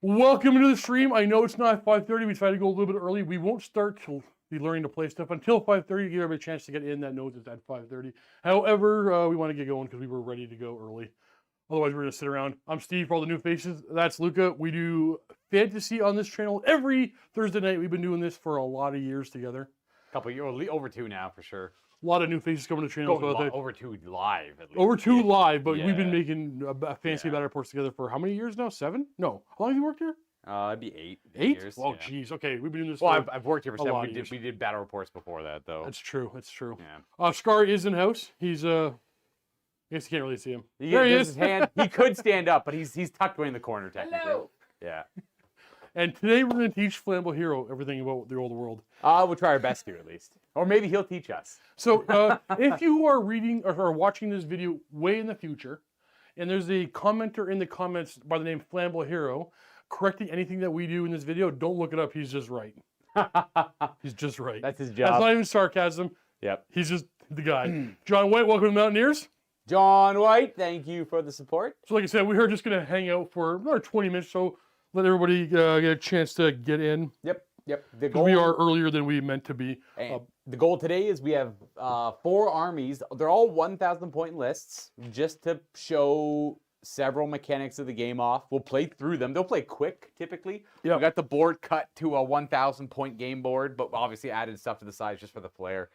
Welcome to the stream. I know it's not 5:30. We decided to go a little bit early. We won't start till be learning to play stuff until 5:30 to give everybody a chance to get in that knows it's at 5:30. However, we want to get going because we were ready to go early. Otherwise, we're going to sit around. I'm Steve for all the new faces. That's Luca. We do fantasy on this channel every Thursday night. We've been doing this for a lot of years together. Couple years, over 2 now for sure. A lot of new faces coming to the channel. Over 2 live at least. Over 2 live, but we've been making fantasy battle reports together for how many years now? 7? No. How long have you worked here? It'd be 8. 8 years. Oh, jeez. Okay, we've been doing this. Well, I've worked here for 7. Years. We did battle reports before that, though. That's true. That's true. Yeah. Scar is in house. He's I guess you can't really see him. There he is. His hand. He could stand up, but he's tucked away in the corner technically. Hello. Yeah. And today we're going to teach Flammable Hero everything about the old world. We'll try our best to at least, or maybe he'll teach us. So if you are reading or watching this video way in the future, and there's a commenter in the comments by the name Flammable Hero correcting anything that we do in this video, don't look it up. He's just right. He's just right. That's his job. That's not even sarcasm. Yep. He's just the guy. John White, welcome to Mountaineers. John White, thank you for the support. So like I said, we are just going to hang out for another 20 minutes, so let everybody get a chance to get in. Yep. The We are earlier than we meant to be. The goal today is we have 4 armies. They're all 1,000 point lists just to show several mechanics of the game off. We'll play through them. They'll play quick typically. Yep. We got the board cut to a 1,000 point game board, but obviously added stuff to the sides just for the flair.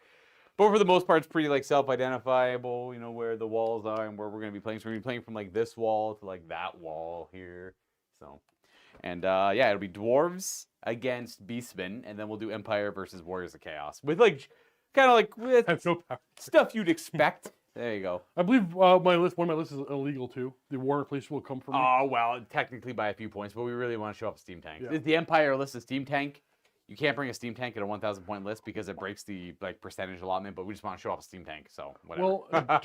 But for the most part, it's pretty like self-identifiable, you know, where the walls are and where we're going to be playing. So we're going to be playing from like this wall to like that wall here. So, and yeah, it'll be dwarves against beastmen, and then we'll do Empire versus Warriors of Chaos with like kind of like with No power. stuff you'd expect. There you go. I believe one of my lists is illegal too. The Warner police will come for me. Oh well, technically by a few points, but we really want to show off a steam tank. Yeah. The Empire list is steam tank. You can't bring a steam tank at a 1,000 point list because it breaks the like percentage allotment. But we just want to show off a steam tank, so whatever.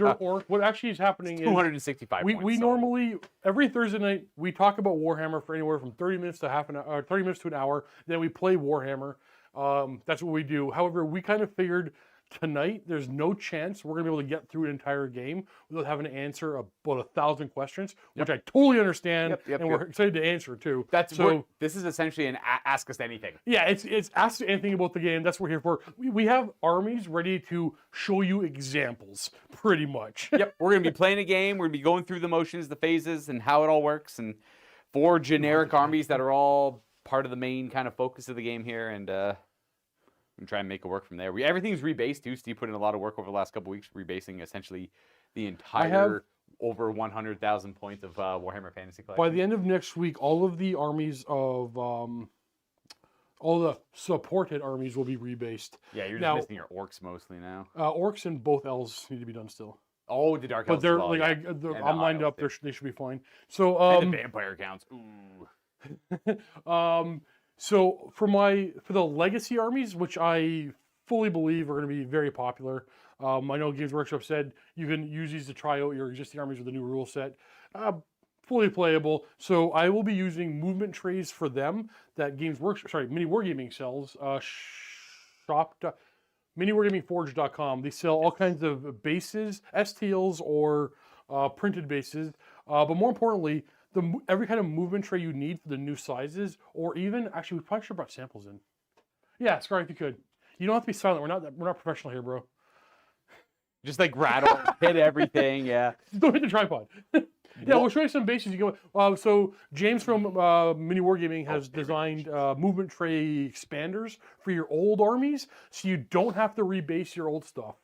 Well, what actually is happening is 265 points. we so. normally every Thursday night we talk about Warhammer for anywhere from 30 minutes to half an hour, 30 minutes to an hour. Then we play Warhammer. That's what we do. However, we kind of figured tonight there's no chance we're gonna be able to get through an entire game without having to answer about 1,000 questions, which I totally understand, and we're excited to answer too. That's so. This is essentially an ask us anything. Yeah, it's ask anything about the game. That's what we're here for. We have armies ready to show you examples, pretty much. Yep, we're gonna be playing a game. We're gonna be going through the motions, the phases, and how it all works, and 4 generic armies that are all part of the main kind of focus of the game here, and try and make it work from there. Everything's rebased too. Steve put in a lot of work over the last couple weeks, rebasing essentially the entire over 100,000 points of Warhammer Fantasy Collection. By the end of next week, all of the armies of all the supported armies will be rebased. Yeah, you're just missing your orcs mostly now. Orcs and both elves need to be done still. Oh, the dark elves. But they're as well, like I'm lined up. They should be fine. So and the vampire counts. Ooh. So for the legacy armies, which I fully believe are going to be very popular, I know Games Workshop said you can use these to try out your existing armies with the new rule set. Fully playable. So I will be using movement trays for them that Mini Wargaming sells. MiniWargamingForge.com. They sell all kinds of bases, STLs or printed bases, but more importantly, every kind of movement tray you need for the new sizes, or even actually we probably should have brought samples in. Yeah, Scar, if you could. You don't have to be silent. We're not professional here, bro. Just like rattle, hit everything. Yeah. Don't hit the tripod. Yeah, we'll show you some bases you go. So James from Mini Wargaming has designed movement tray expanders for your old armies, so you don't have to rebase your old stuff.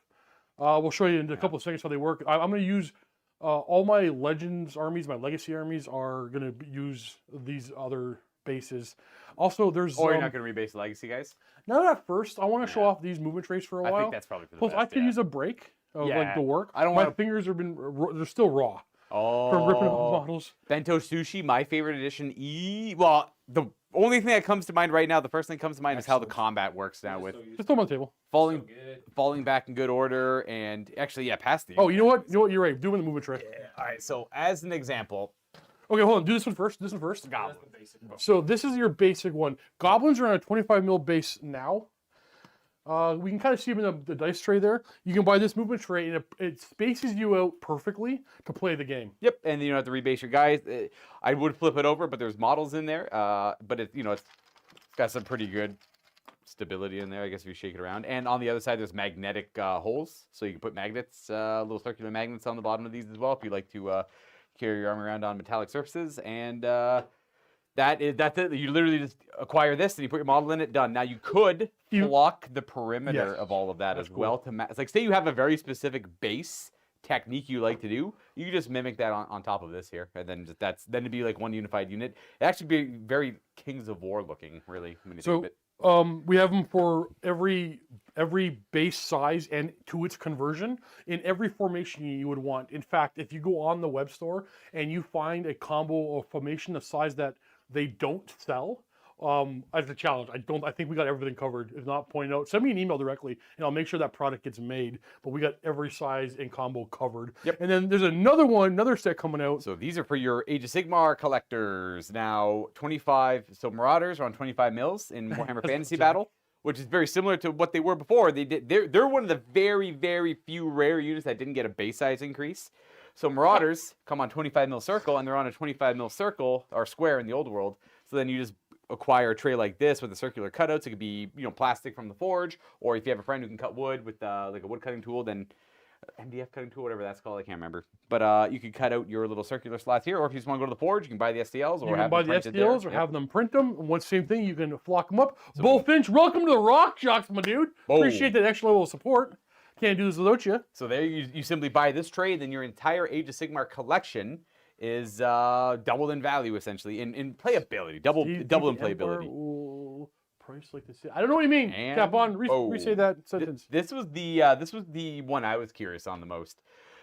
We'll show you in a couple of seconds how they work. I'm going to use all my Legends armies, my Legacy armies are going to use these other bases. Also, there's... Or you're not going to rebase the Legacy guys? Not at first. I want to show off these movement trays for a while. I think that's probably for the Plus, best, I could use a break of like the work. I don't My fingers have been... They're still raw. Oh. From ripping up models. Bento Sushi, my favorite edition. Well, the only thing that comes to mind right now, the first thing that comes to mind is how the combat works now with Just throw them on the table. falling back in good order, and actually, past the... Oh, you know what? You're right. Do it in the movement tray. Yeah. All right, so as an example... Okay, hold on. Do this one first. Goblin. So this is your basic one. Goblins are on a 25 mil base now. We can kind of see them in the dice tray there. You can buy this movement tray, and it spaces you out perfectly to play the game. Yep, and you don't have to rebase your guys. I would flip it over, but there's models in there. But it's got some pretty good stability in there, I guess, if you shake it around. And on the other side, there's magnetic holes, so you can put magnets, little circular magnets on the bottom of these as well, if you like to carry your arm around on metallic surfaces. And that's it. You literally just acquire this, and you put your model in it. Done. Now you could block the perimeter of all of that as well. It's like, say you have a very specific base technique you like to do, you can just mimic that on top of this here, and then it'd be like one unified unit. It actually be very Kings of War looking, really, when you think of it. We have them for every base size and to its conversion in every formation you would want. In fact, if you go on the web store and you find a combo or formation of size that they don't sell, as a challenge, I think we got everything covered. If not, point out, send me an email directly, and I'll make sure that product gets made. But we got every size and combo covered. Yep. And then there's another set coming out. So these are for your Age of Sigmar collectors. Now 25. So Marauders are on 25 mils in Warhammer Fantasy Battle, which is very similar to what they were before. They're one of the very, very few rare units that didn't get a base size increase. So Marauders come on 25 mil circle, and they're on a 25 mil circle or square in the old world. So then you just acquire a tray like this with the circular cutouts. It could be plastic from the forge, or if you have a friend who can cut wood with like a wood cutting tool, then MDF cutting tool, whatever that's called, I can't remember. But you can cut out your little circular slots here, or if you just want to go to the forge, you can buy the STLs, or have them printed there. or have them print them. And same thing, you can flock them up. So, Bullfinch, welcome to the Rock Jocks, my dude. Appreciate that extra level of support. Can't do this without you. So there you simply buy this tray, then your entire Age of Sigmar collection is doubled in value, essentially, in playability, double in playability. Ooh, price like this. I don't know what you mean. Cap on, re-say that sentence. This was the one I was curious on the most.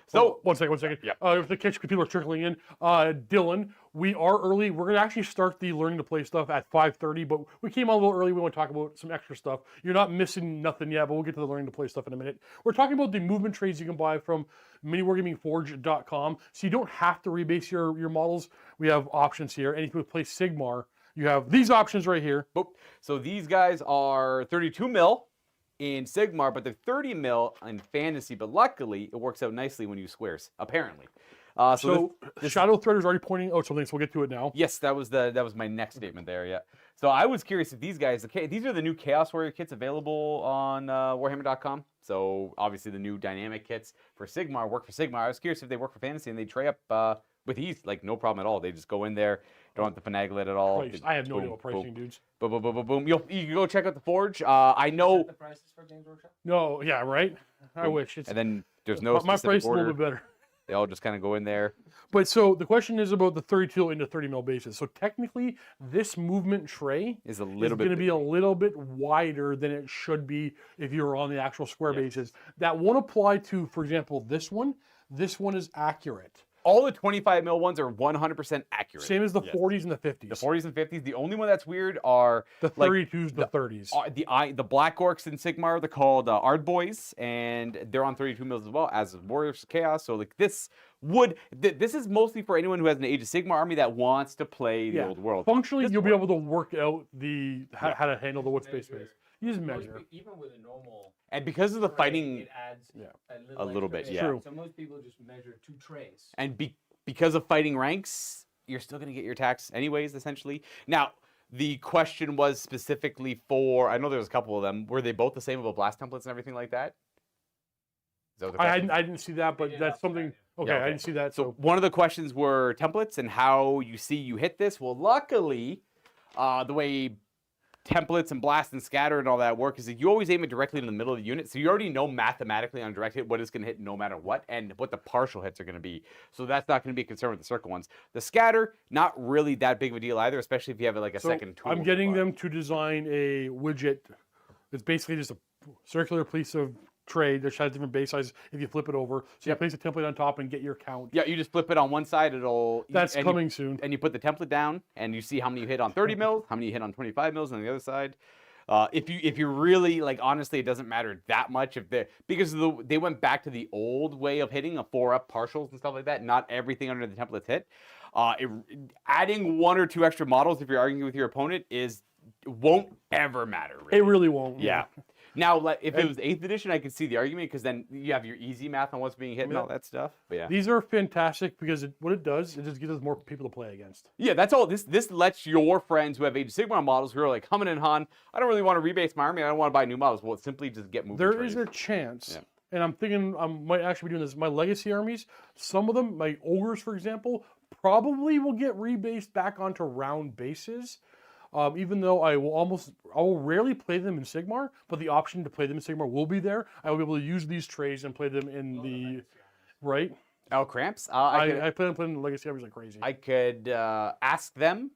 So one second. Yeah. If the kitchen people are trickling in, Dylan, we are early. We're gonna actually start the learning to play stuff at 5:30, but we came on a little early. We want to talk about some extra stuff. You're not missing nothing yet, but we'll get to the learning to play stuff in a minute. We're talking about the movement trays you can buy from miniwargamingforge.com, so you don't have to rebase your models. We have options here, and if you play Sigmar, you have these options right here. So these guys are 32 mil. In Sigmar, but they're 30 mil in Fantasy, but luckily it works out nicely when you use squares, apparently. So Shadow Threader is already pointing out something, so we'll get to it now. Yes, that was my next statement there, yeah. So I was curious if these guys, these are the new Chaos Warrior kits available on Warhammer.com. So obviously the new dynamic kits for Sigmar work for Sigmar. I was curious if they work for Fantasy, and they tray up with ease, like no problem at all. They just go in there, don't have to finagle it at all. I have no idea what pricing, dudes. Boom. You can go check out the Forge. I know. The prices for Games Workshop? No, yeah, right. I wish. And then there's no my specific price is a order. little bit better. They all just kind of go in there. But so the question is about the 32 into 30 mil bases. So technically, this movement tray is going to be a little bit wider than it should be if you're on the actual square bases. That won't apply to, for example, this one. This one is accurate. All the 25 mil ones are 100% accurate. Same as the 40s and the 50s. The 40s and 50s. The only one that's weird are the 32s, the 30s. The Black Orcs in Sigmar, they're called Ard Boys, and they're on 32 mils as well, as Warriors of Chaos. So like this is mostly for anyone who has an Age of Sigmar army that wants to play the old world. Functionally, you'll be able to work out how to handle the wood space. You just measure. Even with a normal. And because of the fighting, it adds a little bit, tray. yeah. True. So most people just measure 2 trays. And because of fighting ranks, you're still going to get your attacks anyways, essentially. Now, the question was specifically for, I know there's a couple of them, were they both the same about blast templates and everything like that? Is that what the question? I didn't see that, but that's something. Okay, I didn't see that. So one of the questions were templates and how you hit this. Well, luckily, the way templates and blast and scatter and all that work is that you always aim it directly in the middle of the unit, so you already know mathematically on a direct hit what it's going to hit no matter what, and what the partial hits are going to be. So that's not going to be a concern with the circle ones. The scatter, not really that big of a deal either, especially if you have like a second tool. I'm getting them to design a widget. It's basically just a circular piece of tray that has different base sizes if you flip it over. So you place a template on top and get your count. Yeah, you just flip it on one side, That's coming soon. And you put the template down, and you see how many you hit on 30 mils, how many you hit on 25 mils on the other side. If you really, like, honestly, it doesn't matter that much because they went back to the old way of hitting a 4-up partials and stuff like that. Not everything under the template's hit. Adding 1 or 2 extra models if you're arguing with your opponent won't ever matter. Really. It really won't. Yeah. Now, if it was 8th edition, I could see the argument because then you have your easy math on what's being hit and all that stuff. But yeah. These are fantastic because what it does, it just gives us more people to play against. Yeah, that's all. This lets your friends who have Age of Sigmar models who are like humming and hawing, I don't really want to rebase my army, I don't want to buy new models. Well, simply just get moving. There is a chance, and I'm thinking I might actually be doing this. My legacy armies, some of them, my ogres, for example, probably will get rebased back onto round bases. Even though I will rarely play them in Sigmar, but the option to play them in Sigmar will be there. I will be able to use these trays and play them in the right. Oh, cramps! I plan on playing Legacy Armies like crazy. I could ask them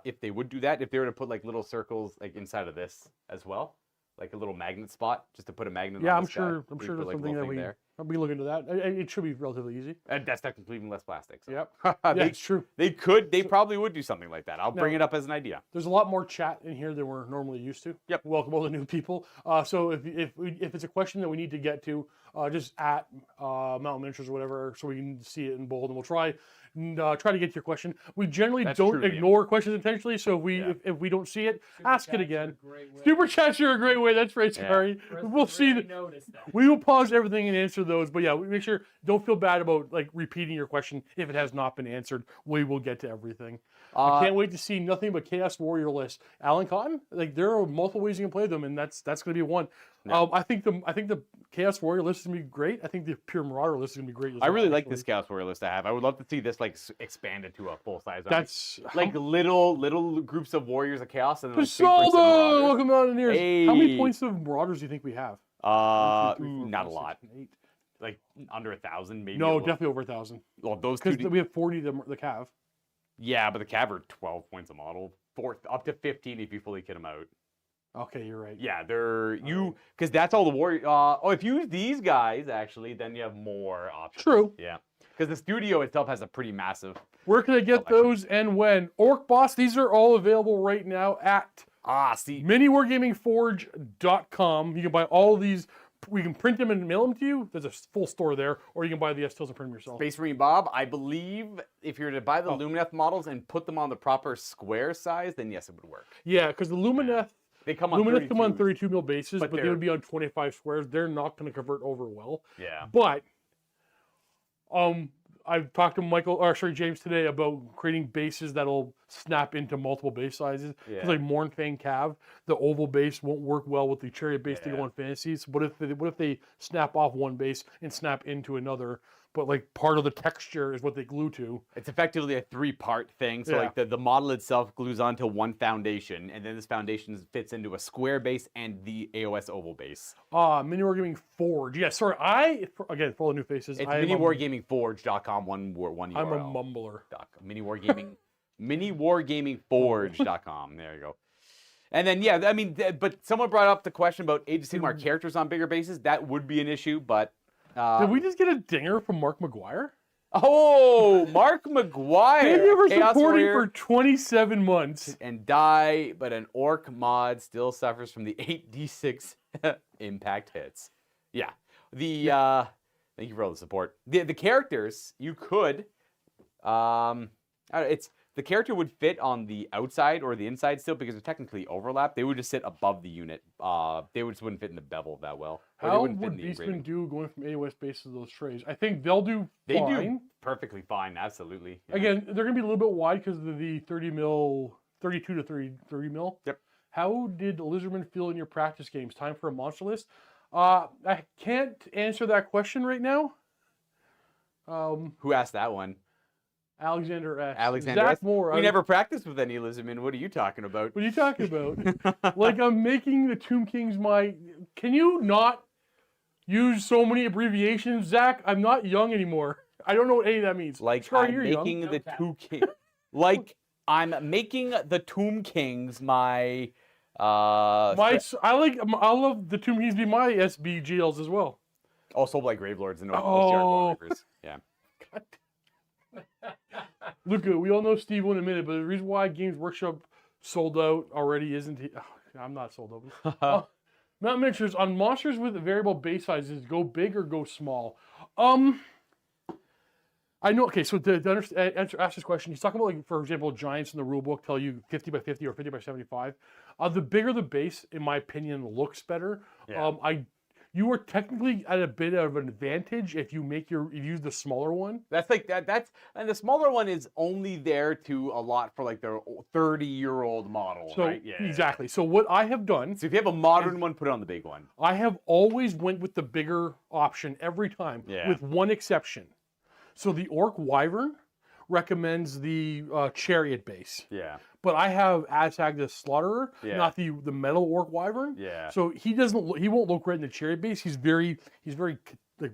if they would do that, if they were to put like little circles like inside of this as well, like a little magnet spot, just to put a magnet. Yeah, on I'm this sure. guy. I'm We sure put, that's like, a something little that thing there. I'll be looking into that. It should be relatively easy. And that's technically even less plastic. So. Yep. they, it's true. They probably would do something like that. I'll bring it up as an idea. There's a lot more chat in here than we're normally used to. Yep. Welcome all the new people. So if it's a question that we need to get to, just at Mountain Miniatures or whatever, so we can see it in bold, and we'll try to get to your question. We generally don't ignore questions intentionally, so if we don't see it, ask it again. Super chats are a great way. That's right, Scary. We'll see. We will pause everything and answer those. But yeah, make sure don't feel bad about like repeating your question if it has not been answered. We will get to everything. I can't wait to see nothing but Chaos Warrior list. Alan Cotton, like there are multiple ways you can play them, and that's going to be one. No. I think the Chaos Warrior list is going to be great. I think the Pure Marauder list is going to be great. I really like this Chaos Warrior list I have. I would love to see this like expanded to a full size. That's like little groups of warriors of chaos and then like, Pasoldo, welcome out in here. Hey. How many points of Marauders do you think we have? 1, 2, 3, 4, not 5, a lot. 6, 7, 8. Like under 1,000, maybe. No, definitely over 1,000. Well, those because we have 40 the Cav. Yeah, but the Cav are 12 points a model, up to 15 if you fully kit them out. Okay, you're right. Yeah, because that's all the warrior. If you use these guys actually, then you have more options. True. Yeah, because the studio itself has a pretty massive. Where can I get those and when? Orc Boss, these are all available right now at miniwargamingforge.com. You can buy all these. We can print them and mail them to you. There's a full store there, or you can buy the STLs and print them yourself. Space Marine Bob, I believe if you were to buy the Lumineth models and put them on the proper square size, then yes, it would work. Yeah, because the Lumineth. They come on 32 mil bases, but they would be on 25 squares. They're not going to convert over well. Yeah. But I've talked to James today about creating bases that'll snap into multiple base sizes. Because like Mornfang Cav, the oval base won't work well with the Chariot base to go on fantasies. What if they snap off one base and snap into another? But like part of the texture is what they glue to. It's effectively a 3-part thing. So like the model itself glues onto one foundation, and then this foundation fits into a square base and the AOS oval base. Mini Wargaming Forge. Yeah, sorry. Again, for all the new faces. It's miniwargamingforge.com, one URL. I'm a mumbler. Miniwargamingforge.com. There you go. And then, but someone brought up the question about Age of Sigmar characters on bigger bases. That would be an issue, but... Did we just get a dinger from Mark McGuire? Oh, Mark McGuire! Thank you for supporting for 27 months. And die, but an orc mod still suffers from the 8d6 impact hits. Yeah. Thank you for all the support. The characters, you could... the character would fit on the outside or the inside still because they're technically overlap. They would just sit above the unit. They just wouldn't fit in the bevel that well. How would Beastmen do going from AOS bases to those trays? I think they'll do fine. They do perfectly fine, absolutely. Yeah. Again, they're going to be a little bit wide because of the 30 mil, 32 to 30 mil. Yep. How did Lizardman feel in your practice games? Time for a monster list? I can't answer that question right now. Who asked that one? Alexander S. Alexander Zach S. Moore. We never practiced with any Lizardmen. What are you talking about? What are you talking about? Like I'm making the Tomb Kings my... Can you not use so many abbreviations? Zach, I'm not young anymore. I don't know what any of that means. Like I'm making the Tomb Kings... Like I'm making the Tomb Kings my... I'll love the Tomb Kings be my SBGLs as well. Also like Gravelords and Ocean Reapers. Yeah. Luca, we all know Steve won't admit it, but the reason why Games Workshop sold out already isn't he? I'm not sold out. Mountain Miniatures on monsters with variable base sizes, go big or go small. I I know. Okay, so to ask this question, he's talking about, like, for example, giants in the rule book tell you 50 by 50 or 50 by 75. The bigger the base, in my opinion, looks better. Yeah. You are technically at a bit of an advantage if you use the smaller one. That's like that. And the smaller one is only there to allot for like their 30-year-old model, So right? Yeah. exactly. So what I have done, So if you have a modern one, put it on the big one. I have always went with the bigger option every time, Yeah. with one exception. So the Orc Wyvern recommends the Chariot base. Yeah. But I have Aztag the Slaughterer, Yeah. not the metal Orc Wyvern. Yeah. So he won't look right in the Chariot base. He's very like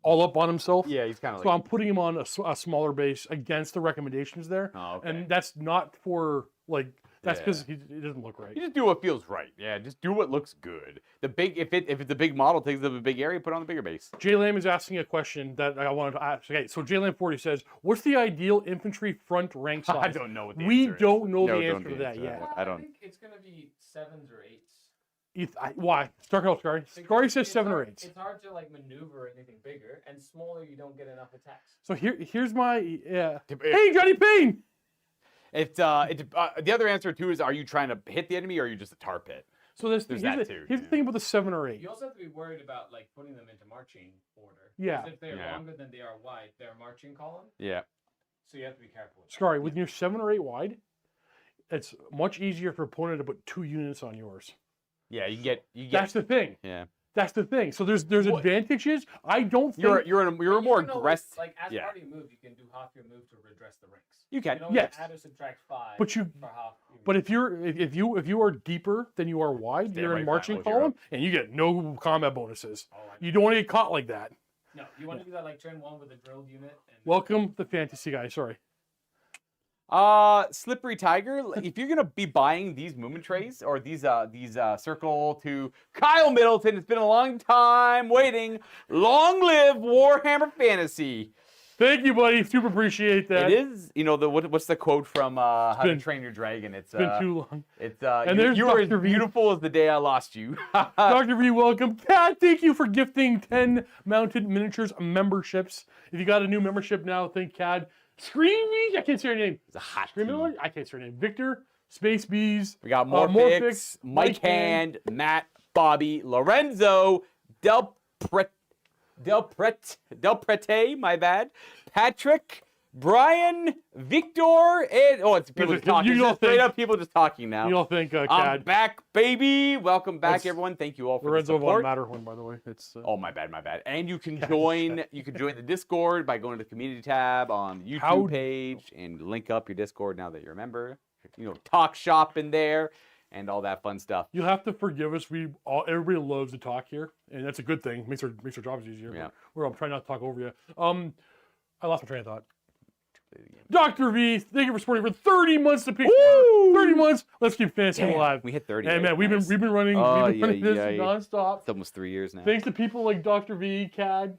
all up on himself. Yeah, he's kind of So like. I'm putting him on a smaller base against the recommendations there. Oh, okay. And that's not for like, that's Yeah. because he doesn't look right. You just do what feels right. Yeah, just do what looks good. The big, if it's a big model, takes up a big area, put it on the bigger base. Jay Lamb is asking a question that I wanted to ask. Okay, so Jay Lamb 40 says, "What's the ideal infantry front rank size?" I don't know what the We answer is. don't know No, the don't answer the to that answer. yet. I don't. think it's gonna be 7s or 8s. Why? Start out, Scary. Scary says It's 7 or hard- 8s. It's hard to like maneuver anything bigger, and smaller you don't get enough attacks. So here's my Hey, Johnny Payne. The other answer too is: are you trying to hit the enemy, or are you just a tar pit? So There's that too, here's the yeah. thing about the 7 or 8. You also have to be worried about like putting them into marching order. Yeah. 'Cause if they're Yeah. longer than they are wide, they're a marching column. Yeah. So you have to be careful with that. Scary, with your 7 or 8 wide, it's much easier for opponent to put 2 units on yours. Yeah, you get. That's the thing. Yeah. That's the thing. So there's What- advantages. I don't think You're a But more you can always, aggressive. Like as yeah. part of your move, you can do half your move to redress the ranks. You can. You can Yes. add or subtract 5. But you- for half. Your But move. if you are deeper than you are wide, Stay you're right in flat marching with your column, and you get no combat bonuses. Oh, I- You don't want to get caught like that. no, you want to do that like turn 1 with a drilled unit. And Welcome the fantasy guy. Sorry. Slippery Tiger. If you're gonna be buying these movement trays or these circle to Kyle Middleton, it's been a long time waiting. Long live Warhammer Fantasy. Thank you, buddy. Super appreciate that. It is, what's the quote from How to been- Train Your Dragon? It's been too long. It's And you, there's you were as Dr. V. beautiful as the day I lost you. Dr. V, welcome. Kat, thank you for gifting 10 Mounted Miniatures memberships. If you got a new membership now, thank Cad. Screamy, I can't say her name. It's a hot Screamy, tea. I can't say her name. Victor, Space Bees. We got Morphix, Morphix, Mike Hand, Matt, Bobby, Lorenzo, Del Prete, my bad, Patrick, Brian, Victor, and it's people just talking. You don't It's straight think- up people just talking now. You don't think I'm Cad. back, baby. Welcome back, That's everyone. Thank you all for Lorenzo the von support. Matterhorn, by the way. It's Oh, my bad. And you can join the Discord by going to the community tab on the YouTube How- page and link up your Discord now that you're a member. Talk shop in there and all that fun stuff. You'll have to forgive us. Everybody loves to talk here, and that's a good thing. Makes our jobs easier. Yeah. I'm trying not to talk over you. I lost my train of thought. Dr. V, thank you for supporting for 30 months to pick. Woo! 30 months. Let's keep fantasy Damn, alive. we hit 30. Hey man, we've Nice. been running, Oh, we've been running yeah, this yeah. nonstop. It's almost 3 years now. Thanks to people like Dr. V, Cad.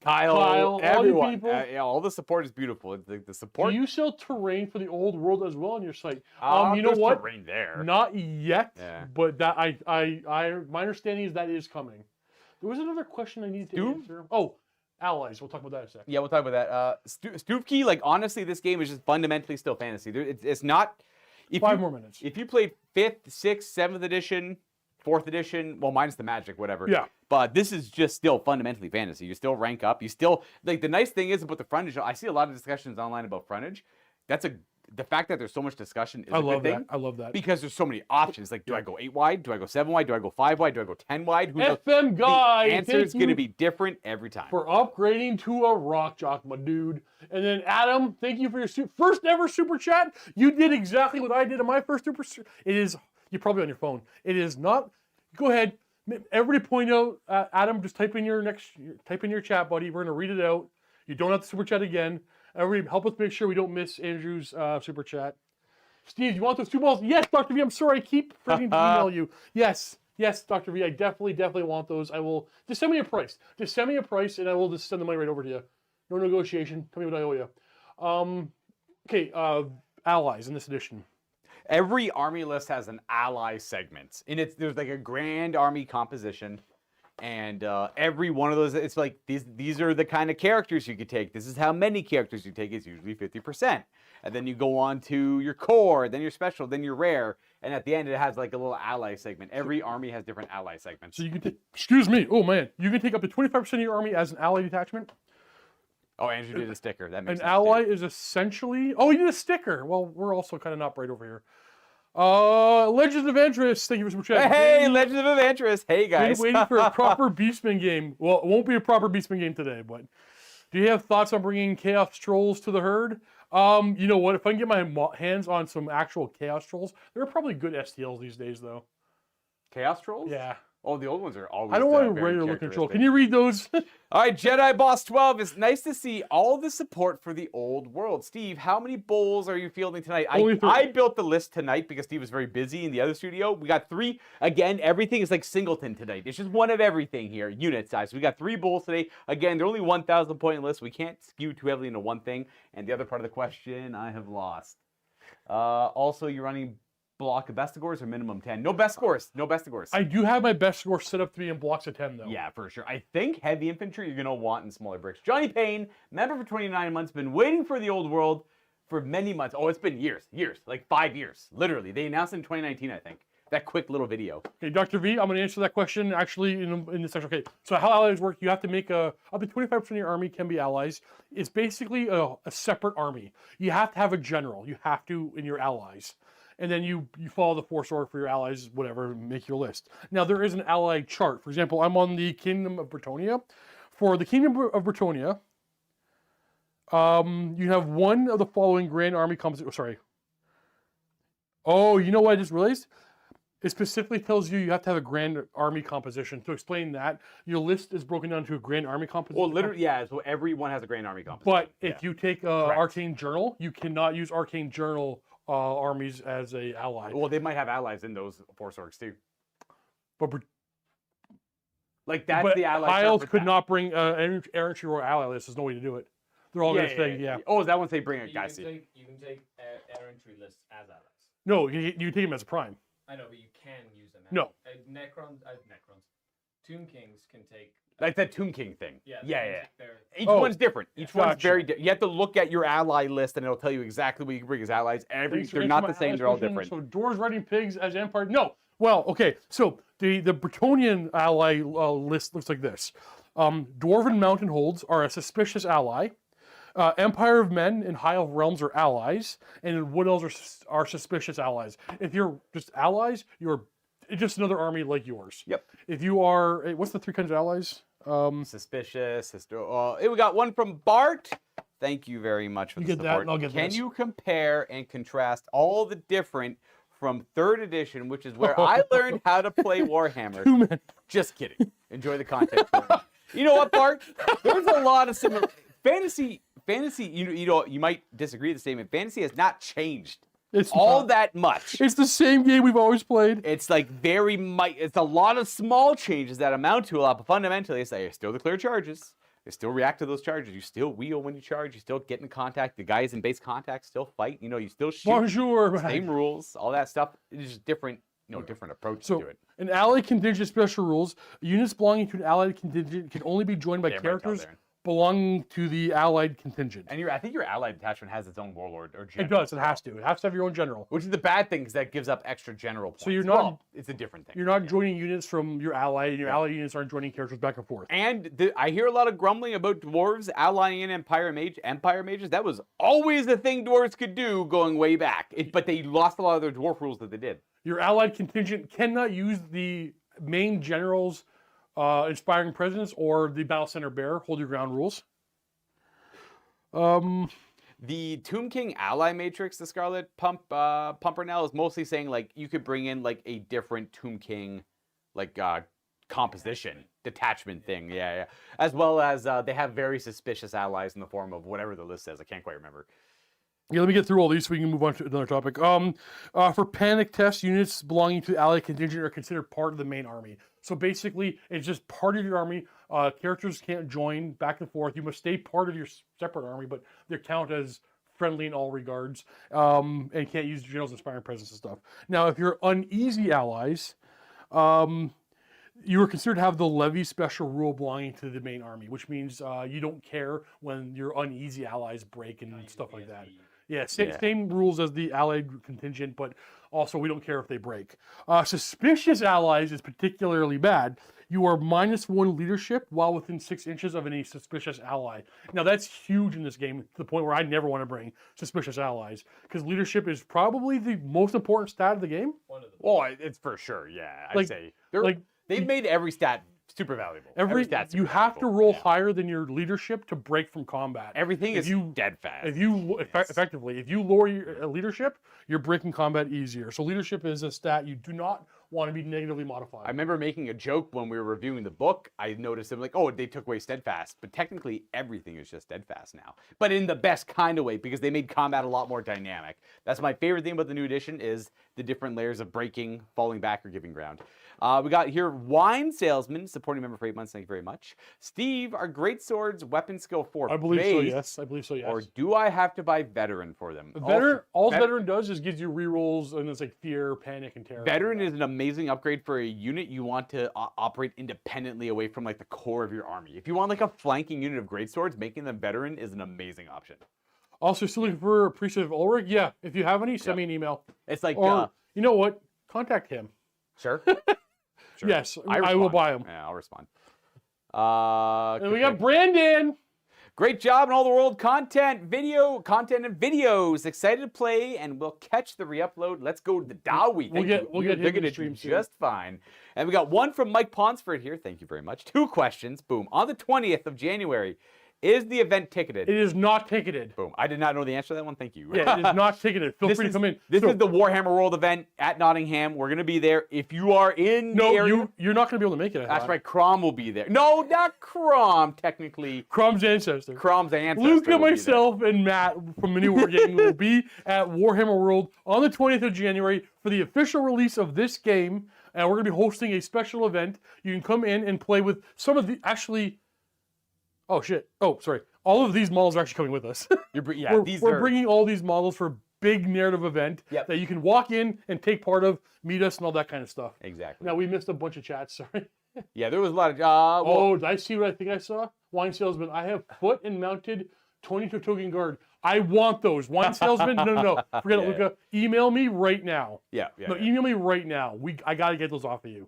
Kyle, all you everyone. people. Yeah, all the support is beautiful. The support. Do you sell terrain for the old world as well on your site? You know there's what? terrain there. Not yet, Yeah. but that my understanding is that is coming. There was another question I needed to Doom? answer. Oh, allies. We'll talk about that in a second. Yeah, we'll talk about that. Stupke, like honestly, this game is just fundamentally still fantasy. It's not. If 5 you, more minutes. If you played 5th, 6th, 7th edition, 4th edition, well, minus the magic, whatever. Yeah. But this is just still fundamentally fantasy. You still rank up. You still like the nice thing is about the frontage. I see a lot of discussions online about frontage. The fact that there's so much discussion is I a good love thing. that. I love that. Because there's so many options. Like, do I go 8 wide? Do I go 7 wide? Do I go 5 wide? Do I go 10 wide? Who knows? FM guy, The answer is thank going to you be different every time. for upgrading to a rock jock, my dude. And then Adam, thank you for your first ever super chat. You did exactly what I did in my first super. It is you're probably on your phone. It is not. Go ahead. Everybody point out Adam. Just type in your chat, buddy. We're gonna read it out. You don't have to super chat again. Everybody, help us make sure we don't miss Andrew's super chat. Steve, you want those 2 balls? Yes, Dr. V. I'm sorry, I keep forgetting to email you. Yes, Dr. V. I definitely want those. I will just send me a price. Just send me a price, and I will just send the money right over to you. No negotiation. Tell me what I owe you. Okay. Allies in this edition. Every army list has an ally segment. There's like a grand army composition. And every one of those, it's like these are the kind of characters you could take. This is how many characters you take. It's usually 50%. And then you go on to your core, then your special, then your rare, and at the end it has like a little ally segment. Every army has different ally segments. So you can take, excuse me, oh man, you can take up to 25% of your army as an ally detachment. Oh, Andrew did a sticker. That makes An sense, ally too. is essentially, oh, you need a sticker. Well, we're also kind of not bright over here. Legends of Ventress, thank you for chat. Hey, Legends of Adventurous. Hey, guys. Waiting for a proper Beastman game. Well, it won't be a proper Beastman game today, but do you have thoughts on bringing Chaos Trolls to the herd? You know what? If I can get my hands on some actual Chaos Trolls, they're probably good STLs these days, though. Chaos Trolls? Yeah. Oh, the old ones are always I don't want a very regular looking troll. characteristic. Can you read those? All right, Jedi Boss 12. It's nice to see all the support for the old world. Steve, how many bowls are you fielding tonight? Only 3. I built the list tonight because Steve was very busy in the other studio. We got 3. Again, everything is like singleton tonight. It's just one of everything here, unit size. We got 3 bowls today. Again, they're only 1,000 point lists. We can't skew too heavily into one thing. And the other part of the question, I have lost. Also, you're running block of best scores or minimum 10? No best scores. No best scores. I do have my best score set up to be in blocks of 10, though. Yeah, for sure. I think heavy infantry you're going to want in smaller bricks. Johnny Payne, member for 29 months, been waiting for the old world for many months. Oh, it's been years, like 5 years, literally. They announced it in 2019, I think. That quick little video. Okay, Dr. V, I'm going to answer that question actually in this section. Okay, so how allies work, you have to make up to 25% of your army can be allies. It's basically a separate army. You have to have a general. You have to in your allies. And then you follow the force order for your allies, whatever, make your list. Now, there is an ally chart. For example, I'm on the Kingdom of Bretonia. For the Kingdom of Bretonia, you have one of the following Grand Army composition. Oh, sorry. Oh, you know what I just realized? It specifically tells you have to have a Grand Army composition. To explain that, your list is broken down to a Grand Army composition. Well, literally, yeah, so everyone has a Grand Army composition. But if you take Arcane Journal, you cannot use Arcane Journal armies as a ally. Well, they might have allies in those force orgs too. But like that's the ally. Hiles could not bring errantry or ally list. There's no way to do it. They're all going to say, yeah. Oh, is that once they bring it? You Guys, can take errantry lists as allies. No, you take them as a prime. I know, but you can use them. No. Necrons. Tomb Kings can take. like that Tomb King thing. Yeah. Each one's different. Each one's Gotcha. very different. You have to look at your ally list, and it'll tell you exactly what you can bring as allies. They're not the same. They're all different. So dwarves riding pigs as empire. No. Well, okay. So the Bretonian ally list looks like this. Dwarven mountain holds are a suspicious ally. Empire of Men and High Elf Realms are allies, and Wood Elves are suspicious allies. If you're just allies, you're just another army like yours. Yep. If you are, what's the 3 kinds of allies? Suspicious. We got one from Bart. Thank you very much for the get support. that, and I'll get Can this. you compare and contrast all the different from 3rd edition, which is where I learned how to play Warhammer? Too many. Just kidding. Enjoy the content. You know what, Bart? There's a lot of similar fantasy. You might disagree with the statement. Fantasy has not changed It's all not. that much. It's the same game we've always played. It's like it's a lot of small changes that amount to a lot, but fundamentally it's like you still declare charges. You still react to those charges. You still wheel when you charge. You still get in contact. The guys in base contact still fight. You still shoot. Bonjour. Same rules, all that stuff. It's just different, different approach So, to it. an allied contingent special rules. Units belonging to an allied contingent can only be joined by Yeah, right down characters there. belonging to the allied contingent. And I think your allied detachment has its own warlord or general. It does. It has to. It has to have your own general. Which is the bad thing, because that gives up extra general points. So you're not- Well, it's a different thing. You're not joining units from your ally, and your allied units aren't joining characters back and forth. And I hear a lot of grumbling about dwarves allying in Empire Mages. That was always the thing dwarves could do going way back. But they lost a lot of their dwarf rules that they did. Your allied contingent cannot use the main general's inspiring presence or the battle center bearer hold your ground rules. The Tomb King ally matrix, the Scarlet Pumpernel, is mostly saying like you could bring in like a different Tomb King like composition, detachment thing. Yeah. As well as they have very suspicious allies in the form of whatever the list says. I can't quite remember. Yeah, let me get through all these so we can move on to another topic. For panic tests, units belonging to the allied contingent are considered part of the main army. So basically, it's just part of your army. Characters can't join back and forth. You must stay part of your separate army, but they count as friendly in all regards, and can't use generals' inspiring presence and stuff. Now, if you're uneasy allies, you are considered to have the levy special rule belonging to the main army, which means you don't care when your uneasy allies break and stuff like that. Yeah, same rules as the allied contingent, but also we don't care if they break. Suspicious allies is particularly bad. You are -1 leadership while within 6 inches of any suspicious ally. Now that's huge in this game to the point where I never want to bring suspicious allies because leadership is probably the most important stat of the game. One of them. Well, it's for sure. Yeah, I'd Like- say like- they've made every stat super valuable. Stat's You super have to valuable. roll Yeah. higher than your leadership to break from combat. Everything if is you- dead fast. If you effectively, if you lower your leadership, you're breaking combat easier. So leadership is a stat you do not want to be negatively modified. I remember making a joke when we were reviewing the book. I noticed them like, oh, they took away steadfast, but technically everything is just steadfast now. But in the best kind of way because they made combat a lot more dynamic. That's my favorite thing about the new edition is the different layers of breaking, falling back, or giving ground. We got here Wine Salesman, supporting member for 8 months. Thank you very much. Steve, are great swords weapon skill 4 I believe so. based, Yes, I believe so. Yes. or do I have to buy veteran for them? All vet- veteran does is gives you rerolls, and it's like fear, panic, and terror. Veteran is an amazing upgrade for a unit you want to operate independently away from like the core of your army. If you want like a flanking unit of greatswords, making them veteran is an amazing option. Also, still looking for a priest of Ulrich. Yeah, if you have any, send me an email. It's like, Or you know what? Contact him. sure. Sure. Yes, I will respond. buy 'em. Yeah, I'll respond. And we got Brandon. Great job on all the world content and videos. Excited to play, and we'll catch the re-upload. Let's go to the Dowie. We'll get him in digging the it stream soon. just fine. And we got one from Mike Ponsford here. Thank you very much. 2 questions. Boom. On the 20th of January, is the event ticketed? It is not ticketed. Boom. I did not know the answer to that one. Thank you. Yeah, it is not ticketed. Feel free to come in. This So- is the Warhammer World event at Nottingham. We're going to be there. If you are in the No, area, you're not going to be able to make it. I that's thought. right. Crom will be there. No, not Crom, technically. Crom's ancestor. Crom's ancestor. Luca, will be there. myself, and Matt from Mini Wargaming will be at Warhammer World on the 20th of January for the official release of this game. And we're going to be hosting a special event. You can come in and play with some of the Oh shit! Oh, sorry. All of these models are actually coming with us. we're bringing all these models for a big narrative event Yep. that you can walk in and take part of, meet us, and all that kind of stuff. Exactly. Now we missed a bunch of chats. Sorry. Yeah, there was a lot of. Oh, did I see what I think I saw? Wine salesman. I have foot and mounted 22 token guard. I want those. Wine salesman. No. Forget it, Luca. Email me right now. yeah. Email me right now. I gotta get those off of you.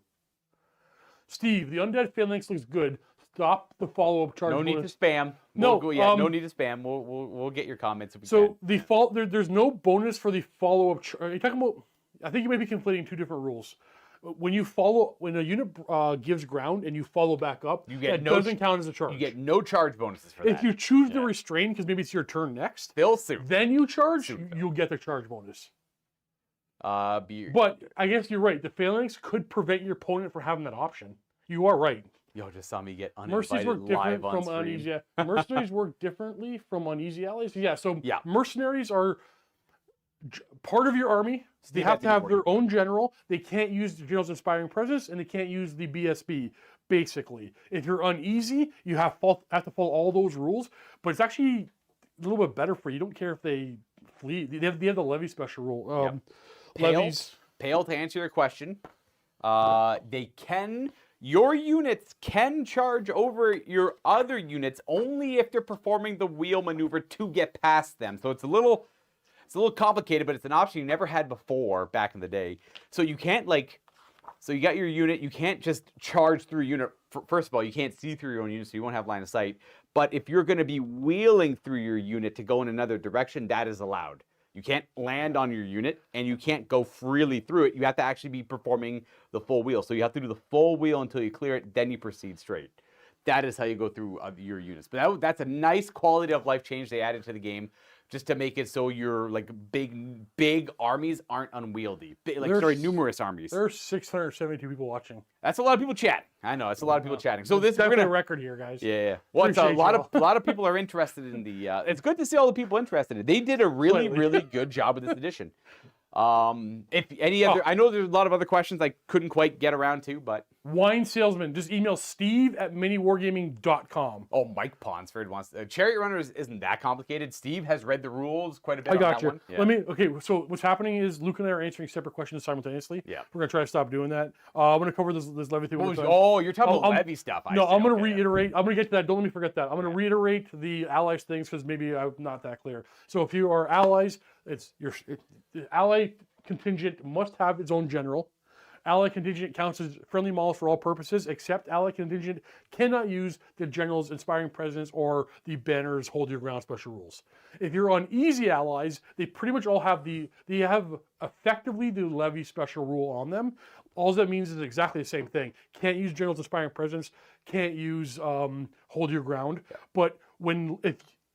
Steve, the undead phalanx looks good. Stop the follow-up charge. No need bonus. to spam. No, no need to spam. We'll get your comments if we So can. there's no bonus for the follow-up. Are you talking about? I think you might be conflating 2 different rules. When a unit gives ground and you follow back up, that doesn't count as a charge. You get no charge bonuses for that. If you choose to restrain because maybe it's your turn next, Still soon. then you charge. You'll get the charge bonus. But I guess you're right. The phalanx could prevent your opponent from having that option. You are right. Yo, just saw me get Mercenaries uninvited work live different on from stream. uneasy. Mercenaries work differently from uneasy allies. Yeah. So Yeah. mercenaries are part of your army. They Steve, have that's to have important. their own general. They can't use the general's inspiring presence, and they can't use the BSB. Basically, if you're uneasy, you have to follow all those rules. But it's actually a little bit better for you. You don't care if they flee. They have the levy special rule. Levies. Pale, to answer your question, your units can charge over your other units only if they're performing the wheel maneuver to get past them. So it's a little complicated, but it's an option you never had before back in the day. So you can't so you got your unit, you can't just charge through your unit. First of all, you can't see through your own unit, so you won't have line of sight. But if you're going to be wheeling through your unit to go in another direction, that is allowed. You can't land on your unit, and you can't go freely through it. You have to actually be performing the full wheel. So you have to do the full wheel until you clear it, then you proceed straight. That is how you go through your units. But that's a nice quality of life change they added to the game, just to make it so your big armies aren't unwieldy. Numerous armies. There are 672 people watching. That's a lot of people chatting. I know, it's a lot of people chatting. So It's we're definitely gonna a record here, guys. Yeah. Well, it's a Appreciate lot of people are interested in the. It's good to see all the people interested in it. They did a really good job with this edition. If any other, I know there's a lot of other questions I couldn't quite get around to, but Wine salesman. Just email steve@miniwargaming.com. Oh, Mike Ponsford wants Chariot Runners isn't that complicated. Steve has read the rules quite a bit I on got that you. one. Yeah. Okay, so what's happening is Luke and I are answering separate questions simultaneously. Yeah. We're going to try to stop doing that. I'm going to cover this levy thing. What with was- the- oh, you're talking about I'm- levy stuff. I No, see. I'm going to Okay. reiterate. I'm going to get to that. Don't let me forget that. I'm going to reiterate the allies things because maybe I'm not that clear. So if you are allies, the ally contingent must have its own general. Ally contingent counts as friendly models for all purposes, except ally contingent cannot use the general's inspiring presence or the banner's hold your ground special rules. If you're on easy allies, they pretty much all have they have effectively the levy special rule on them. All that means is exactly the same thing. Can't use general's inspiring presence, can't use hold your ground. But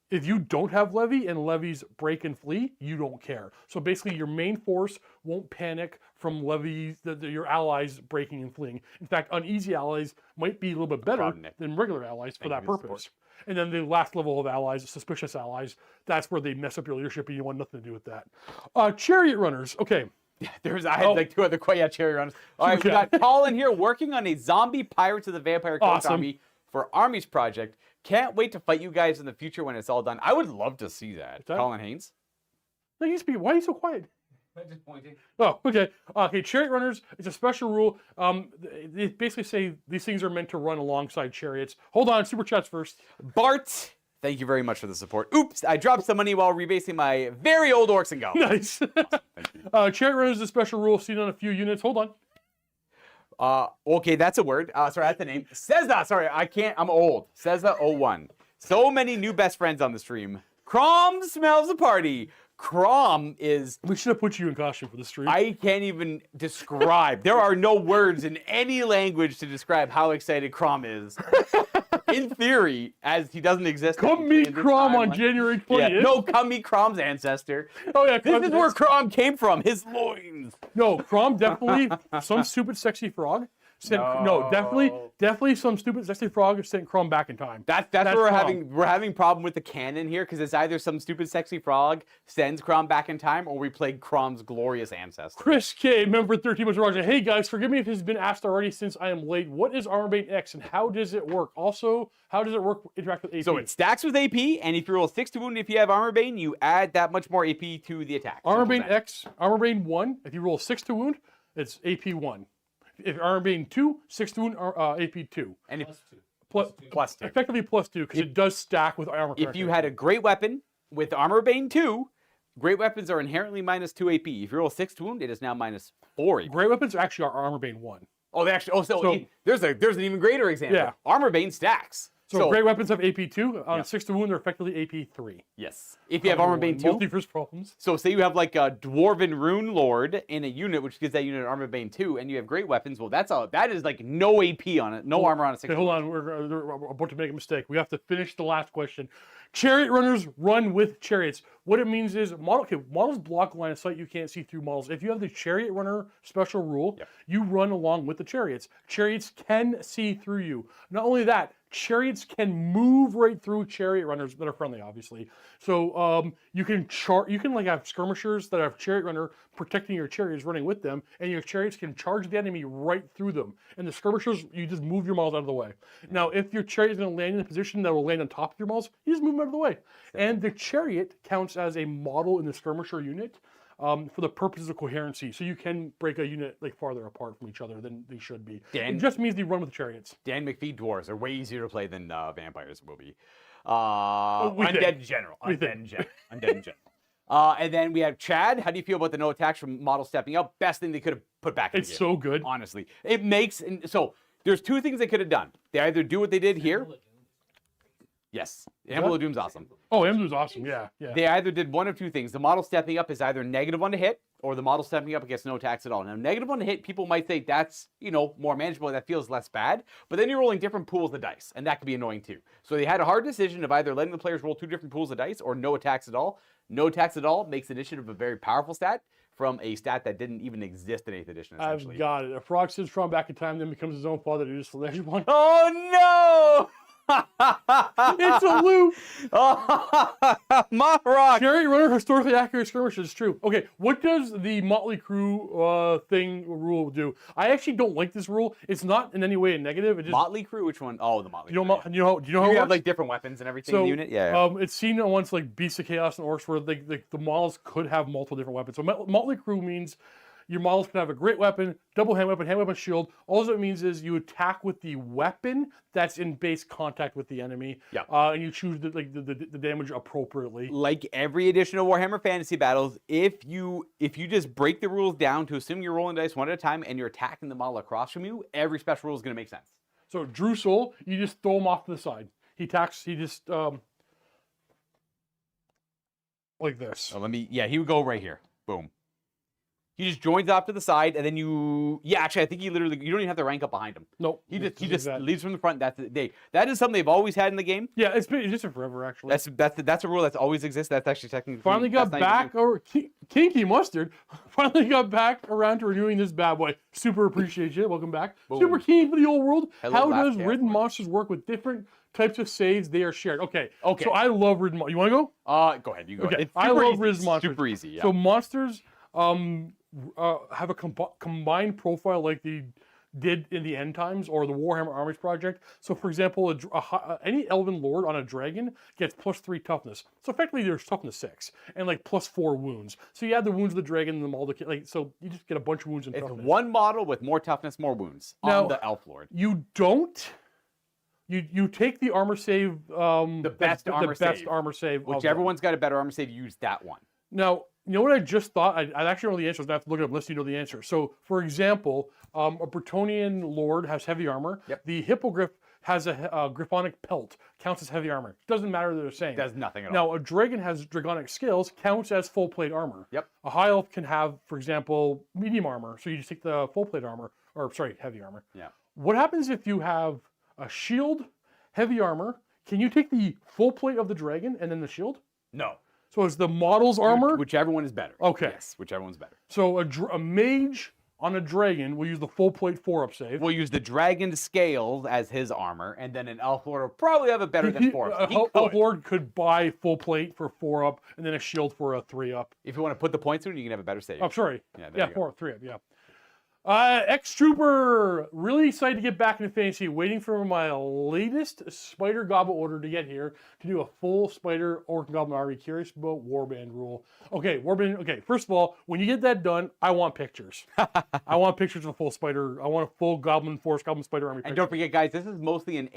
if you don't have levy and levies break and flee, you don't care. So basically your main force won't panic from levies, your allies breaking and fleeing. In fact, uneasy allies might be a little bit better than regular allies for that purpose. And then the last level of allies, suspicious allies, that's where they mess up your leadership and you want nothing to do with that. Chariot runners, okay. I had like 2 other Chariot Runners. All right, we got Colin here working on a zombie Pirates of the Vampire Coast Army for Armies project. Can't wait to fight you guys in the future when it's all done. I would love to see that. Colin Haynes. No, why are you so quiet? I'm just pointing. Oh, okay. Okay, Chariot Runners, it's a special rule. They basically say these things are meant to run alongside chariots. Hold on, super chats first. Bart, thank you very much for the support. Oops, I dropped some money while rebasing my very old Orcs and Goblins. Nice. Chariot Runners is a special rule seen on a few units. Hold on. Okay, that's a word. Sorry, that's the name. Cesar, sorry, I can't, I'm old. Cesar01. So many new best friends on the stream. Crom smells a party. Crom is... We should have put you in costume for the stream. I can't even describe. There are no words in any language to describe how excited Crom is. In theory, as he doesn't exist. Come meet Crom on January 20th. Yeah, no, come meet Crom's ancestor. Oh yeah, This is where Crom came from, his loins. No, Crom definitely some stupid sexy frog. Definitely some stupid sexy frog sent Crom back in time. That's where we're having problem with the canon here, because it's either some stupid sexy frog sends Crom back in time, or we played Crom's glorious ancestor. Chris K, member 13 months Roger. Hey guys, forgive me if this has been asked already since I am late. What is Armorbane X and how does it work? Also, how does it interact with AP? So it stacks with AP, and if you roll 6 to wound, if you have Armorbane, you add that much more AP to the attack. Armorbane X, Armorbane 1, if you roll 6 to wound, it's AP 1. If Armorbane 2, 6 to wound, AP 2. And if Plus 2. Effectively plus 2, because it does stack with armor. If you had a great weapon with Armorbane 2, great weapons are inherently minus 2 AP. If you roll 6 to wound, it is now minus 4 AP. Great weapons actually are Armorbane 1. Oh, they actually. There's an even greater example. Yeah. Armorbane stacks. So great weapons have AP 2. On 6 to wound, they're effectively AP 3. Yes. If you have Armorbane 2. Multiverse problems. So say you have like a Dwarven Rune Lord in a unit, which gives that unit Armorbane 2, and you have great weapons. Well, that is like no AP on it, no armor on a 6. Okay, hold on. We're about to make a mistake. We have to finish the last question. Chariot runners run with chariots. What it means is models block line of sight. You can't see through models. If you have the chariot runner special rule, you run along with the chariots. Chariots can see through you. Not only that, chariots can move right through chariot runners that are friendly, obviously. So you can like have skirmishers that have chariot runner protecting your chariots running with them, and your chariots can charge the enemy right through them. And the skirmishers, you just move your models out of the way. Now, if your chariot is going to land in a position that will land on top of your models, you just move them out of the way. And the chariot counts as a model in the skirmisher unit for the purposes of coherency. So you can break a unit like farther apart from each other than they should be. It just means they run with the chariots. Dan McPhee dwarves are way easier to play than vampires will be. Undead in general. Undead in general. And then we have Chad. How do you feel about the no attacks from model stepping up? Best thing they could have put back in the game. It's so good. Honestly. It makes... So there's 2 things they could have done. They either do what they did here. Yes. Emblem of Doom's awesome. Oh, Emblem awesome. Yeah. They either did one of 2 things. The model stepping up is either -1 to hit, or the model stepping up gets no attacks at all. Now, -1 to hit, people might say that's, more manageable. That feels less bad. But then you're rolling different pools of dice, and that could be annoying too. So they had a hard decision of either letting the players roll 2 different pools of dice or no attacks at all. No attacks at all makes initiative a very powerful stat from a stat that didn't even exist in 8th edition, essentially. I've got it. A frog sits from back in time, then becomes his own father to just flash one. Oh, no! It's a loop. My rock. Chariot runner historically accurate skirmishes is true. Okay, what does the Motley Crew thing rule do? I actually don't like this rule. It's not in any way a negative. It just Motley Crew? Which one? Oh, the Motley you Crew. know, do you know how You it have works? like different weapons and everything in the unit? Yeah. It's seen once like Beasts of Chaos and Orcs where the models could have multiple different weapons. So Motley Crew means your models can have a great weapon, double hand weapon, shield. All it means is you attack with the weapon that's in base contact with the enemy. Yeah. And you choose the damage appropriately. Like every edition of Warhammer Fantasy Battles, if you just break the rules down to assuming you're rolling dice one at a time and you're attacking the model across from you, every special rule is going to make sense. So Drusel, you just throw him off to the side. He attacks. He just like this. So he would go right here. Boom. He just joins off to the side, and then actually, I think you don't even have to rank up behind him. Nope. He just leads from the front. That is something they've always had in the game. Yeah, it's been forever actually. That's a rule that's always exists. That's actually technically Finally got back, or Kinky Mustard finally got back around to renewing this bad boy. Super appreciate you. Welcome back. Boom. Super keen for the old world. Hello, How last does cast ridden one. monsters work with different types of saves they are shared? Okay. Okay. So I love ridden monsters. You want to go? Go ahead. You go. Okay. It's I super love easy. ridden monsters. Super easy. Yeah. So monsters have a combined profile like they did in the End Times or the Warhammer Armies project. So, for example, any Elven Lord on a dragon gets +3 toughness. So effectively, there's toughness 6 and like +4 wounds. So you add the wounds of the dragon and the multiplication. So you just get a bunch of wounds and it's toughness. one model with more toughness, more wounds Now, on the Elf Lord. You don't. You take the armor save. The best armor save. Whichever one's got a better armor save, use that one. Now, you know what I just thought? I actually know the answer. I have to look it up unless you know the answer. So, for example, a Bretonnian Lord has heavy armor. Yep. The Hippogriff has a Griffonic pelt, counts as heavy armor. Doesn't matter they're the same. Does nothing at all. Now, a Dragon has Dragonic Scales, counts as full plate armor. Yep. A High Elf can have, for example, medium armor. So you just take the full plate armor, or sorry, heavy armor. Yeah. What happens if you have a shield, heavy armor? Can you take the full plate of the dragon and then the shield? No. So it's the model's armor? Whichever one is better. Okay. Yes, whichever one's better. So a mage on a dragon will use the full plate 4-up save. We'll use the dragon scales as his armor, and then an elf lord will probably have a better than 4-up. Elf Lord could buy full plate for 4-up and then a shield for a 3-up. If you want to put the points in, you can have a better save. Oh, sorry. Yeah, Yeah, 4-up, 3-up, yeah. X-Trooper, really excited to get back into fantasy, waiting for my latest Spider Goblet order to get here to do a full Spider Orc and Goblin army. Curious about Warband rule. Okay, Warband, okay, first of all, when you get that done, I want pictures. I want pictures of a full Spider, I want a full Goblin Force, Goblin Spider army. And don't forget, guys, this is mostly an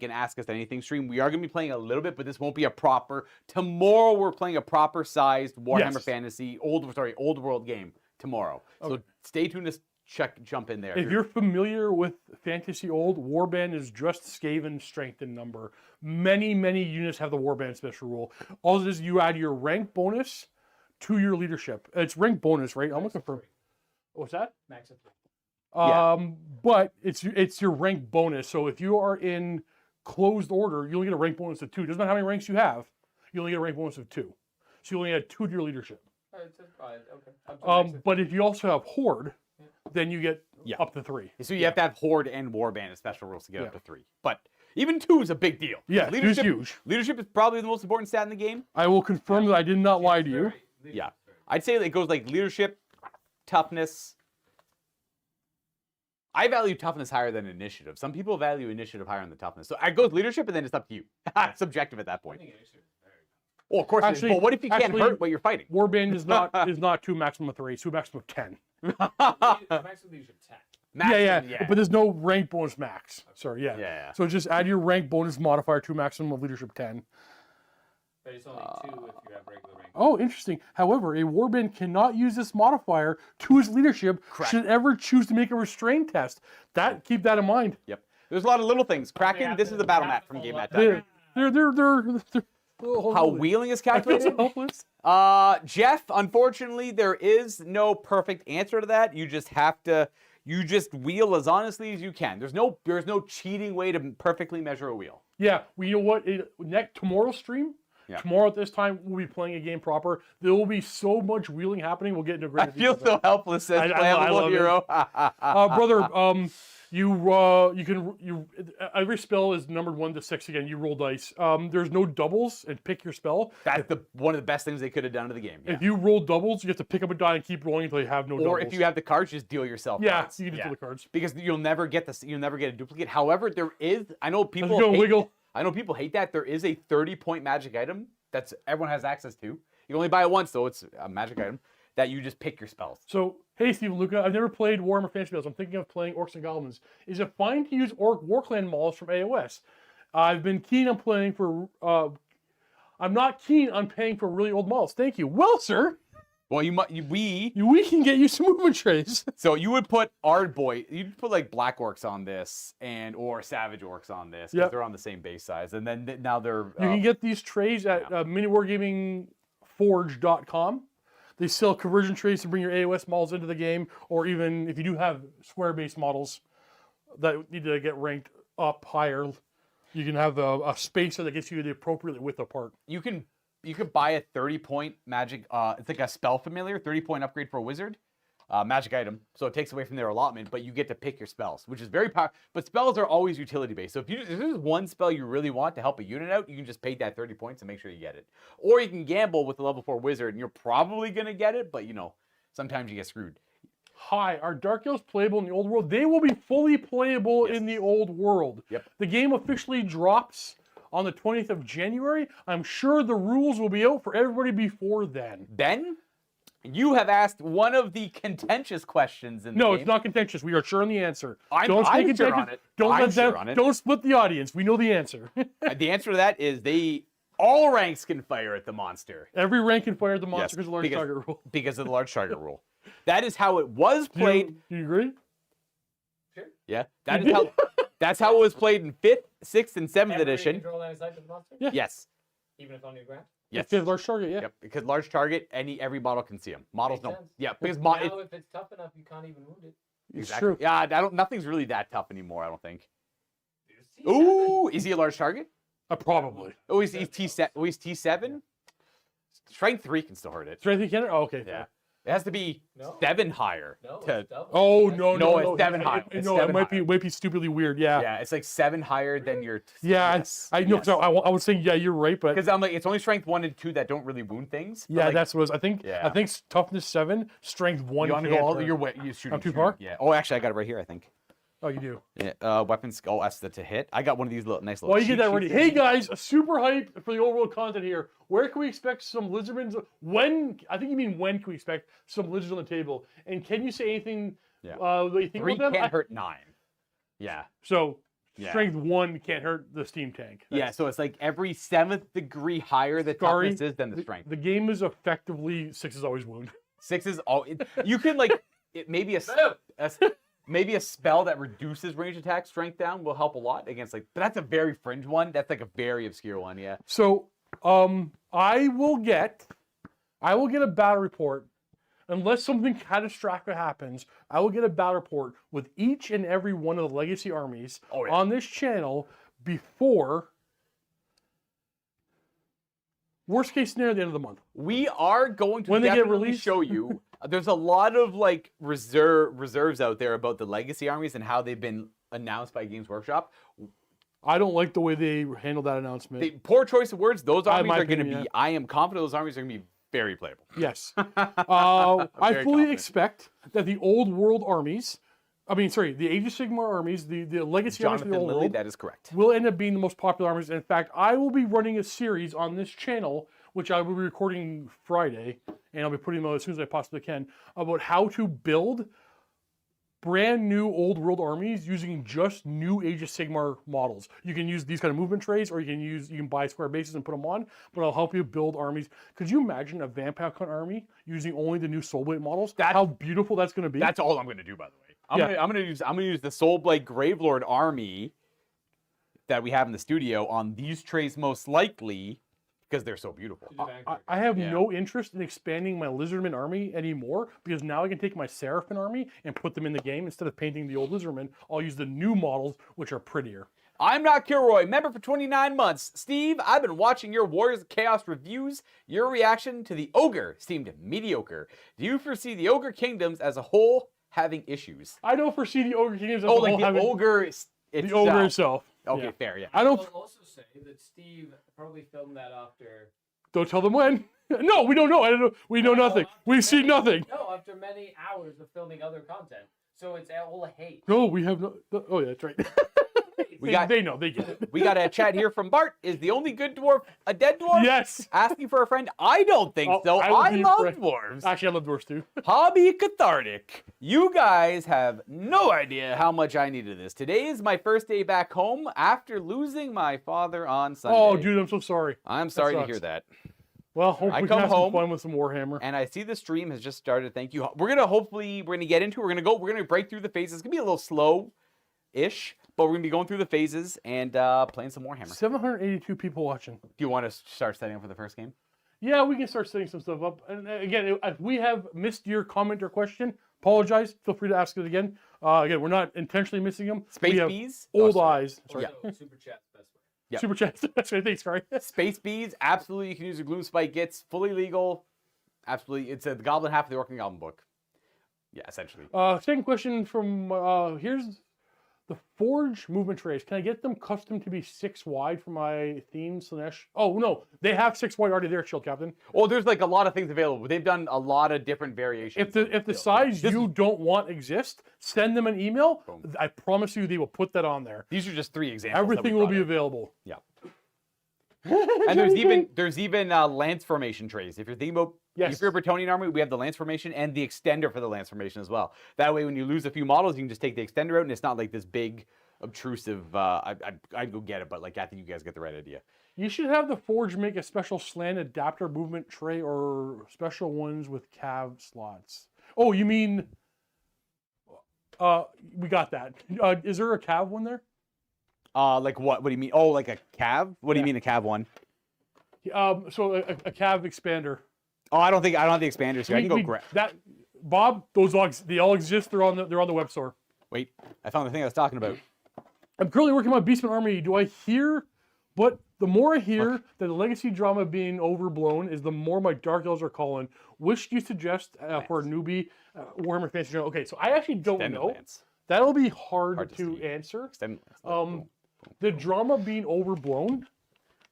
Ask Us Anything stream. We are going to be playing a little bit, but this won't be a proper. Tomorrow, we're playing a proper sized Warhammer Fantasy, old world game tomorrow. So stay tuned to jump in there. If you're familiar with Fantasy Old, Warband is just Skaven strength in number. Many units have the Warband special rule. All it is, you add your rank bonus to your leadership. It's rank bonus, right? I'm looking for. What's that? Max of 3. But it's your rank bonus. So if you are in closed order, you only get a rank bonus of 2. Doesn't matter how many ranks you have. You only get a rank bonus of 2. So you only add 2 to your leadership. Oh, it's just 5. Okay. Up to max of But if you also have Horde, then you get up to 3. So you have to have Horde and Warband as special rules to get up to 3. But even 2 is a big deal. Yeah, 2 is huge. Leadership is probably the most important stat in the game. I will confirm that I did not lie to you. Yeah. I'd say it goes like leadership, toughness. I value toughness higher than initiative. Some people value initiative higher than toughness. So I go with leadership, and then it's up to you. It's subjective at that point. Well, of course, Actually- but what if you can't hurt what you're fighting? Warband is not 2 maximum of 3, it's 2 maximum of 10. Max of leadership 10. Maximum, But there's no rank bonus max. Sorry, Yeah. So just add your rank bonus modifier to maximum of leadership 10. But it's only 2 if you have regular rank. Oh, interesting. However, a Warband cannot use this modifier to his leadership should ever choose to make a restraint test. Keep that in mind. Yep. There's a lot of little things. Kraken, this is the battle map from Game Mat Time. They're How wheeling is I feel so calculated? helpless. Jeff, unfortunately, there is no perfect answer to that. You just have to, wheel as honestly as you can. There's no cheating way to perfectly measure a wheel. Yeah, well, you know what? Tomorrow's stream, Yeah. Tomorrow at this time, we'll be playing a game proper. There will be so much wheeling happening. We'll get into a great. I feel so helpless as I love it. hero. Brother, every spell is numbered 1 to 6 again. You roll dice. There's no doubles and pick your spell. That's one of the best things they could have done to the game. Yeah. If you roll doubles, you have to pick up a die and keep rolling until you have no doubles. Or if you have the cards, just deal yourself. yeah, cards. you can deal the cards. Because you'll never get this. You'll never get a duplicate. However, there is. I know people. Let's go, hate, wiggle. I know people hate that. There is a 30-point magic item that's everyone has access to. You can only buy it once, though. It's a magic item that you just pick your spells. So, hey, Stephen Luca, I've never played Warhammer Fantasy Battles. I'm thinking of playing Orcs and Goblins. Is it fine to use Orc Warclan models from AOS? I've been keen on playing for. I'm not keen on paying for really old models. Thank you. Well, sir. Well, We can get you some movement trays. So you would put you'd put like black orcs on this or savage orcs on this because Yep. they're on the same base size, and then now they're You can get these trays at miniwargamingforge.com. They sell conversion trays to bring your AOS models into the game, or even if you do have square-based models that need to get ranked up higher, you can have a spacer that gets you the appropriate width apart. you can buy a 30-point magic. It's like a spell familiar, 30-point upgrade for a wizard. Magic item, so it takes away from their allotment, but you get to pick your spells, which is very powerful. But spells are always utility based. So if there's one spell you really want to help a unit out, you can just pay that 30 points and make sure you get it. Or you can gamble with the level 4 wizard, and you're probably gonna get it, but sometimes you get screwed. Hi, are Dark Elves playable in the old world? They will be fully playable in the old world. Yep. The game officially drops on the 20th of January. I'm sure the rules will be out for everybody before then. Then you have asked one of the contentious questions in the No, game. it's not contentious. We are sure on the answer. I'm stay sure contentious. on it. Don't I'm let sure that. on it. Don't split the audience. We know the answer. The answer to that is all ranks can fire at the monster. Every rank can fire the monster Yes, because of the large target rule. Because of the large target rule. That is how it was played. Do you agree? Sure. Yeah, that's how it was played in 5th, 6th, and 7th Everybody edition. control any side of the monster? Yeah. Yes. Even if on your ground? Yes. If you have large target, yeah. Yep. Because large target, every model can see them. Models Makes don't. sense. Yeah. Because Now, if it's tough enough, you can't even wound it. It's exactly. true. Yeah. Nothing's really that tough anymore. I don't think. You see Ooh, is he a large target? Probably. Oh, he's T7. Oh, he's T7. Strength 3 can still hurt it. Strength you can? Oh, okay. Yeah. It has to be No. 7 higher. No, to- it's double. Oh no, No, no, it's 7 high. It, It's no, 7 it might higher. be stupidly weird. Yeah. Yeah, it's like 7 higher than your. Yes. I know. Yes. So I was saying, yeah, you're right, but Because I'm like, it's only strength 1 and 2 that don't really wound things. but, yeah, like, that's what it was. I think. Yeah. I think toughness 7, strength 1. You want to go all your way? You shoot. I'm too far? Yeah. Oh, actually, I got it right here. I think. Oh, you do. Yeah. Weapons. Oh, that's the to hit. I got one of these nice little. Well, you get cheat that ready. sheets. Hey guys, super hype for the overall content here. Where can we expect some lizardmen? When? I think you mean when can we expect some lizards on the table? And can you say anything? Yeah. What you think 3 about them? can't hurt 9. Yeah. So Yeah. strength 1 can't hurt the steam tank. Yeah. So it's like every 7th degree higher the Sorry, toughness is than the strength. The game is effectively 6 is always wound. 6 is all. You can like maybe maybe a spell that reduces range attack strength down will help a lot against but that's a very fringe one. That's like a very obscure one. Yeah. So I will get a battle report. Unless something catastrophic happens, I will get a battle report with each and every one of the legacy armies Oh, yeah. on this channel before worst case scenario at the end of the month. We are going to When they get definitely released? show you. There's a lot of like reserves out there about the legacy armies and how they've been announced by Games Workshop. I don't like the way they handled that announcement. Poor choice of words. Those armies my are going to opinion, be. I am confident those armies are going to be very playable. Yes. I very fully confident. expect that the old world armies, the Age of Sigmar armies, the legacy armies of Jonathan the old Lilly, world, that is correct. will end up being the most popular armies. In fact, I will be running a series on this channel, which I will be recording Friday, and I'll be putting them out as soon as I possibly can, about how to build brand new old world armies using just new Age of Sigmar models. You can use these kind of movement trays, or you can buy square bases and put them on, but I'll help you build armies. Could you imagine a Vampire Hunt army using only the new Soulblade models? How beautiful that's going to be. That's all I'm going to do, by the way. I'm going to use the Soulblade Gravelord army that we have in the studio on these trays most likely because they're so beautiful. I have no interest in expanding my Lizardman army anymore because now I can take my Seraphim army and put them in the game. Instead of painting the old Lizardmen, I'll use the new models, which are prettier. I'm not Kilroy, member for 29 months. Steve, I've been watching your Warriors of Chaos reviews. Your reaction to the Ogre seemed mediocre. Do you foresee the Ogre Kingdoms as a whole having issues? I don't foresee the Ogre Kingdoms as Oh, a like whole the having Ogre itself. the Ogre itself. Okay, Yeah. fair, yeah. I don't. I'll also say that Steve probably filmed that after. Don't tell them when. No, we don't know. I don't know. We know nothing. We've seen nothing. No, after many hours of filming other content. So it's all hate. No, we have no. Oh, yeah, that's right. They know. They get it. We got a chat here from Bart. Is the only good dwarf a dead dwarf? Yes. Asking for a friend. I don't think Oh, so. I will I be your love friend. dwarves. Actually, I love dwarfs too. Hobby cathartic. You guys have no idea how much I needed this. Today is my first day back home after losing my father on Sunday. Oh, dude, I'm so sorry. I'm sorry to sucks. hear that. Well, hope I we come can have some home fun with some Warhammer. And I see the stream has just started. Thank you. We're gonna get into it. We're gonna break through the phases. It's gonna be a little slow-ish, but we're gonna be going through the phases and playing some Warhammer. 782 people watching. Do you want to start setting up for the first game? Yeah, we can start setting some stuff up. And again, if we have missed your comment or question, apologize. Feel free to ask it again. Again, we're not intentionally missing them. Space we have Bees? Old Oh, sorry. eyes. Sorry. So, super chat's the best way. Yep. Super chat. That's right. Thanks, sorry. Space Bees, absolutely. You can use your Gloom Spike Gits, fully legal. Absolutely. It's the Goblin half of the Orc and Goblin book. Yeah, essentially. Second question from here's the Forge movement trays. Can I get them custom to be 6 wide for my theme Slanesh? Oh no, they have 6 wide already there, Shield Captain. Oh, there's like a lot of things available. They've done a lot of different variations. If the size you don't want exists, send them an email. Boom. I promise you they will put that on there. These are just 3 examples. that we Everything will brought be in. available. Yeah. And there's even lance formation trays. If you're thinking about if you're a Bretonian army, we have the lance formation and the extender for the lance formation as well. That way, when you lose a few models, you can just take the extender out, and it's not like this big obtrusive. I'd go get it, but like I think you guys get the right idea. You should have the Forge make a special slant adapter movement tray or special ones with cav slots. Oh, you mean? We got that. Is there a cav one there? Like what? What do you mean? Oh, like a cav? What do you mean a cav one? So a cav expander. Oh, I don't have the expanders here. I can go grab. that. Bob, those logs, they all exist. They're on the web store. Wait, I found the thing I was talking about. I'm currently working on Beastman Army. Do I hear? But the more I hear that the legacy drama being overblown is the more my Dark Elves are calling. Which do you suggest for a newbie Warhammer Fantasy Journal? Okay, so I actually don't Extended know. lance. That'll be hard Hard to to see. answer. Extended lance. The drama being overblown.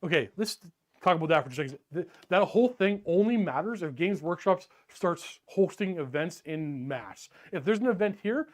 Okay, let's talk about that for just a second. That whole thing only matters if Games Workshop starts hosting events in mass. If there's an event here,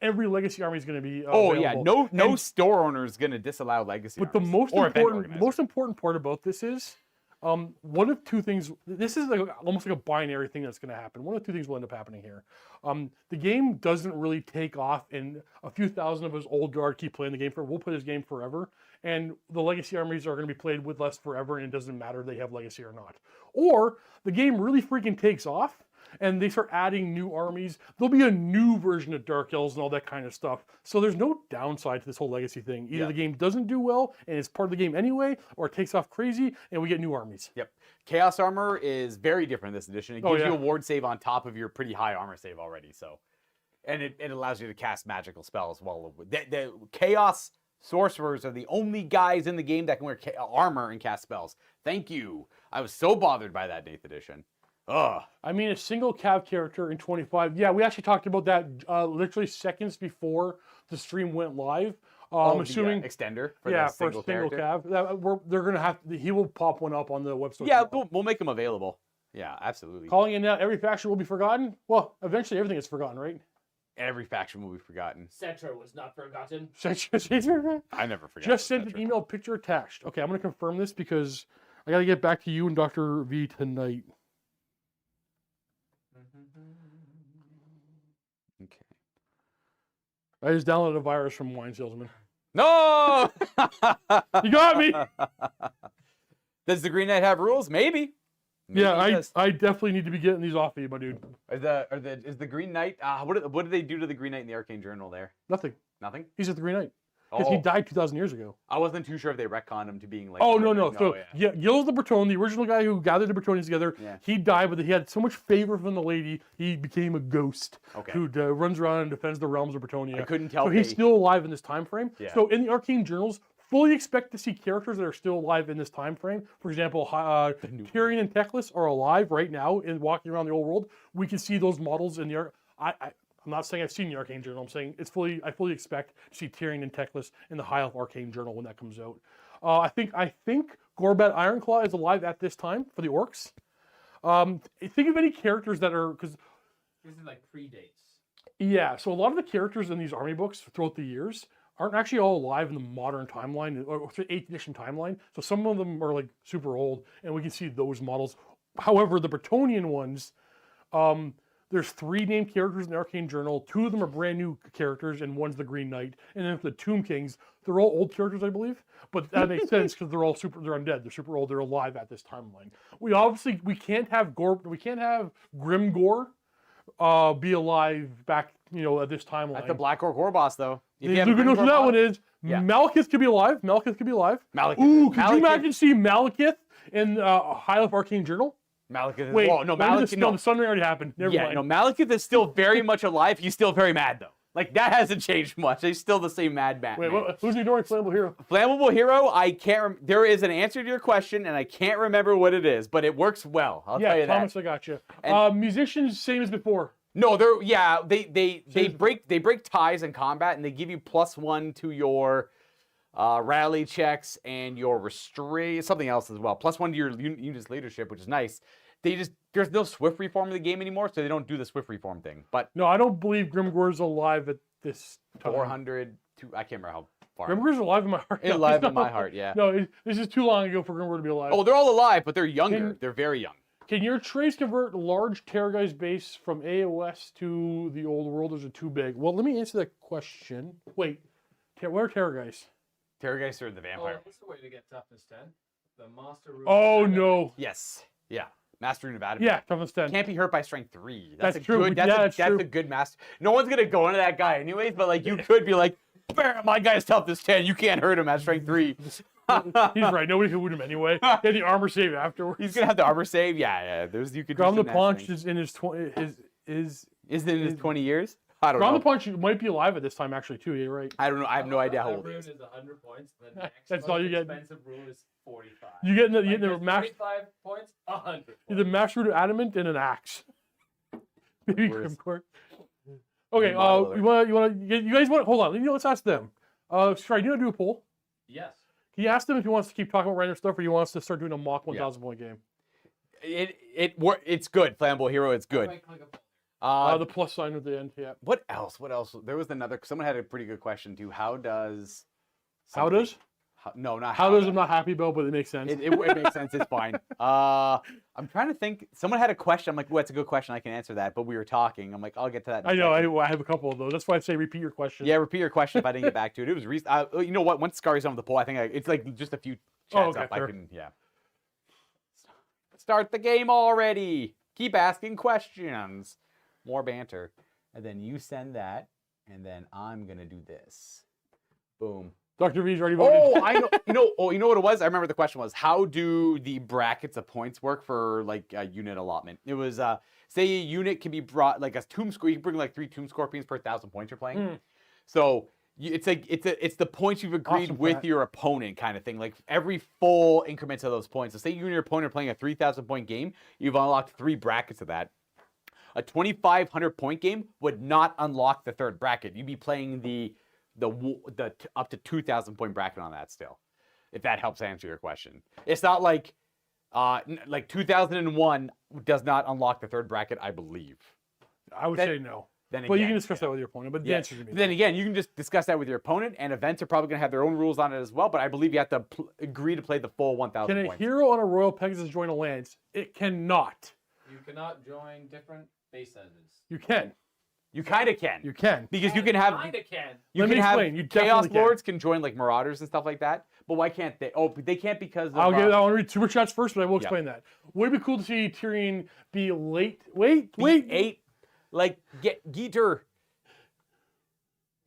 every Legacy Army is going to be Oh yeah, available. no store owner is gonna disallow legacy. But the armies. most Or event important organizer. part about this is one of two things. This is like almost like a binary thing that's going to happen. One of two things will end up happening here. The game doesn't really take off, and a few thousand of us old guard keep playing the game for. We'll play this game forever, and the legacy armies are going to be played with us forever, and it doesn't matter if they have legacy or not. Or the game really freaking takes off, and they start adding new armies. There'll be a new version of Dark Elves and all that kind of stuff. So there's no downside to this whole legacy thing. Either the game doesn't do well and it's part of the game anyway, or it takes off crazy and we get new armies. Yep. Chaos armor is very different this edition. It Oh, gives yeah. you a ward save on top of your pretty high armor save already. So, and it allows you to cast magical spells. Well, the chaos sorcerers are the only guys in the game that can wear armor and cast spells. Thank you. I was so bothered by that 8th edition. Ugh. I mean, a single cav character in 25. Yeah, we actually talked about that literally seconds before the stream went live. I'm assuming, extender for yeah, the for a single single character. cav. They're gonna have. He will pop one up on the website. Yeah, tomorrow. we'll make them available. Yeah, absolutely. Calling in now, every faction will be forgotten. Well, eventually everything is forgotten, right? Every faction will be forgotten. Cetra was not forgotten. I never forgot. Just sent an email picture attached. Okay, I'm gonna confirm this because I gotta get back to you and Dr. V tonight. Okay. I just downloaded a virus from Wine Salesman. No! You got me. Does the Green Knight have rules? Maybe. Yeah, he does. I definitely need to be getting these off of you, my dude. Is the Green Knight? What did they do to the Green Knight in the Arcane Journal there? Nothing. Nothing. He's at the Green Knight. Because he died 2,000 years ago. I wasn't too sure if they retconned him to being like. Oh, no. So, yeah. Gil's the Breton, the original guy who gathered the Bretonians together. Yeah. He died, but he had so much favor from the lady, he became a ghost Okay. who runs around and defends the realms of Bretonia. I couldn't tell So if he's they- still alive in this time frame. Yeah. So in the Arcane Journals, fully expect to see characters that are still alive in this time frame. For example, Tyrion and Teclis are alive right now and walking around the old world. We can see those models in the I'm not saying I've seen the Arcane Journal. I'm saying I fully expect to see Tyrion and Teclis in the High Elf Arcane Journal when that comes out. I think Gorbat Ironclaw is alive at this time for the orcs. Think of any characters that are, because This is like predates. yeah, so a lot of the characters in these army books throughout the years aren't actually all alive in the modern timeline or 8th edition timeline. So some of them are like super old, and we can see those models. However, the Bretonnian ones, there's 3 named characters in the Arcane Journal. 2 of them are brand new characters, and one's the Green Knight. And then for the Tomb Kings, they're all old characters, I believe. But that makes sense because they're undead. They're super old. They're alive at this timeline. We can't have Grimgor be alive back, at this timeline. That's the Black Orc War boss, though. Luke knows who that one is. Yeah. Malekith could be alive. Malekith. Ooh, could you imagine seeing Malekith in High Elf Arcane Journal? Malekith is... Wait, well, no, Malekith... No, the Sun Ring already happened. Never mind. No, Malekith is still very much alive. He's still very mad, though. Like, that hasn't changed much. He's still the same mad man. Wait, who's ignoring Flammable Hero? Flammable Hero, I can't... There is an answer to your question, and I can't remember what it is, but it works well. I'll tell you Thomas, that. I got you. And- Musicians, same as before. No, they break ties in combat, and they give you +1 to your rally checks and your restraint, something else as well. +1 to your unit's leadership, which is nice. There's no Swift Reform in the game anymore, so they don't do the Swift Reform thing. But No, I don't believe Grimgor's alive at this time. 400 to... I can't remember how far. Grimgor's alive in my heart. It's alive in my heart, yeah. No, this is too long ago for Grimgor to be alive. Oh, they're all alive, but they're younger. They're very young. Can your trades convert large Terrorgeist base from AOS to the old world, or is it too big? Well, let me answer that question. Wait, where are Terrorgeist? Terrorgeist are the vampire. What's the way to get toughness 10? The Master Rune. Oh, no. Yes. Yeah. Master Rune of Adam. Yeah, toughness 10. Can't be hurt by strength 3. That's a true. Good, that's a good master. No one's gonna go into that guy anyways, but like you could be like, bam, my guy's toughness 10. You can't hurt him at strength 3. He's right. Nobody can wound him anyway. He had the armor save afterwards. He's gonna have the armor save. Yeah. There's you could. Ground the Punch is in his Is it in his 20 years? I don't know. Ground the Punch might be alive at this time actually too. You're right. I don't know. I have no idea how old Rune he is. is 100 points. The next That's most all you get. expensive rune is 45. You get the master. 45 points, 100 points. The master root of adamant and an axe. Maybe Where's- Grimgor. Okay. You guys want? Hold on. Let's ask them. Sorry, do you want to do a poll? Yes. Can you ask them if he wants to keep talking about random stuff, or you want us to start doing a mock 1,000 point game? It's good. Flammable Hero. It's good. Right click up. The plus sign at the end. Yeah. What else? There was another. Someone had a pretty good question too. How does? How does? No, not How does? I'm not happy about, but it makes sense. It makes sense. It's fine. I'm trying to think. Someone had a question. I'm like, well, that's a good question. I can answer that. But we were talking. I'm like, I'll get to that. I know. I have a couple of those. That's why I say repeat your question. Yeah, repeat your question if I didn't get back to it. It was you know what? Once Scary's on the poll, I think it's like just a few chats up. fair. I can start the game already. Keep asking questions. More banter, and then you send that, and then I'm gonna do this. Boom. Dr. V's already voted. Oh, I know. You know what it was? I remember the question was, how do the brackets of points work for like a unit allotment? It was say a unit can be brought like a tomb scorpion. You can bring like 3 tomb scorpions per 1,000 points you're playing. So it's like it's the points you've agreed Awesome, with Pat. your opponent kind of thing. Like every full increment of those points. So say you and your opponent are playing a 3,000 point game, you've unlocked 3 brackets of that. A 2,500 point game would not unlock the 3rd bracket. You'd be playing the up to 2,000 point bracket on that still, if that helps answer your question. It's not like 2001 does not unlock the 3rd bracket, I believe. I would say no. Then But you again, can discuss that with your opponent. But the answer to me. Then again, you can just discuss that with your opponent, and events are probably going to have their own rules on it as well. But I believe you have to agree to play the full 1,000 Can a points. hero on a Royal Pegasus join a lance? It cannot. You cannot join different base sizes. You can. You kind of can. You can. Because you can have Kinda can. you Let can me have explain. You Chaos definitely can. Lords can join like Marauders and stuff like that. But why can't they? Oh, they can't because of, I want to read super chats first, but I will explain that. Would it be cool to see Tyrion be late? Wait. 8, like get Geeter.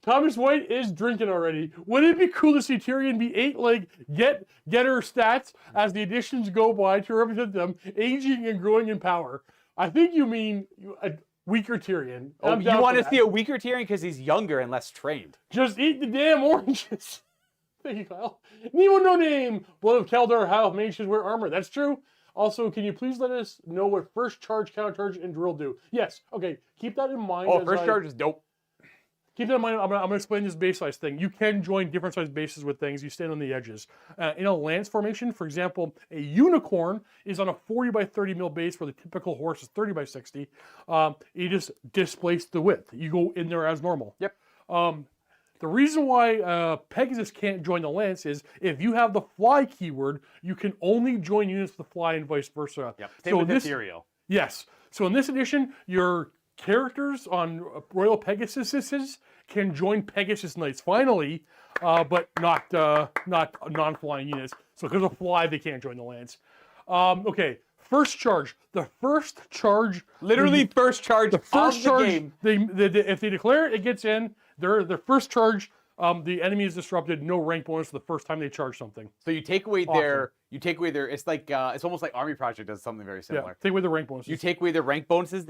Thomas White is drinking already. Wouldn't it be cool to see Tyrion be 8, like, get her stats as the editions go by to represent them, aging and growing in power? I think you mean a weaker Tyrion. Oh, I'm you down want for to see that. a weaker Tyrion because he's younger and less trained. Just eat the damn oranges. Thank you, Kyle. Nemo No Name. Blood of Keldar. How mages wear armor. That's true. Also, can you please let us know what first charge, counter charge, and drill do? Yes. Okay. Keep that in mind. Oh, first charge is dope. Keep that in mind. I'm going to explain this base size thing. You can join different size bases with things. You stand on the edges. In a lance formation, for example, a unicorn is on a 40 by 30 mil base where the typical horse is 30 by 60. You just displace the width. You go in there as normal. Yep. The reason why Pegasus can't join the lance is if you have the fly keyword, you can only join units with the fly and vice versa. Yep. Same with ethereal. Yes. So in this edition, your characters on Royal Pegasuses can join Pegasus Knights finally, but not non-flying units. So because of fly, they can't join the lance. Okay, first charge. The first charge, Literally first charge. the first of charge. the game. If they declare it gets in. Their first charge. The enemy is disrupted. No rank bonus the first time they charge something. So you take away Awesome. their. You take away their. It's like it's almost like Army Project does something very Yeah, similar. take away the rank bonuses. You take away their rank bonuses.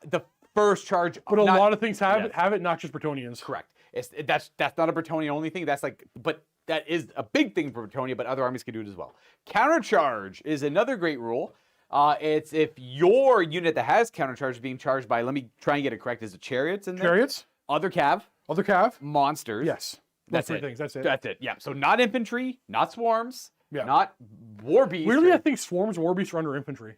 The first charge. but a lot of things have it, not just Bretonians. Correct. That's not a Bretonnian only thing. That's like, but that is a big thing for Bretonia. But other armies can do it as well. Countercharge is another great rule. It's if your unit that has countercharge is being charged by. Let me try and get it correct. Is it chariots in there? Chariots, Other cav. other cav. Monsters. Yes, That's those it. three things. That's it. That's it. Yeah. So not infantry, not swarms, Yeah. not war beasts. Weirdly, I think swarms, war beasts are under infantry.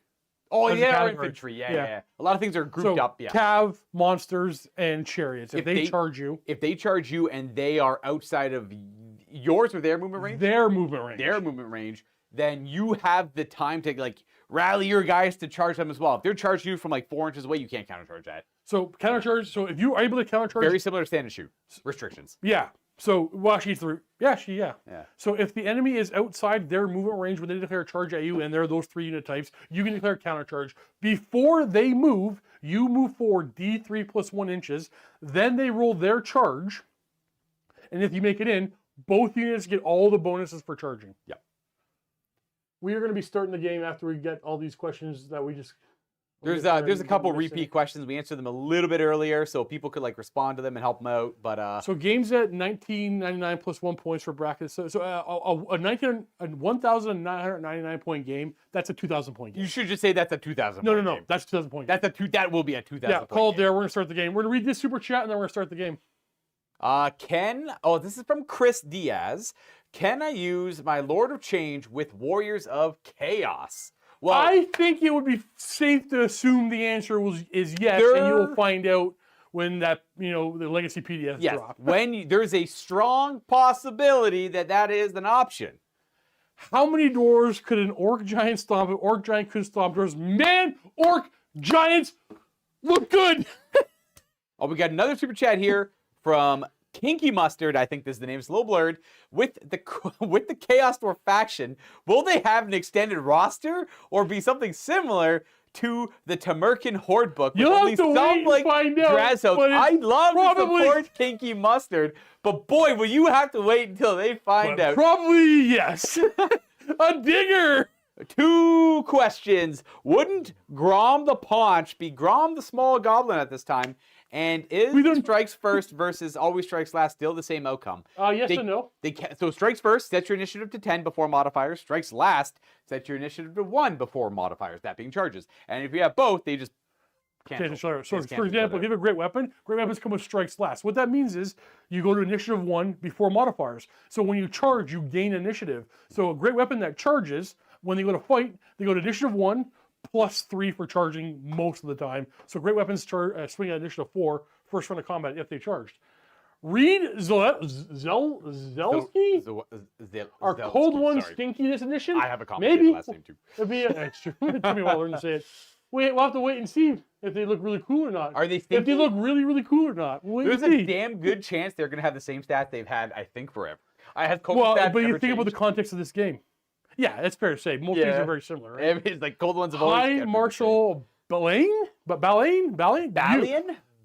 Oh as a yeah, category. infantry. Yeah, Yeah. yeah. A lot of things are grouped So up. Yeah. cav, monsters, and chariots. If If they they- charge you, If they charge you and they are outside of yours or their movement range, their movement range. then you have the time to like rally your guys to charge them as well. If they're charging you from like 4 inches away, you can't countercharge that. So countercharge. So if you are able to countercharge, Very similar to stand and shoot restrictions. yeah. So well, actually, it's yeah. Yeah. So if the enemy is outside their movement range when they declare charge at you, and they're those 3 unit types, you can declare countercharge. Before they move, you move forward D3 plus 1 inches. Then they roll their charge, and if you make it in, both units get all the bonuses for charging. Yeah. We are going to be starting the game after we get all these questions that we just. There's a couple repeat questions. We answered them a little bit earlier, so people could like respond to them and help them out. But So games at 1999 plus 1 points for brackets. So a 1,999 point game. That's a 2,000 point game. you should just say that's a 2,000. No. game. That's a 2,000 point game. That's a two. That will be a 2,000. Yeah, point call it game. there. We're gonna start the game. We're gonna read this super chat and then we're gonna start the game. Ken. Oh, this is from Chris Diaz. Can I use my Lord of Change with Warriors of Chaos? Well, I think it would be safe to assume the answer is yes, and you will find out when that the legacy PDF yes. drop. There's a strong possibility that is an option. How many doors could an orc giant stomp? An orc giant could stomp doors. Man, orc giants look good. Oh, we got another super chat here from Kinky Mustard. I think this is the name. It's a little blurred. With the Chaos Dwarf faction, will they have an extended roster or be something similar to the Tamerkin Horde book? You'll have to wait and find out, Drazos? but it's I'd love to probably- support Kinky Mustard, but boy, will you have to wait until they find But out. probably yes. A digger. 2 questions. Wouldn't Grom the Paunch be Grom the Small Goblin at this time? And is We don't- strikes first versus always strikes last still the same outcome? Yes They- and no. So strikes first, set your initiative to 10 before modifiers. Strikes last, set your initiative to 1 before modifiers, that being charges. And if you have both, they just cancel. Cancel each other. So, Just for cancel each example, if other. you have a great weapons come with strikes last. What that means is you go to initiative 1 before modifiers. So when you charge, you gain initiative. So a great weapon that charges, when they go to fight, they go to initiative 1 plus 3 for charging most of the time. So great weapons swing at initiative 4, first run of combat if they charged. Reed Zelski? Are cold ones Sorry. stinky this edition? I have a complicated Maybe. last name too. It'd be extra. It took me a while to learn to say it. We'll have to wait and see if they look really cool or not. Are they If they stinky? look really, really cool or not. We'll wait There's and a see. damn good chance they're going to have the same stats they've had, I think, forever. I had cold Well, stats but you never think about the changed. context of this game. Yeah, that's fair to say. Most things Yeah. are very similar, right? I mean, it's like cold ones have always High kept it the Marshal Balain? same. Balian?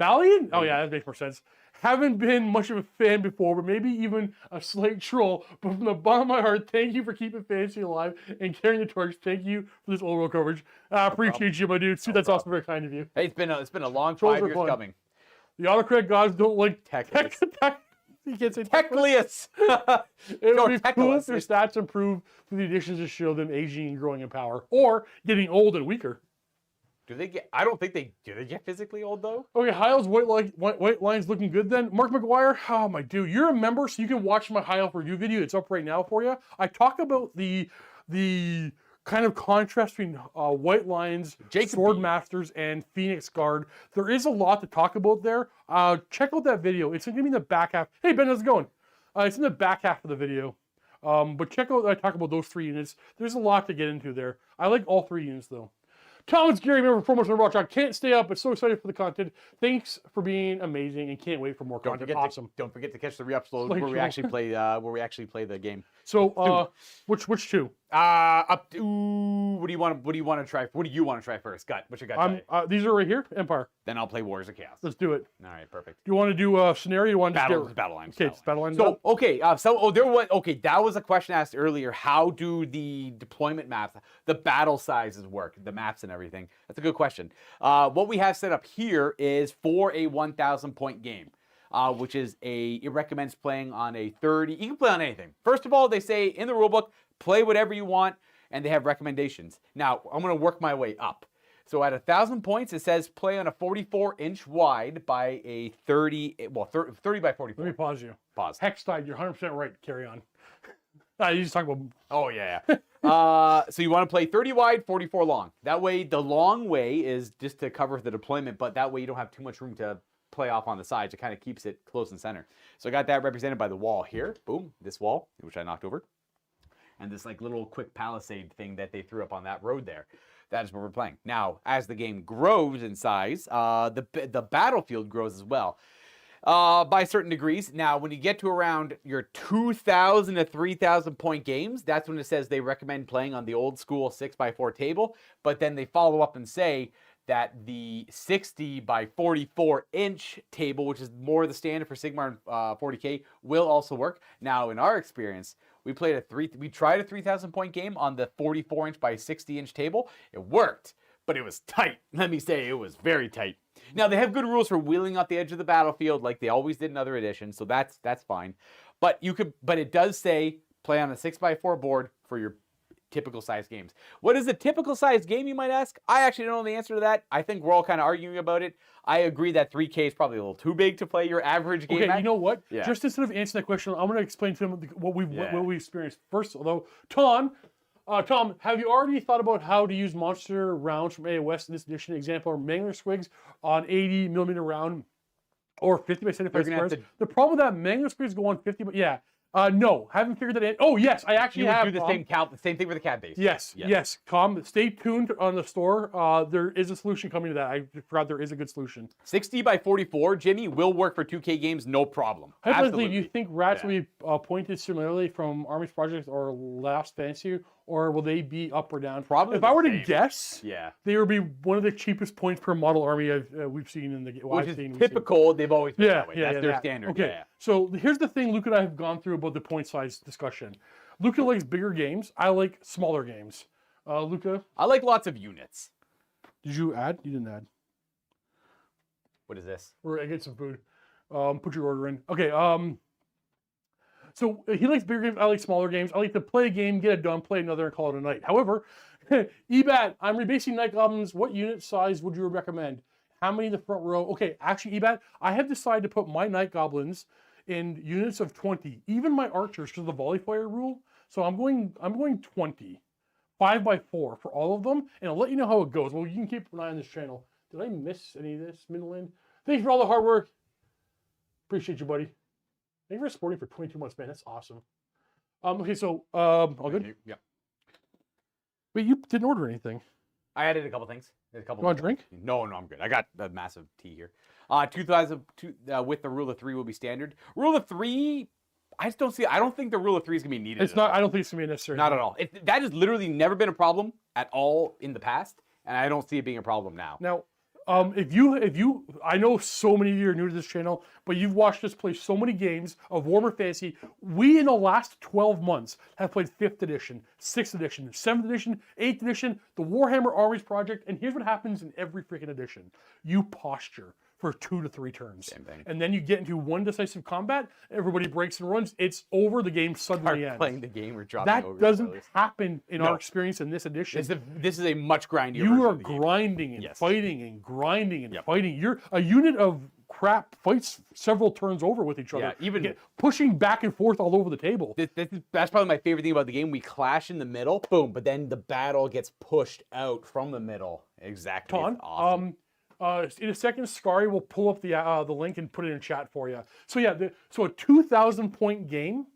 Balian? Oh yeah, that makes more sense. Haven't been much of a fan before, but maybe even a slight troll. But from the bottom of my heart, thank you for keeping fantasy alive and carrying the torch. Thank you for this old world coverage. I appreciate you, my dude. That's also very kind of you. Hey, it's been a long Trolls 5 are years fun. coming. The autocrat gods don't like Tech. You can't say Techlius. It Or would be cool if Techless. their stats improve with the additions to show them aging and growing in power, or getting old and weaker. Do they get? I don't think they do. They get physically old though. Okay, Hyle's white line's looking good then. Mark McGuire, oh my dude, you're a member, so you can watch my Hyle review video. It's up right now for you. I talk about the kind of contrast between white lines, sword masters, and Phoenix Guard. There is a lot to talk about there. Check out that video. It's gonna be in the back half. Hey Ben, how's it going? It's in the back half of the video. But check out, I talk about those 3 units. There's a lot to get into there. I like all 3 units though. Thomas Gary, member for Promotion Watch. I can't stay up, but so excited for the content. Thanks for being amazing and can't wait for more content. Awesome. Don't forget to catch the re-upload where we actually play the game. So, which 2? Up to what do you want to try? What do you want to try first? Gut. What's your gut? These are right here. Empire. Then I'll play Wars of Chaos. Let's do it. All right, perfect. Do you want to do a scenario? You want to Battle lines. Okay, it's battle lines. So that was a question asked earlier. How do the deployment maps, the battle sizes work, the maps and everything? That's a good question. What we have set up here is for a 1,000 point game. Which is it recommends playing on a 30. You can play on anything. First of all, they say in the rulebook, play whatever you want, and they have recommendations. Now, I'm going to work my way up. So at 1,000 points, it says play on a 44-inch wide by a 30 by 44. Let me pause you. Pause. Hextide, you're 100% right. Carry on. You just talk about. Oh, yeah. So you want to play 30 wide, 44 long. That way, the long way is just to cover the deployment, but that way you don't have too much room to play off on the sides. It kind of keeps it close and center. So I got that represented by the wall here. Boom, this wall, which I knocked over. And this like little quick palisade thing that they threw up on that road there. That is what we're playing. Now, as the game grows in size, the battlefield grows as well. By certain degrees. Now, when you get to around your 2,000 to 3,000 point games, that's when it says they recommend playing on the old school 6x4 table. But then they follow up and say that the 60 by 44 inch table, which is more the standard for Sigmar 40K, will also work. Now, in our experience, we tried a 3,000 point game on the 44 inch by 60 inch table. It worked, but it was tight. Let me say, it was very tight. Now, they have good rules for wheeling out the edge of the battlefield like they always did in other editions, so that's fine. But it does say play on a 6x4 board for your typical size games. What is a typical size game, you might ask? I actually don't know the answer to that. I think we're all kind of arguing about it. I agree that 3K is probably a little too big to play your average game. Okay, you know what? Yeah. Just instead of answering that question, I'm going to explain to them what we experienced first. Although, Tom, have you already thought about how to use monster rounds from AOS in this edition? Example, Mangler Squigs on 80 millimeter round or 50 by 75 squares. The problem with that, Mangler Squigs go on 50, but yeah. No, haven't figured that in. Oh, yes, I actually have. You would do the same thing for the CAD base. Yes. Tom, stay tuned on the store. There is a solution coming to that. I forgot there is a good solution. 60 by 44, Jimmy, will work for 2K games, no problem. Hypothetically, do you think rats will be pointed similarly from Armies Project or Last Fantasy, or will they be up or down? Probably. If I were to guess, yeah, they would be one of the cheapest points per model army we've seen in the game. Which is typical. They've always been that way. That's their standard. Okay, so here's the thing Luke and I have gone through about the point size discussion. Luca likes bigger games. I like smaller games. Luca? I like lots of units. Did you add? You didn't add. What is this? I get some food. Put your order in. Okay, so he likes bigger games. I like smaller games. I like to play a game, get it done, play another, and call it a night. However, Ebat, I'm rebasing Night Goblins. What unit size would you recommend? How many in the front row? Okay, actually, Ebat, I have decided to put my Night Goblins in units of 20. Even my archers, because of the volley fire rule. So I'm going 20. 5x4 for all of them, and I'll let you know how it goes. Well, you can keep an eye on this channel. Did I miss any of this, Midland? Thank you for all the hard work. Appreciate you, buddy. Thank you for supporting for 22 months, man. That's awesome. Okay, so all good? Yeah. Wait, you didn't order anything. I added a couple things. You want a drink? No, I'm good. I got a massive tea here. 2,000 with the rule of 3 will be standard. Rule of 3, I don't think the rule of 3 is gonna be needed. It's not. I don't think it's gonna be necessary. Not at all. That has literally never been a problem at all in the past, and I don't see it being a problem now. Now, if you, I know so many of you are new to this channel, but you've watched us play so many games of Warhammer Fantasy. We, in the last 12 months, have played 5th edition, 6th edition, 7th edition, 8th edition, the Warhammer Armies Project, and here's what happens in every freaking edition. You posture for 2 to 3 turns. Same thing. And then you get into one decisive combat, everybody breaks and runs, it's over, the game suddenly Start ends. playing the game or dropping That ogres. doesn't spoilers. happen in No. our experience in this edition. This is a much grindier You version are of the game. grinding and Yes. fighting and grinding and Yep. fighting. You're a unit of crap fights several turns over with each other. Yeah, even- pushing back and forth all over the table. That's probably my favorite thing about the game. We clash in the middle, boom, but then the battle gets pushed out from the middle. Exactly. Ton. It's awesome. In a second, Scary will pull up the link and put it in chat for you. So yeah, so a 2,000 point game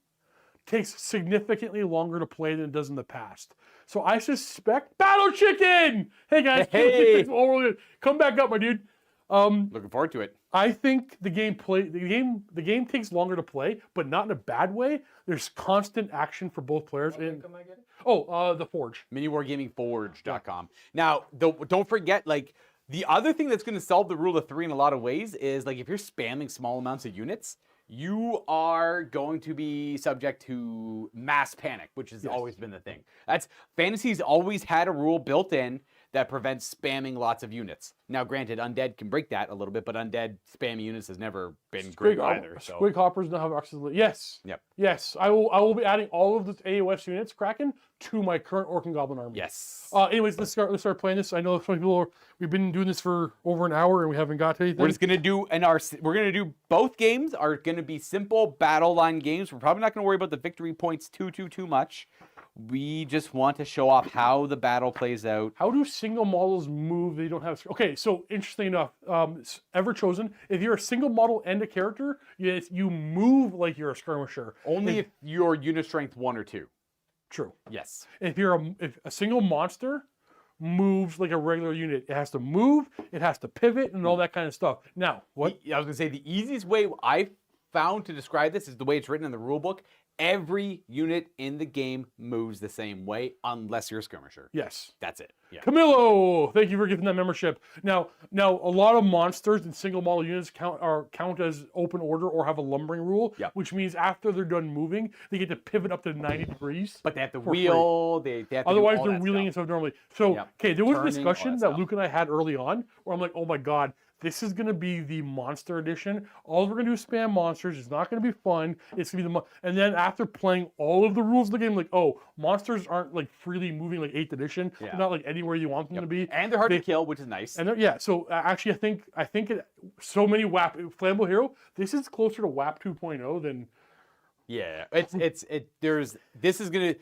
takes significantly longer to play than it does in the past. So I suspect Battle Chicken. Hey guys, Hey. come back up, my dude. Looking forward to it. I think the game takes longer to play, but not in a bad way. There's constant action for both players. What And link am I getting? the Forge. MiniWarGamingForge.com. Now, don't forget, like, the other thing that's going to solve the rule of 3 in a lot of ways is, like, if you're spamming small amounts of units, you are going to be subject to mass panic, which has always been the thing. Fantasy's always had a rule built in that prevents spamming lots of units. Now, granted, Undead can break that a little bit, but Undead spamming units has never been great either. So. Squig Hoppers don't have access to Yes. Yep. Yes. I will be adding all of the AOS units, Kraken, to my current Orc and Goblin army. Yes. Anyways, let's start playing this. I know some people we've been doing this for over an hour and we haven't got to anything. We're just gonna do both games are gonna be simple battle line games. We're probably not gonna worry about the victory points too much. We just want to show off how the battle plays out. How do single models move? They don't have. Okay, so interesting enough, Ever Chosen. If you're a single model and a character, you move like you're a skirmisher. Only if you're unit strength 1 or 2. True. Yes. If a single monster moves like a regular unit, it has to move, it has to pivot, and all that kind of stuff. Now, what? I was gonna say the easiest way I found to describe this is the way it's written in the rule book. Every unit in the game moves the same way unless you're a skirmisher. Yes. That's it. Yeah. Camilo, thank you for giving that membership. Now, a lot of monsters and single model units count as open order or have a lumbering rule, Yep. which means after they're done moving, they get to pivot up to 90 degrees. But they have to for free. wheel. They have to Otherwise, do all they're that wheeling and stuff. stuff normally. So, Yep. okay, there was a Turning, all discussion that that stuff. Luke and I had early on where I'm like, oh my God, this is going to be the monster edition. All we're going to do is spam monsters. It's not going to be fun. It's going to be and then after playing all of the rules of the game, like, oh, monsters aren't like freely moving like 8th edition. Yeah. They're not like anywhere you want them to be. And they're hard to kill, which is nice. And yeah, so actually, I think so many WAP Flammable Hero. This is closer to WAP 2.0 than. Yeah, this is gonna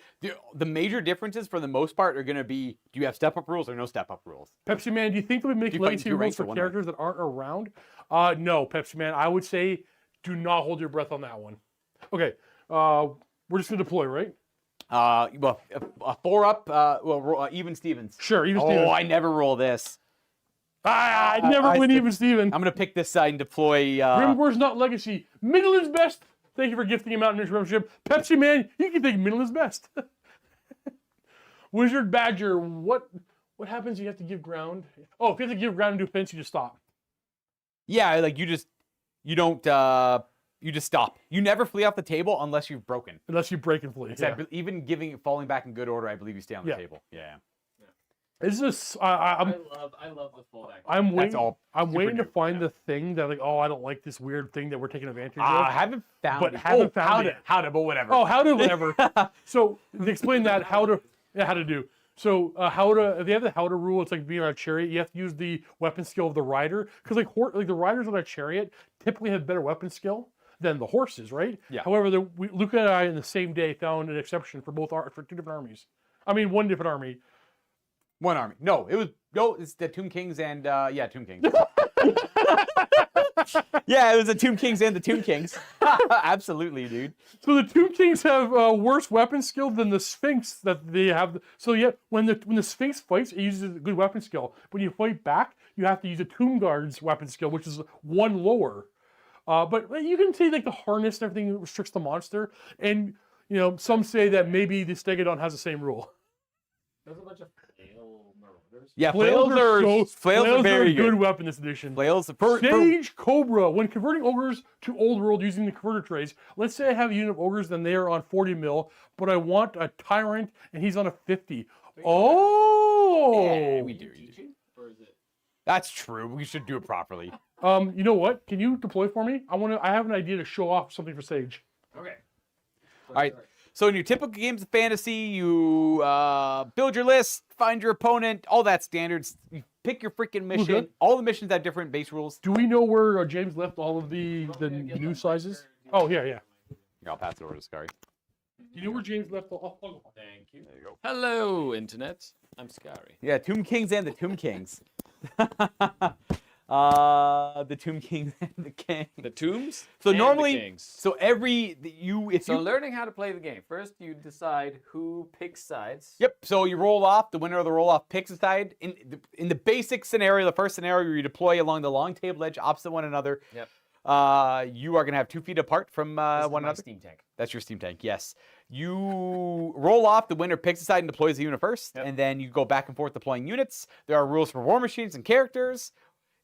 the major differences for the most part are gonna be, do you have step up rules or no step up rules? Pepsi Man, do you think they would make You fight legacy two rules ranks for or one characters that aren't around? No, Pepsi Man. I would say do not hold your breath on that one. Okay, we're just gonna deploy, right? Well, a 4 up, even Stevens. Sure, even Oh, Stevens. I never roll this. I never win even Steven. I'm gonna pick this side and deploy. Grimgor's not legacy. Midland's best. Thank you for gifting him out in his membership. Pepsi Man, you can take Midland's best. Wizard Badger, what happens? You have to give ground. Oh, if you have to give ground and do offense, you just stop. Yeah, like you just stop. You never flee off the table unless you've broken. Unless you break and flee. Except Yeah. even falling back in good order, I believe you stay on the Yeah. table. Yeah. This is I love the fullback. I'm waiting. all I'm super waiting to new, find the thing that like, oh, I don't like this weird thing that we're taking advantage I of. haven't found But it. haven't found it. How to, but whatever. Oh, how to whatever. So to explain that, how to do. So if they have the how to rule, it's like being on a chariot. You have to use the weapon skill of the rider because like the riders on a chariot typically have better weapon skill than the horses, right? Yeah. However, Luke and I in the same day found an exception for for 2 different armies. I mean, 1 different army. One army. It's the Tomb Kings and Tomb Kings. Yeah, it was the Tomb Kings and the Tomb Kings. Absolutely, dude. So the Tomb Kings have worse weapon skill than the Sphinx that they have. So yeah, when the Sphinx fights, it uses a good weapon skill. When you fight back, you have to use a Tomb Guard's weapon skill, which is 1 lower. But you can say like the harness and everything restricts the monster, and some say that maybe the Stegodon has the same rule. There's a bunch of flail marauders. Yeah, flails are very a good weapon this edition. Flails Sage Cobra. When converting ogres to old world using the converter trays, let's say I have a unit of ogres, then they are on 40 mil, but I want a tyrant and he's on a 50. Oh, Yeah, we do. Teaching? Or is it? That's true. We should do it properly. You know what? Can you deploy for me? I have an idea to show off something for Sage. Okay. All right. So in your typical games of fantasy, you build your list, find your opponent, all that standards. You pick your freaking mission. Okay. All the missions have different base rules. Do we know where James left all of the new sizes? Oh, yeah. Here, I'll pass it over to Scary. Do you know where James left all? Oh, Thank you. There you go. Hello, Internet. I'm Scary. Yeah, Tomb Kings and the Tomb Kings. The Tomb Kings and the King. The tombs. So and the normally, kings. so if So you learning how to play the game. First, you decide who picks sides. Yep. So you roll off. The winner of the roll off picks a side. In the basic scenario, the first scenario where you deploy along the long table edge opposite one another. Yep. You are gonna have 2 feet apart from This is one my another. steam tank. That's your steam tank. Yes. You roll off. The winner picks a side and deploys the unit first, Yep. and then you go back and forth deploying units. There are rules for war machines and characters.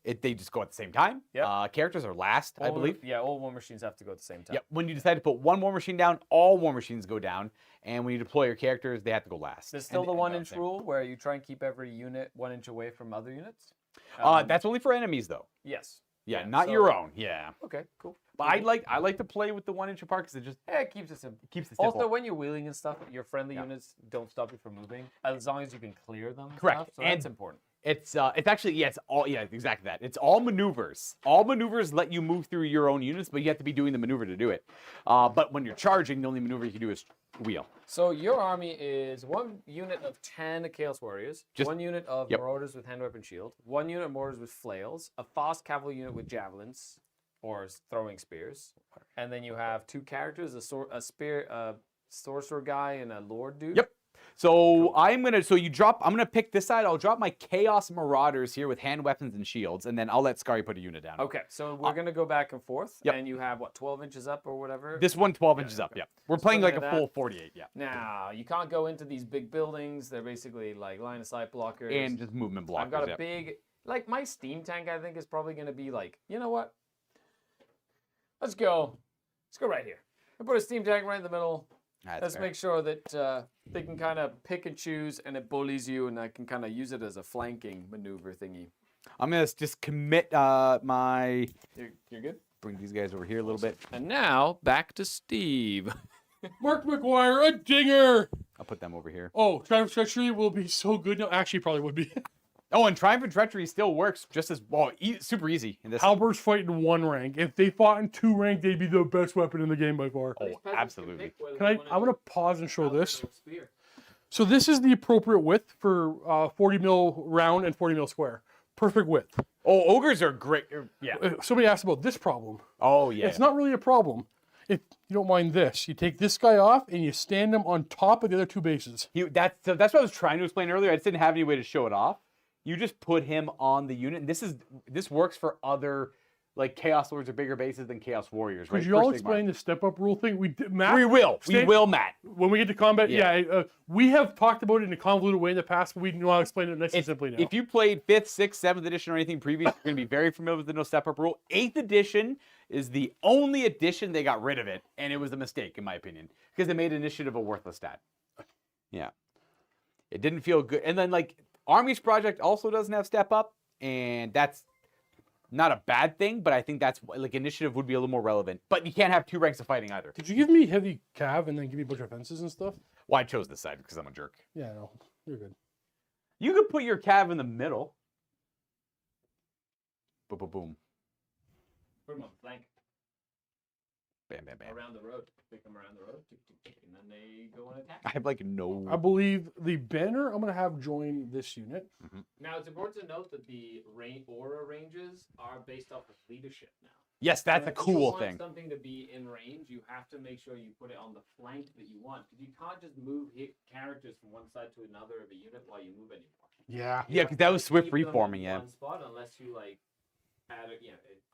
They just go at the same time. Yep. Characters are last, I believe. Yeah, all war machines have to go at the same time. Yep. When you decide to put one war machine down, all war machines go down. And when you deploy your characters, they have to go last. There's still And- the and 1 inch same. rule where you try and keep every unit 1 inch away from other units. That's only for enemies, though. Yes. Yeah, Yeah, not so- your own. Yeah. Okay, cool. But I like to play with the 1 inch apart because it just Yeah, it keeps it simple. keeps it simple. Also, when you're wheeling and stuff, your friendly Yeah. units don't stop you from moving as long as you can clear them. And Correct. Stuff, so And- that's important. It's actually exactly that. It's all maneuvers. All maneuvers let you move through your own units, but you have to be doing the maneuver to do it. But when you're charging, the only maneuver you can do is wheel. So your army is 1 unit of 10 Chaos Warriors, Just- 1 unit of Yep. Marauders with hand weapon shield, 1 unit of Marauders with flails, a fast cavalry unit with javelins or throwing spears, and then you have 2 characters: a spear, a sorcerer guy, and a lord dude. Yep. So I'm gonna pick this side. I'll drop my Chaos Marauders here with hand weapons and shields, and then I'll let Scary put a unit down. Okay, so we're gonna go back and forth, Yep. and you have what 12 inches up or whatever. This one 12 inches up. okay. Yeah. We're playing like a Something like full that. 48. Yeah. Now you can't go into these big buildings. They're basically like line of sight blockers. And just movement blockers. I've got a yeah. big, like my steam tank. I think is probably gonna be like, you know what? Let's go right here. I put a steam tank right in the middle. That's Let's fair. make sure that they can kind of pick and choose, and it bullies you, and I can kind of use it as a flanking maneuver thingy. I'm gonna just commit my. You're good. Bring these guys over here a little bit. And now back to Steve. Mark McGuire, a dinger. I'll put them over here. Oh, Triumph Treachery will be so good. No, actually, probably would be. Oh, and Triumph and Treachery still works just as well. Super easy in this. Halberds fight in 1 rank. If they fought in 2 rank, they'd be the best weapon in the game by far. Oh, absolutely. I'm gonna pause and show this. So this is the appropriate width for 40 mil round and 40 mil square. Perfect width. Oh, ogres are great. Yeah. Somebody asked about this problem. Oh, yeah. It's not really a problem. If you don't mind this, you take this guy off and you stand him on top of the other 2 bases. That's what I was trying to explain earlier. I just didn't have any way to show it off. You just put him on the unit, and this works for other like Chaos Lords or bigger bases than Chaos Warriors. Right? Could you all For Sigmar. explain the step-up rule thing? We did, Matt. We will. We Stay- will, Matt. When we get to combat, Yeah. we have talked about it in a convoluted way in the past, but we know how to explain it nice and simply now. If you played 5th, 6th, 7th edition or anything previous, you're going to be very familiar with the no step up rule. 8th edition is the only edition they got rid of it, and it was a mistake, in my opinion, because it made initiative a worthless stat. Yeah. It didn't feel good. And then, like, Armies Project also doesn't have step up, and that's not a bad thing, but I think that's, like, initiative would be a little more relevant. But you can't have 2 ranks of fighting either. Did you give me heavy cav and then give me a bunch of fences and stuff? Well, I chose this side because I'm a jerk. Yeah, no, you're good. You could put your cav in the middle. Boom, boom, boom. Put them on flank Bam, bam, bam. around the road. Pick them around the road, tick, tick, tick, and then they go and attack. I have, like, no... I believe the banner I'm gonna have join this unit. Now it's important to note that the aura ranges are based off of leadership now. Yes, that's So a if you cool want thing. something to be in range, you have to make sure you put it on the flank that you want, because you can't just move characters from one side to another of a unit while you move anymore. Yeah. Yeah, because that was Swift Keep them in reforming, yeah. One spot unless you like add it,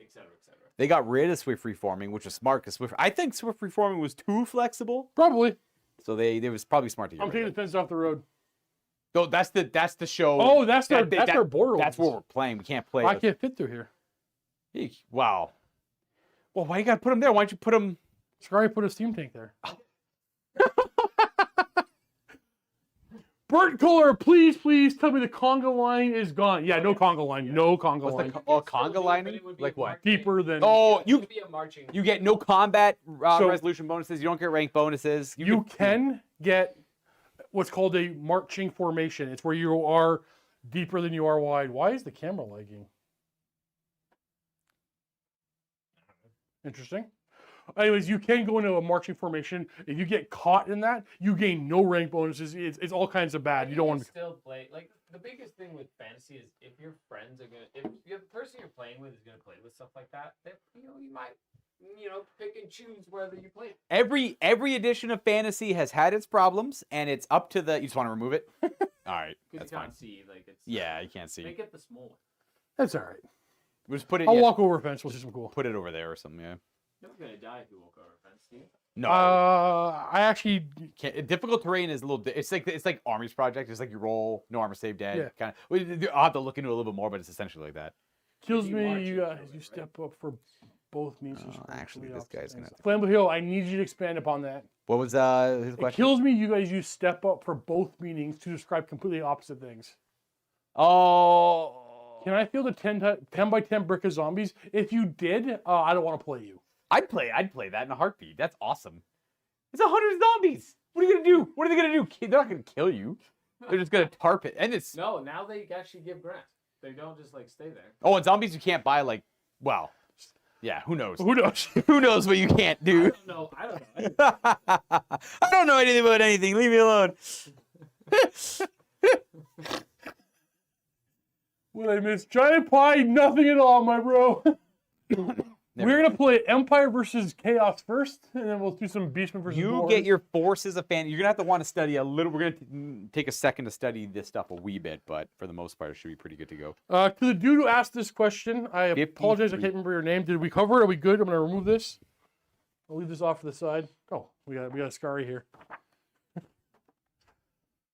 et cetera, et cetera. They got rid of Swift reforming, which was smart because I think Swift reforming was too flexible. Probably. So it was probably smart to get I'm rid taking of the it. fence off the road. No, that's the show. Oh, that's their that- border. That's where ones. we're playing. We can't play. I with- can't fit through here. Eek, wow. Well, why you gotta put them there? Why don't you put them? Scary put a steam tank there. Bert Kohler, please tell me the conga line is gone. Yeah, no conga line. No conga What's line. the conga lining? Like what? Deeper than. Oh, It would be a marching. you get no combat So- resolution bonuses. You don't get rank bonuses. You can get what's called a marching formation. It's where you are deeper than you are wide. Why is the camera lagging? Interesting. Anyways, you can go into a marching formation. If you get caught in that, you gain no rank bonuses. It's all kinds of bad. You don't want to. still play. Like the biggest thing with fantasy is if your friends are gonna, if the person you're playing with is gonna play with stuff like that, then you might pick and choose whether you play. Every edition of fantasy has had its problems, and it's up to the. You just want to remove it? All right, Because that's you fine. can't see. Like it's. Yeah, you can't see. Make it the small one. That's all right. We'll just put it. I'll yeah, walk over a fence. We'll see some cool. Put it over there or something. Yeah. No one's gonna die if you walk over a fence, do you? No. I actually Difficult terrain is a little. It's like Armies project. It's like you roll, no armor save, dead. Yeah. Kind of. I'll have to look into it a little bit more, but it's essentially like that. kills you me. march You it, guys, right? you step up for both means. Actually, this guy's gonna. Flammable Hill. I need you to expand upon that. What was his It question? kills me. You guys use step up for both meanings to describe completely opposite things. Oh. Can I feel the 10 by 10 brick of zombies? If you did, I don't want to play you. I'd play that in a heartbeat. That's awesome. It's 100 zombies. What are you gonna do? What are they gonna do? They're not gonna kill you. They're just gonna tarp it. And it's No, now they actually give grants. They don't just like stay there. oh, and zombies you can't buy like well, yeah. Who knows? Who knows? Who knows what you can't do? I don't know. I don't know anything about anything. Leave me alone. What I miss? Giant pie, nothing at all, my bro. We're gonna play Empire versus Chaos first, and then we'll do some Beastman versus. You Dwarves. get your forces of fan. You're gonna have to want to study a little. We're gonna take a second to study this stuff a wee bit, but for the most part, it should be pretty good to go. To the dude who asked this question, I apologize. I 53. can't remember your name. Did we cover it? Are we good? I'm gonna remove this. I'll leave this off to the side. Oh, we got a Scary here.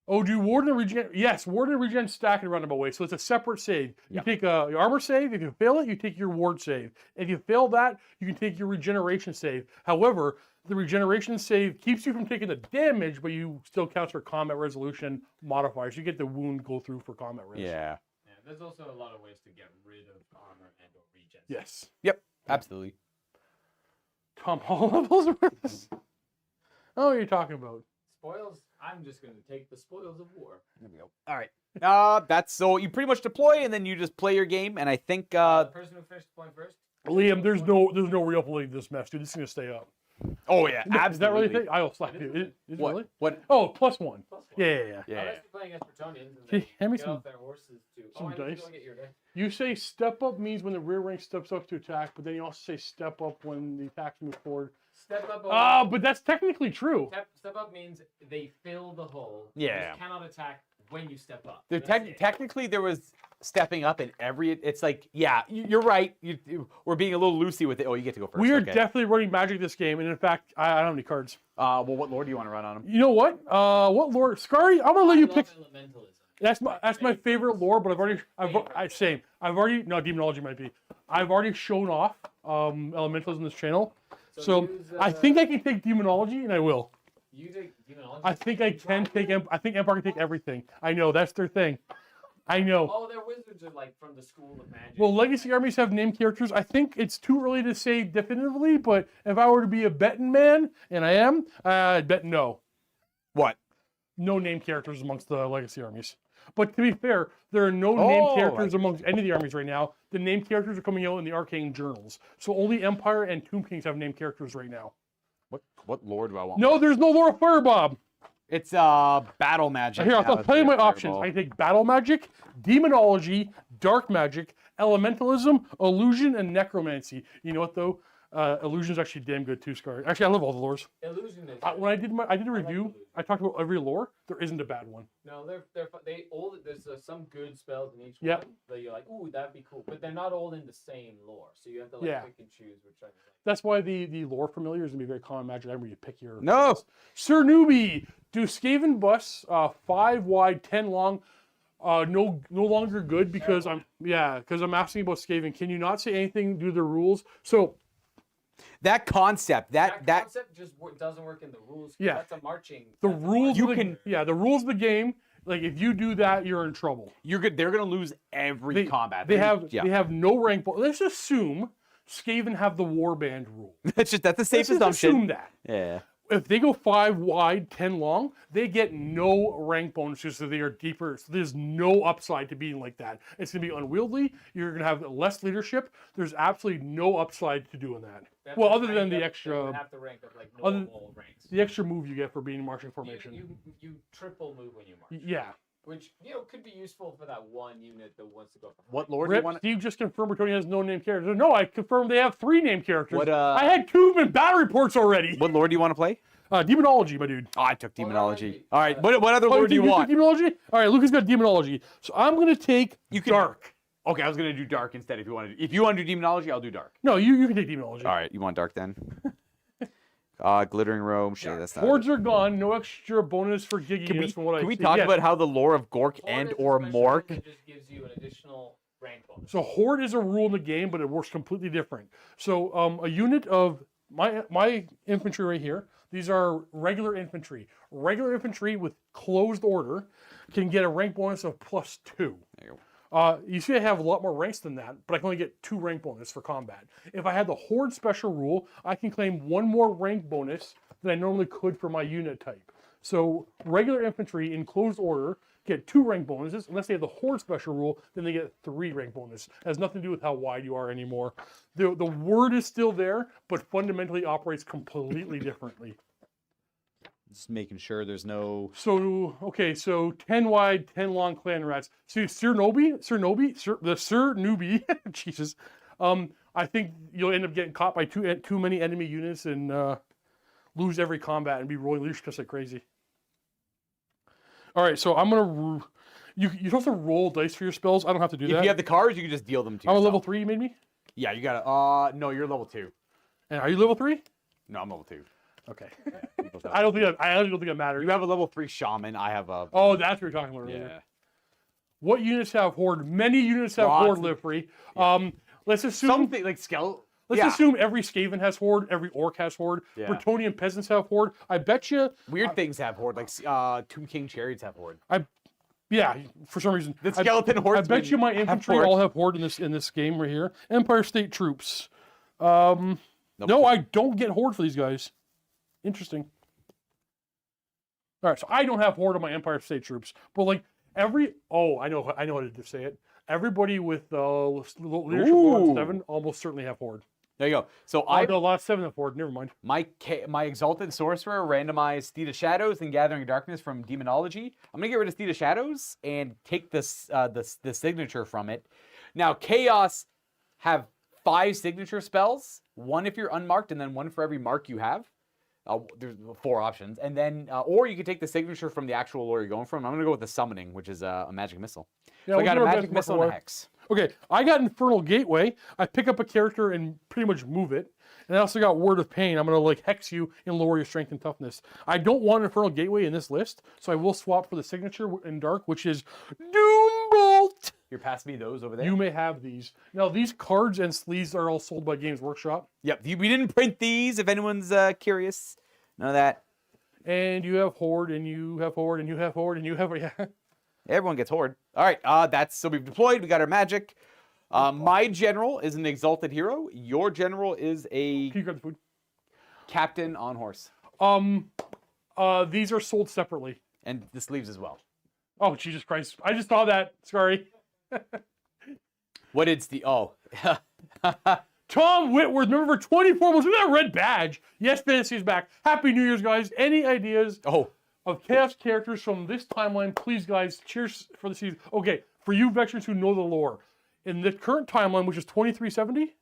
Oh, do Warden and Regen? Yes, Warden and Regen stack in a roundabout way. So it's a separate save. You Yeah. take your armor save. If you fail it, you take your ward save. If you fail that, you can take your regeneration save. However, the regeneration save keeps you from taking the damage, but you still counts for combat resolution modifiers. You get the wound go through for combat res. Yeah. Yeah, there's also a lot of ways to get rid of armor and or regen. Yes. Yep. Absolutely. Tom Hall levels. Oh, what are you talking about? Spoils. I'm just gonna take the spoils of war. There we go. All right. That's so you pretty much deploy and then you just play your game. And I think The person who finished the point first. Liam, there's no real pulling this mess, dude. This is gonna stay up. oh yeah, absolutely. Is that really a thing? I'll slap you. Is it What? really? What? Oh, +1. Plus one. Yeah. Yeah. Unless you're playing as Bretonians and Hey, they hand me get some- off their horses to. some I need to dice. go get your dice. You say step up means when the rear rank steps up to attack, but then you also say step up when the attacks move forward. Step up. But that's technically true. Step up means they fill the hole. Yeah. You just cannot attack when you step up. There That's it. technically, there was stepping up in every. It's like, yeah, you're right. We're being a little loosey with it. Oh, you get to go first. We are okay. definitely running Magic this game, and in fact, I don't have any cards. Well, what lore do you want to run on him? You know what? What lore? Scary, I'm gonna let you I pick. love elementalism. That's my favorite lore, but I've already no, demonology might be. I've already shown off elementals in this channel, so use, I think I can take demonology, and I will. You take demonology. I think I can take. I think Empire can take everything. I know that's their thing. I know. Oh, their wizards are like from the school of magic. Well, legacy armies have named characters. I think it's too early to say definitively, but if I were to be a betting man, and I am, I'd bet no. What? No named characters amongst the legacy armies. But to be fair, there are no Oh, named I characters see. amongst any of the armies right now. The named characters are coming out in the arcane journals. So only Empire and Tomb Kings have named characters right now. What lore do I want? No, there's no Laura Firebob. It's battle magic. Here, I'll tell you my Fireball. options. I take battle magic, demonology, dark magic, elementalism, illusion, and necromancy. You know what though? Illusion's actually damn good too, Scar. Actually, I love all the lores. Illusion is. When I did a review, illusion. I talked about every lore. There isn't a bad one. No, they all. There's some good spells in each Yep. one that you're like, ooh, that'd be cool. But they're not all in the same lore, so you have to like Yeah. pick and choose which one. That's why the lore familiar is gonna be very common magic item where you pick your. No. Sir Newbie, do Skaven busts 5 wide, 10 long, no longer good because I'm asking about Skaven. Can you not say anything due to the rules? So That concept. That concept just doesn't work in the rules. 'Cause Yeah. That's a marching. the that's a rules You of the, can- the rules of the game Like if you do that, you're in trouble. You're good. They're gonna lose every combat. They Yeah. have no rank. Let's assume Skaven have the warband rule. that's a safe Let's just assumption. assume that. Yeah. If they go 5 wide, 10 long, they get no rank bonuses, so they are deeper. So there's no upside to being like that. It's going to be unwieldy. You're going to have less leadership. There's absolutely no upside to doing that. Well, other than the extra, have to rank up like other- normal ranks. the extra move you get for being in marching formation. You triple move when you march, Yeah. which could be useful for that one unit that wants to go for What lord do you Rip, want? Steve just confirmed Tony has no named characters. No, I confirmed they have 3 named characters. What, I had 2 in battle reports already. What lord do you want to play? Demonology, my dude. Oh, I took that might demonology. be- All right. What other lord do you took want? Demonology? All right, Lucas got demonology. So I'm going to take You can- dark. Okay, I was gonna do dark instead. If you want to do demonology, I'll do dark. No, you can take demonology. All right, you want dark then? Glittering Rome. Shit, that's not. Hordes are gone. No extra bonus for gigginess from what I Can we see. talk Yes. about how the lore of Gork and or Mork? just gives you an additional rank bonus. So Horde is a rule in the game, but it works completely different. So a unit of my infantry right here, these are regular infantry. Regular infantry with closed order can get a rank bonus of +2. There you go. You see I have a lot more ranks than that, but I can only get 2 rank bonus for combat. If I had the Horde special rule, I can claim 1 more rank bonus than I normally could for my unit type. So regular infantry in closed order get 2 rank bonuses. Unless they have the Horde special rule, then they get 3 rank bonus. It has nothing to do with how wide you are anymore. The word is still there, but fundamentally operates completely differently. Just making sure there's no. So, okay, so 10 wide, 10 long clan rats. See, Sir Newbie, Jesus. I think you'll end up getting caught by too many enemy units and lose every combat and be rolling leadership just like crazy. All right, so I'm going to... You're supposed to roll dice for your spells. I don't have to do that. If you have the cards, you can just deal them to I'm a yourself. level 3, you made me? Yeah, you gotta. No, you're level 2. And are you level 3? No, I'm level 2. Okay. You both have- I honestly don't think it matters. You have a level 3 shaman. I have a. Oh, that's what you're talking about yeah. earlier. What units have Horde? Many units have Lots Horde of- livery. Let's assume... Something like skeleton. Let's yeah. assume every Skaven has Horde, every Orc has Horde, Yeah. Bretonnian peasants have Horde. I bet you, Weird things have horde, like Tomb King chariots have horde. yeah, for some reason. The skeleton hordes. I bet you my infantry all have Horde in this game right here. Empire State troops. No, I don't get Horde for these guys. Interesting. All right, so I don't have Horde on my Empire State troops, but like I know how to say it. Everybody with leadership Ooh. 7 almost certainly have Horde. There you go. So I I know a lot of 7 have Horde. Never mind. my exalted sorcerer randomized Steed of Shadows and Gathering Darkness from Demonology. I'm gonna get rid of Steed of Shadows and take this the signature from it. Now Chaos have 5 signature spells, 1 if you're unmarked, and then 1 for every mark you have. There's 4 options, and then or you could take the signature from the actual lore you're going from. I'm gonna go with the summoning, which is a magic missile. Yeah, So I we'll got do a our best magic for missile and a war. hex. Okay, I got Infernal Gateway. I pick up a character and pretty much move it. And I also got Word of Pain. I'm going to like hex you and lower your strength and toughness. I don't want Infernal Gateway in this list, so I will swap for the signature in dark, which is Doombolt. You're passing me those over there. You may have these. Now, these cards and sleeves are all sold by Games Workshop. Yep, we didn't print these. If anyone's curious, none of that. And you have Horde, and you have Horde, and you have Horde, and you have... Yeah. Everyone gets horde. All right, so we've deployed. We got our magic. My general is an exalted hero. Your general is a Can you grab the food? captain on horse, These are sold separately. and the sleeves as well. Oh, Jesus Christ. I just saw that. Sorry. What is the Tom Whitworth, member for 24 months. Look at that red badge. Yes, Fantasy's back. Happy New Year's, guys. Any ideas of Chaos characters from this timeline? Please, guys. Cheers for the season. Okay, for you veterans who know the lore, in the current timeline, which is 2370.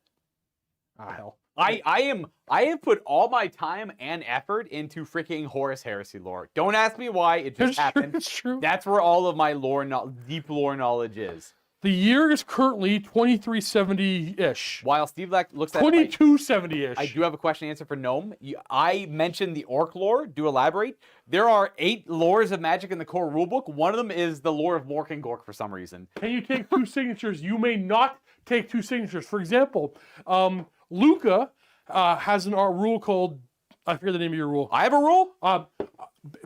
Hell. I have put all my time and effort into freaking Horus Heresy lore. Don't ask me why. It just happened. It's true. That's where all of my deep lore knowledge is. The year is currently 2370-ish. While Steve looks at it, 2270-ish. I do have a question and answer for Gnome. I mentioned the orc lore. Do elaborate. There are 8 lores of magic in the core rulebook. One of them is the lore of Mork and Gork for some reason. Can you take 2 signatures? You may not take 2 signatures. For example, Luca has an art rule called I forget the name of your rule. I have a rule?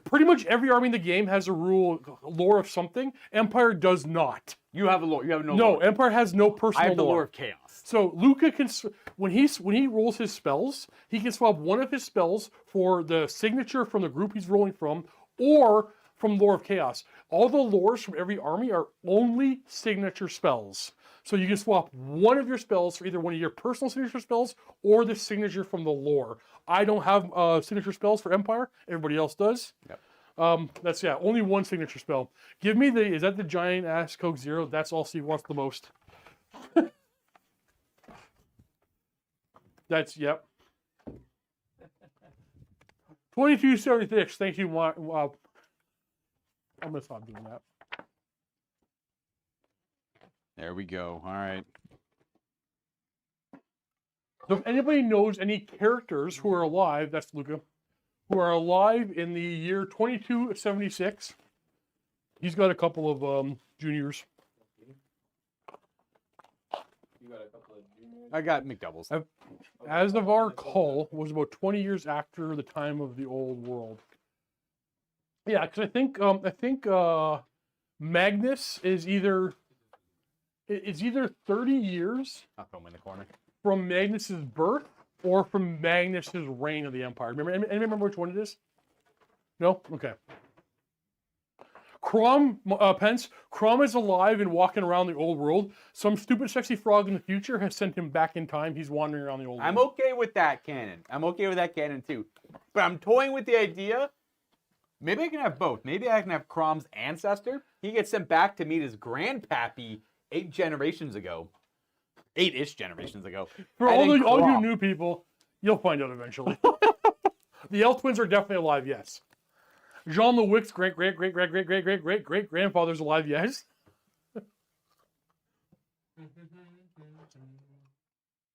Pretty much every army in the game has a rule, lore of something. Empire does not. You have a lore. You have no No, lore. Empire has no personal I have the lore. lore of chaos. So Luca can, when he rolls his spells, he can swap one of his spells for the signature from the group he's rolling from, or from Lore of Chaos. All the lores from every army are only signature spells. So you can swap one of your spells for either one of your personal signature spells or the signature from the lore. I don't have signature spells for Empire. Everybody else does. Yep. That's only one signature spell. Give me is that the giant ass Coke Zero? That's all Steve wants the most. Yep. 2276. Thank you. Wow. I'm gonna stop doing that. There we go. All right. So if anybody knows any characters who are alive, that's Luca, who are alive in the year 2276, he's got a couple of juniors. You got a couple of juniors. I got McDoubles. As of our call, was about 20 years after the time of the old world. Yeah, because I think Magnus is either 30 years I'll throw him in the corner. from Magnus's birth or from Magnus's reign of the Empire. Anybody remember which one it is? No? Okay. Crom, Pence, Crom is alive and walking around the old world. Some stupid sexy frog in the future has sent him back in time. He's wandering around the old I'm world. okay with that canon. I'm okay with that canon too. But I'm toying with the idea. Maybe I can have both. Maybe I can have Crom's ancestor. He gets sent back to meet his grandpappy 8 generations ago. 8-ish generations ago. For And then all you Crom. new people, you'll find out eventually. The Elf twins are definitely alive, yes. Jean Le Wic's great grandfather's alive, yes.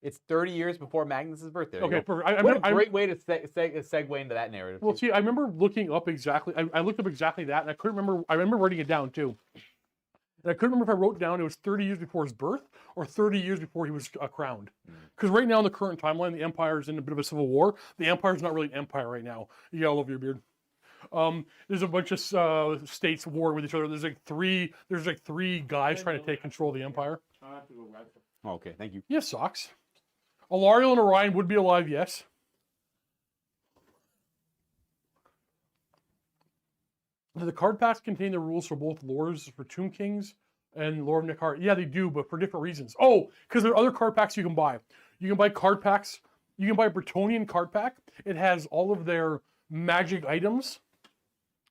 It's 30 years before Magnus's birthday. Okay, perfect. I What a great way to segue into that narrative. Well, too. see, I remember looking up exactly. I looked up exactly that, and I couldn't remember. I remember writing it down too, and I couldn't remember if I wrote down it was 30 years before his birth or 30 years before he was crowned. Because right now in the current timeline, the Empire is in a bit of a civil war. The Empire is not really an empire right now. You got all over your beard. There's a bunch of states warring with each other. There's like three guys trying to take control of the Empire. I have to go grab some. Okay, thank you. Yes, socks. Alariel and Orion would be alive, yes. Do the card packs contain the rules for both lores for Tomb Kings and Lore of Nikhar? Yeah, they do, but for different reasons. Oh, because there are other card packs you can buy. You can buy card packs. You can buy a Bretonian card pack. It has all of their magic items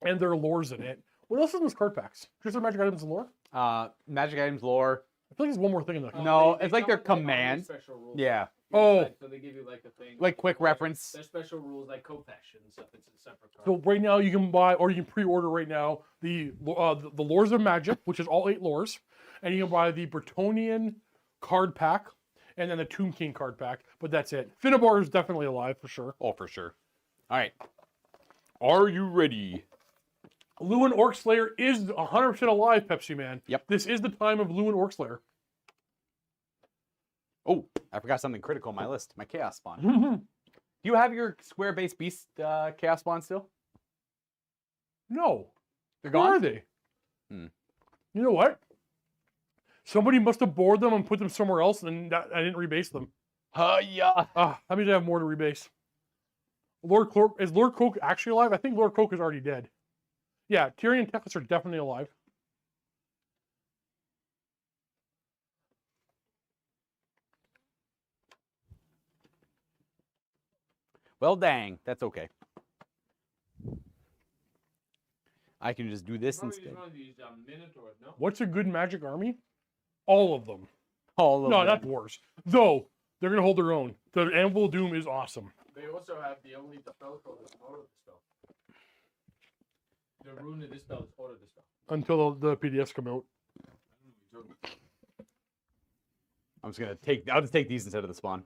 and their lores in it. What else is in those card packs? Just their magic items and lore? Magic items lore. I feel like there's one more thing in there. No, it's like come their with, army command. special rules. Yeah. Oh. So they give you like a thing. Like quick reference. There's special rules like Kopesh and stuff. It's a separate card. So right now you can buy, or you can pre-order right now, the Lores of Magic, which is all 8 lores, and you can buy the Bretonian card pack, and then the Tomb King card pack, but that's it. Finnebar is definitely alive, for sure. Oh, for sure. All right. Are you ready? Lewin Orcslayer is 100% alive, Pepsi Man. Yep. This is the time of Lewin Orcslayer. Oh, I forgot something critical on my list. My Chaos Spawn. Do you have your Square Base Beast Chaos Spawn still? No. They're Where gone? are they? Hmm. You know what? Somebody must have bored them and put them somewhere else, and I didn't rebase them. Yeah. That means I have more to rebase. Is Lord Coke actually alive? I think Lord Coke is already dead. Yeah, Tyrion and Teclis are definitely alive. Well, dang. That's okay. I can just do this instead. One of these Minotaurs, no? What's a good magic army? All of them. All of No, them. not dwarves. Though, they're going to hold their own. The Anvil of Doom is awesome. They also have the only spell called the auto dispel. The rune of this spell is auto dispel. Until the PDFs come out. I'm just gonna I'll just take these instead of the spawn.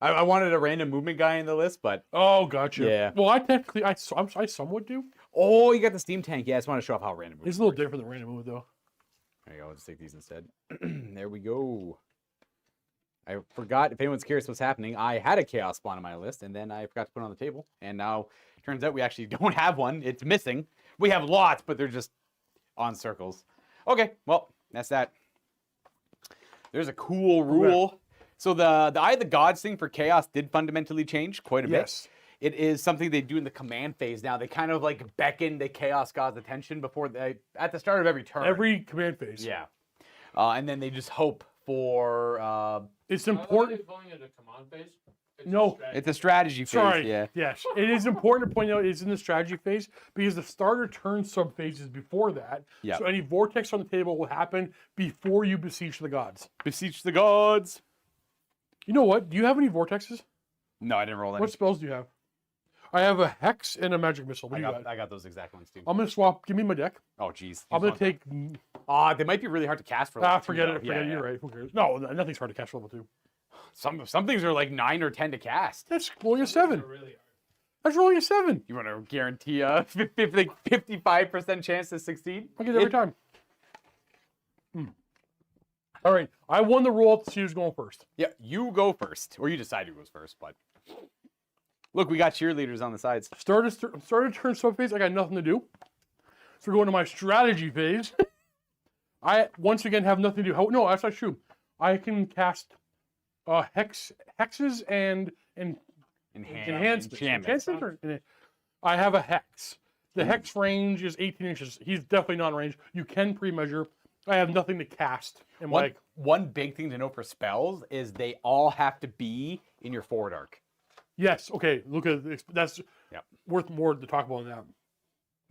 I wanted a random movement guy in the list, but Oh, gotcha. Yeah. Well, I somewhat do. oh, you got the Steam Tank. Yeah, I just want to show off how random. It's a little different than random move, though. There you go. I'll just take these instead. There we go. I forgot, if anyone's curious what's happening, I had a chaos spawn on my list, and then I forgot to put it on the table. And now, turns out we actually don't have one. It's missing. We have lots, but they're just on circles. Okay, well, that's that. There's a cool rule. So the Eye of the Gods thing for chaos did fundamentally change quite a bit. Yes. It is something they do in the command phase now. They kind of like beckon the chaos god's attention before at the start of every turn. Every command phase. Yeah. And then they just hope for It's Are important. they calling it a command phase? No. it's a strategy phase. Sorry. Yeah. Yes. It is important to point out it's in the strategy phase because the starter turn sub phase is before that. Yeah. So any vortex on the table will happen before you beseech the gods. Beseech the gods. You know what? Do you have any vortexes? No, I didn't roll any. What spells do you have? I have a hex and a magic missile. What do you got? I got those exact ones too. I'm gonna swap. Give me my deck. Oh, jeez. I'm gonna take. They might be really hard to cast for. Level 2, Forget though. it. Forget it. You're right. Who cares? No, nothing's hard to cast level 2. Some things are like 9 or 10 to cast. That's rolling a 7. Really hard. That's rolling a 7. You want to guarantee a 55% chance to succeed? I get it every time. All right. I won the roll to see who's going first. Yeah, you go first, or you decide who goes first. But look, we got cheerleaders on the sides. Started turn sub phase. I got nothing to do. So we're going to my strategy phase. I once again have nothing to do. No, that's not true. I can cast hexes and enhancements. I have a hex. The hex range is 18 inches. He's definitely not in range. You can pre-measure. I have nothing to cast. And One big thing to know for spells is they all have to be in your forward arc. yes, okay. Look at this. That's worth more to talk about than that.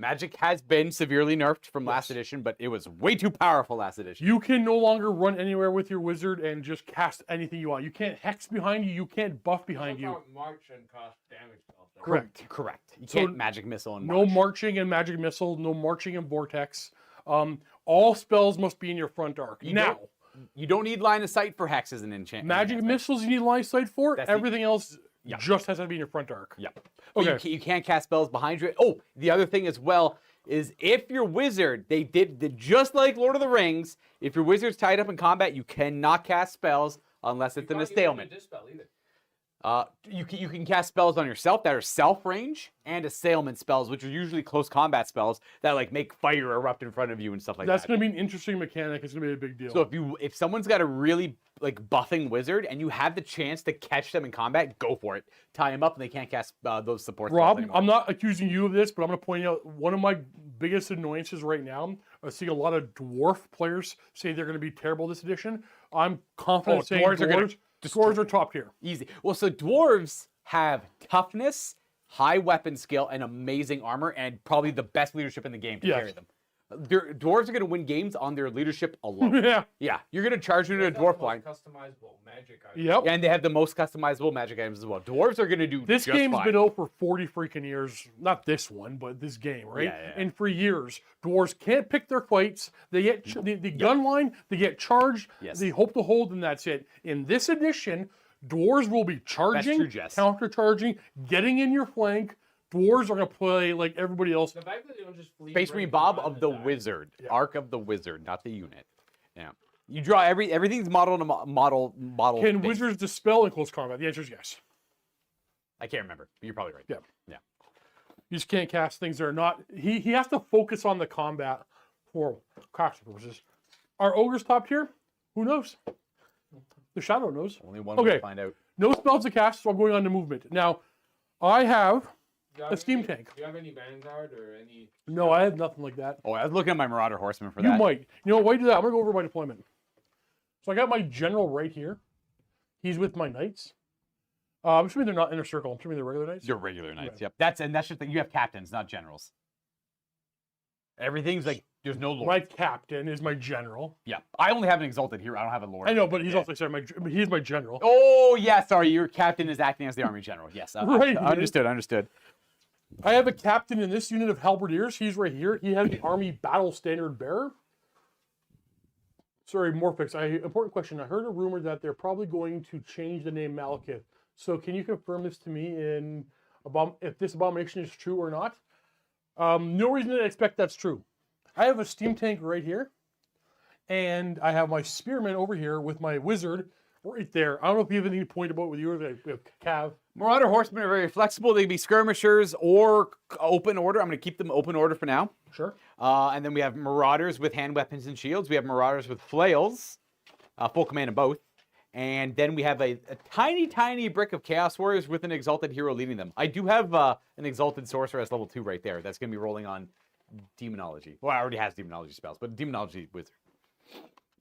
Magic has been severely nerfed from last edition, but it was way too powerful last edition. You can no longer run anywhere with your wizard and just cast anything you want. You can't hex behind you. You can't buff behind you. March and cost damage spells. Correct. You So can't magic missile and No march. marching and magic missile. No marching and vortex. All spells must be in your front arc. Now, You don't need line of sight for hexes and enchantments. magic missiles you need line of sight for. That's Everything else just has to be in your front arc. Yeah. Okay. You can't cast spells behind you. Oh, the other thing as well is if your wizard, they did just like Lord of the Rings, if your wizard's tied up in combat, you cannot cast spells unless it's in a stalemate. Dispel either. You can cast spells on yourself that are self range and assailment spells, which are usually close combat spells that like make fire erupt in front of you and stuff like That's that. going to be an interesting mechanic. It's going to be a big deal. So if someone's got a really like buffing wizard and you have the chance to catch them in combat, go for it. Tie them up and they can't cast those support spells Rob, anymore. I'm not accusing you of this, but I'm going to point out one of my biggest annoyances right now. I see a lot of dwarf players say they're going to be terrible this edition. I'm confident saying dwarves are top tier. Easy. Well, so dwarves have toughness, high weapon skill, and amazing armor, and probably the best leadership in the game to carry them. Dwarves are going to win games on their leadership alone. Yeah. You're going to charge into a dwarf line. Customizable magic items. Yep. And they have the most customizable magic items as well. Dwarves are going to do This just game's fine. been out for 40 freaking years. Not this one, but this game, right? Yeah. And for years, dwarves can't pick their fights. They get the gun line, they get charged, Yes. they hope to hold, and that's it. In this edition, dwarves will be charging, true, Jess. counter-charging, getting in your flank. Dwarves are going to play like everybody else. The fact that they don't just flee Space Marine right Bob behind of the die. Wizard. Arc of the Wizard, not the unit. Yeah. You draw everything's modeled model. Can based. wizards dispel in close combat? The answer is yes. I can't remember. But you're probably right. Yeah. Yeah. You just can't cast things that are not. He has to focus on the combat for casting purposes. Are ogres top tier? Who knows? The shadow knows. Only one way to find out. No spells to cast, so I'm going on to movement. Now, I have Do you a steam tank. Do you have any Vanguard or any? No, I have nothing like that. Oh, I was looking at my Marauder Horseman for You that. might. You know what? Why do that? I'm going to go over my deployment. So I got my general right here. He's with my knights. I'm assuming they're not inner circle. I'm assuming they're regular knights. Your regular knights. Right. Yep. That's just that you have captains, not generals. Everything's like there's no lord. My captain is my general. Yeah. I only have an exalted here. I don't have a lord. I know, but he's also sorry. He's my general. Oh yeah, sorry. Your captain is acting as the army general. Yes. Right. Understood. I have a captain in this unit of halberdiers. He's right here. He has the army battle standard bearer. Sorry, Morphix. Important question. I heard a rumor that they're probably going to change the name Malekith. So can you confirm this to me if this abomination is true or not? No reason to expect that's true. I have a steam tank right here. And I have my spearman over here with my wizard right there. I don't know if you have anything to point about with yours, Cav. Marauder horsemen are very flexible. They can be skirmishers or open order. I'm going to keep them open order for now. Sure. And then we have marauders with hand weapons and shields. We have marauders with flails, full command of both. And then we have a tiny, tiny brick of Chaos Warriors with an Exalted Hero leading them. I do have an Exalted Sorcerer as level 2 right there. That's going to be rolling on Demonology. Well, I already has Demonology spells, but Demonology Wizard.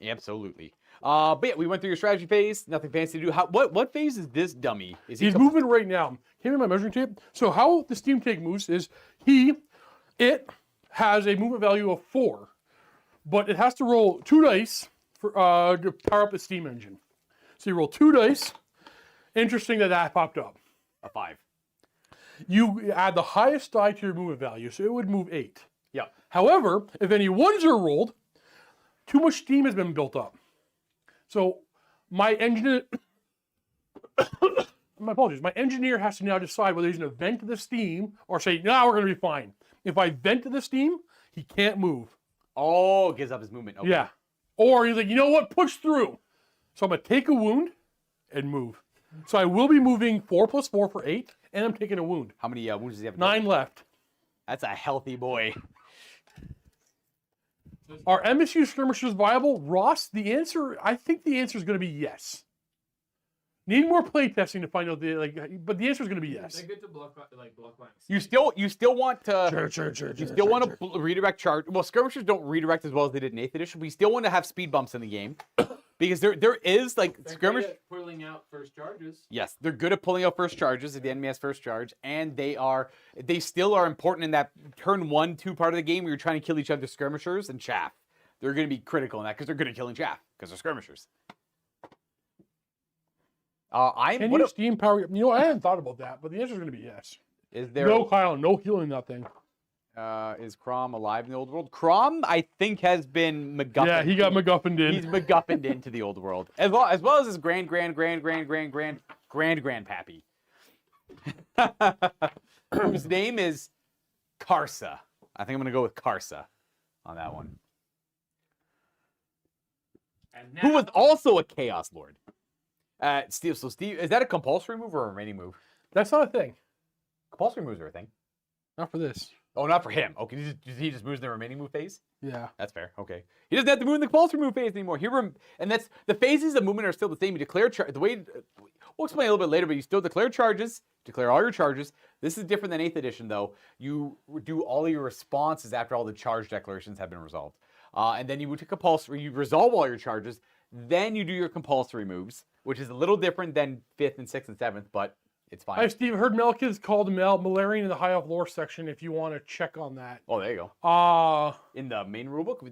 Absolutely. But yeah, we went through your strategy phase. Nothing fancy to do. What phase is this dummy? Is He's moving right now. Give me my measuring tape. So how the Steam Tank moves is it has a movement value of 4, but it has to roll 2 dice for to power up the steam engine. So you roll 2 dice. Interesting that popped up. A 5. You add the highest die to your movement value, so it would move 8. Yeah. However, if any ones are rolled, too much steam has been built up. So my engineer, my apologies, my engineer has to now decide whether he's going to vent the steam or say, no, we're going to be fine. If I vent the steam, he can't move. Oh, gives up his movement. Okay. Yeah. Or he's like, you know what, push through. So I'm going to take a wound and move. So I will be moving 4 plus 4 for 8, and I'm taking a wound. How many wounds does he have? 9 left. That's a healthy boy. Are MSU skirmishers viable? Ross, I think the answer is going to be yes. Need more play testing to find out but the answer is going to be yes. They're good to block blanks. You still want to Sure. redirect charge. Well, skirmishers don't redirect as well as they did in 8th edition. We still want to have speed bumps in the game because there is skirmish. Pulling out first charges. Yes, they're good at pulling out first charges if the enemy has first charge, and they still are important in that turn 1-2 part of the game where you're trying to kill each other's skirmishers and chaff. They're going to be critical in that because they're good at killing chaff because they're skirmishers. Can you steam power? You know, I hadn't thought about that, but the answer is going to be yes. Is there No, Kyle, no healing that thing. Is Crom alive in the old world? Crom, I think, has been MacGuffin. Yeah, he got MacGuffined in. He's MacGuffined into the old world, as well as his grand pappy, whose name is Karsa. I think I'm gonna go with Karsa on that one. And Who was also a Chaos Lord. Steve, is that a compulsory move or a remaining move? That's not a thing. Compulsory moves are a thing. Not for this. Oh, not for him. Okay, he just moves in the remaining move phase? Yeah. That's fair. Okay. He doesn't have to move in the compulsory move phase anymore. And that's the phases of movement are still the same. You declare we'll explain a little bit later, but you still declare charges, declare all your charges. This is different than 8th edition, though. You do all your responses after all the charge declarations have been resolved. And then you move to compulsory. You resolve all your charges. Then you do your compulsory moves, which is a little different than 5th and 6th and 7th, but it's fine. Hi, Steve. Heard Melkis called Malarian in the High Elf lore section if you want to check on that. Oh, there you go. In the main rulebook,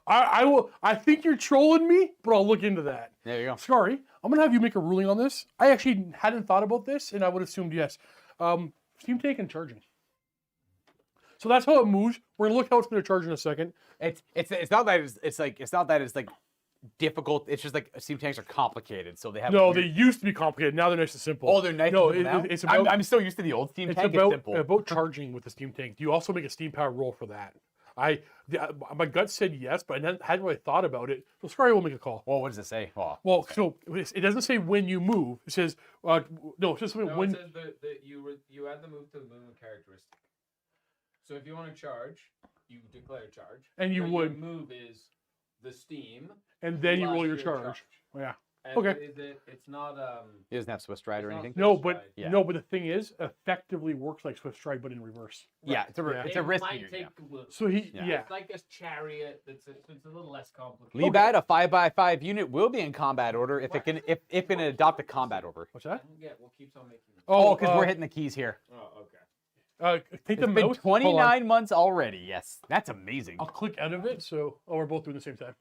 I think you're trolling me, but I'll look into that. There you go. Sorry, I'm gonna have you make a ruling on this. I actually hadn't thought about this, and I would have assumed yes. Steam Tank and charging. So that's how it moves. We're gonna look how it's gonna charge in a second. It's not that it's like difficult. It's just like steam tanks are complicated, so they have. No, they used to be complicated. Now they're nice and simple. Oh, they're nice. No, and simple now? it's about. I'm so used to the old steam tank. It's simple. about charging with the steam tank. Do you also make a steam power roll for that? My gut said yes, but I hadn't really thought about it. So sorry, we'll make a call. Well, what does it say? Oh. Well, so it doesn't say when you move. It says no. It says when. It says that you add the move to the movement characteristic. So if you want to charge, you declare charge, and you would your move is the steam, and then you roll your charge. Yeah. And okay. It's not He doesn't have Swift Stride or anything. No, but the thing is, effectively works like Swift Stride, but in reverse. Yeah, it's a risk. So It's like a chariot. It's a little less complicated. Lebat, a 5x5 unit, will be in combat order if it can adopt a combat order. What's that? Yeah, we'll keep on making them. Oh, because we're hitting the keys here. Oh, okay. Take It's the been mouse. 29 months already. Yes, that's amazing. I'll click out of it. So, we're both doing the same time.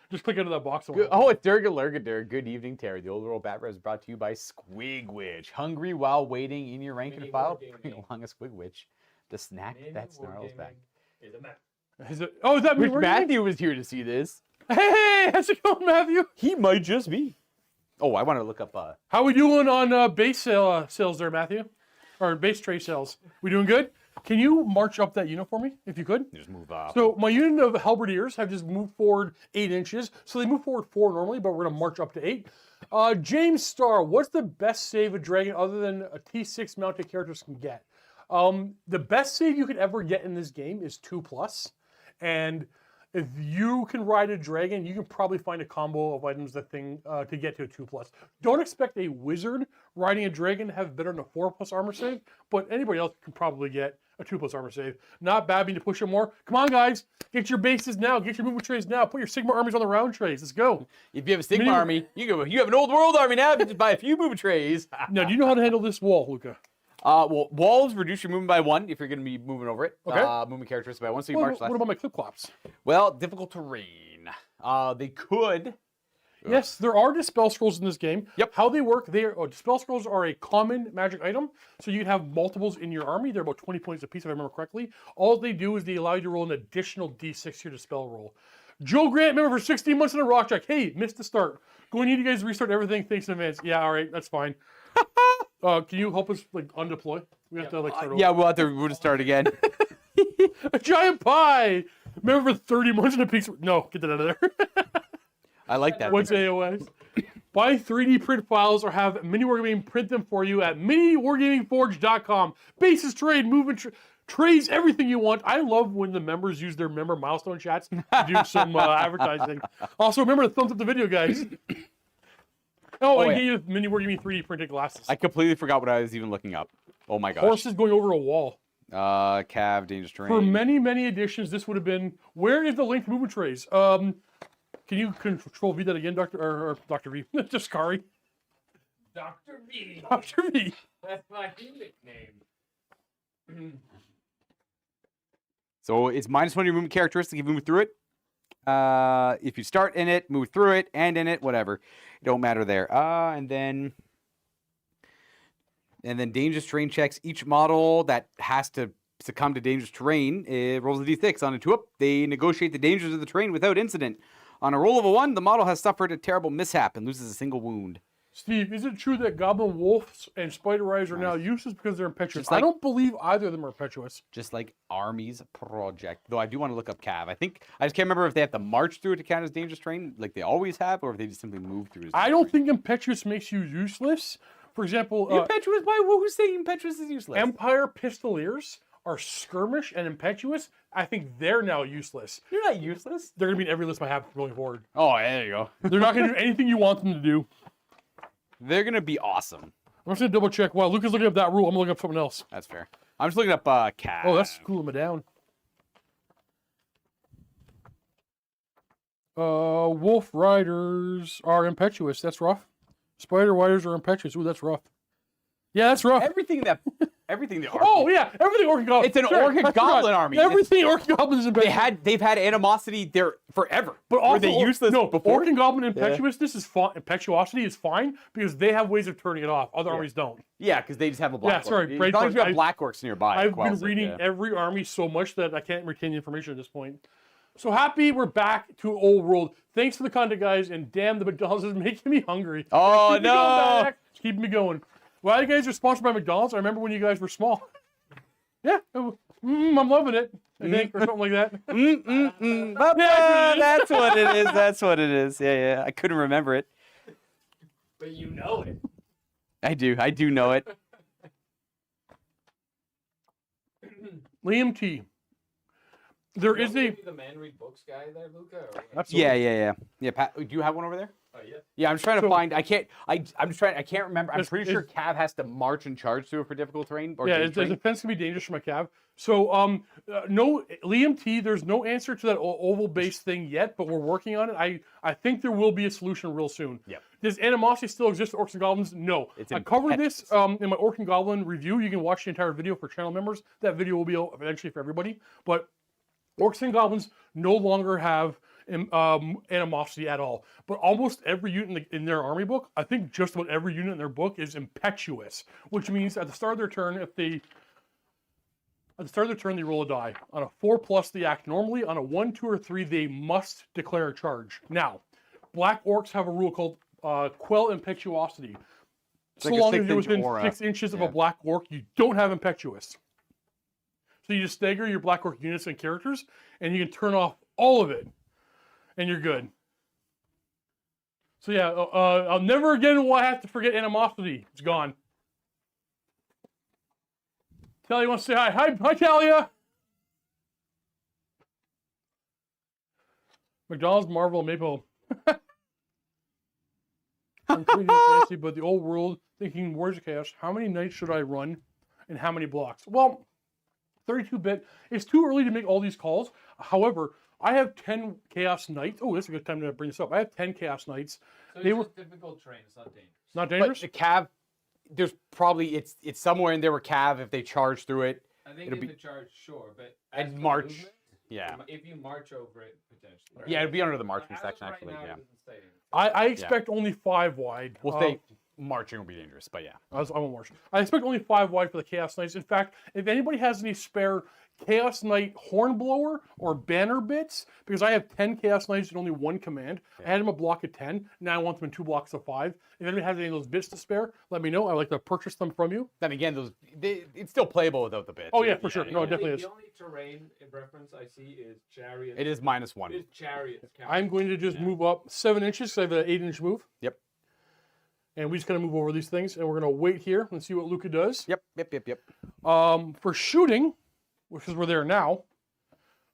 Just click out of that box. Oh, it's Durgalurgadur. Good evening, Terry. The Old World Bat Rev is brought to you by Squigwitch. Hungry while waiting in your rank and file? Bring along a Squigwitch to snack that snarls back. Is that me? Wish Matthew was here to see this. Hey, how's it going, Matthew? He might just be. Oh, I want to look up. How we doing on base sales there, Matthew? Or base tray sales? We doing good? Can you march up that unit for me, if you could? You just move up. So my unit of halberdiers have just moved forward 8 inches. So they move forward 4 normally, but we're gonna march up to 8. James Starr, what's the best save a dragon other than a T6 mounted characters can get? The best save you could ever get in this game is 2+. And if you can ride a dragon, you can probably find a combo of items to get to a 2+. Don't expect a wizard riding a dragon to have better than a 4+ armor save, but anybody else can probably get a 2+ armor save. Not bad, we need to push it more. Come on, guys, get your bases now, get your movement trays now, put your Sigma armies on the round trays. Let's go. If you have a Sigma army, you have an old world army now. You just buy a few movement trays. Now, do you know how to handle this wall, Luca? Well, walls reduce your movement by 1 if you're going to be moving over it. Okay. Movement characteristics by 1, so you march less. What about my clip clops? Well, difficult terrain. They could. Yes, there are dispel scrolls in this game. Yep. How they work, dispel scrolls are a common magic item, so you can have multiples in your army. They're about 20 points a piece, if I remember correctly. All they do is they allow you to roll an additional d6 to your dispel roll. Joe Grant, member for 16 months in a rock check. Hey, missed the start. Going to need you guys to restart everything. Thanks in advance. Yeah, all right, that's fine. Can you help us undeploy? We have to start over. Yeah, we'll just start again. A giant pie. Member for 30 months in a piece. No, get that out of there. I like that. What's AOS? Buy 3D print files or have Mini Wargaming print them for you at miniwargamingforge.com. Bases, trade, movement, trays, everything you want. I love when the members use their member milestone chats to do some advertising. Also, remember to thumbs up the video, guys. Oh, I gave you Mini Wargaming 3D printed glasses. I completely forgot what I was even looking up. Oh my gosh. Horses going over a wall. Cav, dangerous terrain. For many, many editions, this would have been. Where is the linked movement trays? Can you control V that again, Dr. V? Just Kari. Dr. V. Dr. V. That's my unit name. So it's -1 your movement characteristic if you move through it. If you start in it, move through it, and in it, whatever. It don't matter there. And then dangerous terrain checks. Each model that has to succumb to dangerous terrain, it rolls a d6. On a 2-up, they negotiate the dangers of the terrain without incident. On a roll of a 1, the model has suffered a terrible mishap and loses a single wound. Steve, is it true that Goblin Wolves and Spider Riders are now useless because they're impetuous? Just like- I don't believe either of them are impetuous. Just like Armies project. Though I do want to look up Cav. I just can't remember if they have to march through it to count as dangerous terrain, like they always have, or if they just simply move through it. I don't think impetuous makes you useless. For example, Impetuous? Why? Who's saying impetuous is useless? Empire Pistoliers are skirmish and impetuous. I think they're now useless. You're not useless. They're going to be in every list I have going forward. Oh, there you go. They're not going to do anything you want them to do. They're gonna be awesome. I'm just going to double check. While Luca's looking up that rule, I'm going to look up something else. That's fair. I'm just looking up Cav. Oh, that's cooling me down. Wolf Riders are impetuous. That's rough. Spider Riders are impetuous. Ooh, that's rough. Yeah, that's rough. Everything the Oh yeah, everything Orc and Goblin. It's an Orc and Goblin army. Everything Orc and Goblin is impetuous. They've had animosity there forever. But also, were they useless no, before? Orc and Goblin impetuousness is fine. Impetuosity is fine because they have ways of turning it off. Other armies don't. Yeah, because they just have a black. Yeah, sorry, Orc. Braid As long as you have Force, black orcs nearby. I've it been quells it, reading yeah. every army so much that I can't retain the information at this point. So happy we're back to old world. Thanks for the content, guys, and damn, the McDonald's is making me hungry. Oh, Keep me going, no. Dak. It's keeping me going. Well, you guys are sponsored by McDonald's. I remember when you guys were small. Yeah, I'm loving it. I think, or something like that. Yeah, that's what it is. That's what it is. Yeah. I couldn't remember it. But you know it. I do know it. Liam T. There is a. the man read books guy there, Luca? Or... Absolutely. Yeah. Pat, do you have one over there? Oh yeah. Yeah, I'm just trying to So- find. I can't remember. I'm It's- pretty sure Cav has to march and charge through it for difficult terrain. Or Yeah, dangerous the terrain. defense can be dangerous for my Cav. So, no, Liam T, there's no answer to that oval-based thing yet, but we're working on it. I think there will be a solution real soon. Yep. Does animosity still exist to Orcs and Goblins? No. It's I covered this impetuous. in my Orc and Goblin review. You can watch the entire video for channel members. That video will be eventually for everybody. But Orcs and Goblins no longer have animosity at all. But almost every unit in their army book, I think just about every unit in their book is impetuous, which means at the start of their turn, they roll a die. On a 4+, they act normally. On a 1, 2, or 3, they must declare a charge. Now, Black Orcs have a rule called Quell Impetuosity. So like a long as you're 6-inch within aura. 6 inches of a Yeah. Black Orc, you don't have impetuous. So you just stagger your Black Orc units and characters, and you can turn off all of it, and you're good. So yeah, I'll never again will I have to forget animosity. It's gone. Talia wants to say hi. Hi, Talia. McDonald's, Marvel, Maple. I'm pretty fancy, but the old world thinking Wars of Chaos. How many nights should I run, and how many blocks? Well, 32-bit. It's too early to make all these calls. However, I have 10 Chaos Knights. Oh, this is a good time to bring this up. I have 10 Chaos Knights. So They it's were just difficult terrain. It's not dangerous. not But dangerous. the cav, there's probably it's somewhere in there where cav if they charge through it. I think It'll in be- the charge, sure, but And as for march, movement, Yeah, if you march over it, potentially. yeah, it'd be under the But marching as of section right actually. now, it Yeah, doesn't say anything. I expect only 5 wide. we'll say marching will be dangerous, but yeah. I won't march. I expect only 5 wide for the Chaos Knights. In fact, if anybody has any spare Chaos Knight Hornblower or banner bits, because I have 10 Chaos Knights and only 1 command. I had them a block of 10. Now I want them in 2 blocks of 5. If anybody has any of those bits to spare, let me know. I'd like to purchase them from you. Then again, it's still playable without the bits. Oh, yeah, for sure. No, it definitely is. The only terrain reference I see is chariot. It is -1. It's chariot. I'm going to just move up 7 inches because I have an 8-inch move. Yep. And we just going to move over these things, and we're going to wait here and see what Luca does. Yep. For shooting, which is where they're now,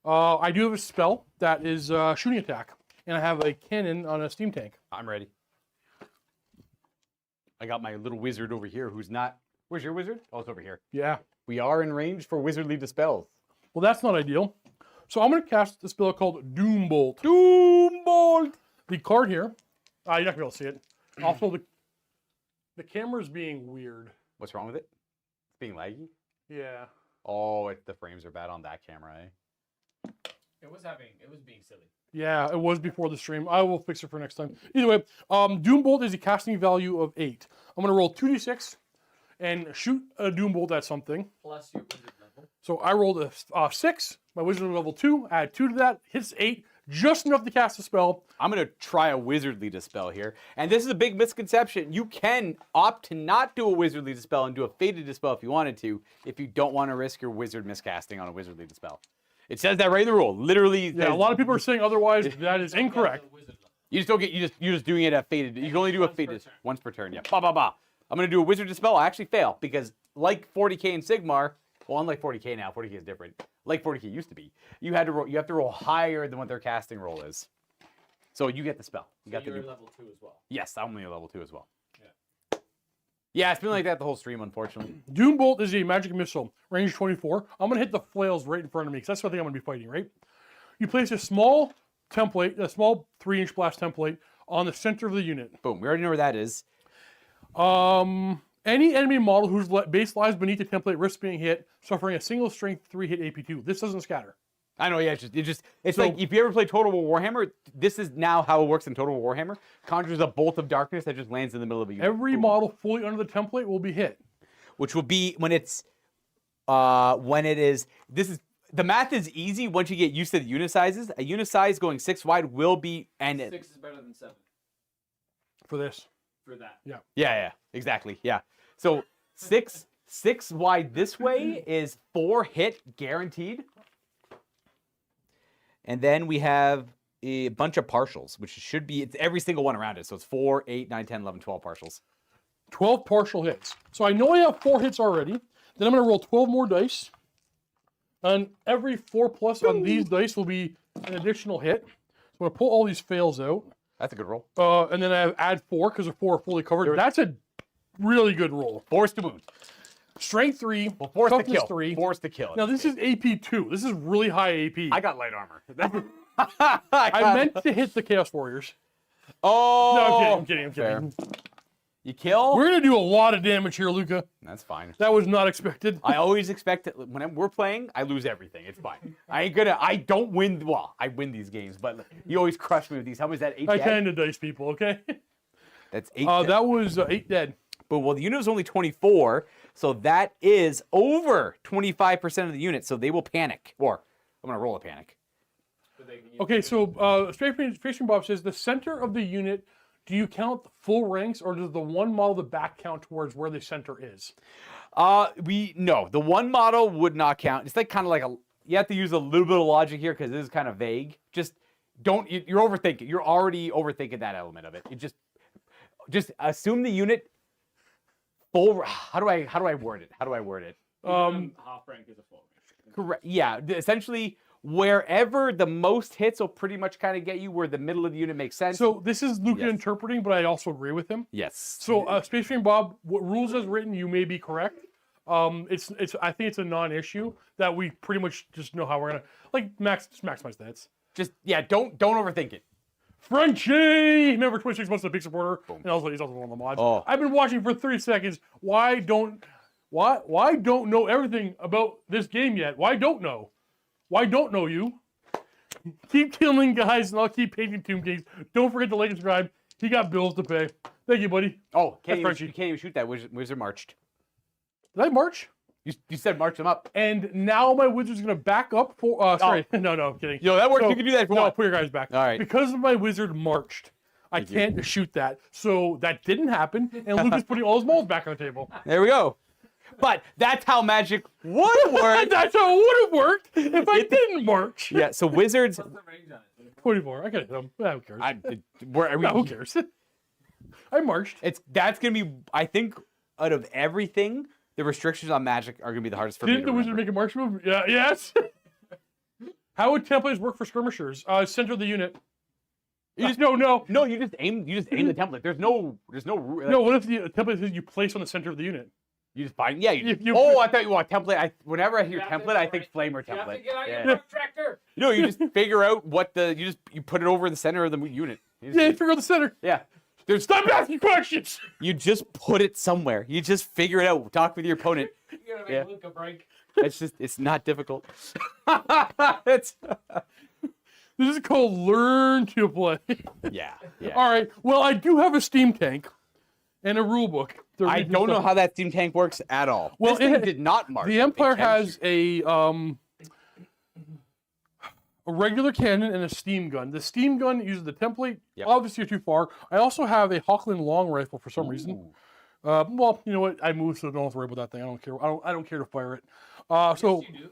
I do have a spell that is shooting attack, and I have a cannon on a steam tank. I'm ready. I got my little wizard over here who's not. Where's your wizard? Oh, it's over here. Yeah. We are in range for wizardly dispels. Well, that's not ideal. So I'm going to cast the spell called Doombolt. Doombolt! The card here, you're not going to be able to see it. Also, the camera's being weird. What's wrong with it? It's being laggy? Yeah. Oh, the frames are bad on that camera, eh? It was being silly. Yeah, it was before the stream. I will fix it for next time. Either way, Doombolt is a casting value of 8. I'm going to roll 2d6 and shoot a Doombolt at something. Plus your wizard level. So I rolled a 6. My wizard level 2. Add 2 to that. Hits 8. Just enough to cast a spell. I'm going to try a wizardly dispel here. And this is a big misconception. You can opt to not do a wizardly dispel and do a fated dispel if you wanted to, if you don't want to risk your wizard miscasting on a wizardly dispel. It says that right in the rule. Literally. Yeah, a lot of people are saying otherwise. That is incorrect. You just don't get. You're just doing it at fated. You can only do a fated once per turn. Yeah. Ba ba ba. I'm gonna do a wizard dispel. I actually fail because like 40k in Sigmar, well, unlike 40k now, 40k is different. Like 40k used to be, you have to roll higher than what their casting roll is. So you get the spell. You got You're the level 2 as well. Yes, I'm only a level 2 as well. Yeah. Yeah, it's been like that the whole stream, unfortunately. Doombolt is a magic missile, range 24. I'm going to hit the flails right in front of me because that's what I think I'm going to be fighting, right? You place a small template, a small 3-inch blast template on the center of the unit. Boom. We already know where that is. Any enemy model whose base lies beneath the template risks being hit, suffering a single strength 3 hit AP2. This doesn't scatter. I know, yeah, it's like if you ever play Total War Warhammer, this is now how it works in Total War Warhammer. Conjures a bolt of darkness that just lands in the middle of a unit. Every Boom. model fully under the template will be hit. Which will be when it is, the math is easy once you get used to the unit sizes. A unit size going 6 wide will be, and 6 is better than 7 For this. for that. yeah, exactly, yeah. So six wide this way is 4 hit guaranteed. And then we have a bunch of partials, which should be, it's every single one around it. So it's 4, 8, 9, 10, 11, 12 partials. 12 partial hits. So I know I have 4 hits already. Then I'm going to roll 12 more dice. And every 4 plus on these dice will be an additional hit. So I'm going to pull all these fails out. That's a good roll. And then I add 4 because the 4 are fully covered. That's a really good roll. Force to wound. Strength 3, Well, force to toughness kill. 3. Force to kill. Now this is AP 2. This is really high AP. I got light armor. I meant to hit the Chaos Warriors. Oh, No, I'm kidding. fair. You kill? We're going to do a lot of damage here, Luca. That's fine. That was not expected. I always expect that when we're playing, I lose everything. It's fine. I don't win. Well, I win these games, but you always crush me with these. How much is that? 8 I dead? tend to dice people, okay? That's 8 dead. That was 8 dead. But well, the unit was only 24, so that is over 25% of the unit. So they will panic, or I'm gonna roll a panic. Okay, so Space Bob says the center of the unit do you count the full ranks, or does the one model the back count towards where the center is? No, the one model would not count. It's like kind of like you have to use a little bit of logic here because it is kind of vague. Just don't, you're overthinking. You're already overthinking that element of it. You just assume the unit full. How do I word it? Half rank is a full rank. Correct. Yeah, essentially wherever the most hits will pretty much kind of get you where the middle of the unit makes sense. So this is Luca Yes. interpreting, but I also agree with him. Yes. So Space Marine Bob, what rules as written, you may be correct. It's I think it's a non-issue that we pretty much just know how we're gonna just maximize the hits. Just don't overthink it. Frenchie, remember 26 months, a big supporter, and also he's also one of the mods. Oh. I've been watching for 30 seconds. Why don't know everything about this game yet? Why don't know you? Keep killing guys, and I'll keep painting Tomb Kings. Don't forget to like and subscribe. He got bills to pay. Thank you, buddy. Oh, That's Frenchie. you can't even shoot that wizard marched. Did I march? You said march them up. And now my wizard's gonna back up for. Sorry, no, I'm kidding. Yo, that works. So- You can do that if you No, want. put your guys back. All right. Because my wizard marched, I can't shoot that. So that didn't happen, and Luke is putting all his molds back on the table. There we go. But that's how magic would work. That's how it would have worked if I didn't march. Yeah. So wizards. What's the range on it? 24. I could hit him. Who cares? Where are we? Who cares? I marched. That's gonna be. I think out of everything, the restrictions on magic are gonna be the hardest for me Didn't to the wizard remember. make a march move? Yeah. Yes. How would templates work for skirmishers? Center of the unit. You just No. No, you just aim the template. There's no like, No. What if the template says you place on the center of the unit? You just find You- oh, I thought you want template. Whenever I hear template, I think flamer You have to template. get on Yeah. your tractor. No, you just figure out what you put it over in the center of the unit. You just- Yeah, figure out the center. yeah. There's Stop asking questions. You just put it somewhere. You just figure it out. Talk with your opponent. You gotta make Yeah. Luke a break. It's not difficult. It's This is called learn to play. yeah. All right. Well, I do have a Steam tank and a rule book. to I read this don't know stuff. how that steam tank works at all. Well, This thing it- did not mark. The Empire has a regular cannon and a steam gun. The steam gun uses the template. Yep. Obviously, you're too far. I also have a Hochland long rifle for some reason. Well, you know what? I moved, so don't have to worry about that thing. I don't care. I don't care to fire it. So You do.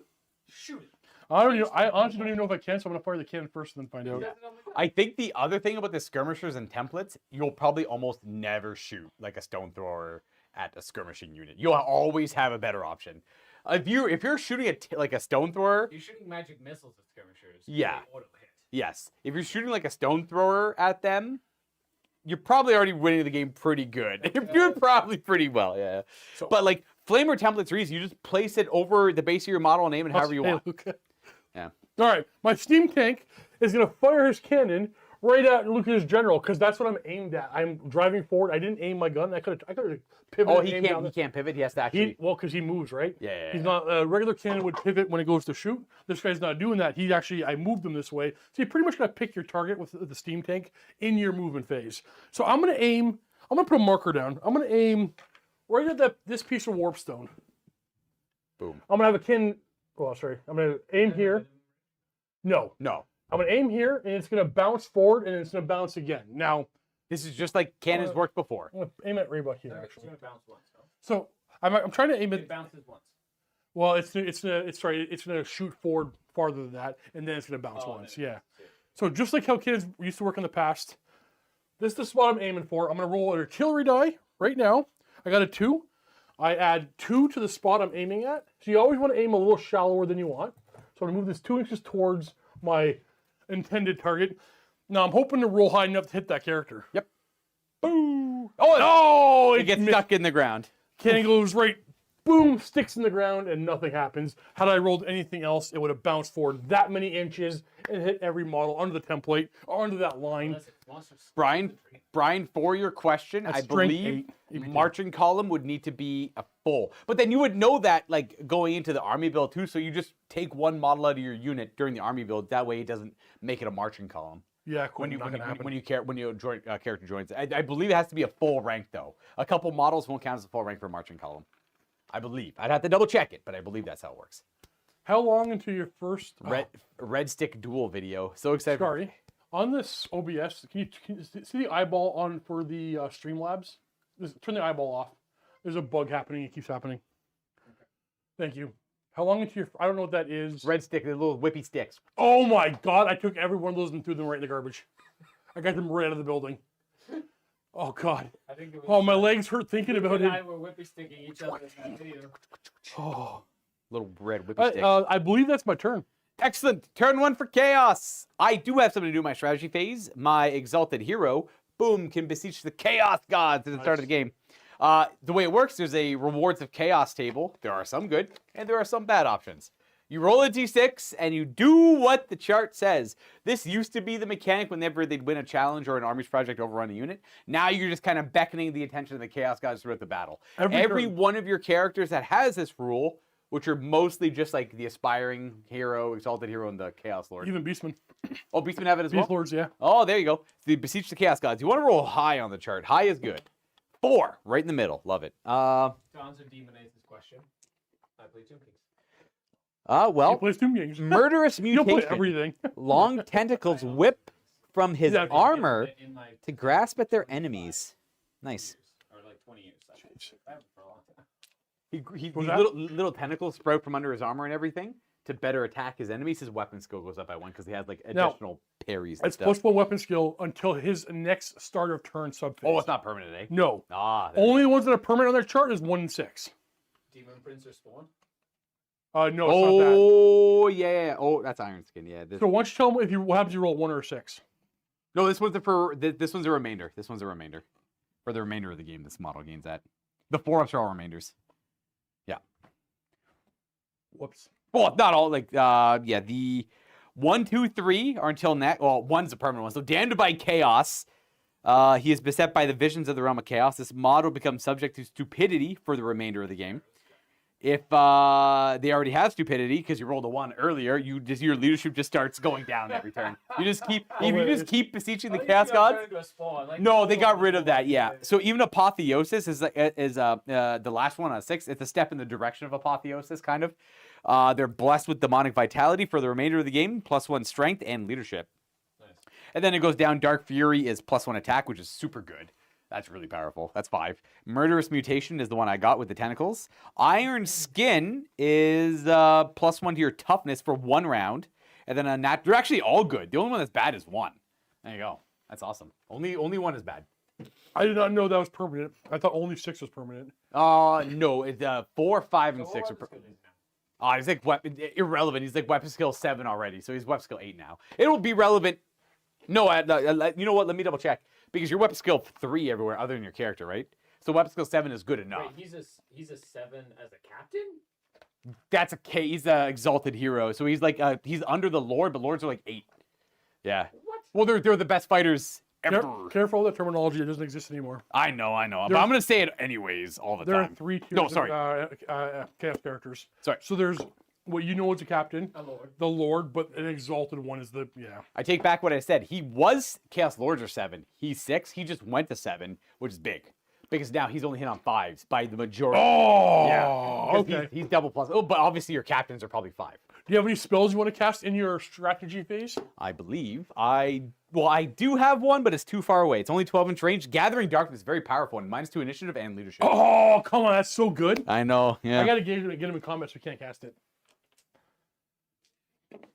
Shoot it. I don't. I honestly don't even know if I can. So I'm gonna fire the cannon first and then find out. I think the other thing about the skirmishers and templates, you'll probably almost never shoot like a stone thrower at a skirmishing unit. You'll always have a better option. If you're shooting like a stone thrower, You're shooting magic missiles at skirmishers. Yeah. They auto hit. yes. If you're shooting like a stone thrower at them, you're probably already winning the game pretty good. You're probably pretty well, yeah. But like flamer templates are easy. You just place it over the base of your model and aim it however you Hey, want. Luca. Yeah. All right, my steam tank is gonna fire his cannon right at Lucas General because that's what I'm aimed at. I'm driving forward. I didn't aim my gun. I could have pivoted. Oh, and he aimed down can't pivot. He has to actually. because he moves, right? Yeah. He's not a regular cannon would pivot when it goes to shoot. This guy's not doing that. I moved him this way. So you pretty much got to pick your target with the steam tank in your movement phase. So I'm gonna aim. I'm gonna put a marker down. I'm gonna aim right at this piece of warpstone. Boom. I'm gonna have a cannon. Oh, sorry. I'm gonna aim here. No, No. I'm gonna aim here, and it's gonna bounce forward, and it's gonna bounce again. Now This is just like cannons worked before. I'm gonna aim at Rainbow here. It's Actually, gonna bounce once. No? so I'm trying to aim It it. bounces once. Well, it's gonna shoot forward farther than that, and then it's gonna bounce Oh, once. then- Yeah. So just like how kids used to work in the past, this is the spot I'm aiming for. I'm gonna roll an artillery die right now. I got a 2. I add 2 to the spot I'm aiming at. So you always want to aim a little shallower than you want. So I'm gonna move this 2 inches towards my intended target. Now I'm hoping to roll high enough to hit that character. Yep. Boo! Oh, It gets missed. stuck in the ground. Cannon goes right, boom, sticks in the ground, and nothing happens. Had I rolled anything else, it would have bounced forward that many inches and hit every model under the template or under that line. Unless it's monsters. Brian, for your question, That's I strength believe 8. marching column would need to be a full. But then you would know that like going into the army build too, so you just take one model out of your unit during the army build. That way it doesn't make it a marching column. Yeah, cool. When you Not gonna happen. character joins. I believe it has to be a full rank though. A couple models won't count as a full rank for a marching column. I believe. I'd have to double check it, but I believe that's how it works. How long into your first Red stick duel video. So excited. Scary. On this OBS, can you see the eyeball on for the Streamlabs? Turn the eyeball off. There's a bug happening. It keeps happening. Okay. Thank you. How long into your... I don't know what that is. Red stick, the little whippy sticks. Oh my God. I took every one of those and threw them right in the garbage. I got them right out of the building. Oh God. I think it was, Oh, my legs hurt thinking Luke about and it. I were whippy sticking each other in that video. Oh. Little red whippy sticks. I believe that's my turn. Excellent. Turn 1 for chaos. I do have something to do in my strategy phase. My exalted hero, boom, can beseech the chaos gods at the start of the game. The way it works, there's a rewards of chaos table. There are some good, and there are some bad options. You roll a d6, and you do what the chart says. This used to be the mechanic whenever they'd win a challenge or an Armies project overrun a unit. Now you're just kind of beckoning the attention of the chaos gods throughout the battle. Every one of your characters that has this rule, which are mostly just like the aspiring hero, exalted hero, and the chaos lord. Even Beastmen. Oh, Beastmen have it as well? Beast Lords, yeah. Oh, there you go. The beseech the chaos gods. You want to roll high on the chart. High is good. 4, right in the middle. Love it. To answer Demonize's question, I play Tomb Kings. He Well, plays Tomb Kings. murderous You play mutation. everything. Long tentacles whip from his Exactly. armor In my to grasp at their enemies. Nice. or like 20 years. I haven't for a long time. Was These that? little tentacles sprout from under his armor and everything to better attack his enemies. His weapon skill goes up by 1 because he has like Now, additional parries and It's stuff. +1 weapon skill until his next start of turn subphase. Oh, it's not permanent, eh? No. Ah, Only the ones that are permanent on their chart is 1 and 6. Demon Prince or Spawn? No, it's not oh, yeah. Oh, that's Iron Skin. Yeah. that. So why don't you tell them if you what happens if you roll 1 or a 6? No, this one's this one's a remainder. This one's a remainder for the remainder of the game. This model gains at the 4-ups are all remainders. Yeah. Whoops. Well, not all. Like, yeah, the 1, 2, 3 are until next. Well, 1's a permanent one. So damned by chaos. He is beset by the visions of the realm of chaos. This model becomes subject to stupidity for the remainder of the game. If they already have stupidity because you rolled a 1 earlier, your leadership just starts going down every turn. You just keep beseeching the chaos gods. No, they got rid of that. Yeah. So even apotheosis is the last one on 6. It's a step in the direction of apotheosis, kind of. They're blessed with demonic vitality for the remainder of the game, +1 strength and leadership. Nice. And then it goes down. Dark Fury is +1 attack, which is super good. That's really powerful. That's 5. Murderous Mutation is the one I got with the tentacles. Iron Skin is +1 to your toughness for 1 round. And then they're actually all good. The only one that's bad is 1. There you go. That's awesome. Only 1 is bad. I did not know that was permanent. I thought only 6 was permanent. No. It's 4, 5, and 6 are. He's like irrelevant. He's like weapon skill 7 already, so he's weapon skill 8 now. It'll be relevant. No, you know what? Let me double check because your weapon skill 3 everywhere other than your character, right? So weapon skill 7 is good enough. Wait, he's a 7 as a captain? That's he's an exalted hero, so he's like he's under the lord, but lords are like 8. Yeah. What? Well, they're the best fighters ever. Careful of that terminology. It doesn't exist anymore. I know, but I'm gonna say it anyways all the There are time. 3 tiers No, sorry. of chaos characters. Sorry. So there's what you know as a captain, A lord. the Lord, but an exalted one is the I take back what I said. He was Chaos Lords are 7. He's 6. He just went to 7, which is big. Because now he's only hit on 5s by the majority. Oh, Yeah. 'Cause okay. He's double plus. Oh, but obviously your captains are probably 5. Do you have any spells you want to cast in your strategy phase? I believe. I do have one, but it's too far away. It's only 12-inch range. Gathering Darkness is very powerful, and mine's 2 initiative and leadership. Oh, come on, that's so good. I know. Yeah. I gotta get him in combat so we can't cast it.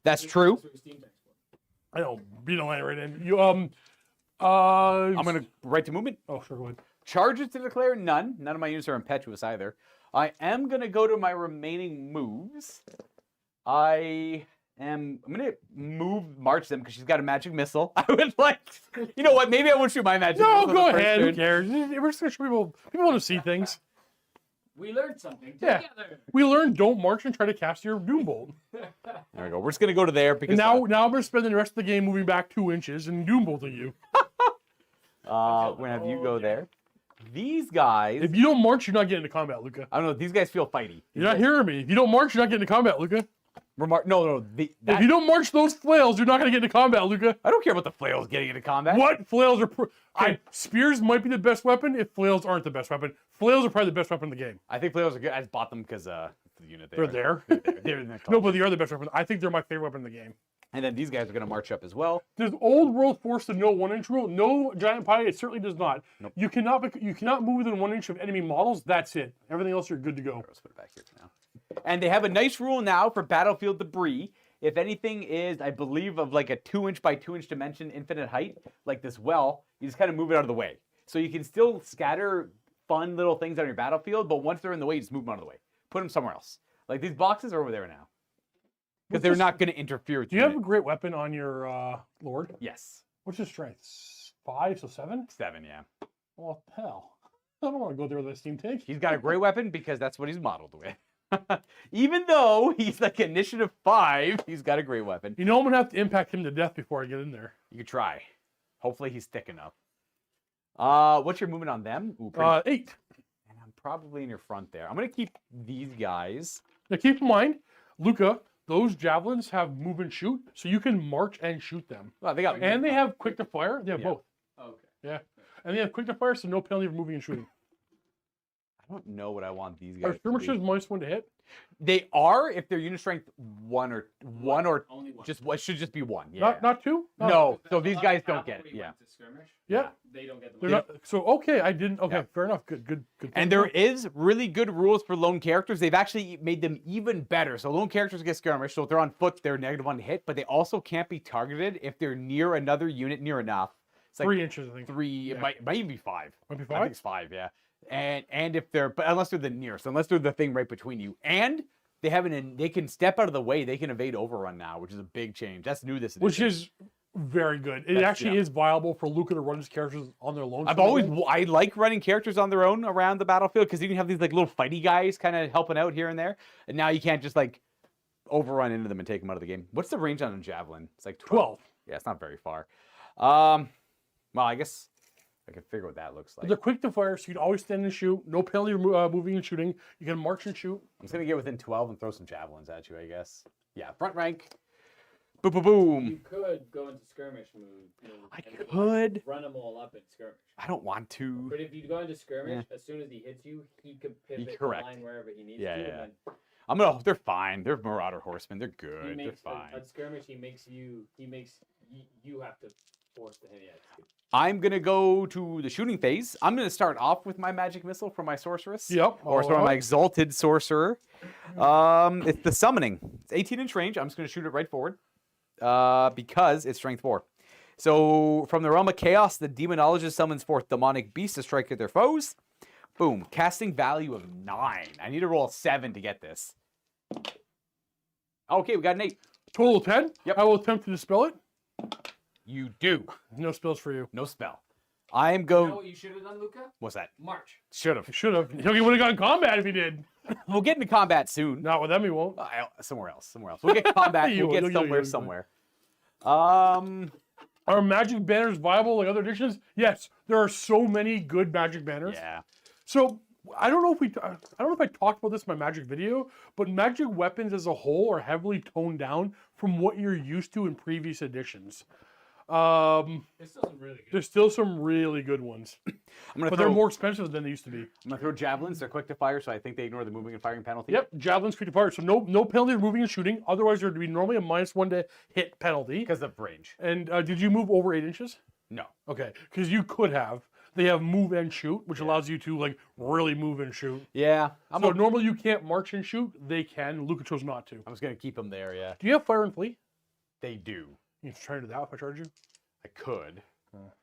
That's true. That's what your Steam Deck's for. I know, beat a line right in. You I'm gonna right to movement. Oh, sure, go ahead. Charges to declare none. None of my units are impetuous either. I am gonna go to my remaining moves. I'm gonna march them because she's got a magic missile. I would like, you know what? Maybe I won't shoot my magic No, missile. go the first ahead. Who turn. cares? We're just gonna show people. People want to see things. We learned something Yeah. together. We learned don't march and try to cast your Doom Bolt. There we go. We're just gonna go to there because And now I'm gonna spend the rest of the game moving back 2 inches and Doom Bolting you. we're gonna have you go there. These guys, If you don't march, you're not getting into combat, Luca. I don't know. These guys feel fighty. You're not hearing me. If you don't march, you're not getting into combat, Luca. No. If you don't march those flails, you're not gonna get into combat, Luca. I don't care about the flails getting into combat. What flails are? Spears might be the best weapon if flails aren't the best weapon. Flails are probably the best weapon in the game. I think flails are good. I just bought them because the unit They're there. They're in the No, but they are the best weapon. I think they're my favorite weapon in the game. And then these guys are going to march up as well. Does Old World force the no 1-inch rule? No, Giant Pie, it certainly does not. Nope. You cannot move within 1 inch of enemy models. That's it. Everything else, you're good to go. Let's put it back here for now. And they have a nice rule now for battlefield debris. If anything is, I believe, of like a 2-inch by 2-inch dimension, infinite height, like this well, you just kind of move it out of the way. So you can still scatter fun little things on your battlefield, but once they're in the way, you just move them out of the way. Put them somewhere else. Like these boxes are over there now. Because they're not going to interfere with Do you have a great weapon on your Lord? Yes. What's his strength? 5, so 7? 7, yeah. Well, hell. I don't want to go there with a steam tank. He's got a great weapon because that's what he's modeled with. Even though he's like initiative 5, he's got a great weapon. You know I'm going to have to impact him to death before I get in there. You could try. Hopefully he's thick enough. What's your movement on them? Ooh, 8. And I'm probably in your front there. I'm going to keep these guys. Now keep in mind, Luca, those javelins have move and shoot, so you can march and shoot them. Oh, they got And they have quick to fire. They have Yeah. both. Okay. Yeah. And they have quick to fire, so no penalty for moving and shooting. I don't know what I want these Are guys to skirmishers be. -1 to hit? They are if they're unit strength one or Only one. just it should just be 1. Yeah. Not 2? No. Because So a these lot guys of don't get it. cavalry Yeah. went to skirmish. Yeah. They don't get the They're money. not. So okay, I didn't. Okay, Yeah. fair enough. Good. And there is really good rules for lone characters. They've actually made them even better. So lone characters get skirmish. So if they're on foot, they're -1 to hit, but they also can't be targeted if they're near another unit near enough. It's like 3 inches, I think. 3. Yeah. It might even be 5. Might be I think 5? it's 5. Yeah. And if they're but unless they're the nearest, unless they're the thing right between you, and they they can step out of the way. They can evade overrun now, which is a big change. That's new this edition. Which is very good. It That's- actually yeah. is viable for Luca to run his characters on their loan. I like running characters on their own around the battlefield because you can have these like little fighty guys kind of helping out here and there. And now you can't just like overrun into them and take them out of the game. What's the range on a javelin? It's like 12. 12. Yeah, it's not very far. Well, I guess I can figure what that looks like. They're quick to fire, so you can always stand and shoot. No penalty for moving and shooting. You can march and shoot. I'm just gonna get within 12 and throw some javelins at you, I guess. Yeah, front rank. Boom, boom, boom. You could go into skirmish mode. I and could. run them all up in skirmish. I don't want to. But if you go into skirmish, as soon as he hits you, he could pivot the correct. line wherever he needs Yeah, to. yeah. And They're fine. They're Marauder horsemen. They're then he good. They're makes fine. on skirmish. He makes you have to force the hit. Yeah, it's good. I'm gonna go to the shooting phase. I'm gonna start off with my magic missile for my sorceress. Yep. Or all for my out. exalted sorcerer. It's the summoning. It's 18-inch range. I'm just gonna shoot it right forward. Because it's strength 4. So from the realm of chaos, the demonologist summons forth demonic beasts to strike at their foes. Boom. Casting value of 9. I need to roll a 7 to get this. Okay, we got an 8. Total 10. Yep. I will attempt to dispel it. You do. No spells for you. No spell. I am You going. know what you should have done, Luca? What's that? March. Should have. You should have. You would have gotten combat if you did. We'll get into combat soon. Not with them, you won't. Somewhere else. We'll get combat. You We'll will, get you'll- somewhere. Are magic banners viable like other editions? Yes. There are so many good magic banners. Yeah. So I don't know if I talked about this in my magic video, but magic weapons as a whole are heavily toned down from what you're used to in previous editions. There's still some really good. There's still some really good ones, I'm gonna but throw. they're more expensive than they used to be. I'm gonna throw javelins. They're quick to fire, so I think they ignore the moving and firing penalty. Yep, javelins quick to fire, so no penalty for moving and shooting. Otherwise, there would be normally a -1 to hit penalty. Because of range. And did you move over 8 inches? No. Okay, because you could have. They have move and shoot, which allows you to like really move and shoot. Yeah. So normally you can't march and shoot. They can. Luca chose not to. I'm just gonna keep them there. Yeah. Do you have fire and flee? They do. You can try to do that if I charge you. I could.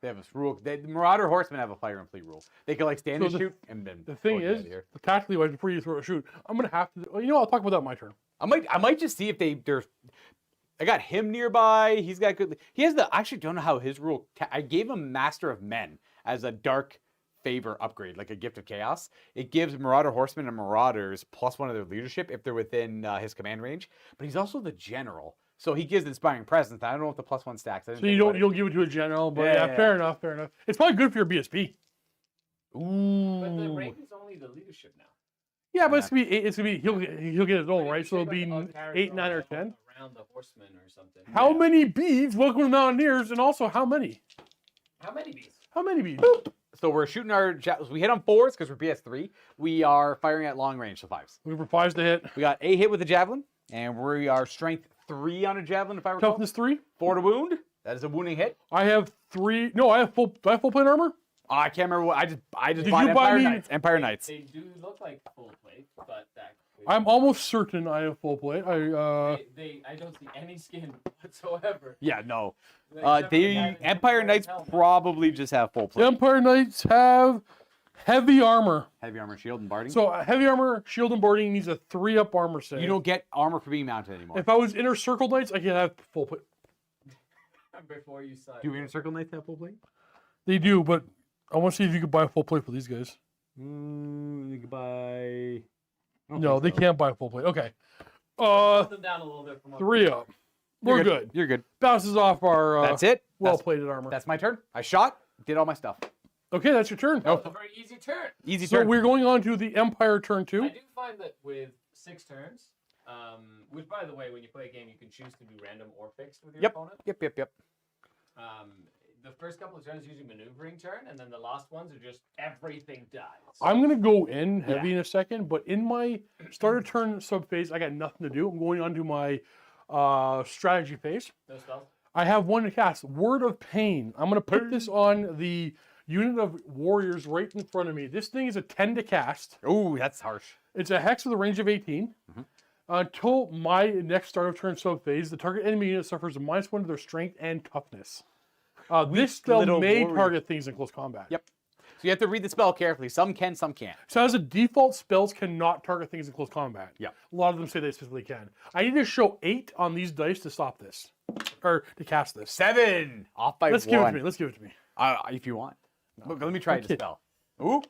They have this rule. The Marauder horsemen have a fire and fleet rule. They can like stand So and the- shoot and then. The thing go ahead is, here. tactically wise, before you throw a shoot, I'm gonna have to. Well, you know, I'll talk about that on my turn. I might just see if they're. I got him nearby. He's got good. He has the. I actually don't know how his rule. I gave him Master of Men as a dark favor upgrade, like a gift of chaos. It gives Marauder horsemen and Marauders +1 of their leadership if they're within his command range. But he's also the general, so he gives inspiring presence. I don't know if the +1 stacks. So you'll give it to a general, but yeah, fair enough. It's probably good for your BSP. Ooh. But the rank is only the leadership now. Yeah, but it's gonna be 8, it's gonna be he'll get his own, right? So it'll be Like, a character 8, 9, or level 10. around the horseman or something. How many beads? Welcome to Mountaineers, and also how many? How many bees? How many beads? So we're shooting our we hit on 4s because we're PS3. We are firing at long range, so 5s. Looking for 5s to hit. We got a hit with the javelin, and we are strength 3 on a javelin, if I recall. Toughness 3. 4 to wound. That is a wounding hit. I have 3. No, I have full. Do I have full plate armor? I can't remember what I just Did bought you buy Empire me- Knights. Empire Knights. They do look like full plate, but that. I'm almost certain I have full plate. I don't see any skin whatsoever. Yeah, no. Except for the guy in the Empire Knights helmet. probably just have full The plate. Empire Knights have heavy armor. Heavy armor, shield, and barding. So heavy armor, shield, and boarding needs a 3-up armor save. you don't get armor for being mounted anymore. If I was inner circle knights, I could have full plate. Before you sign. Do inner circle knights have full plate? They do, but I want to see if you could buy a full plate for these guys. You could buy. No, they can't buy a full plate. Okay. Put them down a little bit from what 3-up. We're good. You're good. Bounces off our That's it. well-plated armor. That's my turn. I shot. Did all my stuff. Okay, that's your turn. Oh, It's a very easy turn. easy So turn. we're going on to the Empire turn 2. I do find that with 6 turns, which by the way, when you play a game, you can choose to do random or fixed with your Yep. opponent. Yep. The first couple of turns is usually maneuvering turn, and then the last ones are just everything dies. I'm going to go in heavy in a second, but in my starter turn sub phase, I got nothing to do. I'm going on to my strategy phase. No spells. I have one to cast, Word of Pain. I'm going to put this on the unit of warriors right in front of me. This thing is a 10 to cast. Ooh, that's harsh. It's a hex with a range of 18. Until my next start of turn sub phase, the target enemy unit suffers a -1 to their strength and toughness. This spell little may warrior. target things in close combat. Yep. So you have to read the spell carefully. Some can, some can't. So as a default, spells cannot target things in close combat. Yeah. A lot of them say they specifically can. I need to show 8 on these dice to stop this. Or to cast this. 7 off by Let's 1. give it to me. Let's give it to me. If you want. Look, let me try to Okay. dispel. Ooh.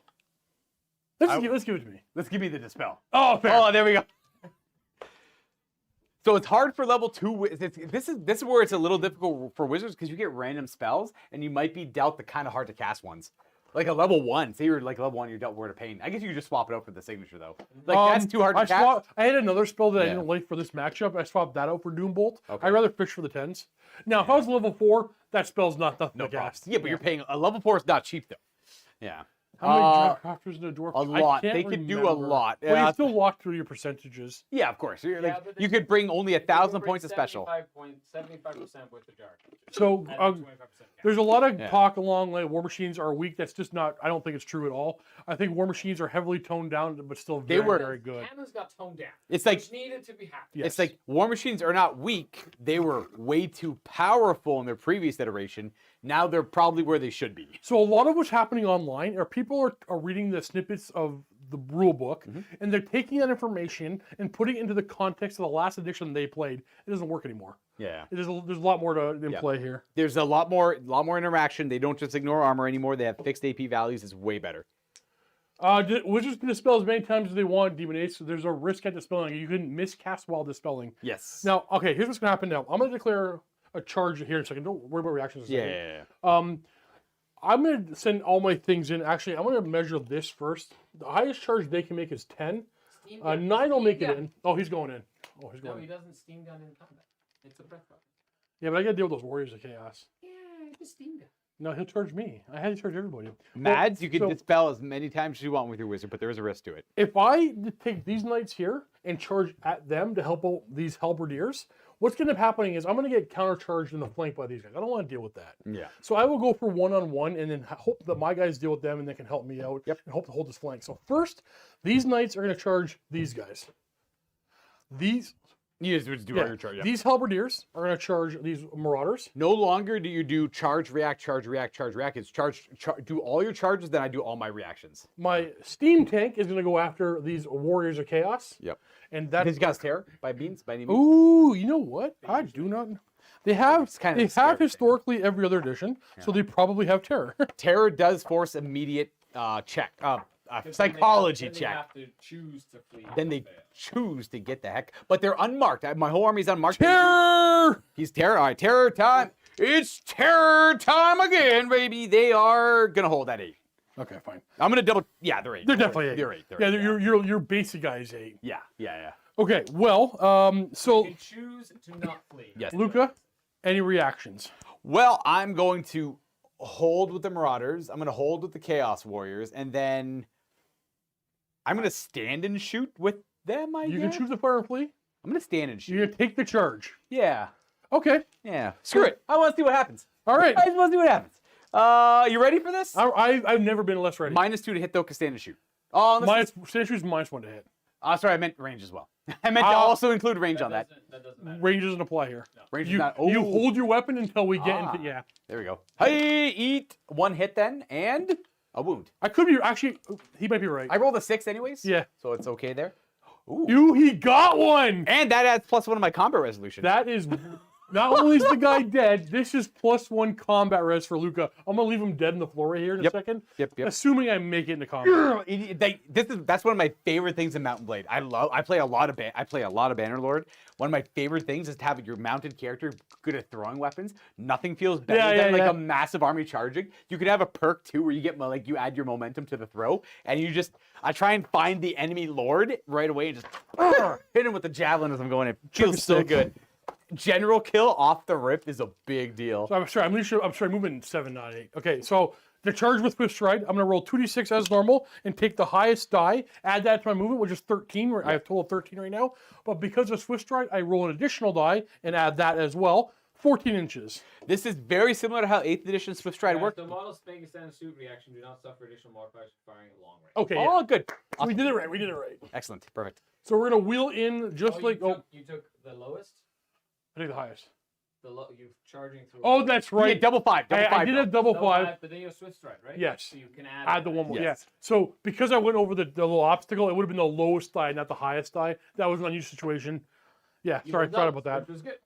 Let's give it to me. Let's give me the dispel. Oh, fair. Oh, there we go. So it's hard for level 2. This is where it's a little difficult for wizards because you get random spells and you might be dealt the kind of hard to cast ones. Like a level 1. Say you're like level 1, you're dealt Word of Pain. I guess you could just swap it out for the signature though. Like that's too hard to cast. I had another spell that I Yeah. didn't like for this matchup. I swapped that out for Doombolt. Okay. I'd rather fish for the 10s. Now, if I was level 4, that spell's nothing No to problem. cast. Yeah, but you're paying a level 4 is not cheap though. Yeah. How many crafters in a dwarf? a I lot. can't They could do a remember. lot. Well, Yeah. you still walk through your percentages. Yeah, of course. You're Yeah, like, but you they- could bring only You 1,000 bring points of special. 75% with the jar. So And then 25% cash. there's a lot of Yeah. talk along like war machines are weak. That's just not. I don't think it's true at all. I think war machines are heavily toned down, but still They very, were- very good. Cannons got toned down. It's like Which needed to be happening. Yes. It's like war machines are not weak. They were way too powerful in their previous iteration. Now they're probably where they should be. So a lot of what's happening online are people are reading the snippets of the rule book Mm-hmm. and they're taking that information and putting it into the context of the last edition they played. It doesn't work anymore. Yeah. There's a lot more in Yeah. play here. There's a lot more interaction. They don't just ignore armor anymore. They have fixed AP values. It's way better. Wizards can dispel as many times as they want Demon Ace. So there's a risk at dispelling. You can miscast while dispelling. Yes. Now, okay, here's what's going to happen now. I'm going to declare a charge here in a second. Don't worry about reactions. In a second. Yeah. I'm going to send all my things in. Actually, I'm going to measure this first. The highest charge they can make is 10. Steam gun. 9 will make Steam it gun. in. Oh, he's going in. Oh, he's No, going he in. doesn't steam gun in combat. It's a breath weapon. Yeah, but I got to deal with those Warriors of Chaos. Yeah, it's a steam gun. No, he'll charge me. I had to charge everybody. Mads, you can so- dispel as many times as you want with your wizard, but there is a risk to it. If I take these knights here and charge at them to help out these halberdiers, what's going to be happening is I'm going to get countercharged in the flank by these guys. I don't want to deal with that. Yeah. So I will go for one-on-one and then hope that my guys deal with them and they can help me out Yep. and hope to hold this flank. So first, these knights are going to charge these guys. These You just do all your charge. Yeah. These halberdiers are going to charge these marauders. No longer do you do charge, react, charge, react, charge, react. It's do all your charges, then I do all my reactions. My steam tank is going to go after these warriors of chaos. Yep. And that's These guys terror by any means. ooh, you know what? I do not. They have It's kind of they a scary have thing. historically every other edition, so they probably have terror. Terror does force immediate check, psychology Then they check. have to choose to flee. Then they choose to get the heck, but they're unmarked. My whole army's unmarked. Terror! He's terror. All right, terror time. It's terror time again, baby. They are gonna hold that 8. Okay, fine. I'm gonna double. Yeah, they're 8. They're definitely 8. They're 8. They're Yeah, 8. your basic guy is 8. Yeah, yeah, yeah. Okay, well, so You can choose to not flee. Yes. Luca, any reactions? Well, I'm going to hold with the Marauders. I'm going to hold with the Chaos Warriors, and then I'm going to stand and shoot with them. You can choose to fire and flee. I'm gonna stand and You're shoot. gonna take the charge. Yeah. Okay. Yeah. Screw it. I want to see what happens. All right. I just want to see what happens. You ready for this? I've never been less ready. -2 to hit though, cause stand and shoot. Oh, Minus Sandshrews -1 to hit. sorry, I meant range as well. I meant to also include range on that. That doesn't matter. Range doesn't apply here. Range is You, not. you Oh. hold your weapon until we get into Ah. There we go. Hey, eat 1 hit then, and a wound. I could be actually. He might be right. I rolled a 6 anyways. Yeah. So it's okay there. Ooh. He got one. And that adds +1 to my combat resolution. That is. Not only is the guy dead, this is +1 combat res for Luca. I'm gonna leave him dead on the floor right here in a second. Yep. Assuming I make it into combat. That's one of my favorite things in Mountain Blade. I play a lot of Bannerlord. One of my favorite things is to have your mounted character good at throwing weapons. Nothing feels better than like a massive army charging. You could have a perk too where you get like you add your momentum to the throw, and I try and find the enemy lord right away and just hit him with the javelin as I'm going. It feels so good. General kill off the rip is a big deal. So I'm sorry, moving 7, not 8. Okay, so the charge with Swift Stride, I'm gonna roll 2d6 as normal and take the highest die, add that to my movement, which is 13. I have a total of 13 right now. But because of Swift Stride, I roll an additional die and add that as well. 14 inches. This is very similar to how 8th edition Swift Stride worked. The models make a stand suit reaction do not suffer additional modifiers for firing at long range. Okay, Oh, good. so we did it right. We did it right. Excellent. Perfect. So we're gonna wheel in just like you took the lowest. I think the highest. You're charging through. Oh, that's Right. right. Double 5. I did a double Double 5. but then you have Swift Stride, right? Yes. So you can Add the one more. Yes. Yeah. So because I went over the little obstacle, it would have been the lowest die, not the highest die. That was an unusual situation. Yeah. Sorry, I forgot about that. Which was good.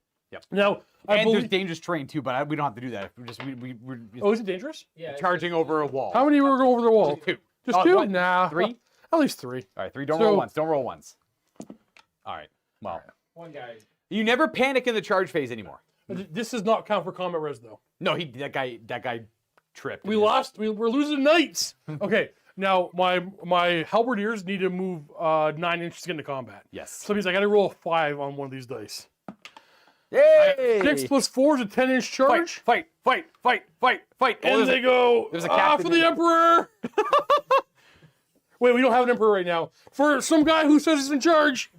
Now, I And there's believe. dangerous terrain too, but we don't have to do that. We're just Oh, is it dangerous? Yeah. charging over a wall. How many were going over the wall? 2. Just 2? what? Nah. 3? At least 3. All right, 3. Don't So- roll once. Don't roll once. All right. Well, One guy. you never panic in the charge phase anymore. This does not count for combat res though. No, that guy tripped. We lost. We're losing knights. Okay. Now my halberdiers need to move 9 inches into combat. Yes. So that means I got to roll a 5 on one of these dice. Yay! 6 + 4 is a 10-inch charge. Fight! And they go there's a for captain the in- emperor. Wait, we don't have an emperor right now. For some guy who says he's in charge.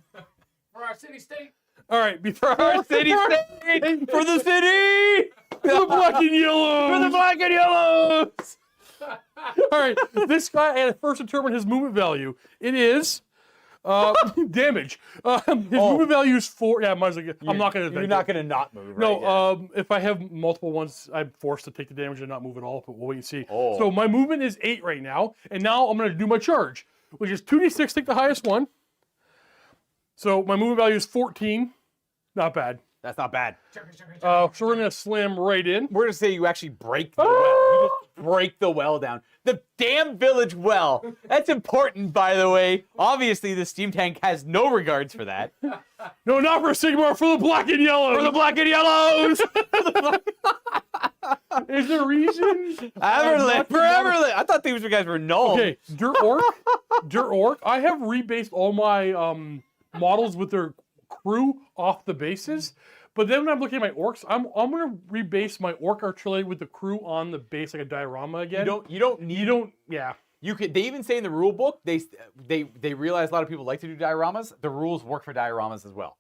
For our city state. All right, before our city state! For the city! for the black and yellow. For the black and yellows! All right, this guy had to first determine his movement value. It is damage. His movement value is 4. Yeah, might as well I'm not going to. You're not going to not move. No, Right? if I have multiple ones, I'm forced to take the damage and not move at all. But we'll wait and see. Oh. So my movement is 8 right now, and now I'm going to do my charge, which is 2d6. Take the highest one. So my movement value is 14. Not bad. That's not bad. So we're going to slam right in. We're going to say you actually break the well. You just break the well down. The damn village well. That's important, by the way. Obviously, the steam tank has no regards for that. No, not for Sigmar, for the black and yellow. For the black and yellows! Is there a reason? Everly, for Everly. I thought these guys were null. Okay, Dirt Orc. I have rebased all my models with their crew off the bases. But then when I'm looking at my orcs, I'm gonna rebase my orc artillery with the crew on the base like a diorama again. Yeah. You could. They even say in the rule book they realize a lot of people like to do dioramas. The rules work for dioramas as well.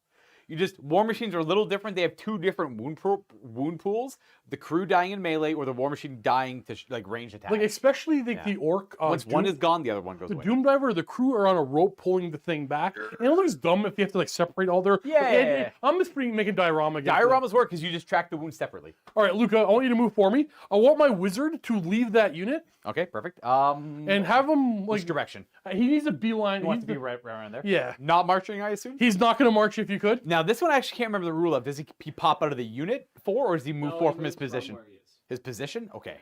War machines are a little different. They have 2 different wound pools: the crew dying in melee, or the war machine dying to ranged attack. Like especially the orc. Once one is gone, the other one goes the away. Doom Diver, the crew are on a rope pulling the thing back. And it looks dumb if you have to separate all their. Yeah. I'm just making diorama again. Dioramas work because you just track the wounds separately. All right, Luca, I want you to move for me. I want my wizard to leave that unit Okay, perfect. and have him which direction? He needs a beeline. He wants to be right around there. Yeah. Not marching, I assume. He's not going to march if you could. Now this one I actually can't remember the rule of. Does he pop out of the unit 4, or does he move 4 from his position? where he is. His position? Okay.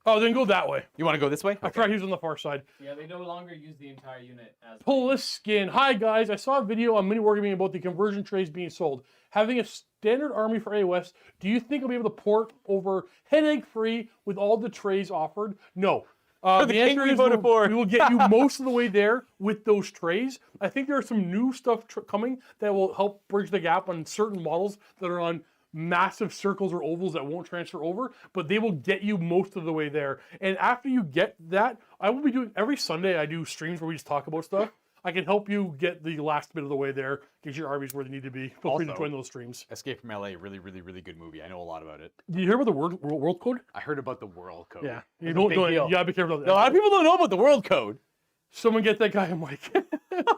Oh, then go that way. You want to go this way? I tried. He was on the far side. Yeah, they no longer use the entire unit as. Poliskin. Hi guys, I saw a video on Mini Wargaming about the conversion trays being sold. Having a standard army for AOS, do you think I'll be able to port over headache free with all the trays offered? No. the The king answer we is voted for. we will get you most of the way there with those trays. I think there are some new stuff coming that will help bridge the gap on certain models that are on massive circles or ovals that won't transfer over, but they will get you most of the way there. And after you get that, I will be doing every Sunday. I do streams where we just talk about stuff. I can help you get the last bit of the way there, get your armies where they need to be. Feel free to Also- join those streams. Escape from LA, really, really, really good movie. I know a lot about it. Did you hear about the world code? I heard about the world code. Yeah. You That's a don't big know it. deal. You gotta be careful. A lot of people don't know about the world code. Someone get that guy a mic.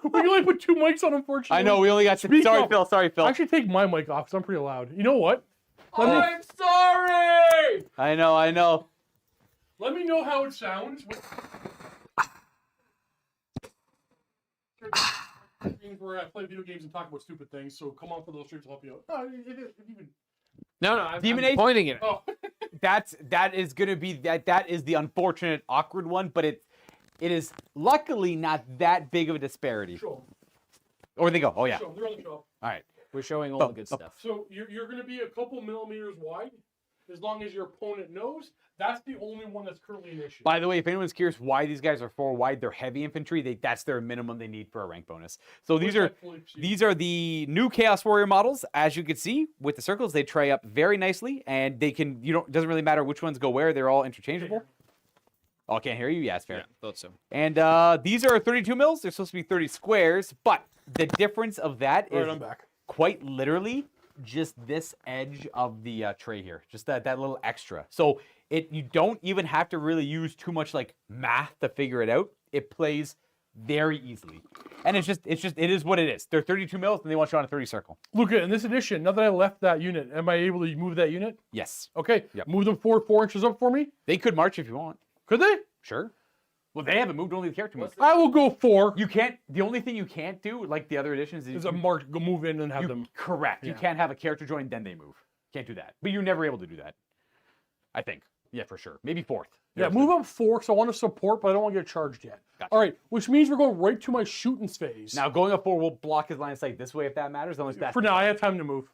We can only put 2 mics on, unfortunately. I know, we only got Speak sorry, up. Phil. Sorry, Phil. Actually, take my mic off because I'm pretty loud. You know what? Let me, I'm sorry. I know. let me know how it sounds. Where I play video games and talk about stupid things, so come on for those streams to help you out. No, if you can. No, I'm Demon Age? pointing it. Oh. That is gonna be that is the unfortunate, awkward one, but it is luckily not that big of a disparity. Show 'em. Or they go, oh yeah. Show 'em. They're on the show. All right. We're showing all Oh, the good oh. stuff. So you're going to be a couple millimeters wide, as long as your opponent knows. That's the only one that's currently an issue. By the way, if anyone's curious why these guys are 4 wide, they're heavy infantry. That's their minimum they need for a rank bonus. So these are the new Chaos Warrior models. As you can see with the circles, they tray up very nicely, and they can doesn't really matter which ones go where. They're all interchangeable. Oh, I can't hear you. Yeah, it's fair. Yeah, thought so. And these are 32 mils. They're supposed to be 30 squares, but the difference of that All is right, I'm back. quite literally just this edge of the tray here, just that little extra. So you don't even have to really use too much like math to figure it out. It plays very easily, and it is what it is. They're 32 mils, and they want you on a 30 circle. Luca, in this edition, now that I left that unit, am I able to move that unit? Yes, Okay. Yep. Move them forward 4 inches up for me. they could march if you want. Could they? Sure. Well, they haven't moved, only the character moves. I will go 4. You can't. The only thing you can't do, like the other editions, Is a mark. Go move in and have you, them. correct. You Yeah. can't have a character join, then they move. Can't do that. But you're never able to do that. I think. Yeah, for sure. Maybe 4th. Yeah, move up 4 because I want to support, but I don't want to get charged yet. Gotcha. All right, which means we're going right to my shooting phase. Now going up 4 will block his line of sight this way if that matters. Unless that's For now, I have time to move.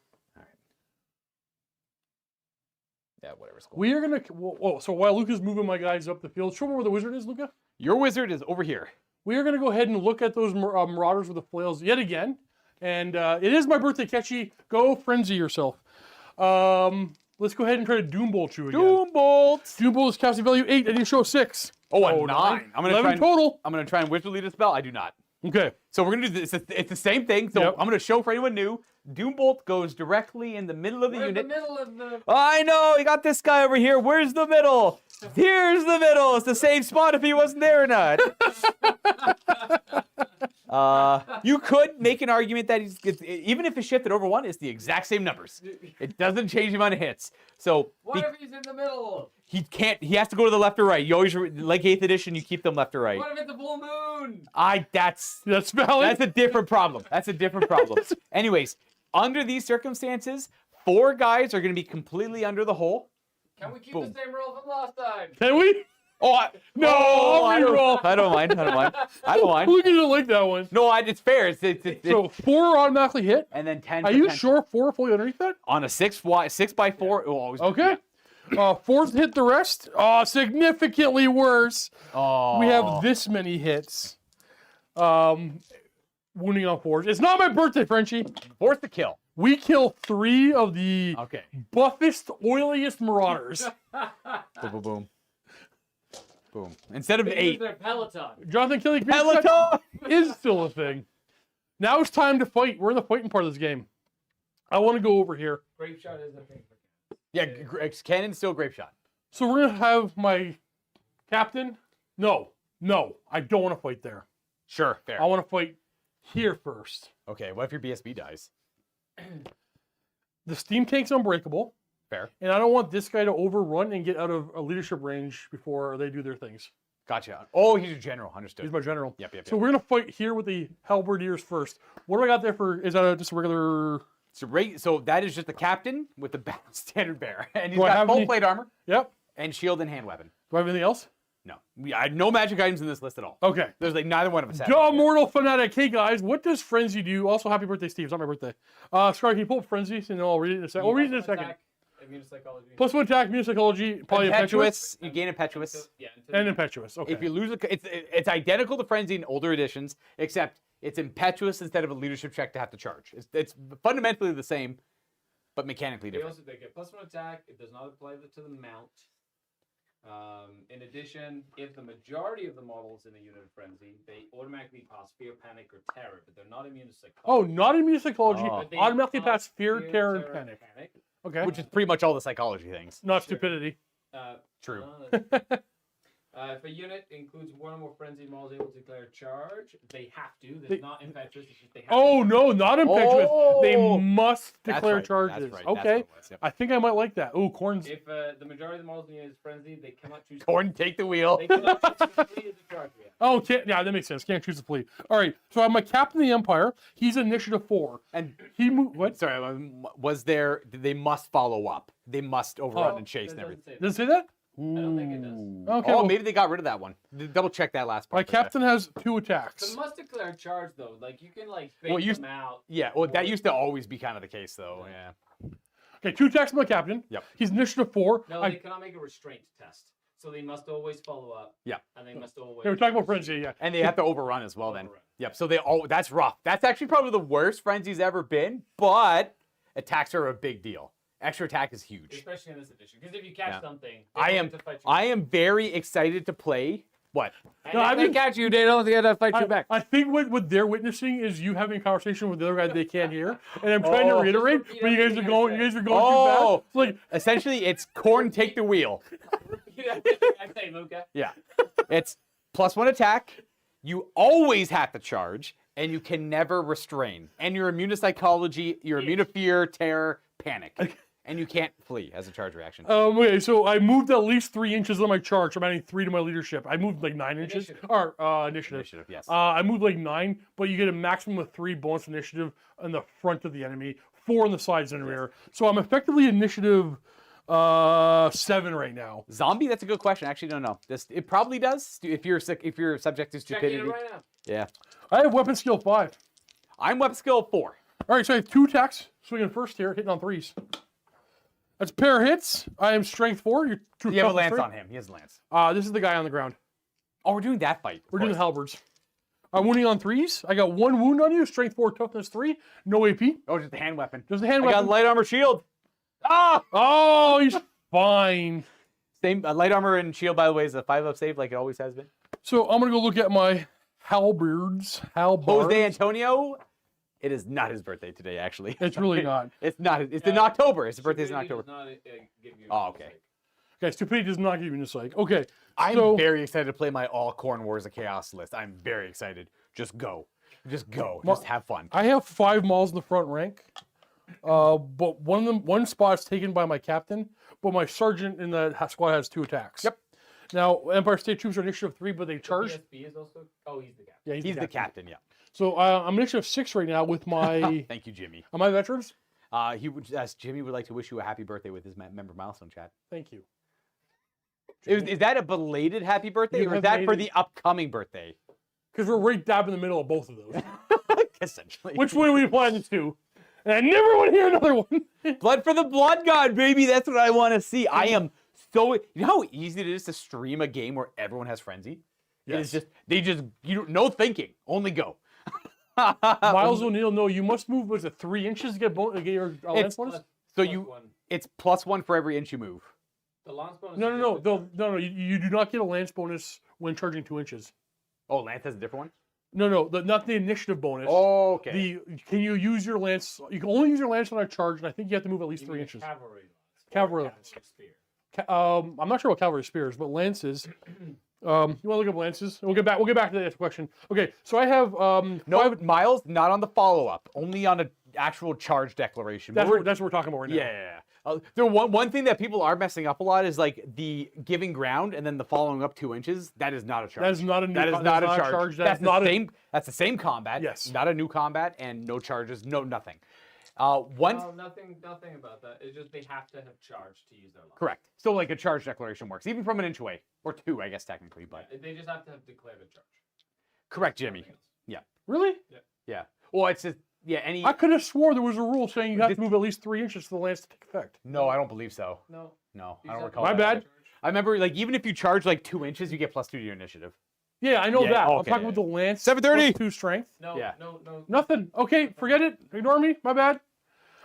yeah, whatever. Cool. We are gonna. Whoa, so while Luca's moving my guys up the field, show me where the wizard is, Luca. Your wizard is over here. We are gonna go ahead and look at those marauders with the flails yet again, and it is my birthday, Ketchy. Go frenzy yourself. Let's go ahead and try to Doombolt you again. Doombolt. Doombolt is casting value 8. I need to show 6. Oh, a Oh, 9. I'm gonna 11 try. And, total. I'm gonna try and wizard lead a spell. I do not. Okay. So we're gonna do this. It's the same thing. So Yep. I'm gonna show for anyone new. Doombolt goes directly in the middle of the We're in the unit. middle of the. I know. You got this guy over here. Where's the middle? Here's the middle. It's the same spot if he wasn't there or not. You could make an argument that even if it's shifted over 1, it's the exact same numbers. It doesn't change the amount of hits. So What if he's in the middle? he can't. He has to go to the left or right. You always like 8th edition. You keep them left or right. What if it's a full moon? That's valid. a different problem. That's a different problem. Anyways, under these circumstances, 4 guys are going to be completely under the hole. Can we keep Boom. the same roll from last time? Can we? No, I'll reroll. I don't mind. I don't mind. Luca didn't like that one. No, it's fair. It's So 4 automatically hit. and then 10. Are you potential. sure 4 fully underneath that? On a 6x4. Oh, always Okay. 4's hit the rest. Oh, significantly worse. Oh, We have this many hits. Wounding on 4s. It's not my birthday, Frenchie. Fourth to kill. We kill 3 of the Okay. buffest, oiliest marauders. Boom, boom, boom. Boom. Instead of They 8. use their Peloton. Jonathan Killing Peloton. is still a thing. Now it's time to fight. We're in the fighting part of this game. I want to go over here. Grape shot is a thing. Yeah, cannon's still grape shot. So we're going to have my captain. No, I don't want to fight there. Sure, fair. I want to fight here first. Okay, what if your BSB dies? The steam tank's unbreakable. Fair. And I don't want this guy to overrun and get out of a leadership range before they do their things. Gotcha. Oh, he's your general. Understood. He's my general. Yep. So we're going to fight here with the halberdiers first. What do I got there for? Is that just a regular... So that is just the captain with the standard bear. And he's Do I got have full any- plate armor Yep. and shield and hand weapon. Do I have anything else? No. I had no magic items in this list at all. Okay. There's like neither one of us. have Duh, it. Mortal Fanatic. Hey guys, what does Frenzy do? Also, happy birthday, Steve. It's not my birthday. Scar, can you pull up Frenzy? And I'll read it in a second. I'll read it in a second. Attack, immune psychology. +1 attack, immune psychology, probably impetuous. You gain impetuous. Yeah, until And you- impetuous. Okay. If you lose it's identical to Frenzy in older editions, except it's impetuous instead of a leadership check to have to charge. It's fundamentally the same, but mechanically They different. also they get +1 attack. It does not apply to the mount. In addition, if the majority of the models in a unit of frenzy, they automatically pass fear, panic, or terror, but they're not immune to psychology. Oh, not immune psychology. Oh. But they Automatically pass fear, terror, and terror, panic. panic. Okay. Which is pretty much all the psychology things. Not Sure. stupidity. True. If a unit includes one or more frenzy models able to declare a charge, they have to. There's not impetuous. It's just they have Oh, to. no, not impetuous. They Oh. must That's declare right, charges. That's right. That's Okay. what it was, yep. I think I might like that. Oh, Corn's. If the majority of the models in the unit is frenzy, they cannot choose. Corn, take the wheel. They cannot choose to flee as a charge reaction. Oh, yeah, that makes sense. Can't choose to flee. All right, so I'm a captain of the Empire. He's initiative 4. And He moved. What? sorry, was there? They must follow up. They must overrun Oh, and chase That and everything. doesn't say Does it say that? I don't think it does. Okay. Oh, well, maybe they got rid of that one. Double check that last part. my captain has 2 So attacks. must declare charge though. Like you can like fake Well, you- them out. Yeah, well, that used to always be kind of the case, though. Yeah. Okay, 2 attacks from my captain. Yep. He's initiative 4. No, they cannot make a restraint test. So they must always follow up. Yeah. And they must always. Yeah, we're talking about frenzy. Yeah. And they have to overrun as well. Then. Overrun. Yep. So they all. That's rough. That's actually probably the worst frenzy's ever been. But attacks are a big deal. Extra attack is huge. Especially in this edition, because if you catch Yeah. something, I they am. don't have to fight you. I am very excited to play. What? And No, if I've they been- catch you, they don't get to fight you back. I think what they're witnessing is you having a conversation with the other guy they can't hear, and I'm trying to Oh. reiterate, Just repeat but you guys are everything I going, said. you guys are going Oh. too fast. It's like, Essentially, it's Corn take the wheel. I say, Luca. Yeah. It's +1 attack. You always have to charge, and you can never restrain. And you're immune to psychology. You're immune to fear, terror, panic, and you can't flee as a charge reaction. okay, so I moved at least 3 inches on my charge. I'm adding 3 to my leadership. I moved like 9 inches. Initiative. Or initiative. Initiative, yes. I moved like 9, but you get a maximum of 3 bonus initiative in the front of the enemy, 4 on the sides and rear. So I'm effectively initiative 7 right now. Zombie? That's a good question. Actually, don't know. It probably does if you're subject to Checking stupidity. it right now. Yeah. I have weapon skill 5. I'm weapon skill 4. All right, so I have 2 attacks. Swinging first here, hitting on 3s. That's a pair of hits. I am strength 4. You're too You have a tough lance strength. on him. He has a lance. This is the guy on the ground. Oh, we're doing that fight. We're doing the halberds. I'm wounding on 3s. I got 1 wound on you. Strength 4, toughness 3. No AP. Oh, just the hand weapon. Just the hand I got weapon. light armor shield. Ah! Oh, he's fine. Same light armor and shield, by the way, is a 5-up save like it always has been. So I'm gonna go look at my halberds. Jose Antonio. It is not his birthday today, actually. It's really not. It's not. It's in October. His birthday's in Stupidity October. does not, give you Oh, okay. Okay, stupidity does not give you a psych. Okay, I'm so very excited to play my all Corn Wars of Chaos list. I'm very excited. Just go. Just go. Just have fun. I have 5 mauls in the front rank. But one spot is taken by my captain, but my sergeant in the squad has 2 attacks. Yep. Now, Empire State Troops are initiative 3, but they charge. BSB is also. Oh, he's the guy. Yeah, He's the captain, yeah. So I'm initiative 6 right now with my. Thank you, Jimmy. Am I veterans? Jimmy would like to wish you a happy birthday with his member milestone chat. Thank you. Is that a belated happy birthday, You or is have that for made the upcoming birthday? Because we're right dab in the middle of both of those. Essentially. Which one are we applying this to? And I never want to hear another one. Blood for the Blood God, baby. That's what I want to see. I am so. You know how easy it is to stream a game where everyone has frenzy? It is Yes. no thinking, only go. Miles O'Neill, no, you must move, was it 3 inches to get your lance bonus? So Plus you, one. it's +1 for every inch you move. The lance bonus. No, is no, different. no, you do not get a lance bonus when charging 2 inches. Oh, Lance has a different one. No, not the initiative bonus. Okay. Can you use your lance? You can only use your lance on a charge, and I think you have to move at least You 3 mean inches. Cavalry lance. or Cavalry lance. spear. I'm not sure what cavalry spears, but lances. You want to look up lances? We'll get back to that question. Okay, so I have No, 5. Miles, not on the follow-up. Only on an actual charge declaration. But That's what we're talking about right now. yeah. The one thing that people are messing up a lot is like the giving ground and then the following up 2 inches. That is not a charge. That is not a new. That is that's not a charge. That's not That's the same combat. Yes. Not a new combat and no charges. No nothing. Once No, nothing about that. It's just they have to have charged to use their lance. correct. So like a charge declaration works, even from an inch away or 2, I guess technically. But They just have to have declared a charge. correct, Jimmy. Nothing else. Yeah. Really? Yeah. Well, it's just any. I could have swore there was a rule saying you have This- to move at least 3 inches for the lance to take effect. No, I don't believe so. No. No, You I don't just have recall. My to that. bad. charge. I remember like even if you charge like 2 inches, you get +2 to your initiative. Yeah, I know Yeah, that. I'm okay, talking yeah. about the lance. 730. +2 strength. No, Yeah. no. Nothing. Okay, forget it. Ignore me. My bad.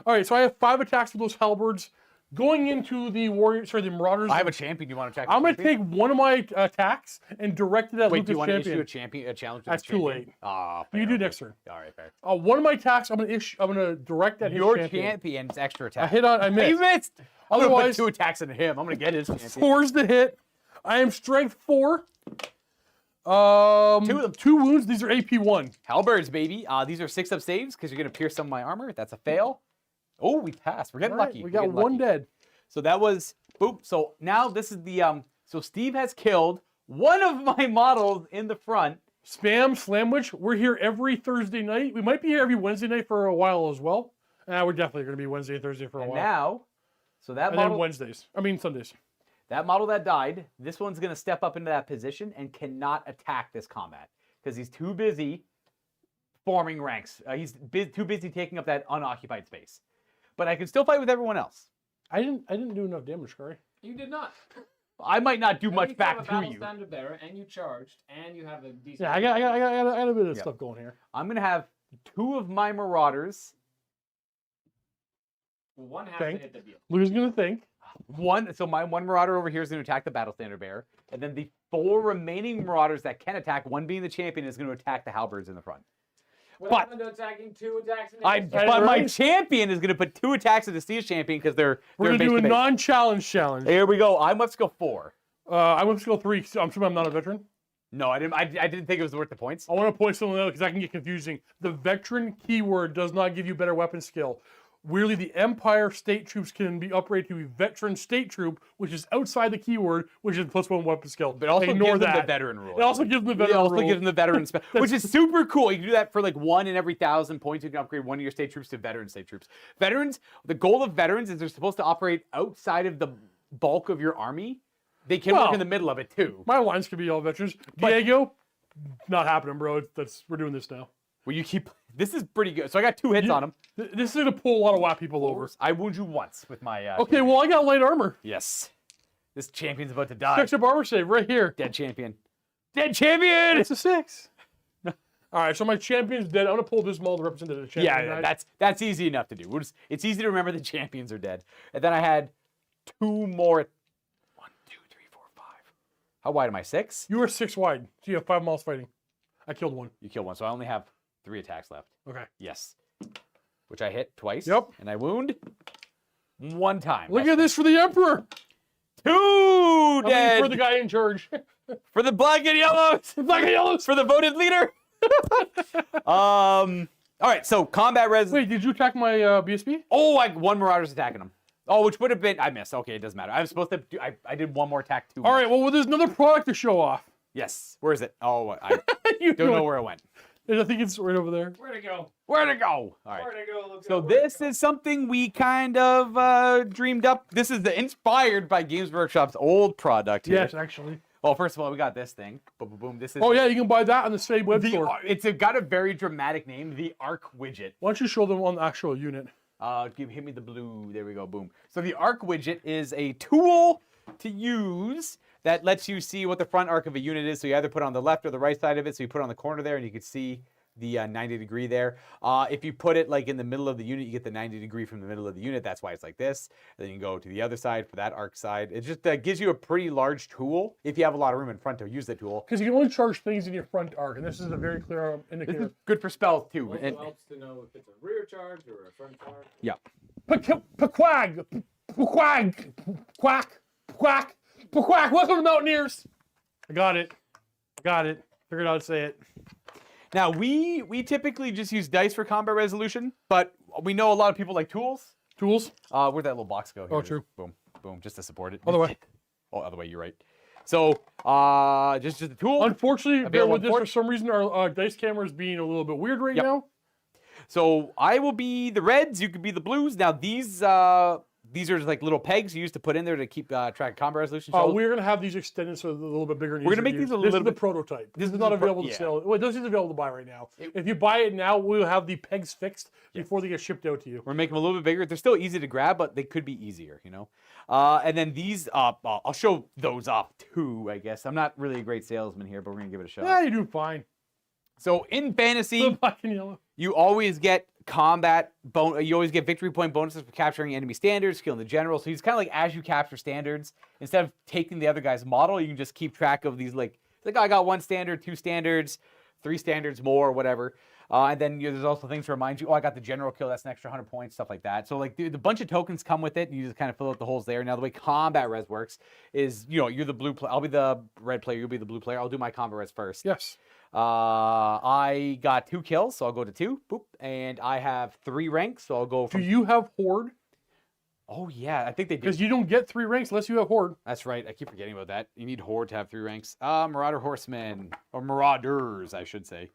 All right, so I have 5 attacks with those halberds. going into the the Marauders. I have a champion. You want to check? I'm gonna take one of my attacks and direct it at Wait, do you Lucas want to issue champion. a challenge? To That's the too champion? late. Ah, You do next turn. All right, fair. One of my attacks, I'm gonna direct at Your his champion. champion's extra I attack. hit on. I missed. You missed. I'm gonna Otherwise- put 2 attacks into him. I'm gonna get his champion. 4's the hit. I am strength 4. 2 of them. 2 wounds. These are AP 1. Halberds, baby. These are 6 up saves because you're gonna pierce some of my armor. That's a fail. Oh, we passed. We're getting All right, lucky. we We're got getting 1 lucky. dead. So that was boop. So now this is the So Steve has killed one of my models in the front. Spam Slamwich. We're here every Thursday night. We might be here every Wednesday night for a while as well. We're definitely going to be Wednesday and Thursday for a And while. now, so that And model, then Wednesdays. I mean Sundays. that model that died, this one's going to step up into that position and cannot attack this combat because he's too busy forming ranks. He's too busy taking up that unoccupied space. But I can still fight with everyone else. I didn't do enough damage, Corey. You did not. I might not do And much you have back a to battle you. standard bearer, and you charged, and you have a decent. Yeah, I got a bit of Yep. stuff going here. I'm going to have 2 of my Marauders. One has Think. to hit the deal. Lou's gonna think. So my 1 Marauder over here is going to attack the Battle Standard Bearer. And then the 4 remaining Marauders that can attack, one being the champion, is going to attack the Halberds in the front. What But- happened to attacking 2 attacks? In the Right, But my right. champion is going to put 2 attacks into Steve's champion because they're We're gonna do a face-to-face. non-challenge challenge. Here we go. I must go 4. I want to go 3. I'm assuming I'm not a veteran. No, I didn't think it was worth the points. I want to point something out because that can get confusing. The veteran keyword does not give you better weapon skill. Weirdly, the Empire state troops can be upgraded to a veteran state troop, which is outside the keyword, which is +1 weapon skill. But also Ignore gives them the that. veteran rule. It also gives them the It veteran also rule. gives them the veteran spell, which is super cool. You can do that for like 1 in every 1,000 points. You can upgrade 1 of your state troops to veteran state troops. Veterans, the goal of veterans is they're supposed to operate outside of the bulk of your army. They can work Well, in the middle of it too. My lines could be all veterans. Diego, not happening, bro. We're doing this now. Well, you keep. This is pretty good. So I got 2 hits on him. This is gonna pull a lot of whack people over. I wound you once with my. Okay, well I got light armor. Yes. This champion's about to die. Extra armor save right here. Dead champion. Dead champion. It's a 6. All right, so my champion's dead. I'm gonna pull this model to represent the champion. Yeah, that's easy enough to do. It's easy to remember the champions are dead. And then I had 2 more. 1, 2, 3, 4, 5. How wide am I? 6? You were 6 wide, so you have 5 miles fighting. I killed 1. You killed 1, so I only have 3 attacks left. Okay. Yes. Which I hit twice. Yep. And I wound 1 time. Look at this for the Emperor. 2 I mean, dead. for the guy in charge. For the black and yellows. Black and yellows. For the voted leader. All right, so combat res. Wait, did you attack my BSB? Oh, 1 Marauder's attacking him. Oh, which would have been. I missed. Okay, it doesn't matter. I was supposed to do. I did 1 more attack too. All right, well, there's another product to show off. Yes. Where is it? Oh, I You don't know it. where it went. I think it's right over there. Where'd it go? Where'd it go? All right. Where'd it go? Look So up, where'd it this go? is something we kind of dreamed up. This is inspired by Games Workshop's old product here. Yes, actually. Well, first of all, we got this thing. Boom, boom, boom. This is. Oh yeah, you can buy that on the same web store. It's got a very dramatic name, the Arc Widget. Why don't you show them on the actual unit? Hit me the blue. There we go. Boom. So the Arc Widget is a tool to use that lets you see what the front arc of a unit is. So you either put it on the left or the right side of it. So you put it on the corner there, and you can see the 90 degree there. If you put it like in the middle of the unit, you get the 90 degree from the middle of the unit. That's why it's like this. And then you go to the other side for that arc side. It just gives you a pretty large tool if you have a lot of room in front to use the tool. Because you can only charge things in your front arc, and this is a very clear This indicator. is good for spells too. Also And- helps to know if it's a rear charge or a front charge. yeah. Quack, quack, quack, quack, quack. Welcome to Mountaineers. I got it. Figured out how to say it. Now, we typically just use dice for combat resolution, but we know a lot of people like tools. Tools. Where'd that little box go? Here Oh, it is. true. Boom, boom, just to support it. Other way. Oh, other way, you're right. So, just a tool. Unfortunately, bear Available with this. for- For some reason, our dice camera is being a little bit weird right Yep. now. So, I will be the reds, you could be the blues. Now, these are just like little pegs you use to put in there to keep track of combat resolution. So, We're gonna have these extended so they're a little bit bigger. And We're gonna easier make to these a use. This little is the bit- prototype. This is is not the pro- available to yeah. sell. Well, this is available to buy right now. If you buy it now, we'll have the pegs fixed before they get shipped out to you. we're making them a little bit bigger. They're still easy to grab, but they could be easier, you know? And then these, I'll show those off too, I guess. I'm not really a great salesman here, but we're gonna give it a shot. Yeah, you do fine. So in fantasy, The black and yellow. you always get combat you always get victory point bonuses for capturing enemy standards, killing the general. So he's kind of like, as you capture standards, instead of taking the other guy's model, you can just keep track of these, like I got 1 standard, 2 standards, 3 standards more, whatever. And then there's also things to remind you, oh, I got the general kill, that's an extra 100 points, stuff like that. So like the bunch of tokens come with it, and you just kind of fill out the holes there. Now the way combat res works is, you know, you're the blue player, I'll be the red player, you'll be the blue player. I'll do my combat res first. Yes. I got 2 kills, so I'll go to 2. Boop. And I have 3 ranks, so I'll go Do from... you have Horde? Oh, yeah, I think they do. Because you don't get 3 ranks unless you have Horde. That's right. I keep forgetting about that. You need Horde to have 3 ranks. Marauder Horsemen. Or Marauders, I should say.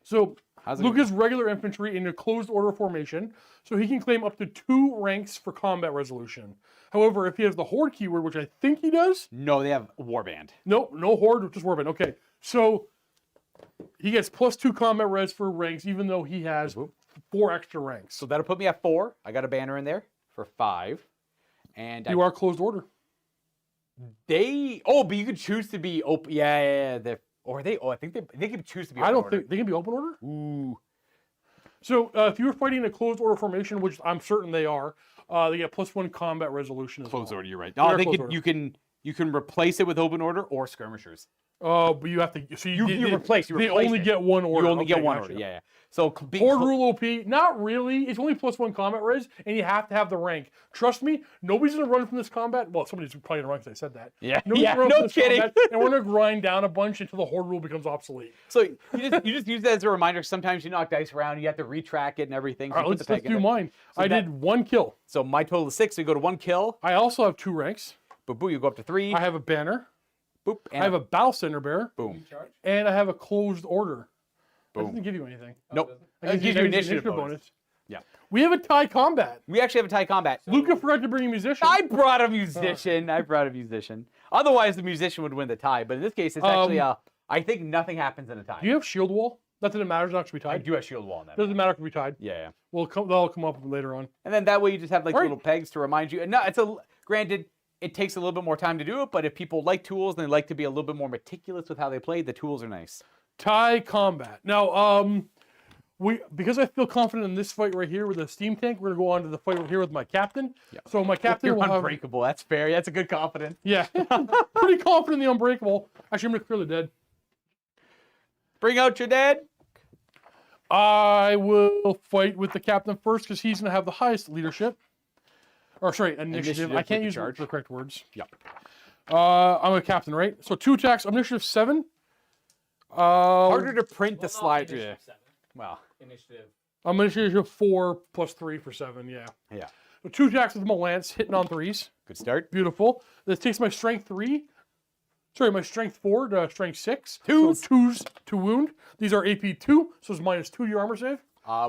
So How's it Luke is regular infantry in a closed order formation, so he can claim up to 2 ranks for combat resolution. However, if he has the Horde keyword, which I think he does... No, they have Warband. Nope, no Horde, just Warband. Okay, so he gets +2 combat res for ranks, even though he has 4 extra ranks. So that'll put me at 4. I got a banner in there for 5. And You are closed order. they... Oh, but you could choose to be open... Yeah. Or they... Oh, I think they can choose to be open I don't order. think they can be open order. Ooh. So if you were fighting in a closed order formation, which I'm certain they are, they get +1 combat resolution as Closed well. order, you're right. They are Oh, they closed could, order. you can replace it with open order or skirmishers. But you have to. So You they replace only it. get 1 order. You only get Okay, 1 gotcha. order, yeah. So Horde rule OP, not really. It's only +1 combat res, and you have to have the rank. Trust me, nobody's gonna run from this combat. Well, somebody's probably gonna run because I said that. Yeah. Nobody's Yeah, gonna run no from this kidding. combat, and we're gonna grind down a bunch until the Horde rule becomes obsolete. So you just use that as a reminder. Sometimes you knock dice around, you have to retrack it and everything. So All right, you put let's the peg in do there. mine. So I did 1 kill. So my total is 6. So you go to 1 kill. I also have 2 ranks. Boop, boop. You go up to 3. I have a banner. Boop. And I have a battle center bear, boom. Charge? and I have a closed order. That Boom. doesn't give you anything. Nope. That That gives you that initiative bonus. Yeah. We have a tie combat. We actually have a tie combat. Luca forgot to bring a musician. I brought a musician. Otherwise, the musician would win the tie. But in this case, it's actually I think nothing happens in a tie. Do you have shield wall? Not that it matters. Not to be I tied. do have shield wall in that. Doesn't matter if we tied. Yeah. That'll come up later on. And then that way you just have like All right. little pegs to remind you. And no, granted, it takes a little bit more time to do it, but if people like tools and they like to be a little bit more meticulous with how they play, the tools are nice. Tie combat. Now, because I feel confident in this fight right here with the steam tank, we're gonna go on to the fight right here with my captain. Yep. So my captain You're will have, unbreakable. That's fair. That's a good confidence. yeah, pretty confident in the unbreakable. Actually, I'm gonna clear the dead. Bring out your dead. I will fight with the captain first because he's gonna have the highest leadership. Or sorry, initiative. I with can't the use charge. the correct words. Yep. I'm a captain, right? So 2 attacks. I'm initiative 7. Harder to print the Well, not slide. initiative Yeah. 7. Well, Initiative. I'm initiative 4 plus 3 for 7. Yeah. yeah. So 2 attacks with my lance, hitting on 3s. Good start. Beautiful. This takes my strength 3. Sorry, my strength 4 to strength 6. Twos. So 2s to wound. These are AP 2, so it's -2 to your armor save.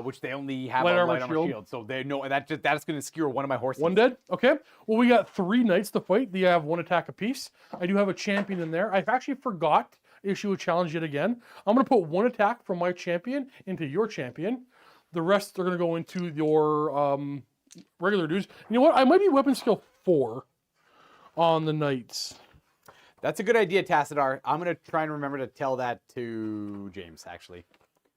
Which they only have Light a armor light armor shield. shield. So they know that's going to skewer one of my horses. 1 dead. Okay. Well, we got 3 knights to fight. They have 1 attack apiece. I do have a champion in there. I've actually forgot to issue a challenge yet again. I'm going to put 1 attack from my champion into your champion. The rest are going to go into your regular dudes. You know what? I might be weapon skill 4 on the knights. That's a good idea, Tassadar. I'm going to try and remember to tell that to James, actually.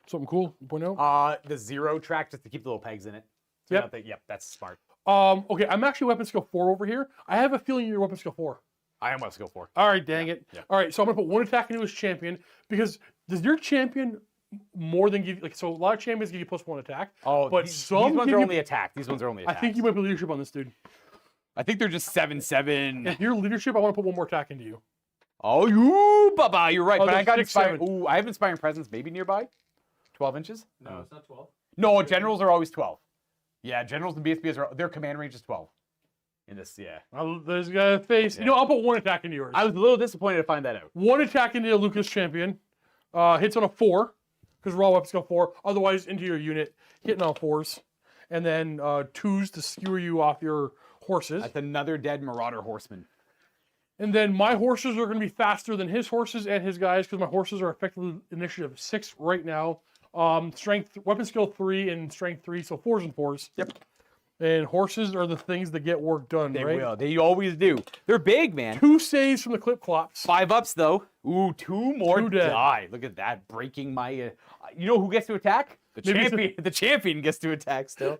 Something cool to point out? The 0 track, just to keep the little pegs in it. So Yep. nothing- Yep, that's smart. Okay, I'm actually weapon skill 4 over here. I have a feeling you're weapon skill 4. I am what to go for. All right, dang it. yeah. All right, so I'm gonna put 1 attack into his champion because does your champion more than give so a lot of champions give you +1 attack. Oh, but these some ones give are you- only attack. These ones are only I attack. think you might be leadership on this dude. I think they're just 7/7. Your leadership, I want to put 1 more attack into you. Oh, you, baba, you're right. Oh, but I they're got 6, inspiring. 7. Ooh, I have inspiring presence maybe nearby. 12 inches? No, it's not 12. No, generals are always 12. Yeah, generals and BSBs their command range is 12. In this, yeah. There's a face. Yeah. You know, I'll put 1 attack into yours. I was a little disappointed to find that out. 1 attack into Lucas champion. Hits on a 4 because raw weapon skill 4. Otherwise, into your unit, hitting on 4s, and then 2s to skewer you off your horses. That's another dead Marauder Horseman. And then my horses are going to be faster than his horses and his guys because my horses are effectively initiative 6 right now. Strength, weapon skill 3 and strength 3, so 4s and 4s. Yep. And horses are the things that get work done, They right? will. They always do. They're big, man. 2 saves from the clip clops. 5 ups though. Ooh, 2 more 2 dead. die. Look at that, breaking my. You know who gets to attack? The Maybe it's champion. The champion gets to attack still.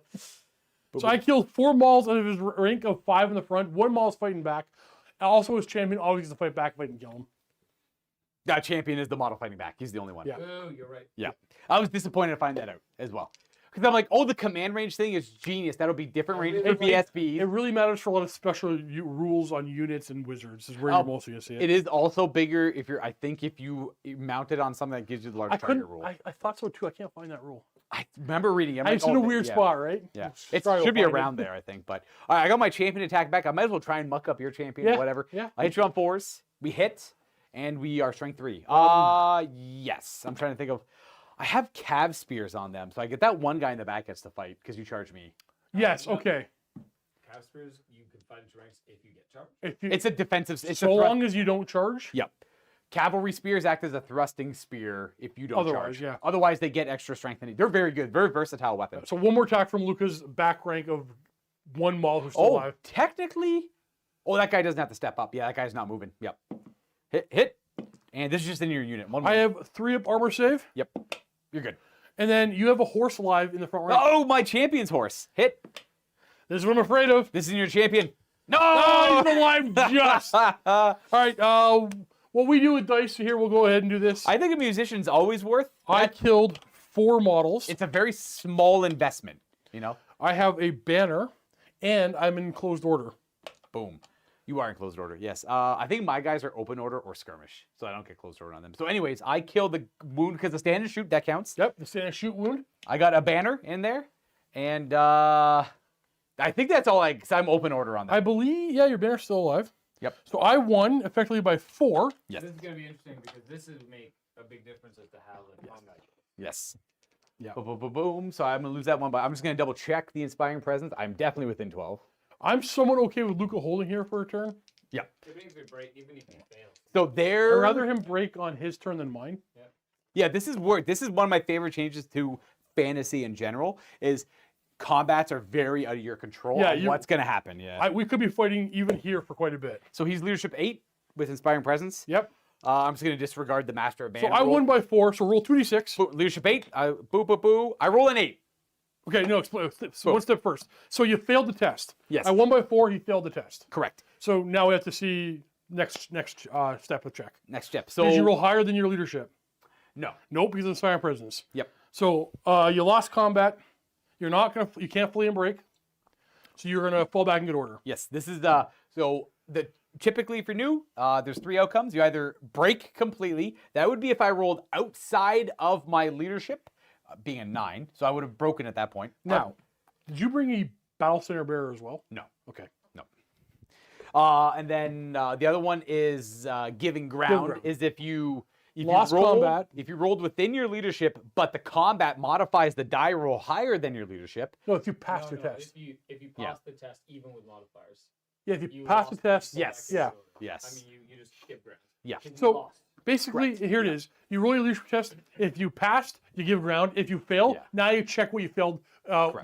So I killed 4 Mauls out of his rank of 5 in the front. 1 Maul's fighting back. Also, his champion always gets to fight back if I can kill him. That champion is the model fighting back. He's the only one. Yeah. Boo, you're right. Yeah. I was disappointed to find that out as well. Because I'm like, oh, the command range thing is genius. That'll be different ranges for It BSBs. really matters for a lot of special rules on units and wizards. Is where Oh, you're mostly gonna see it. It is also bigger if you're. I think if you mount it on something that gives you the large I target couldn't. rule. I thought so too. I can't find that rule. I remember reading it. I'm It's like, in a oh, weird yeah. spot, right? Yeah, Sorry, it I'll should be find around there, I think. But all right, I got my champion attack back. I might as well try and muck up your champion, Yeah, whatever. yeah. I hit you on 4s. We hit, and we are strength 3. Yes. I'm trying to think of. I have cav spears on them, so I get that one guy in the back gets to fight because you charge me. Yes. Okay. Cav spears, you can fight its ranks if you get charged. If you, It's a defensive. It's so a thrust. long as you don't charge. Yep. Cavalry spears act as a thrusting spear if you don't Otherwise, charge. yeah. Otherwise, they get extra strength. They're very good, very versatile weapons. So one more attack from Luca's back rank of 1 Maul who's still Oh, alive. technically. Oh, that guy doesn't have to step up. Yeah, that guy's not moving. Yep. Hit. And this is just in your unit. One more. I have 3 up armor save, Yep. You're good. and then you have a horse alive in the front rank. Oh, my champion's horse. Hit. This is what I'm afraid of. This is your champion. No! Oh, he's alive just. All right. What we do with dice here, we'll go ahead and do this. I think a musician's always worth. I killed 4 models. It's a very small investment, you know? I have a banner, and I'm in closed order. Boom. You are in closed order, yes. I think my guys are open order or skirmish, so I don't get closed order on them. So anyways, I killed the wound because the stand and shoot, that counts. Yep, the stand and shoot wound. I got a banner in there, and I think that's all because I'm open order on that. I believe, yeah, your banner's still alive. Yep. So I won effectively by 4. Yes. This is going to be interesting because this is make a big difference as to how the combat goes. Yes. Yeah. Boom, boom, boom, boom. So I'm going to lose that one, but I'm just going to double check the Inspiring Presence. I'm definitely within 12. I'm somewhat okay with Luca holding here for a turn. Yeah. Even if it break, even if you fail. So I'd there. rather him break on his turn than mine. Yeah, this is one of my favorite changes to fantasy in general is combats are very out of your control. Yeah, on what's going to happen. Yeah. We could be fighting even here for quite a bit. So he's leadership 8 with Inspiring Presence. Yep. I'm just going to disregard the Master of Band. So I won by 4, so roll 2d6. Leadership 8. Boo, boo, boo. I roll an 8. Okay, no, so one step first. So you failed the test. Yes. I won by 4, he failed the test. Correct. So now we have to see next step of check. Next step. So Did you roll higher than your leadership? no. Nope, because of Inspiring Presence. Yep. So you lost combat. You can't flee and break. So you're gonna fall back in good order. Yes. This is typically if you're new, there's 3 outcomes. You either break completely. That would be if I rolled outside of my leadership, being a 9. So I would have broken at that point. Now, did you bring a battle center bearer as well? No. Okay. And then the other one is giving ground. ground. Is if you Lost combat. If you rolled within your leadership, but the combat modifies the die roll higher than your leadership. No, if you pass your No, test. if you Yeah. pass the test even with modifiers. Yeah, if you You pass the lost, test. you go back Yes. to Yeah. zero. Yes. I mean, you just skip ground. Yeah. 'Cause you So- lost. Basically, here it is. You roll your leadership test. If you passed, you give ground. If you fail, Yeah. now you check what you failed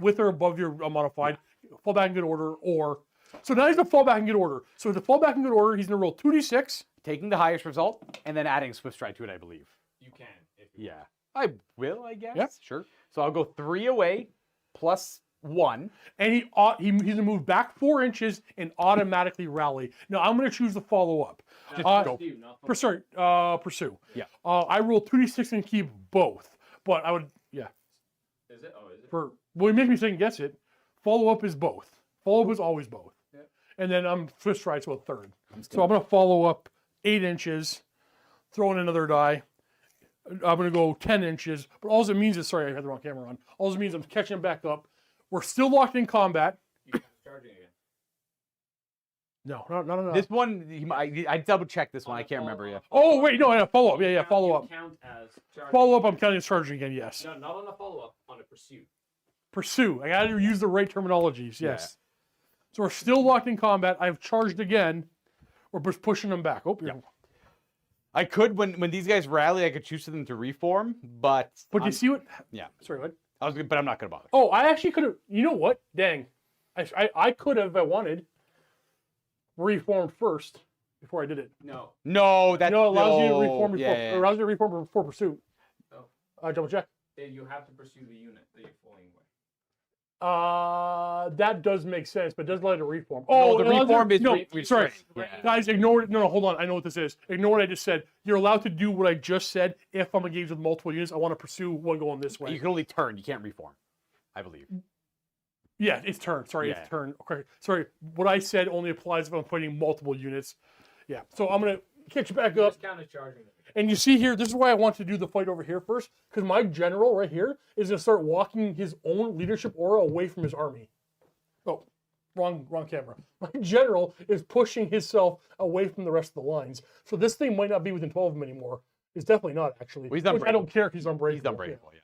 with or above your modified. Fall back in good order, or so now he's gonna fall back in good order. So to fall back in good order, he's gonna roll 2d6. Taking the highest result and then adding Swift Stride to it, I believe. You can. If you Yeah. I will, I guess. Yep. Sure. So I'll go 3 away plus 1. And he's gonna move back 4 inches and automatically rally. Now I'm gonna choose the follow up. Now, go. pursue, not follow. Pursue. Yeah. I rolled 2d6 and keep both, but I would Is it? Oh, is it? Well, you make me second guess it. Follow up is both. Follow up is always both. Yeah. And then I'm Swiss stride, so a third. So I'm gonna follow up 8 inches, throw in another die. I'm gonna go 10 inches, but all it means is sorry, I had the wrong camera on. All it means I'm catching back up. We're still locked in combat. You can charging again. No. This one, I double checked this one. I can't remember yet. Oh wait, no, follow up. Yeah, follow up. Count as charging. Follow up. I'm counting as charging again. Yes. No, not on a follow up. On a pursuit. Pursue. I gotta use the right terminologies. Yes. So we're still locked in combat. I've charged again. We're just pushing them back. Oh, yeah. I could, when these guys rally, I could choose for them to reform, but But you see what? yeah. Sorry, what? but I'm not gonna bother. Oh, I actually could have. You know what? Dang. I could have, if I wanted, reformed first before I did it. No. No, that's No, it allows you to no- reform before. yeah, yeah, It yeah. allows you to reform before pursuit. Oh. Double check. Then you have to pursue the unit that you're flying with. That does make sense, but it does allow you to reform. No, Oh, the it allows you- reform is no. Sorry, restrained. Yeah. guys, ignore it. No, hold on. I know what this is. Ignore what I just said. You're allowed to do what I just said. If I'm engaged with multiple units, I want to pursue one going this way. You can only turn. You can't reform, I believe. Yeah, it's turn. Sorry, Yeah. it's turn. Okay, sorry. What I said only applies if I'm fighting multiple units. Yeah. So I'm gonna catch you back You're up. just counter charging them. And you see here, this is why I want to do the fight over here first, because my general right here is gonna start walking his own leadership aura away from his army. Oh, wrong camera. My general is pushing himself away from the rest of the lines. So this thing might not be within 12 of him anymore. It's definitely not actually. Well, he's Which I unbreakable. don't care if he's unbreakable. He's unbreakable. Yeah.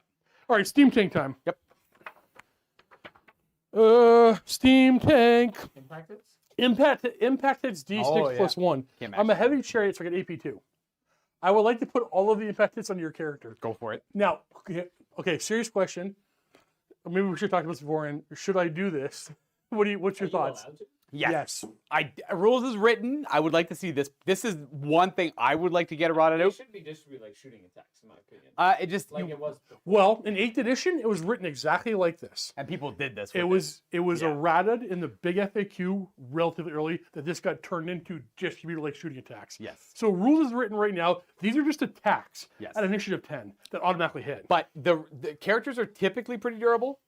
All right, steam tank time. Yep. Steam tank. Impact hits? Impact hits D6 Oh, yeah. plus 1. Can't I'm a match that. heavy chariot, so I get AP2. I would like to put all of the impact hits on your character. Go for it. Now, okay, serious question. Maybe we should talk about this beforehand. Should I do this? What's your Are you thoughts? allowed to? Yes. Rules is written. I would like to see this. This is one thing I would like to get a rod It out. should be just like shooting attacks, in my opinion. It just Like it was before. Well, in 8th edition, it was written exactly like this. and people did this. It was Yeah. errated in the big FAQ relatively early that this got turned into distributed like shooting attacks. Yes. So rules is written right now. These are just attacks Yes. at initiative 10 that automatically hit. But the characters are typically pretty durable.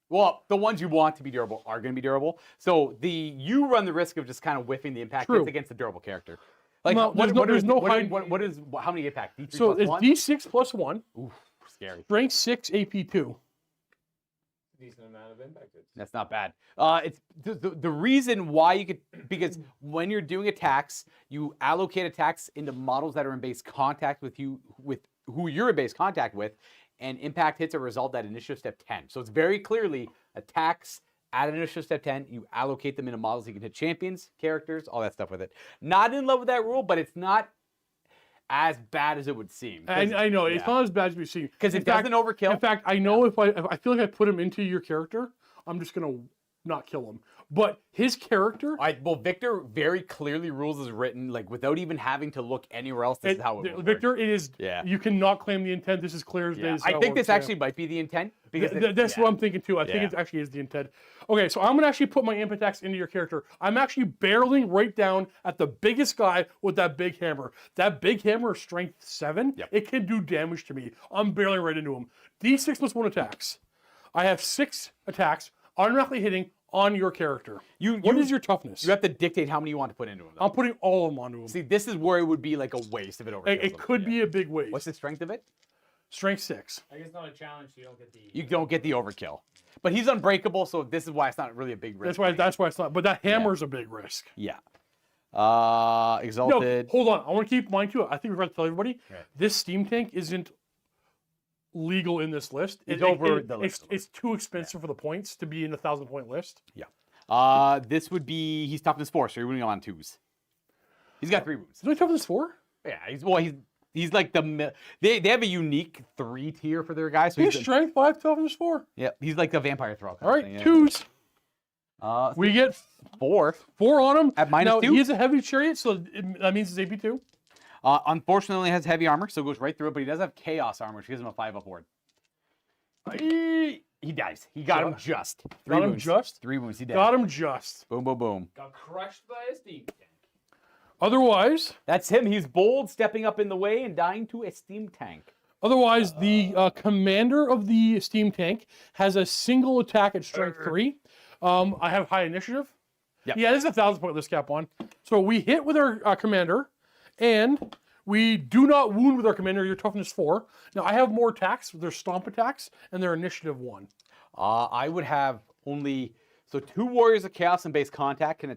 Well, the ones you want to be durable are going to be durable. So you run the risk of just kind of whiffing the impact True. hits against a durable character. Like No, what there's no high- how many impact? D3 So plus it's 1? D6 plus 1, Oof, scary. strength 6, AP2. Decent amount of impact hits. That's not bad. It's the reason why you could, because when you're doing attacks, you allocate attacks into models that are in base contact with you, with who you're in base contact with, and impact hits are resolved at initiative step 10. So it's very clearly attacks at initiative step 10. You allocate them into models you can hit champions, characters, all that stuff with it. Not in love with that rule, but it's not as bad as it would seem. I know, it's yeah. not as bad as we see. Because In it fact- doesn't overkill. In fact, I know if I feel like I put him into your character, I'm just going to not kill him. But his character, Well, Victor very clearly rules is written, like without even having to look anywhere else. This is how it would work. Victor, it is, Yeah. you cannot claim the intent. This is clear as day. Yeah. This is how I it think works, this yeah. actually might be the intent. Because That's what I'm thinking too. I think Yeah. it actually is the intent. Okay, so I'm gonna actually put my impact attacks into your character. I'm actually barreling right down at the biggest guy with that big hammer. That big hammer is strength 7. Yep. It can do damage to me. I'm barreling right into him. D6 plus 1 attacks. I have 6 attacks automatically hitting on your character. What is your toughness? You have to dictate how many you want to put into him. Though. I'm putting all of them onto him. See, this is where it would be like a waste if it overkills It him. could be a big waste. What's the strength of it? Strength 6. I guess not a challenge, so you don't get the. You don't get the overkill. But he's unbreakable, so this is why it's not really a big risk. That's why it's not. But that hammer's a big risk. Yeah. No, Exalted. hold on. I want to keep in mind too. I think we forgot to tell everybody. Right. This steam tank isn't legal in this list. It's over the list. It's too expensive for the points to be in the 1,000-point list. Yeah. This would be, he's toughness 4, so you're winning on 2s. He's got 3 wounds. Is it toughness 4? Yeah, he's like they have a unique 3 tier for their guys. So He's he's strength 5, toughness 4. yeah, he's like the vampire throw. All right, 2s. We get 4. 4 on him. At minus now, 2? he is a heavy chariot, so that means it's AP2. Unfortunately, has heavy armor, so it goes right through it. But he does have chaos armor, which gives him a 5 up ward. He dies. He got him just. 3 Got him wounds. just? 3 wounds. He dead. Got him just. Boom, boom, boom. Got crushed by a steam tank. Otherwise, That's him. He's bold, stepping up in the way and dying to a steam tank. the commander of the steam tank has a single attack at strength 3. I have high initiative. Yep. Yeah, this is a 1,000-point list cap one. So we hit with our commander, and we do not wound with our commander. Your toughness 4. Now I have more attacks. Their stomp attacks and their initiative 1. I would have only 2 warriors of chaos and base contact can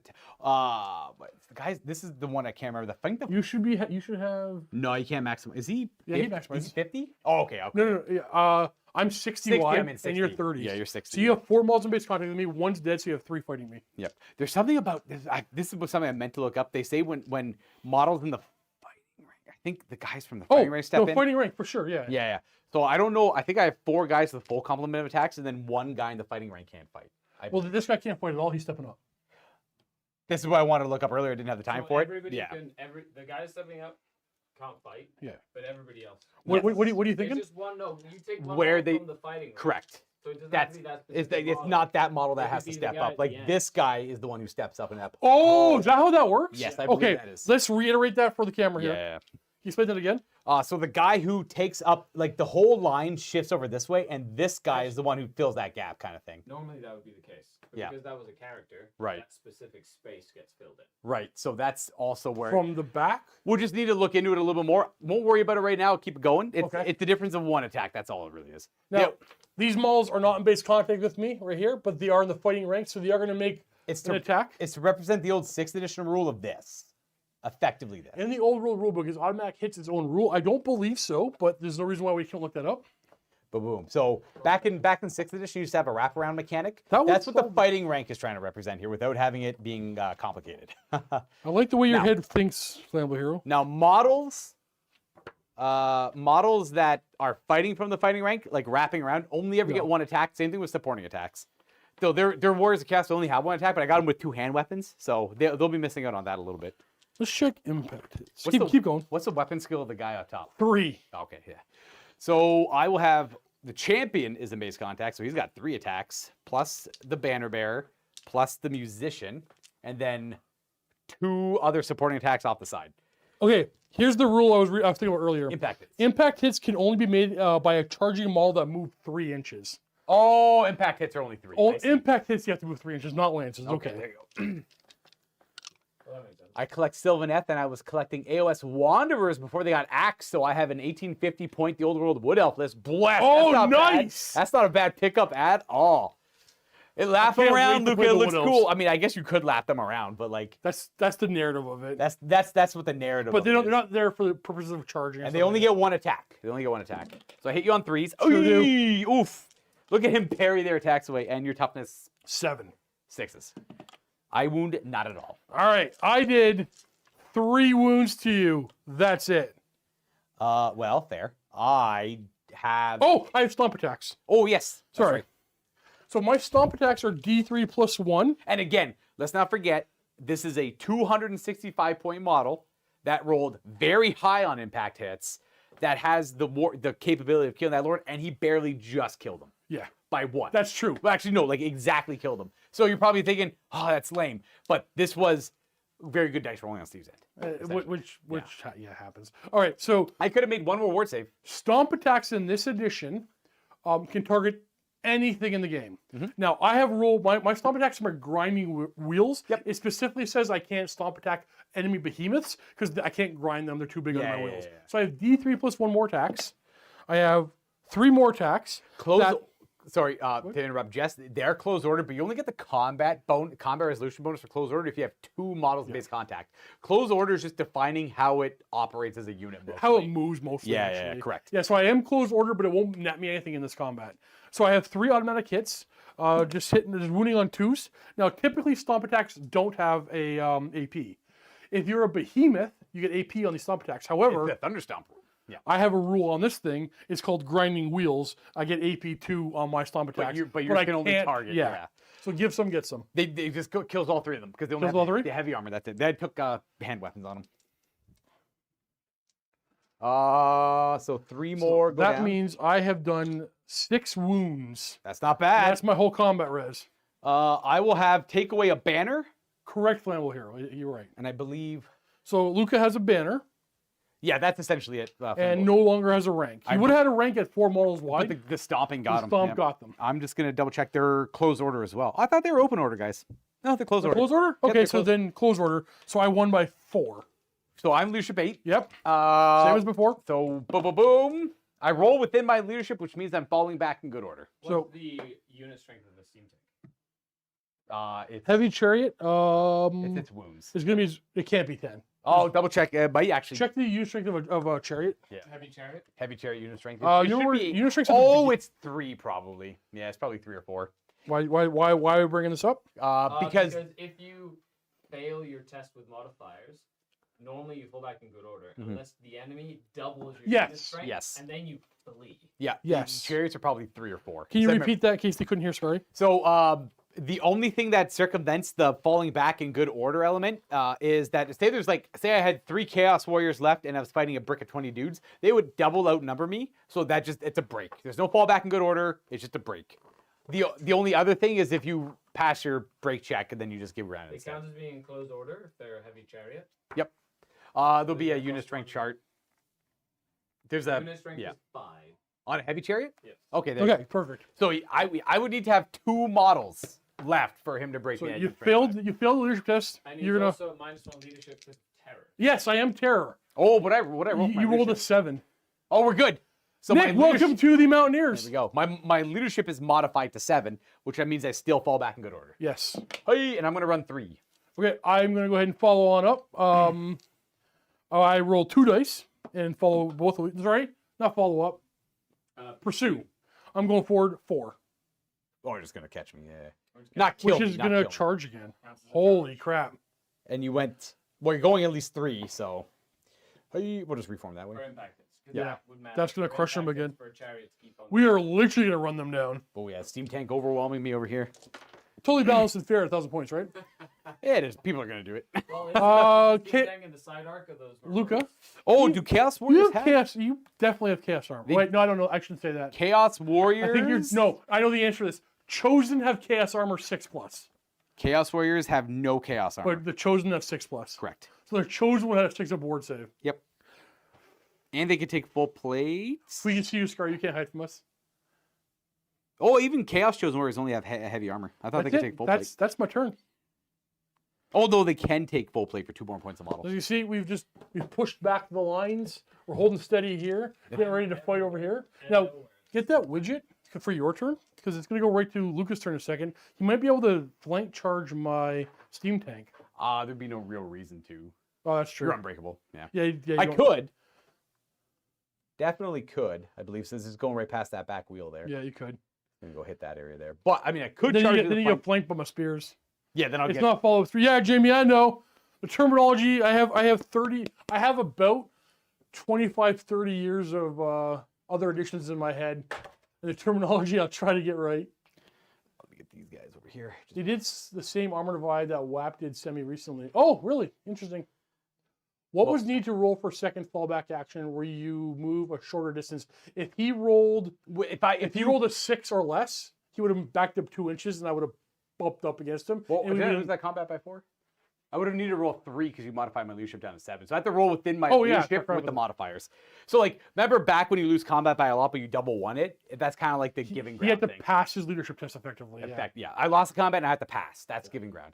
guys, this is the one I can't remember. You should have. No, you can't maximize. Is he? Yeah, he 50? maximizes. Is he 50? Oh, okay. No. Yeah, I'm 60 60, wide, I'm in and you're 60. 30. Yeah, you're 60. So you have 4 models in base contact with me. 1's dead, so you have 3 fighting me. Yep. There's something about this. This is something I meant to look up. They say when models in the fighting rank, I think the guys from the fighting rank step in. Fighting rank for sure. Yeah. Yeah. So I don't know. I think I have 4 guys with full complement of attacks, and then 1 guy in the fighting rank can't fight. Well, this guy can't fight at all. He's stepping up. This is what I wanted to look up earlier. I didn't have the time So for it. everybody Yeah. the guy stepping up can't fight. Yeah. But everybody else. What are you There's thinking? just one. No, you take one Where model they- from the fighting. Range. Correct. So it doesn't have That's to be that it's, specific it's model. not that model It that could has to be the step guy up. at Like the end. this guy is the one who steps up and up. Oh, is that how that works? Yes, I believe okay, that is. let's reiterate that for the camera here. Yeah. Can you explain that again? So the guy who takes up like the whole line shifts over this way, and this guy is the one who fills that gap, kind of thing. Normally that would be the case. But Yeah. because that was a character, Right. that specific space gets filled in. Right. So that's also where From the back? we'll just need to look into it a little bit more. Won't worry about it right now. Keep it going. It's Okay. it's the difference of one attack. That's all it really is. Now, Yeah, these models are not in base contact with me right here, but they are in the fighting rank, so they are going to make it's an to attack. it's to represent the old 6th edition rule of this, effectively this. In the old rulebook, is automatic hits its own rule? I don't believe so, but there's no reason why we can't look that up. Boom. So back in 6th edition, you used to have a wraparound mechanic. That was That's what the fun. fighting rank is trying to represent here, without having it being complicated. I like the way your Now- head thinks, Flammable Hero. Now models that are fighting from the fighting rank, like wrapping around, only ever Yeah. get one attack. Same thing with supporting attacks. So their Warriors of Chaos only have one attack, but I got them with 2 hand weapons, so they'll be missing out on that a little bit. Let's check impact hits. What's the- Keep going. What's the weapon skill of the guy up top? 3. Okay, yeah. So I will have the champion is in base contact, so he's got 3 attacks, plus the banner bearer, plus the musician, and then 2 other supporting attacks off the side. Okay, here's the rule I was thinking about earlier. Impact hits. Impact hits can only be made by a charging model that moved 3 inches. Oh, impact hits are only 3. Oh, I see. impact hits you have to move 3 inches, not lances. Okay. there you go. Well, that makes sense. I collect Sylvaneth, and I was collecting AOS Wanderers before they got axed, so I have an 1850 point, the Old World Wood Elf list. Bless. Oh, That's not bad. nice. That's not a bad pickup at all. It lap can't around, wait to play Luca. It the looks Wood cool. Elves. I mean, I guess you could lap them around, but like That's the narrative of it. that's what the narrative. But of they it don't. is. They're not there for the purposes of charging. And they only get one attack. They only get one attack. So I hit you on 3s. Sure do. Oy, oof. Look at him parry their attacks away, and your toughness 7. 6s. I wound not at all. All right, I did 3 wounds to you. That's it. Well, fair. I have. Oh, I have stomp attacks. Oh yes. That's Sorry. right. So my stomp attacks are D3 plus 1. And again, let's not forget, this is a 265 point model that rolled very high on impact hits, that has the capability of killing that lord, and he barely just killed him Yeah, by 1. that's true. Well, actually, no, like exactly killed him. So you're probably thinking, oh, that's lame. But this was very good dice rolling on Steve's end. Which happens. All right, so I could have made one more ward save. stomp attacks in this edition can target anything in the game. Now, I have rolled my stomp attacks are my grinding wheels. Yep. It specifically says I can't stomp attack enemy behemoths because I can't grind them. They're too big on my wheels. yeah. So I have D3 plus 1 more attacks. I have 3 more attacks. Close. That- Sorry, to interrupt, Jess. They're closed order, but you only get the combat resolution bonus for closed order if you have 2 models base contact. Closed order is just defining how it operates as a unit. How it moves mostly. Yeah, actually. correct. Yeah, so I am closed order, but it won't net me anything in this combat. So I have 3 automatic hits, just wounding on 2s. Now, typically stomp attacks don't have a AP. If you're a behemoth, you get AP on these stomp attacks. However, It's the Thunderstomp. Yeah. I have a rule on this thing. It's called grinding wheels. I get AP2 on my stomp attacks. But yours I can only can't- target. Yeah. Yeah. So give some, get some. They just kills all 3 of them because they only Kills have all 3? the heavy armor. That's it. They took hand weapons on them. So 3 more. Go That down. means I have done 6 wounds. That's not bad. That's my whole combat res. I will have take away a banner, Correct, Flammable Hero. You're right. and I believe. So Luca has a banner Yeah, that's essentially it. and no longer has a rank. He would have had a rank at 4 models But wide. the stomping got The them. stomp got them. I'm just gonna double check their closed order as well. I thought they were open order, guys. No, they're closed order. Close order? Yep, Okay, they're so closed. then close order. So I won by 4. So I'm leadership 8. Yep. Uh, Same as before. So boom, boom, boom. I roll within my leadership, which means I'm falling back in good order. What's So- the unit strength of the steam tank? It's Heavy chariot. it's its wounds. It's gonna be. It can't be 10. Oh, double check. But yeah, actually, Check the unit strength of a chariot. Heavy chariot? heavy chariot unit strength. You It know should where be- unit strength. Oh, it's 3 probably. Yeah, it's probably 3 or 4. Why are we bringing this up? Because if you fail your test with modifiers, normally you fall back in good order, Mhm. unless the enemy doubles your Yes, unit strength, yes. and then you flee. yeah, Yes. chariots are probably 3 or 4. Can you So I repeat that in case they couldn't hear? Sorry. So The only thing that circumvents the falling back in good order element is that say I had 3 Chaos Warriors left and I was fighting a brick of 20 dudes, they would double outnumber me. So it's a break. There's no fall back in good order. It's just a break. The only other thing is if you pass your break check and then you just give ground. They count as being in closed order if they're a heavy chariot. Yep. There'll be a unit strength chart. There's a Unit strength yeah. is 5. On a heavy chariot. Yes. Okay. There you Okay, perfect. go. So I would need to have 2 models left for him to break So the you failed the leadership test. And You're he's gonna. also -1 leadership to terror. Yes, I am terror. Oh, but I rolled my You rolled a leadership. 7. Oh, we're good. So Nick, my welcome leadership- to the There Mountaineers. we go. My leadership is modified to 7, which means I still fall back in good order. Yes. Hey, and I'm gonna run 3. Okay, I'm gonna go ahead and follow on up. I roll 2 dice and follow both. Sorry, not follow up. Pursue. I'm going forward 4, Oh, you're just gonna catch me. Yeah. Not kill which me. is not gonna kill me. charge again. Counts as a Holy charge. crap! And you went. Well, you're going at least 3, so. Hey, we'll just reform that way. For impact hits. 'Cause Yeah, that would matter. that's gonna For crush them impact hits again. For a chariot to keep on We are literally gonna run them down. But we have Steam Tank overwhelming me over here. Totally balanced and fair at 1,000 points, right? Yeah, it is. People are gonna do it. Well, Kit- in the side arc of those. Luca, Oh, do Chaos you Warriors have chaos. You definitely have chaos armor. Wait, no, I don't know. I shouldn't say that. Chaos Warriors? I think you're no. I know the answer to this. Chosen have chaos armor 6+, Chaos Warriors have no Chaos armor. but the chosen have 6+. Correct. So the chosen one had a 6 up board save. Yep. And they can take full plates. We can see you, Scar. You can't hide from us. Oh, even Chaos Chosen Warriors only have heavy armor. I thought they could take full plate. That's my turn. Although they can take full plate for 2 more points a model. As you see, we've pushed back the lines. We're holding steady here, getting ready to fight over here. Now, get that widget for your turn, because it's going to go right to Lucas' turn in a second. You might be able to flank charge my steam tank. There'd be no real reason to. Oh, that's true. You're unbreakable. Yeah. Yeah, I you don't- could. Definitely could, I believe, since it's going right past that back wheel there. Yeah, you could. I'm gonna go hit that area there. But I mean, I could Then charge you to get, the then you get flank. flanked by my spears. Yeah, then I'll It's get. not follow through. Yeah, Jamie, I know. The terminology, I have 30, I have about 25, 30 years of other editions in my head. And the terminology I'll try to get right. Let me get these guys over here. They did the same armor divide that WAP did semi-recently. Oh, really? Interesting. What was needed to roll for second fallback action where you move a shorter distance? If he rolled if he rolled a 6 or less, he would have backed up 2 inches and I would have bumped up against him. Well, And we did I would- lose that combat by 4? I would have needed to roll 3 because you modified my leadership down to 7. So I have to roll within my Oh, yeah, leadership correct. with the modifiers. So like, remember back when you lose combat by a lot, but you double one it? That's kind of like the giving he ground had to thing. pass his leadership test effectively. Yeah. Effect, yeah. I lost the combat and I had to pass. That's giving ground.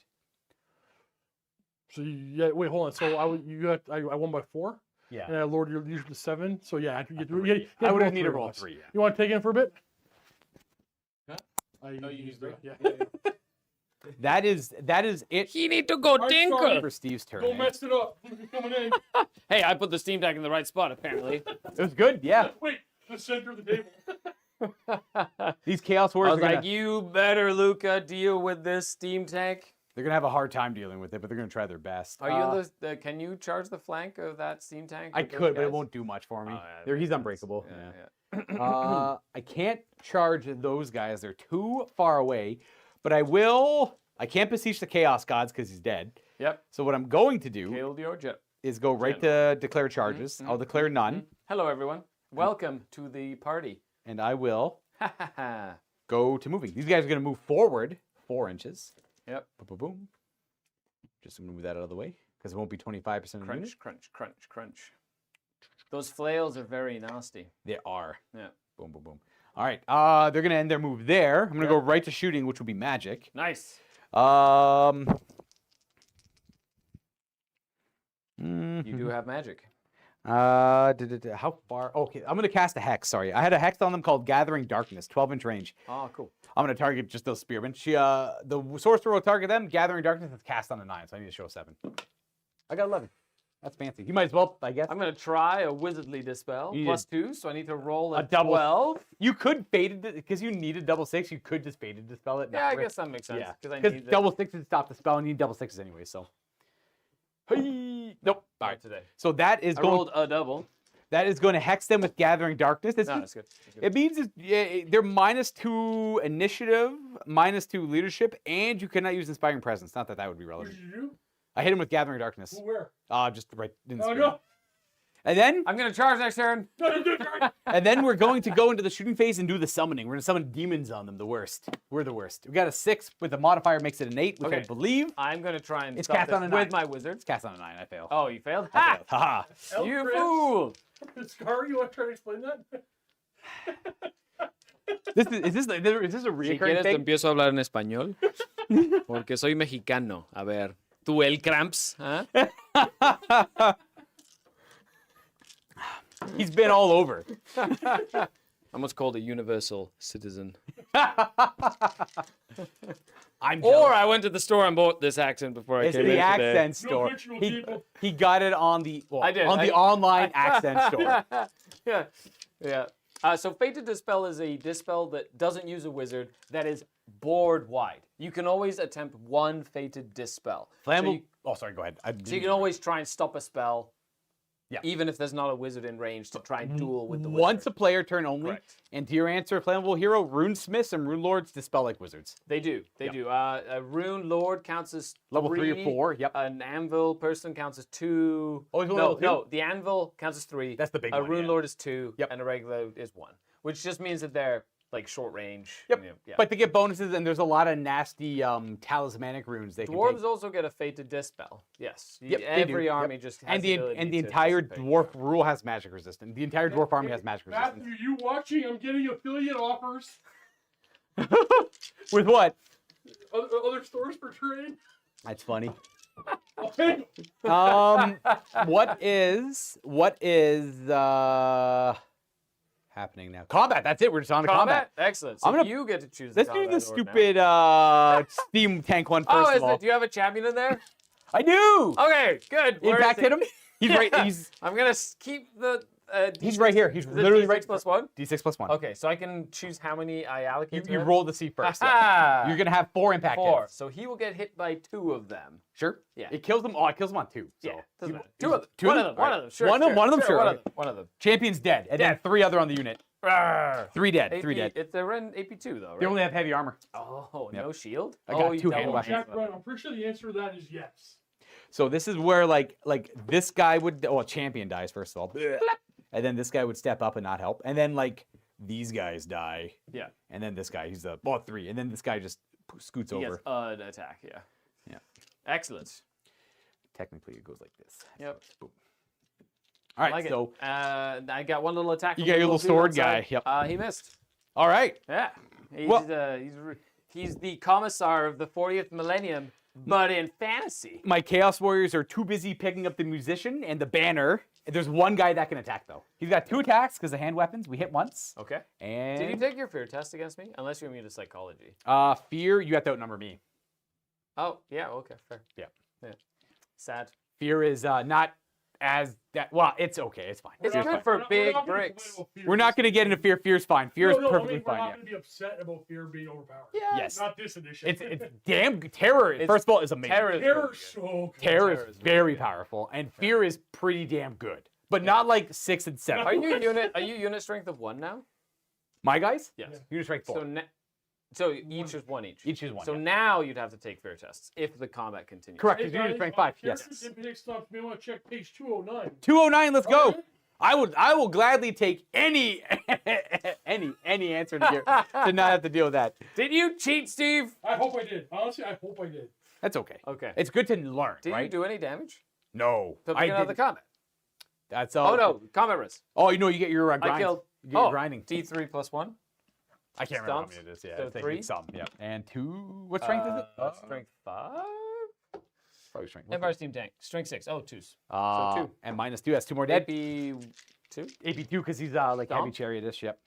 So wait, hold on. So I won by 4, Yeah. and I lowered your leadership to 7. So yeah, I would have needed to roll 3. Yeah. You want to take it for a bit? Huh? I Oh, you used 3? Yeah. That is it You need to go tinker. for Steve's turn. Don't eh? mess it up. Coming in. Hey, I put the steam tank in the right spot, apparently. It was good, yeah. Wait, the center of the table. These Chaos I Warriors was are gonna, like, you better, Luca, deal with this steam tank. they're gonna have a hard time dealing with it, but they're gonna try their best. Are you in the, can you charge the flank of that steam tank? I with those could, but it guys? won't do much for me. Oh, yeah, that He's makes sense. unbreakable. Yeah, Yeah. yeah. I can't charge those guys. They're too far away. But I will. I can't beseech the Chaos Gods because he's dead. Yep. So what I'm going to do Killed your jet. is go right to declare charges. I'll declare none, Hello, everyone. Welcome to the party. and I will Ha ha ha. go to moving. These guys are going to move forward 4 inches. Yep. Boom, boom, boom. Just going to move that out of the way because it won't be 25% of the unit. Crunch, crunch, crunch, crunch. Those flails are very nasty. They are. Yeah. Boom, boom, boom. All right. They're going to end their move there. I'm going to go right to shooting, which will be magic. Nice. You You do have magic. How far? Okay, I'm gonna cast a hex. Sorry, I had a hex on them called Gathering Darkness, 12-inch range. Oh, cool. I'm gonna target just those spearmen. The sorcerer will target them. Gathering Darkness is cast on a 9, so I need to show a 7. I got 11. That's fancy. You might as well, I guess. I'm going to try a Wizardly Dispel. You Plus 2, so I need to roll a a double 12. You could faded it because you needed double 6. You could just faded dispel it. Yeah, I guess that makes sense. Yeah, Because I because need double 6 would stop the spell, and you need double 6s anyway. So, hey, nope. All right. today. So that is I going. rolled a double. That is going to hex them with Gathering Darkness. No, that's good. That's good. It means they're -2 initiative, -2 leadership, and you cannot use Inspiring Presence. Not that that would be What relevant. did you do? I hit him with Gathering Darkness. Where? Just right in the Oh, screen. no. And then, I'm gonna charge next turn. and then we're going to go into the shooting phase and do the summoning. We're going to summon demons on them. The worst. We're the worst. We got a 6 with the modifier makes it an 8, which I Okay. believe I'm gonna try and It's stop cast this on a with 9. my wizard. it's cast on a 9. I fail. Oh, you failed? I Ha! failed. Haha. You Elf fool! Scar, you want to try to explain that? Is this a Si recurring quieres, te thing? empiezo a hablar en español. Porque soy mexicano. A ver, tú el cramps, ¿ah? He's been all over. I'm what's called a universal citizen. I'm Or jealous. I went to the store and bought this accent before I It's came the in today. accent store. fictional He, people. he got it on the I did. the online accent store. Yeah, yeah. So Fated Dispel is a dispel that doesn't use a wizard that is board wide. You can always attempt one Fated Dispel. Flammable. Sorry. Go ahead. So you can always try and stop a spell. Yeah. Even if there's not a wizard in range to try and duel with the wizard. Once a player turn only. Correct. And to your answer, Flammable Hero, Runesmiths and Rune Lords dispel like wizards. They do. They do. A Rune Lord counts as Level 3 or 4. Yep. An Anvil person counts as 2. Oh, it's no, level 2? no. The Anvil counts as 3. That's the big A one, Rune yeah. Lord is 2. Yep. And a regular is 1. Which just means that they're like short range. Yep. Yeah. But to get bonuses, and there's a lot of nasty talismanic runes they can Dwarves take. also get a Fated Dispel. Yes. Yep, they Every do. army Yep. just has And the ability and the to entire participate. dwarf rule has magic resistance. The entire dwarf army has magic resistance. Matthew, you watching? I'm getting affiliate offers. With what? Other stores for trade. That's funny. Okay. What is happening now? Combat. That's it. We're just on to combat. Excellent. So I'm gonna- you get to choose. Let's the do the combat order now. stupid Steam Tank one first Oh, of all. do you have a champion in there? I do. Okay, good. Where Impact is hit him. He's right. He's I'm gonna keep the. he's right here. He's Is it literally D6 right. plus 1? D6 plus 1. Okay, so I can choose how many I allocate. to You him? roll the C first. Yeah. Aha! You're gonna have 4 impact 4. hits. So he will get hit by 2 of them. Sure. Yeah. It kills them. Oh, it kills them on 2. So Yeah, doesn't you- matter. 2 of them. Two One of of them. them? One of them. Sure. One of them, sure. One Okay. of them. One of them. Champion's dead, and then 3 other on the unit. Rawr. 3 dead. AP, 3 dead. They're in AP2 though, They right? only have heavy armor. Oh, Yep. no shield. I got you 2 double hand weapons. Jack Brown, I'm pretty sure the answer to that is yes. So this is where like this guy would champion dies first of all. And then this guy would step up and not help. And then like these guys die. Yeah. And then this guy, he's 3. And then this guy just scoots He over. gets an attack. Yeah. Yeah. Excellent. Technically it goes like this. Yep. Boom. All right, Like so it. I got one little attack. You from got the your little dude sword outside. guy, yep. He missed. all right. Yeah. He's Well- he's the commissar of the 40th millennium, but in fantasy. My Chaos Warriors are too busy picking up the musician and the banner. There's one guy that can attack though. He's got 2 attacks because of hand weapons. We hit once. Okay. And Did you take your fear test against me? Unless you're immune to psychology. fear, you have to outnumber me. Oh, yeah. Okay. Fair. Yeah. Sad. Fear is not as that. Well, it's okay. It's fine. It's Fear's good fine. for We're big not gonna bricks. complain about fear. We're not going to get into fear. Fear's fine. Fear is No, perfectly we're fine. not Yeah. going to be upset about fear being overpowered. Yeah. Yes. Not this edition. It's damn terror. It's- First of all, is amazing. Terror is Terror really good. so good. Terror Terror is is very powerful, and fear is pretty damn good, but not like 6 and 7. Are you unit strength of 1 now? My guys? Yes. You just rank 4. So each is 1 each. Each is 1. So yeah. now you'd have to take fear tests if the combat continues. Correct. Hey, Because you just guys, rank 5. Yes. Characters in Phoenix Stops, you may want to check page 209. 209. Let's go. Okay. I will gladly take any answer to not have to deal with that. Did you cheat, Steve? I hope I did. Honestly, I hope I did. That's okay. Okay. It's good to learn, Did right? you do any damage? No. To I begin of the didn't. combat. That's Oh no, combat risk. Oh, you know, you get your grind. I killed. You get your grinding. D3 plus 1. I can't remember how stomps. many it is. Yeah, So I think 3? it's some. Yeah. And 2. What strength is it? Strength 5. Probably strength. Empire Steam Tank. Strength 6. Oh, 2s. So 2. And -2 has 2 more dead. AP 2? AP2 because he's like heavy Stomp? chariot-ish. Yep.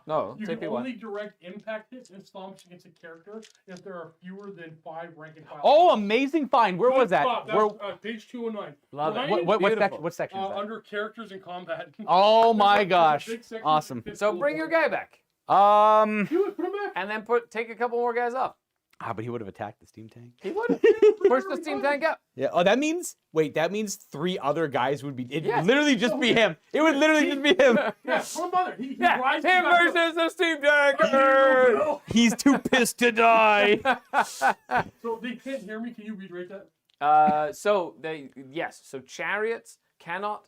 No, You it's can AP 1. only direct impact hits and stomps against a character if there are fewer than 5 rank and file. Oh, amazing find. Where was that? Spot. Where, That's, page 209. Love it. Ryan, what section is that? under characters in combat. Oh my There's a gosh. big section Awesome. that fits So the bring your bullet. guy back. Do it, put him back. And then take a couple more guys off. Ah, but he would have attacked the steam tank. He would push the steam tank up. Yeah. Oh, that means that means 3 other guys would be. It Yes. would literally just be him. It would literally just be him. Yeah, come on, he Yeah, rises him back up. versus the steam tank. Oh, He's too pissed to die. so they can't hear me. Can you reiterate that? So chariots cannot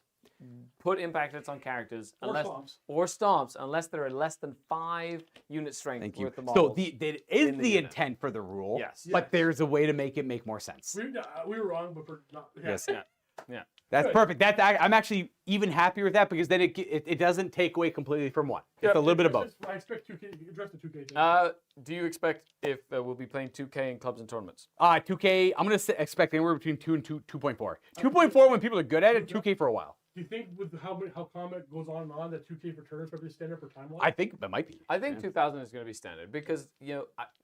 put impact hits on characters Or stomps. unless they're less than 5 unit strength Thank you. worth of So models. that is in the the unit. intent for the rule. Yes. But Yes. there's a way to make it make more sense. We were wrong, but we're not. Yeah. Yes. Yeah. That's Good. perfect. I'm actually even happier with that because then it doesn't take away completely from one. It's a little bit of both. I expect 2K. Address the 2K thing. Do you expect if we'll be playing 2K in clubs and tournaments? 2K. I'm gonna expect anywhere between 2 and 2.4. 2.4 when people are good at it. 2K for a while. Do you think with how combat goes on and on that 2K for turns might be standard for time? I think that might be. I think 2000 is going to be standard because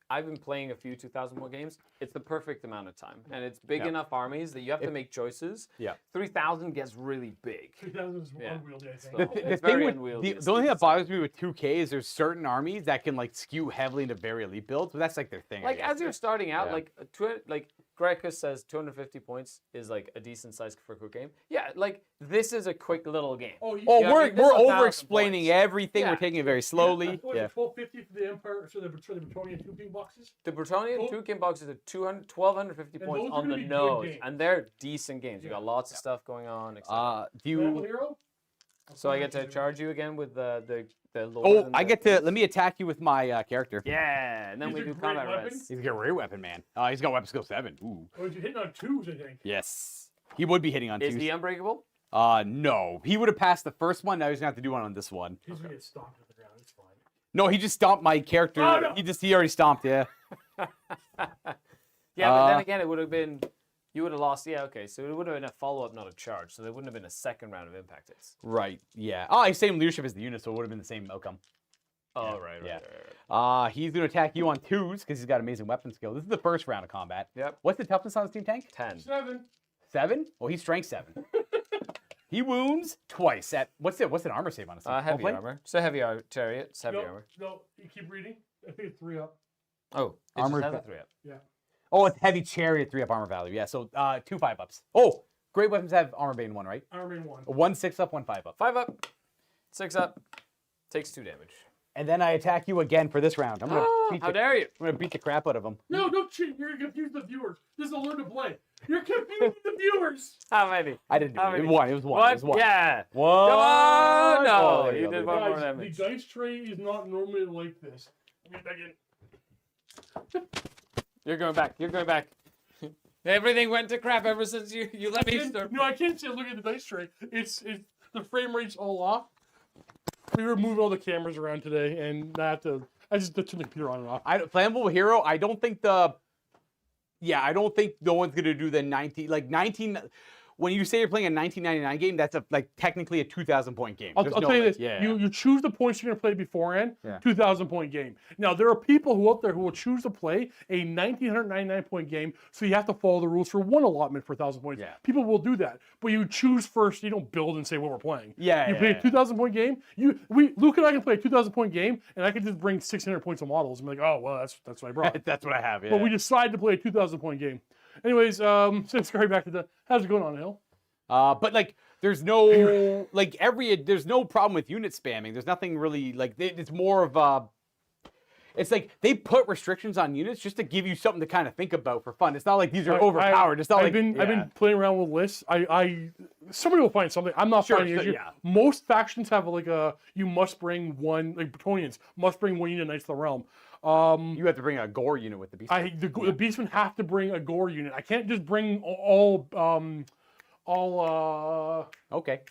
I've been playing a few 2001 games. It's the perfect amount of time, and it's big Yeah. enough armies that you have to make choices. Yeah. 3000 gets really big. 2000 is Yeah. unwieldy, I think. So- The It's thing very with unwieldy, the only thing that it's bothers me with 2K is there's certain armies that can like skew heavily into very elite builds, but that's like their thing. I Like guess. as you're starting out, Yeah. like Grekus says 250 points is like a decent size for a quick game. Yeah, like this is a quick little game. Oh, Oh, Yeah, I we're mean, this is 1,000 over explaining points. everything. Yeah. We're taking it very slowly. What, Yeah. 1250 for the Empire, so the Bretonian 2 king boxes? The Bretonian Well- 2 game boxes are 1250 And points those are on gonna the be good nose, games. and they're decent games. You Yeah. got lots of stuff going on, etc. Do Rebel you? Hero? So I get to charge you again with the Lord. Oh, and I the- get to. Let me attack you with my character. Yeah, and then These we are do great combat weapons. res. He's got a great weapon, man. He's got weapon skill 7. Ooh. Or is he hitting on 2s, I think? Yes. He would be hitting on Is 2s. he unbreakable? No. He would have passed the first one. Now he's gonna have to do one on this one. He's gonna get stomped to the ground. It's fine. No, he just stomped my character. Oh, no. He already stomped. Yeah. Yeah, but then again, it would have been. You would have lost. Yeah, okay. So it would have been a follow up, not a charge. So there wouldn't have been a second round of impact hits. Right. Yeah. Oh, he's same leadership as the unit, so it would have been the same outcome. Oh, right. Yeah. He's gonna attack you on 2s because he's got amazing weapon skill. This is the first round of combat. Yep. What's the toughness on the steam tank? 10. 7. 7? Well, he's strength 7. He wounds twice at what's an armor save on a steam Heavy plate? armor. So heavy chariot. It's heavy No, armor. no, you keep reading. I think it's 3 up. Oh, it Armored just has a va- 3 up. Yeah. Oh, it's heavy chariot 3 up armor value. Yeah, so 2 5-ups. Oh, great weapons have armor bane 1, right? Armor in 1. 1 6-up, 1 5-up. 5 up. 6 up. Takes 2 damage. And then I attack you again for this round. I'm gonna How dare you? I'm gonna beat the crap out of him. No, don't cheat. You're gonna confuse the viewers. This is a learn to play. You're confusing the viewers. How many? I didn't do How it. It many? was 1. It was 1. It was 1. Yeah. One. Come on! No, Oh, there you you go, did there one you more Guys, damage. the dice tray is not normally like this. Get back in. You're going back. You're going back. Everything went to crap ever since you let me start. No, I can't say look at the dice tray. It's the frame rate's all off. We were moving all the cameras around today, and I just turned the computer on and off. Flammable hero. I don't think no one's gonna do the 19. When you say you're playing a 1999 game, that's technically a 2,000 point game. I'll There's tell no, you like, this: yeah. you choose the points you're gonna play beforehand. Yeah. 2,000 point game. Now there are people who out there who will choose to play a 1,999 point game, so you have to follow the rules for one allotment for 1,000 points. Yeah. People will do that, but you choose first. You don't build and say what we're playing. Yeah, You yeah, play yeah. a 2,000 point game. Luke and I can play a 2,000 point game, and I can just bring 600 points of models and be like, oh well, that's what I brought. That's what I have. Yeah. But we decide to play a 2,000 point game. Anyways, since going back to how's it going on, Hill? But there's no there's no problem with unit spamming. There's nothing really it's more of it's like they put restrictions on units just to give you something to kind of think about for fun. It's not like these are overpowered. It's not I've been playing around with lists. Somebody will find something. I'm not finding it. yeah. Most factions have you must bring one, like Bretonians must bring one unit of Knights of the Realm. You have to bring a gore unit with the beast. The Beastmen have to bring a gore unit. I can't just bring all Okay.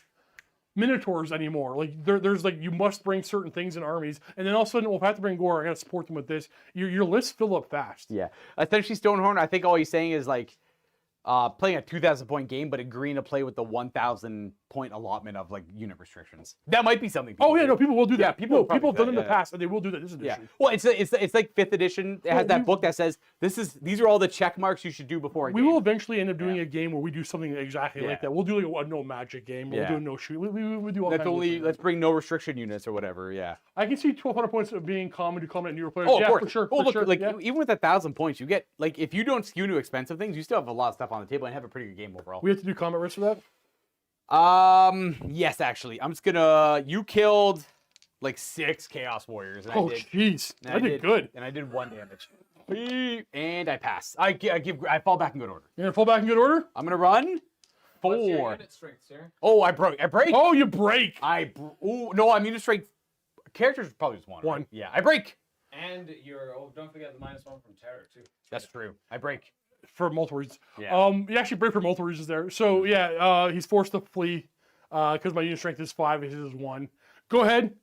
Minotaurs anymore. There's you must bring certain things in armies, and then all of a sudden, well, if I have to bring gore, I gotta support them with this. Your lists fill up fast. Yeah. Essentially, Stonehorn, I think all he's saying is playing a 2,000 point game, but agreeing to play with the 1,000 point allotment of like unit restrictions. That might be something. Oh yeah, do. no, people will do that. Yeah, people will people have done probably it in do the that, yeah. past, and they will do that this Yeah. edition. Well, it's like 5th edition. It has Well, that book that says these are all the check marks you should do before a We game. will eventually end up doing a game where we do something exactly Yeah. like that. We'll do like a no magic game. We'll Yeah. do a no shoot. We do all Let's kinds of only things. let's bring no restriction units or whatever. Yeah. I can see 1,200 points of being common to comment newer players. Oh, yeah, of course. for sure. Oh, for look, sure. like yeah. even with 1,000 points, you get like if you don't skew to expensive things, you still have a lot of stuff on the table and have a pretty good game overall. We have to do comment risk for that. Yes, actually, I'm just gonna. You killed like 6 Chaos Warriors. And Oh, I did, jeez, and I did good. and I did 1 damage. And I pass. I fall back in good order. You're gonna fall back in good order. I'm gonna run What's your 4. unit strength, sir? Oh, I break. Oh, you break. Oh no, I'm unit strength. Characters probably just 1. One. Right? Yeah, I break. And don't forget the -1 from terror too. That's true. I break. For multiple reasons. Yeah. You actually break for multiple reasons there. So yeah, he's forced to flee because my unit strength is 5, his is 1. Go ahead.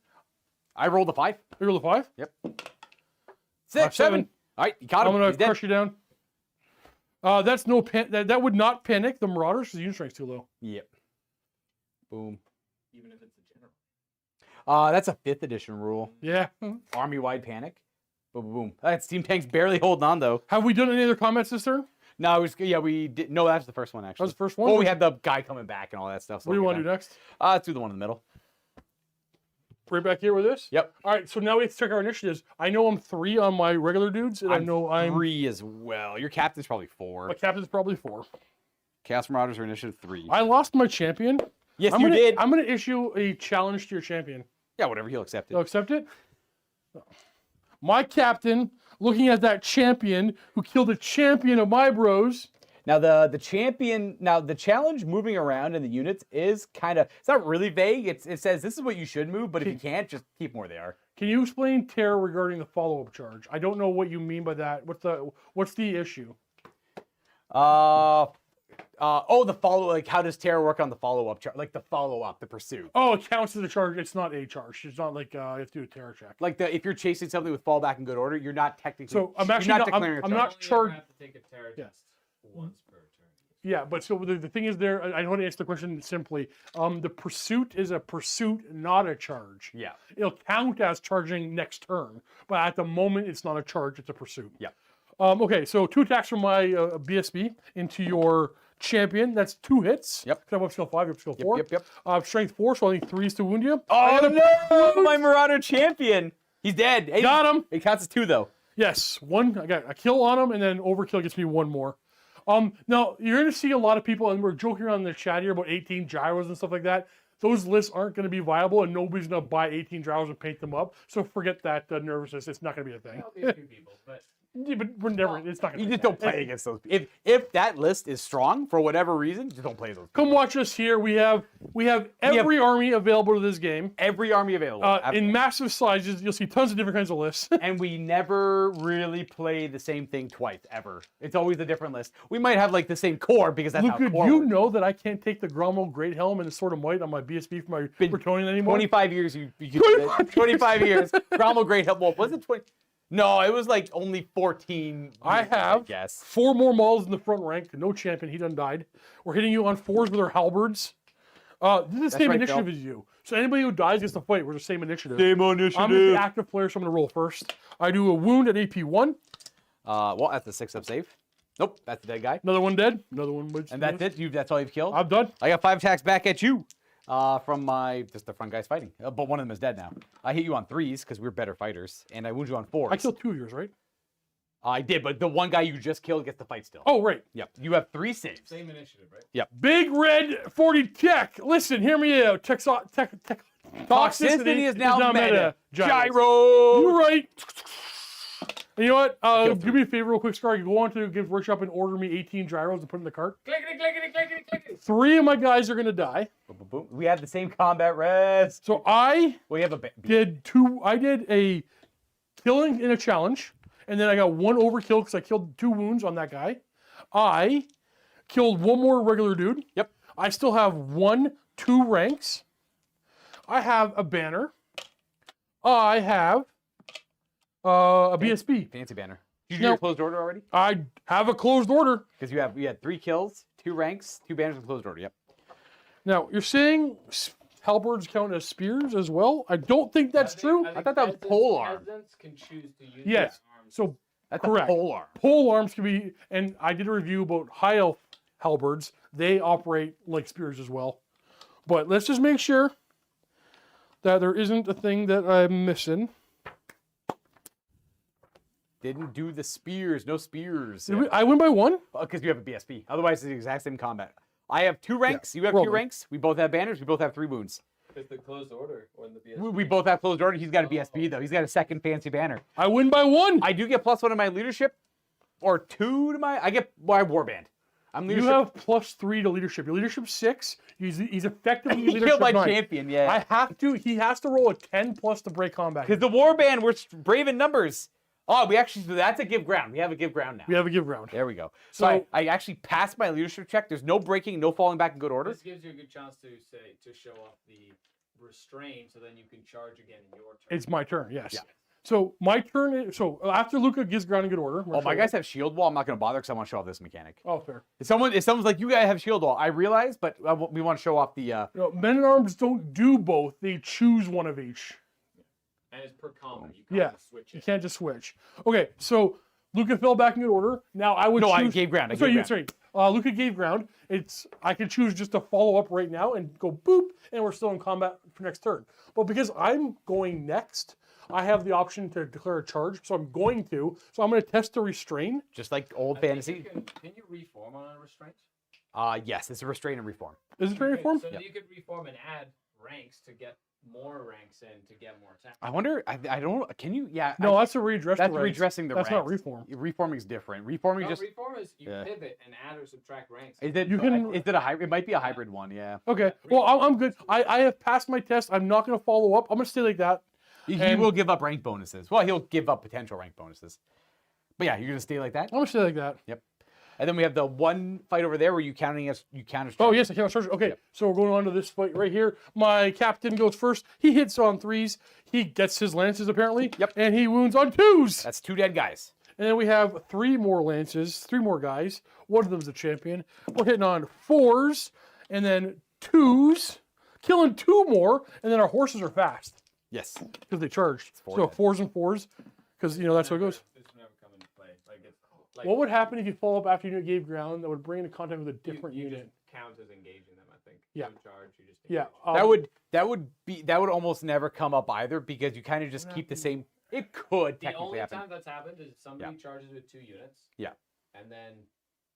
I rolled a 5. You roll a 5. Yep. 6, 7. 7. All right, you got him. I'm gonna He's dead. crush you down. That's no that would not panic the Marauders because the unit strength's too low. Yep. Boom. Even if it's a general. That's a 5th edition rule. Yeah. Army-wide panic. Boom, boom, boom. That Steam Tank's barely holding on though. Have we done any other comments this turn? No, it was we did. No, that's the first one actually. That was the first one. Oh, we had the guy coming back and all that stuff. So What do you we'll want to get do next? that. Let's do the one in the middle. Right back here with this. Yep. All right. So now we have to check our initiatives. I know I'm 3 on my regular dudes, and I know I'm 3 as well. Your captain's probably 4. my captain's probably 4. Chaos Marauders are initiative 3. I lost my champion. Yes, I'm you gonna, did. I'm going to issue a challenge to your champion. Yeah, whatever. He'll accept it. You'll accept it? My captain, looking at that champion who killed a champion of my bros. Now the champion. Now the challenge moving around in the units is kind of. It's not really vague. It says this is what you should move, but if you can't, just keep them where they are. Can you explain terror regarding the follow-up charge? I don't know what you mean by that. What's the issue? The follow. Like, how does terror work on the follow-up charge? Like the follow-up, the pursuit. Oh, it counts as a charge. It's not a charge. It's not like you have to do a terror check. Like if you're chasing something with fallback in good order, you're not technically. So I'm you're actually not. declaring a I'm charge. not You charged. have to take a terror Yeah. test once per turn. Yeah, but so the thing is there. I want to answer the question simply. The pursuit is a pursuit, not a charge. Yeah. It'll count as charging next turn, but at the moment it's not a charge. It's a pursuit. Yeah. Okay, so 2 attacks from my BSB into your champion. That's 2 hits. Yep. 'Cause I'm up skill 5, you're up skill 4. Yep. Strength 4, so I need 3s to wound you. Oh And no! My Marauder champion. He's dead. Hey, Got him. It counts as 2 though. Yes, 1. I got a kill on him, and then overkill gets me 1 more. Now you're going to see a lot of people, and we're joking around in the chat here about 18 gyros and stuff like that. Those lists aren't going to be viable, and nobody's going to buy 18 gyros and paint them up. So forget that nervousness. It's not going to be a thing. There'll be a few people, but Yeah, but we're never. It's not going You to. just don't play against those. If that list is strong for whatever reason, just don't play those. Come watch us here. We have every army available to this game. Every army available. In massive sizes, you'll see tons of different kinds of lists. And we never really play the same thing twice ever. It's always a different list. We might have like the same core because that's Luke, how did core you works. know that I can't take the Grommel Great Helm and the Sword of Might on my BSB for my Bretonian anymore? 25 years you could do that. 25 years. Grommel Great Help. Well, was it 20? No, it was like only 14. I have guess. 4 more models in the front rank. No champion. He done died. We're hitting you on 4s with our halberds. This is the same right, initiative Phil. as you. So anybody who dies gets to fight. We're the same initiative. Same I'm the active player, so I'm going to roll first. I do a wound at AP 1. Well, that's a 6-up save. Nope, that's the dead guy. Another one dead. Another one. And that's it. That's all you've killed. I'm done. I got 5 attacks back at you. From just the front guys fighting. But one of them is dead now. I hit you on 3s because we're better fighters, and I wound you on 4s. I killed 2 of yours, right? I did, but the one guy you just killed gets to fight still. Oh, right. Yep. You have 3 saves. same initiative, right? Big Red 40 Tech. Listen, hear me out. Toxicity is now meta. Gyros. Gyro. You're right. And you know what? Do me a favor real quick, Scar. You go on to Games Workshop and order me 18 gyros and put in the cart. Clickety, clickety, clickety, clickety. 3 of my guys are going to die. Boom, boom, boom. We have the same combat rest. So I We have a did a killing in a challenge, and then I got 1 overkill because I killed 2 wounds on that guy. I killed 1 more regular dude. Yep. I still have 2 ranks. I have a banner. I have a BSB. fancy banner. Did you do No. your closed order already? I have a closed order. Because you had 3 kills, 2 ranks, 2 banners, and closed order. Yep. Now you're saying halberds count as spears as well. I don't think that's true. I thought that was polearm. Peasants can choose to use Yes. their arms. So That's correct. a polearm. Pole arms can be, and I did a review about high elf halberds. They operate like spears as well. But let's just make sure that there isn't a thing that I'm missing. Didn't do the spears. No spears. I win by one. Because you have a BSP. Otherwise, it's the exact same combat. I have 2 ranks. You have we're 2 all ranks. We both have banners. We both have 3 wounds. It's the closed order or in the BS. We both have closed order. He's got a BSP though. He's got a second fancy banner. I win by one. I do get +1 to my leadership, or 2 to my. I get my warband. I'm You leadership. have +3 to leadership. Your leadership's 6. He's effectively He leadership killed my 9. champion. Yeah. I have to. He has to roll a 10 plus to break combat. Because the warband, we're brave in numbers. Oh, we actually. That's a give ground. We have a give ground now. We have a give round. There we go. So- So I actually passed my leadership check. There's no breaking, no falling back in good order. This gives you a good chance to show off the restrain, so then you can charge again in your turn. It's my turn. Yes. Yeah. So my turn. So after Luca gives ground in good order. Oh, my guys have shield wall. I'm not going to bother because I want to show off this mechanic. Oh, fair. If someone's like, you guys have shield wall, I realize, but we want to show off the. No, men at arms don't do both. They choose one of each. And it's per combat. You can't Yeah. just switch You it. can't just switch. Okay. So Luca fell back in good order. Now I would. No, I choose... gave ground. I Sorry, gave ground. sorry. Luca gave ground. I can choose just to follow up right now and go boop, and we're still in combat for next turn. But because I'm going next, I have the option to declare a charge. So I'm going to. So I'm going to test the restrain. Just like old I think fantasy. Can you reform on a restraint? Yes, it's a restrain and reform. Is it ready Okay, form? So you could reform and add ranks to get more ranks in to get more attack. I wonder. I don't. Can you? Yeah. No, that's a redress. that's the ranks. redressing the That's ranks. not reform. Reforming is different. Reforming No, just. reform is you Yeah. pivot and add or subtract ranks. Is it? You can- Is it a hybrid? It might be a hybrid one. Yeah. Okay. Well, I'm good. I have passed my test. I'm not going to follow up. I'm going to stay like that. He And- will give up rank bonuses. Well, he'll give up potential rank bonuses. But yeah, you're gonna stay like that. I'm going to stay like that. Yep. And then we have the one fight over there where you counter. Oh, yes, I can't charge. Okay, so we're going on to this fight right here. My captain goes first. He hits on 3s. He gets his lances, apparently. Yep. And he wounds on 2s. That's 2 dead guys. And then we have 3 more lances, 3 more guys. One of them's the champion. We're hitting on 4s and then 2s, killing 2 more, and then our horses are fast Yes. because they charged. four So dead. 4s and 4s, because, that's how it goes. This would never come into play. Like What would happen if you follow up after you gave ground that would bring into contact with a different you unit? just count as engaging them, I think. Yeah. No charge, you just Yeah. engage. That would almost never come up either because you kind of just keep the same. It could The technically only happen. time that's happened is somebody charges with 2 units. Yeah. And then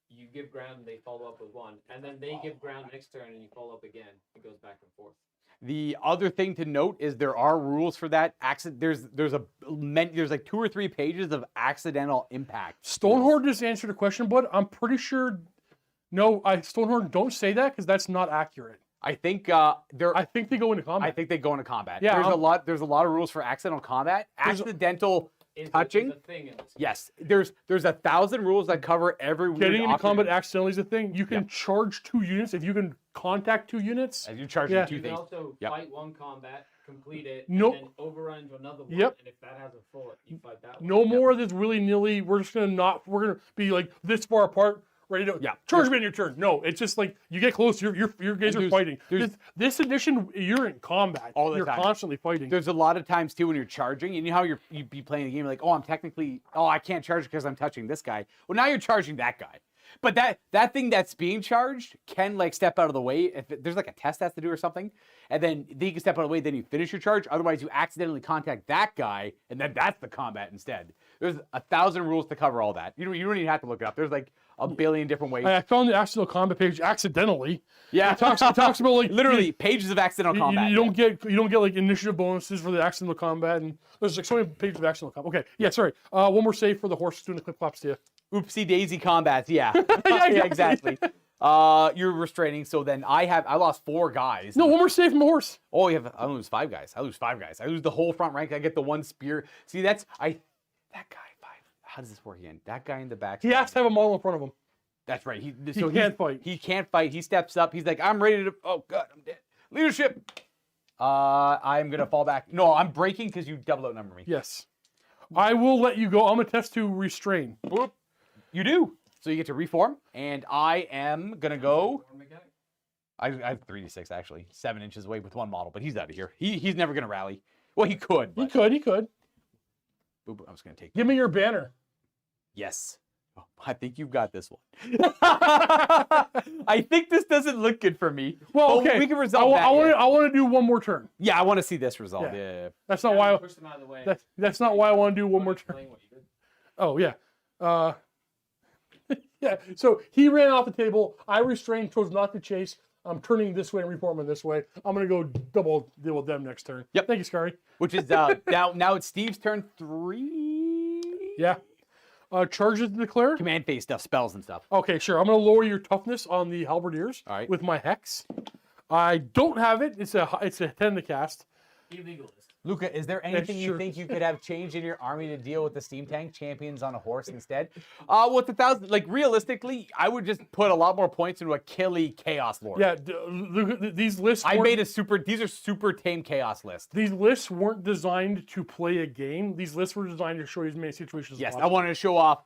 you give ground and they follow up with 1. And then they give ground next turn and you follow up again. It goes back and forth. The other thing to note is there are rules for that. There's like 2 or 3 pages of accidental impact. Stonehorn just answered a question, bud. I'm pretty sure. No, Stonehorn don't say that because that's not accurate. I think I think they go into combat. I think they go into combat. Yeah, There's a lot of rules for accidental combat. Accidental touching. Is a thing in this. Yes, there's 1,000 rules that cover every weird Getting into operative. combat accidentally is a thing. You can charge 2 units if you can contact 2 units. As you charge Yeah. 2 You can things. also Yep. fight 1 combat, complete it, Nope. and then overrun into another one. Yep. And if that has a full, you fight that one. No more of this willy nilly. We're gonna be like this far apart, ready to Yeah. charge me in your turn. No, it's just like you get close. Your guys are there's- fighting. there's- This edition, you're in combat. All the you're time. constantly fighting. There's a lot of times too when you're charging, and you know how you'd be playing the game like, I can't charge because I'm touching this guy. Well, now you're charging that guy. But that thing that's being charged can like step out of the way if there's like a test that has to do or something, and then they can step out of the way. Then you finish your charge. Otherwise, you accidentally contact that guy, and then that's the combat instead. There's 1,000 rules to cover all that. You don't even have to look it up. There's like a billion different ways. I found the accidental combat page accidentally. Yeah, It talks about like literally pages of accidental combat. You don't get like initiative bonuses for the accidental combat, and there's like so many pages of accidental combat. Okay, yeah, sorry. One more save for the horse doing the clip claps to you. Oopsie daisy combats. Yeah, Yeah, exactly. You're restraining. So then I lost 4 guys. No, one more save from the horse. Oh, I lose 5 guys. I lose the whole front rank. I get the 1 spear. See, that guy 5. How does this work again? That guy in the back. He has to have a model in front of him. That's right. He can't fight. He can't fight. He steps up. He's like, I'm ready to. Oh God, I'm dead. Leadership. I'm gonna fall back. No, I'm breaking because you double outnumber me. Yes. I will let you go. I'm gonna test to restrain. Boop. You do. So you get to reform, and I am gonna go. Reform mechanic. I have 3d6 actually, 7 inches away with one model, but he's out of here. He's never gonna rally. Well, he could. He But... could. He could. Boop, I'm just gonna take. Give me your banner. Yes. Oh, I think you've got this one. I think this doesn't look good for me. Well, but okay. we can resolve that. I want to do one more turn. Yeah, I want to see this resolved. Yeah. Yeah. That's not why. Push them out of the way. That's not why I want to do one more turn. Explain what you did. Oh yeah. Yeah. So he ran off the table. I restrained, chose not to chase. I'm turning this way and reforming this way. I'm gonna go double deal with them next turn. Yep. Thank you, Scary. Which is now it's Steve's turn 3. Yeah. Charges to declare. Command phase stuff, spells and stuff. Okay, sure. I'm gonna lower your toughness on the halberdiers. All right. With my hex. I don't have it. It's a 10 to cast. Illegalist. Luca, is there anything you sure. think you could have changed in your army to deal with the steam tank champions on a horse instead? With 1,000, like realistically, I would just put a lot more points into a killy chaos lord. Yeah. These lists. I weren't- made these are super tame chaos lists. These lists weren't designed to play a game. These lists were designed to show you as many situations Yes, as I possible. wanted to show off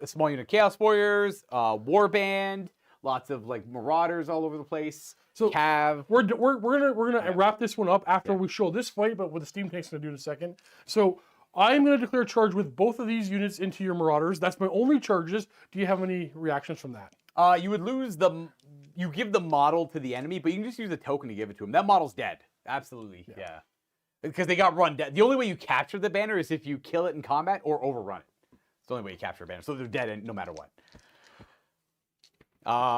a small unit of chaos warriors, warband, lots of like marauders all over the place. So, Cav. We're gonna wrap this one up after we show this fight, but what the steam tank's gonna do in a second. So I'm gonna declare charge with both of these units into your marauders. That's my only charges. Do you have any reactions from that? You would lose you give the model to the enemy, but you can just use a token to give it to him. That model's dead. Absolutely, yeah. Because they got run dead. The only way you capture the banner is if you kill it in combat or overrun it. It's the only way you capture a banner. So they're dead no matter what.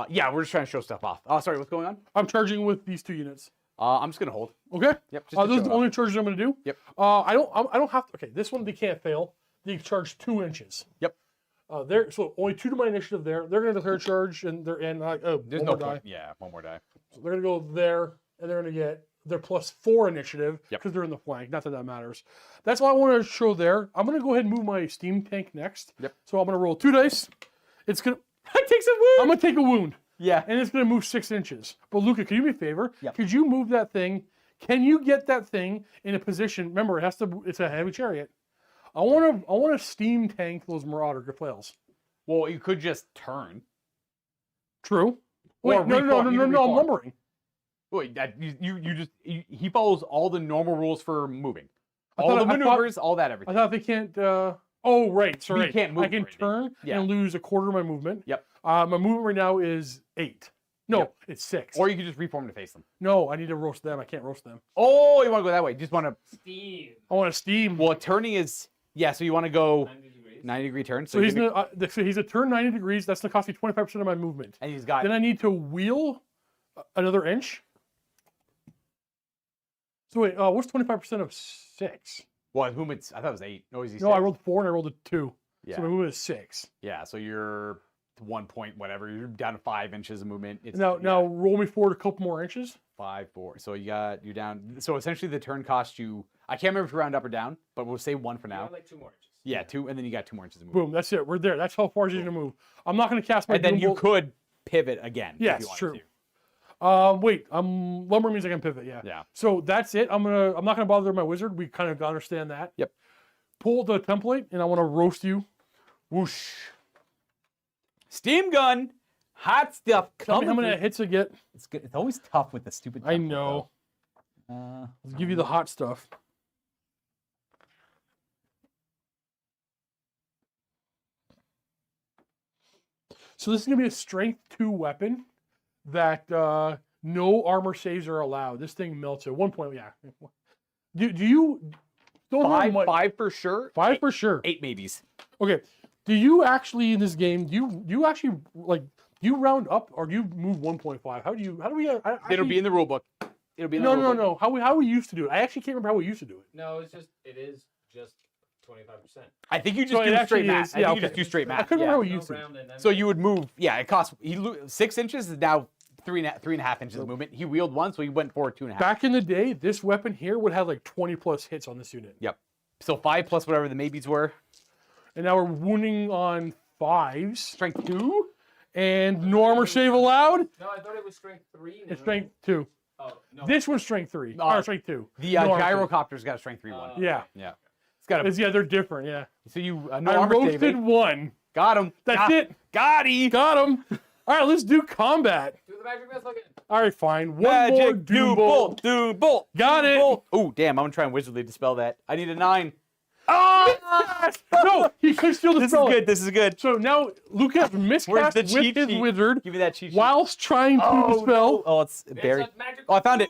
Yeah, we're just trying to show stuff off. Sorry, what's going on? I'm charging with these two units. I'm just gonna hold. Okay. Yep. Just to Those show are the off. only charges I'm gonna do. Yep. I don't have to. Okay, this one they can't fail. They charge 2 inches. Yep. So only 2 to my initiative there. They're gonna declare charge and There's one no more point. die. Yeah, one more die. So they're gonna go there and they're gonna get their +4 initiative Yep. because they're in the flank. Not that that matters. That's all I want to show there. I'm gonna go ahead and move my steam tank next. Yep. So I'm gonna roll 2 dice. It's gonna. I take some wound. I'm gonna take a wound. Yeah. And it's going to move 6 inches. But Luca, can you do me a favor? Yep. Could you move that thing? Can you get that thing in a position? Remember, it's a heavy chariot. I want to steam tank those marauder flails. Well, you could just turn. True. Or Wait, no, reform. You can I'm reform. lumbering. Wait, he follows all the normal rules for moving. I All thought- the I thought- maneuvers, all that, I everything. thought they can't. Oh, right. Sorry. You can't move I can or anything. turn Yeah. and lose a quarter of my movement. Yep. My movement right now is 8. No, Yep. it's 6. Or you could just reform to face them. No, I need to roast them. I can't roast them. Oh, you want to go that way? You just want to. Steve. I want to steam. Well, turning is so you want to go 90 degrees. 90-degree turn. So he's he's a turn 90 degrees. That's going to cost me 25% of my movement. and he's got Then I need to wheel another inch. So wait, what's 25% of 6? well, his movement's. I thought it was 8. No, he's No, I rolled 4 and I rolled a 2. Yeah. So my movement is 6. Yeah, so you're 1 point whatever. You're down to 5 inches of movement. It's Now roll me forward a couple more inches. 5, 4. So you're down. So essentially, the turn costs you. I can't remember if you round up or down, but we'll say 1 for You now. have like 2 more inches. Yeah, 2, and then you got 2 more inches of movement. Boom, that's it. We're there. That's how far you're going to move. I'm not going to cast my And then Doom you Bolt. could pivot again. if Yes, you wanted true. to. Wait, lumber means I can pivot, yeah. Yeah. So that's it. I'm not gonna bother my wizard. We kind of understand that. Yep. Pull the template and I want to roast you. Whoosh. Steam gun, hot stuff. Tell me how coming many through. hits I get. It's good. It's always tough with the stupid. I template, know. though. Let's give you the hot stuff. So this is gonna be a strength 2 weapon that no armor saves are allowed. This thing melts at 1 point. Yeah. Do you don't have Five, much- 5 for sure. 5 for sure. 8 maybes. Okay. Do you actually in this game? Do you actually like? Do you round up or do you move 1.5? How do we? It'll be in the rule book. It'll be in the No, rule no, book. no. How we used to do it? I actually can't remember how we used to do it. No, it is just 25%. I think you just So it do actually straight math. is- I yeah, think you okay. just do straight I math. couldn't Yeah. remember how we No used to. round and then So you would move. Yeah, it costs. 6 inches is now 3.5 inches of movement. He wheeled 1, so he went forward 2.5. Back in the day, this weapon here would have like 20 plus hits on this unit, Yep. So 5 plus whatever the maybes were. and now we're wounding on 5s Strength 2. and no armor save allowed. No, I thought it was strength 3. It's strength 2. Oh, no. This one's strength 3. Uh, Or strength 2. The No armor save. gyrocopter's got a strength 3 one. Yeah, Yeah. It's got a. yeah, they're different. Yeah, So you no I armor roasted saving. 1. Got him. That's it. Got him. Got him. All right, let's do combat. Do the magic missile again. All right, fine. One more Doom Bolt. Doom Bolt. Got it. Oh, damn. I'm going to try and wizardly dispel that. I need a 9. Oh! No, he could steal the This is spell. good. This is good. So now Luke has miscast the with cheat his sheet? wizard Give me that cheat sheet. whilst trying to dispel. Oh, it's There's buried. a magic Oh, I found it.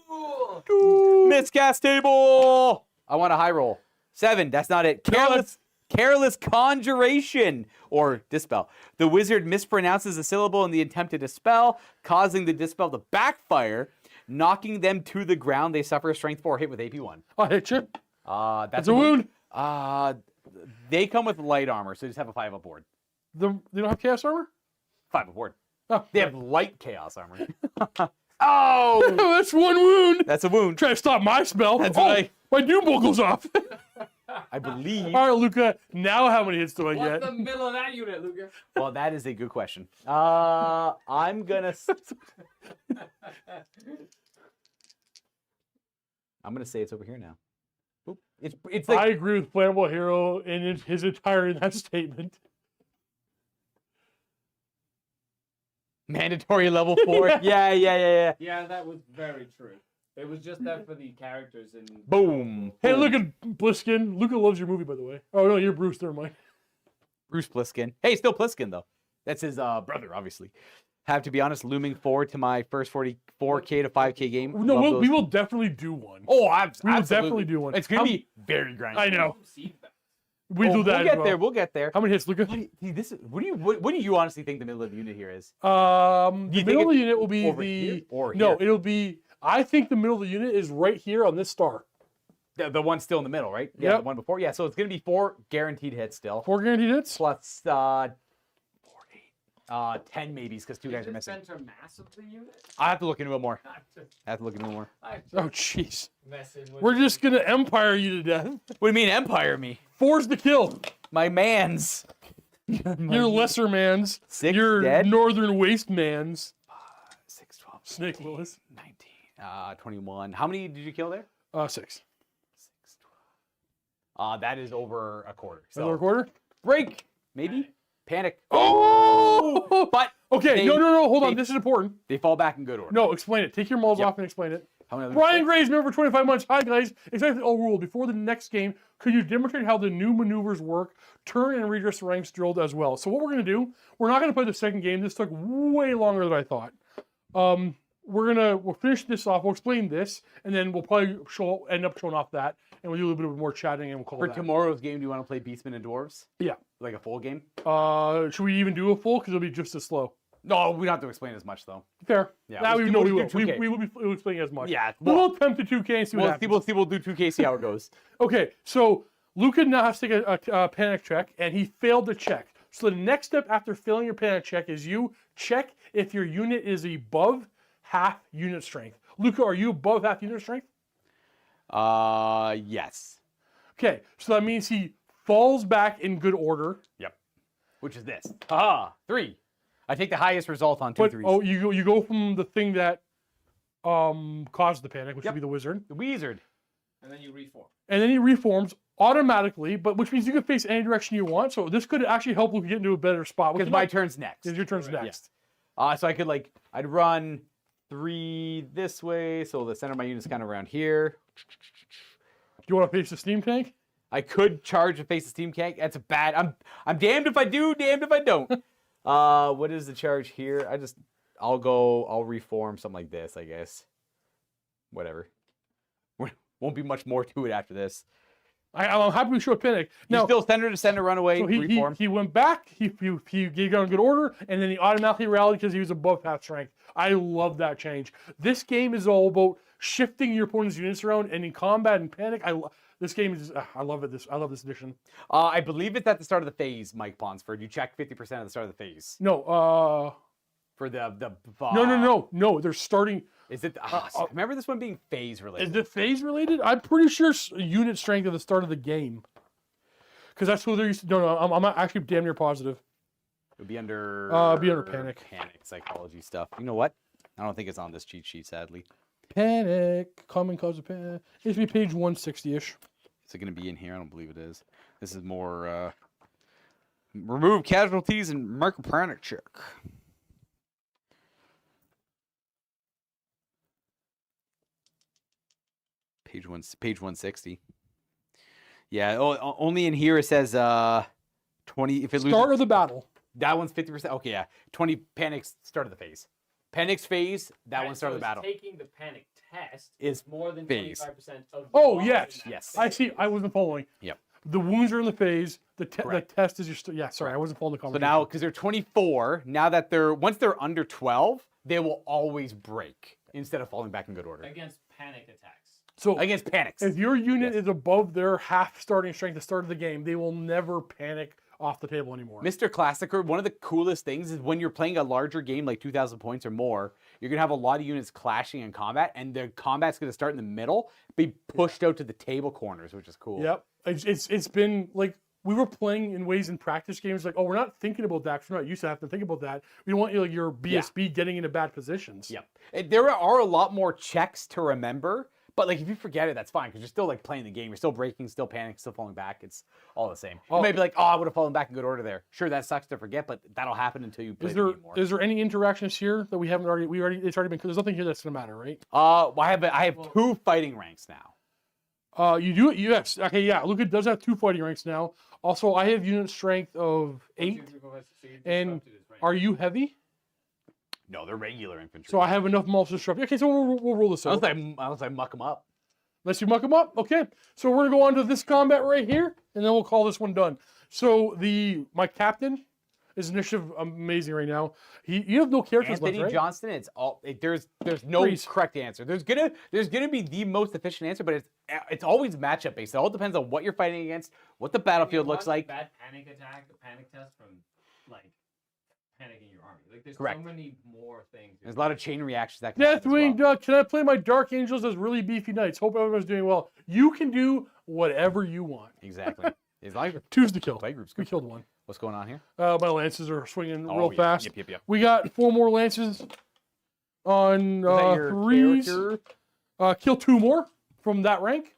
tool. Miscast table. I want a high roll. 7. That's not it. that's- Careless conjuration or dispel. The wizard mispronounces a syllable in the attempt to dispel, causing the dispel to backfire, knocking them to the ground. They suffer a strength 4 hit with AP1. I'll hit you. That's a wound. They come with light armor, so they just have a 5 aboard. They don't have chaos armor? 5 aboard. Oh, They have light chaos armor. Oh, that's one wound. that's a wound. Try to stop my spell. That's oh, right. my Doom Bolt goes off. I believe. All right, Luca. Now how many hits do I What's get? the middle of that unit, Luca? Well, that is a good question. I'm gonna say it's over here now. Oop. It's I like agree with Flammable Hero in his entire in that statement. mandatory level 4. Yeah. Yeah, that was very true. It was just that for the characters in. Boom. Hey, Boom. look at Bliskin. Luca loves your movie, by the way. Oh no, you're Bruce. Never mind. Bruce Pliskin. Hey, still Pliskin though. That's his brother, obviously. Have to be honest, looming forward to my first 44K to 5K game. No, Love we those. will definitely do one. Oh, We will absolutely. definitely do one. It's gonna be very grindy. I know. See that. We do that. We'll as get well. there. We'll get there. How many hits, Luca? What do you honestly think the middle of the unit here is? The you think middle of the it's unit will be over here or no, here? it'll be. I think the middle of the unit is right here on this star. The one still in the middle, right? Yeah, Yep. the one before. Yeah, so it's gonna be 4 guaranteed hits still. 4 guaranteed hits. Plus 4, 8, 10 maybes because 2 Is guys are the missing. center mass of the unit? I have to look into it more. I'm just, I have to look into it more. I'm just Oh jeez. messing with We're you. just gonna empire you to death. What do you mean empire me? 4's the kill. My man's. Your lesser man's. 6 Your dead. northern waste man's. 6, 12, Snake 15, Lewis. 19, 21. How many did you kill there? 6. 6, 12. That is over a quarter. So Another quarter. break, maybe panic. Oh! But Okay, they- no, hold on. they- This is important. they fall back in good order. No, explain it. Take your malls Yep. off and explain it. How many other Brian Gray's member for 25 months. Hi, guys. Exactly all rule. Before the next game, could you demonstrate how the new maneuvers work? Turn and redress ranks drilled as well. So what we're going to do, we're not going to play the second game. This took way longer than I thought. We'll finish this off. We'll explain this, and then we'll probably end up showing off that, and we'll do a little bit more chatting, and we'll call For it that. tomorrow's game, do you want to play Beastmen and Dwarves? Yeah. Like a full game? Should we even do a full? Because it'll be just as slow. No, we don't have to explain as much though. Fair. Yeah, That we'll we do- know we'll we do will. 2K. We will be explaining as much. Yeah, We'll attempt to 2K and see what happens. We'll do 2K, see how it goes. Okay, so Luca now has to take a panic check, and he failed the check. So the next step after failing your panic check is you check if your unit is above half unit strength. Luca, are you above half unit strength? Yes. Okay, so that means he falls back in good order. Yep. Which is this. Haha. 3. I take the highest result on 2 But 3s. oh, you go from the thing that caused the panic, which Yep. would be the wizard, The wizard. And then you reform. and then he reforms automatically. But which means you can face any direction you want. So this could actually help Luca get into a better spot. Because my turn's next. Because your turn's Correct. next. So I could I'd run 3 this way, so the center of my unit's kind of around here. Do you want to face the steam tank? I could charge and face the steam tank. That's a bad. I'm damned if I do, damned if I don't. What is the charge here? I'll reform something like this, I guess. Whatever. Won't be much more to it after this. I'm happy we showed panic. Now, Now, still center to center, runaway, so reform. he went back, he got in good order, and then he automatically rallied because he was above half strength. I love that change. This game is all about shifting your opponent's units around, and in combat and panic, this game is I love it. I love this edition. I believe it's at the start of the phase, Mike Ponsford. You check 50% at the start of the phase. No, For the no. They're starting. Is it? Remember this one being phase related. Is it phase related? I'm pretty sure unit strength at the start of the game. Because that's who they're used to. No, I'm actually damn near positive. It would be under. Be under panic. Panic psychology stuff. You know what? I don't think it's on this cheat sheet, sadly. Panic, common cause of panic. It should be page 160-ish. Is it going to be in here? I don't believe it is. This is more. Remove casualties and mark a panic check. Page 160. Yeah. Oh, only in here it says 20. If it loses, Start of the battle. that one's 50%. Okay, yeah. 20 panics start of the phase. Panics phase. That Right, one start so of the battle. Taking the panic test Is more than phase. 25% of the Oh, models yes. in that Yes. I phase. see. I wasn't following. Yep. The wounds are in the phase. The Correct. test is your. Yeah, sorry, I wasn't following the So conversation. now, because they're 24, now that once they're under 12, they will always break instead of falling back in good order. Against panic attacks. So Against panics. if your unit Yes. is above their half starting strength at the start of the game, they will never panic off the table anymore. Mr. Classicer, one of the coolest things is when you're playing a larger game like 2,000 points or more, you're going to have a lot of units clashing in combat, and the combat's going to start in the middle, be pushed out to the table corners, which is cool. Yep. It's been like we were playing in ways in practice games like, oh, we're not thinking about that because we're not used to having to think about that. We don't want your BSB getting into bad positions. Yep. There are a lot more checks to remember, but like if you forget it, that's fine because you're still like playing the game. You're still breaking, still panicking, still falling back. It's all the same. You may be like, oh, I would have fallen back in good order there. Sure, that sucks to forget, but that'll happen until you play the game more. Is there any interactions here that we haven't already? It's already been. There's nothing here that's gonna matter, right? Well, I have 2 fighting ranks now. You do it. Yes. Okay. Yeah. Luca does have 2 fighting ranks now. Also, I have unit strength of 8. And are you heavy? No, they're regular infantry. So I have enough models to disrupt. Okay. So we'll roll this out. Unless I muck them up. Unless you muck them up. Okay. So we're gonna go on to this combat right here, and then we'll call this one done. So my captain, his initiative amazing right now. You have no characters Anthony left, right? Johnston, there's no Freeze. correct answer. There's gonna be the most efficient answer, but it's always matchup based. It all depends on what you're fighting against, what the battlefield looks like. Bad panic attack, a panic test from like panicking your army. Like there's Correct. so many more things. There's a lot of chain reactions that can happen as Deathwing well. Duck, can I play my Dark Angels as really beefy knights? Hope everyone's doing well. You can do whatever you want. Exactly. As long as your Two's to kill. play group's We good. killed one. What's going on here? My lances are swinging Oh, real yeah. fast. Yep. We got 4 more lances on Is that your 3s. character? Kill 2 more from that rank.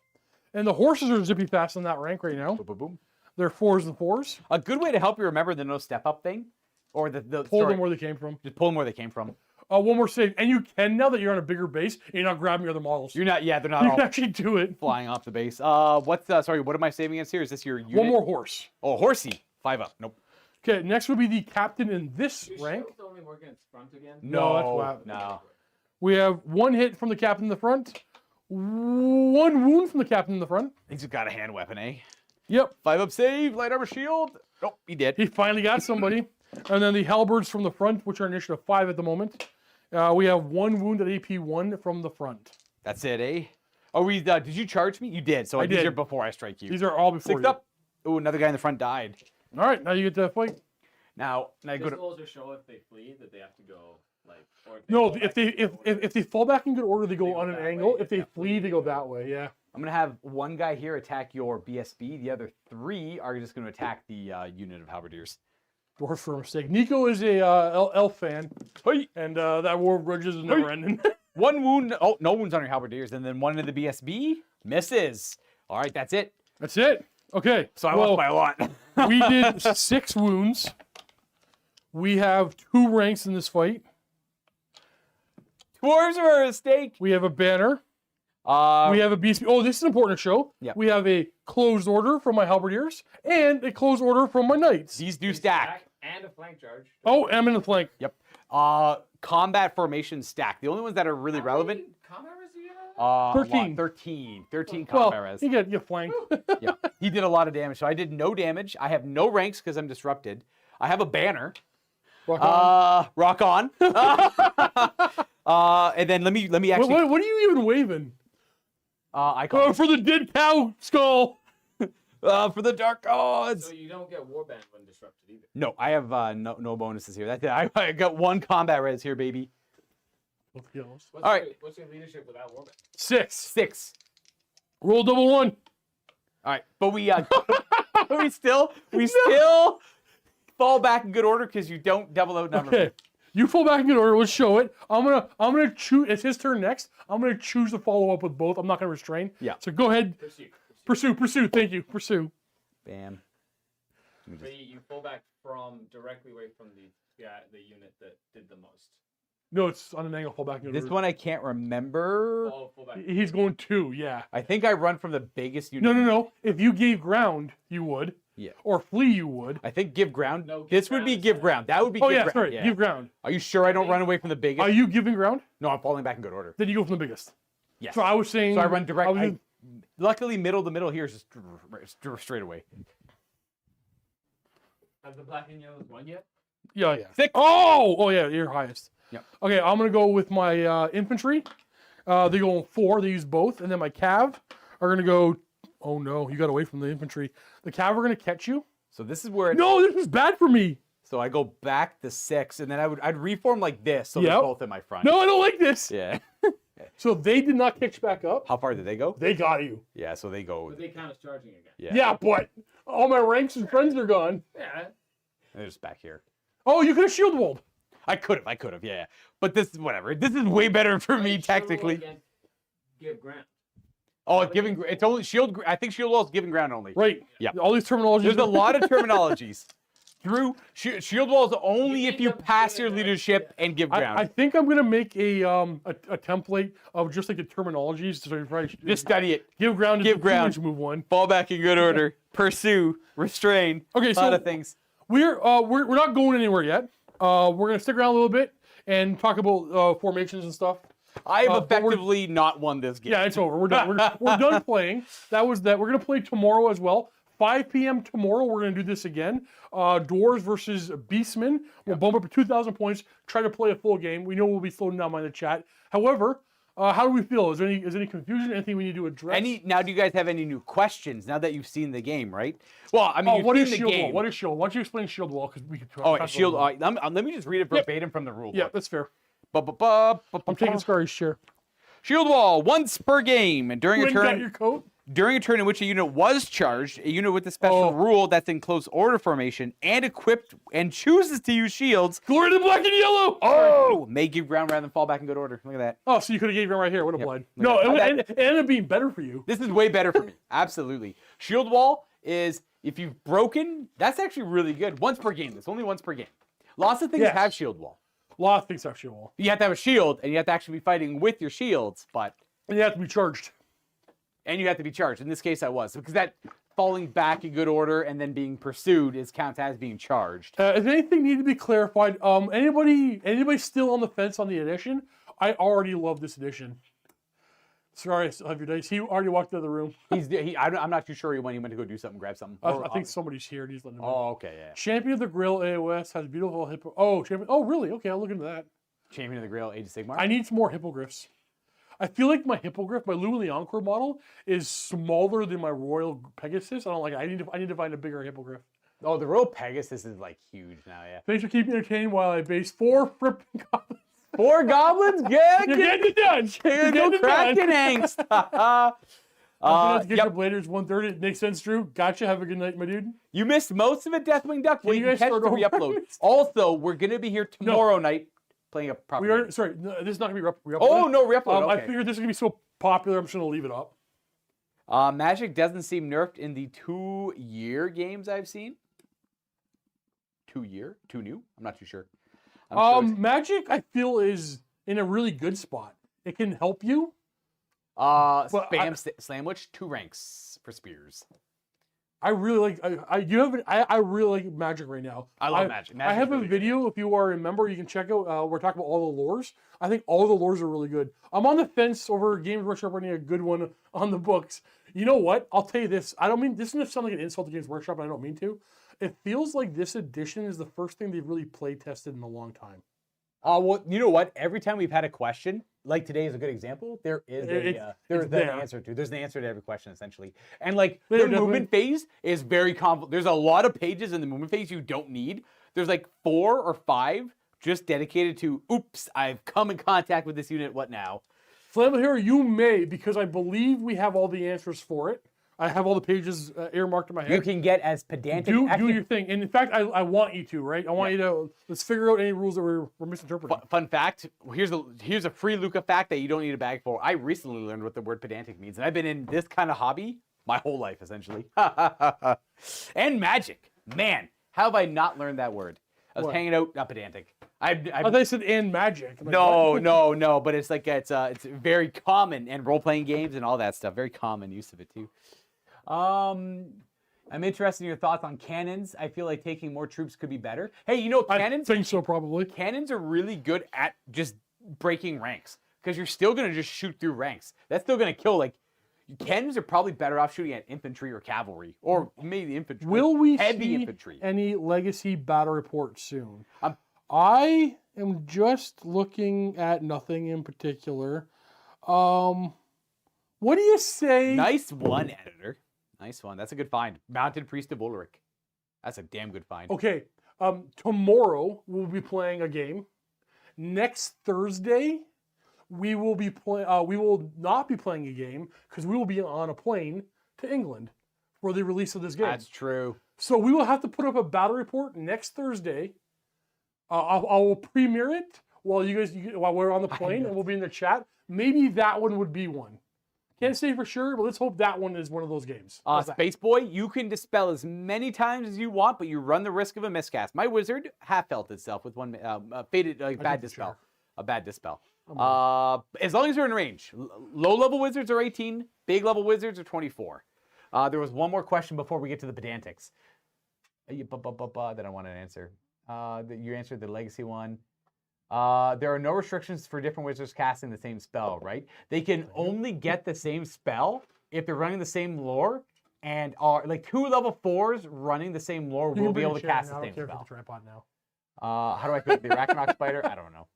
And the horses are zippy fast on that rank right now. Boom, boom, boom. They're 4s and 4s. A good way to help you remember the no step up thing, or Pull them where they came from. just pull them where they came from. One more save. And you can now that you're on a bigger base, and you're not grabbing your other models. You're not. Yeah, they're not You all can actually do it. flying off the base. Sorry, what am I saving against here? Is this your unit? One more horse. Oh, horsey. 5 up. Nope. Okay, next would be the captain in this You rank. sure it's only working its front again? No, that's what No. We have 1 hit from the captain in the front, 1 wound from the captain in the front. He's got a hand weapon, eh? Yep, 5 up save, light armor shield. Nope, he did. he finally got somebody. And then the halberds from the front, which are initiative 5 at the moment. We have 1 wound at AP 1 from the front. That's it, eh? Oh, did you charge me? You did. So I these did. are before I strike you. These are all before 6 you. up. Oh, another guy in the front died. All right, now you get to fight. Now I go This to. will also show if they flee that they have to go like. Or No, fall if back they in good order. if they fall back in good order, they go go on an that angle. way. If they flee, they go that way. Yeah. I'm gonna have 1 guy here attack your BSB. The other 3 are just gonna attack the unit of halberdiers. Dwarf for a mistake. Nico is a elf fan, Hey. and that war of grudges is never ending. 1 wound. Oh, no wounds on your halberdiers, and then 1 into the BSB misses. All right, that's it. That's it. Okay. So I well, lost by a lot. we did 6 wounds. We have 2 ranks in this fight. Dwarves are a mistake. We have a banner. We have a beast. Oh, this is important to show. Yep. We have a closed order from my halberdiers and a closed order from my knights. These do stack. And a flank charge. Oh, and I'm in the flank. Yep. Combat formation stack. The only ones that are really relevant. Combat res do you have? 13. 13 Well, combat res. you get flanked. Yeah. He did a lot of damage. So I did no damage. I have no ranks because I'm disrupted. I have a banner. Rock on. Rock on. And then let me actually. What are you even waving? Icon. Oh, for the dead cow skull. For the dark gods. So you don't get warband when disrupted either. No, I have no bonuses here. That's it. I got 1 combat res here, baby. What's All right. What's your leadership without warband? 6. 6. Roll double 1. All right, but we we still fall back in good order because you don't double out number. Okay. You fall back in good order. Let's show it. I'm gonna choose. It's his turn next. I'm gonna choose to follow up with both. I'm not gonna restrain. Yeah. So go ahead. Pursue. Thank you. Pursue. Bam. But you pull back from directly away from the unit that did the most. No, it's on an angle, fall back. And go This to- one I can't remember. Full back. He's going 2, yeah. I think I run from the biggest unit. No. If you gave ground, you would. Yeah. Or flee, you would. I think give ground. No, give This would be ground is give fine. ground. That would be Oh, give yeah, ground. sorry. Give ground. Are you sure I don't run away from the biggest? Are you giving ground? No, I'm falling back in good order. Then you go from the biggest. Yes. So I was saying. So I run direct. was- Luckily, middle to middle here is just straight away. Have the black and yellows won yet? Yeah. 6. Oh, yeah, you're highest. Yep. Okay, I'm gonna go with my infantry. They go on 4. They use both, and then my cav are gonna go. Oh no, you got away from the infantry. The cav are gonna catch you. So this is where. No, this is bad for me. So I go back to 6, and then I'd reform like this, so they're Yep. both in my front. No, I don't like this. Yeah. So they did not catch back up. How far did they go? They got you. Yeah. So they go. But they count as charging again. Yeah. Yeah, but all my ranks and friends are gone. Yeah. They're just back here. Oh, you could have shield walled. I could have, yeah. But this is whatever. This is way better for me tactically. Give ground. Oh, it's giving. It's only shield. I think shield wall is giving ground only. Right. Yeah. All these terminologies. There's a lot of terminologies. Through shield wall is only if you end up pass doing your that, leadership and give ground. I think I'm gonna make a template of just like the terminologies. So you probably should Just study it. give ground. is give the ground. move one. Fall back in good order. Pursue. Restrain. Okay, a lot so of things. we're not going anywhere yet. We're gonna stick around a little bit and talk about formations and stuff. I have but we're- effectively not won this game. Yeah, it's over. We're done. We're done playing. That was that. We're gonna play tomorrow as well. 5 p.m. tomorrow. We're gonna do this again. Dwarves versus Beastmen. We'll bump up to 2,000 points. Try to play a full game. We know we'll be slowing down by the chat. However, how do we feel? Is there any confusion? Anything we need to address? Now, do you guys have any new questions now that you've seen the game, right? Well, I mean, you've what seen is the shield game. wall? What is shield? Why don't you explain shield wall? Because we could. Oh, talk shield. about it. Let me just read it verbatim from the rule Yeah, book. that's fair. I'm I'm taking Scary's share. Shield wall once per game, and during a Win got turn your coat. during a turn in which a unit was charged, a unit with a special rule that's in close order formation and equipped and chooses to use shields. Glory to the black and yellow. Oh, may give ground rather than fall back in good order. Look at that. Oh, so you could have gave him right here. What a blind. Look No, at it, that. it ended up being better for you. This is way better for me. Absolutely. Shield wall is if you've broken. That's actually really good. Once per game. It's only once per game. Lots of things Yes. have shield wall. A lot of things have shield wall. You have to have a shield, and you have to actually be fighting with your shields, And you have to be charged. and you have to be charged. In this case, I was because that falling back in good order and then being pursued counts as being charged. If anything need to be clarified, anybody still on the fence on the edition? I already love this edition. Sorry, I still have your dice. He already walked out of the room. I'm not too sure when he went to go do something, grab something. I think somebody's here. He's letting him in. Oh, okay, yeah. Champion of the Grill AOS has beautiful hippo. Oh, champion. Oh, really? Okay, I'll look into that. Champion of the Grail, Age of Sigmar. I need some more hippogriffs. I feel like my hippogriff, my Louis Leoncoeur model, is smaller than my Royal Pegasus. I don't like. I need to find a bigger hippogriff. Oh, the Royal Pegasus is like huge now, yeah. Thanks for keeping me entertained while I base 4 fripping goblins. 4 goblins? Yeah, You're getting it done. You're no getting it done. cracking angst. Get your Yep. bladers 1:30. It makes sense, Drew. Gotcha. Have a good night, my dude. You missed most of it, Deathwing Duck. Can You you can guys catch start the over? re-upload. Also, we're gonna be here tomorrow night playing a proper We game. are sorry. No, this is not gonna be re-upload. Oh no, re-upload. I Okay. figured this is gonna be so popular. I'm just gonna leave it up. Magic doesn't seem nerfed in the 2-year games I've seen. 2-year? 2 new? I'm not too sure. I'm sure Magic, I feel, is in a really good spot. It can help you. Sandwich, 2 ranks for spears. I really like. I really like Magic right now. I love Magic. I Magic's have a really good. video. If you are a member, you can check out. We're talking about all the lores. I think all the lores are really good. I'm on the fence over Games Workshop running a good one on the books. You know what? I'll tell you this. I don't mean this is gonna sound like an insult to Games Workshop, and I don't mean to. It feels like this edition is the first thing they've really play tested in a long time. Well, you know what? Every time we've had a question, like today is a good example. There is there's there. an answer to. There's an answer to every question essentially. And like There, the movement phase is very convoluted. There's a lot of pages in the movement phase you don't need. There's like 4 or 5 just dedicated to. Oops, I've come in contact with this unit. What now? Flammable Hero, you may, because I believe we have all the answers for it. I have all the pages earmarked in my head. You can get as pedantic. do actually, your thing. And in fact, I want you to, right? I want you to, let's figure out any rules that we're misinterpreting. Fun fact, here's a free Luca fact that you don't need a bag for. I recently learned what the word pedantic means, and I've been in this kind of hobby my whole life, essentially. And magic. Man, how have I not learned that word? I was What? hanging out, not pedantic. I thought you said and Magic. I'm like, No, what? no, but it's like it's very common and role playing games and all that stuff. Very common use of it too. I'm interested in your thoughts on cannons. I feel like taking more troops could be better. Hey, you know cannons? I think so, probably. Cannons are really good at just breaking ranks because you're still gonna just shoot through ranks. That's still gonna kill. Like cannons are probably better off shooting at infantry or cavalry or maybe infantry. Will we heavy see infantry? any legacy battle reports soon? I am just looking at nothing in particular. What do you say? Nice one, editor. Nice one. That's a good find. Mounted Priest of Ulrich. That's a damn good find. Okay. Tomorrow we'll be playing a game. Next Thursday we will be we will not be playing a game because we will be on a plane to England for the release of this game. That's true. So we will have to put up a battle report next Thursday. I will premiere it while while we're on the plane, and we'll be in the chat. Maybe that one would be one. Can't say for sure, but let's hope that one is one of those games. Space Boy, you can dispel as many times as you want, but you run the risk of a miscast. My wizard half felt itself with one faded bad dispel. Sure. A bad dispel. As long as you're in range. Low level wizards are 18. Big level wizards are 24. There was one more question before we get to the pedantics. That I want to answer. You answered the legacy one. There are no restrictions for different wizards casting the same spell, right? They can only get the same spell if they're running the same lore and are like 2 level 4s running the same lore will be able to cast the same spell. Tripod now. How do I pick the Arachnarok spider? I don't know.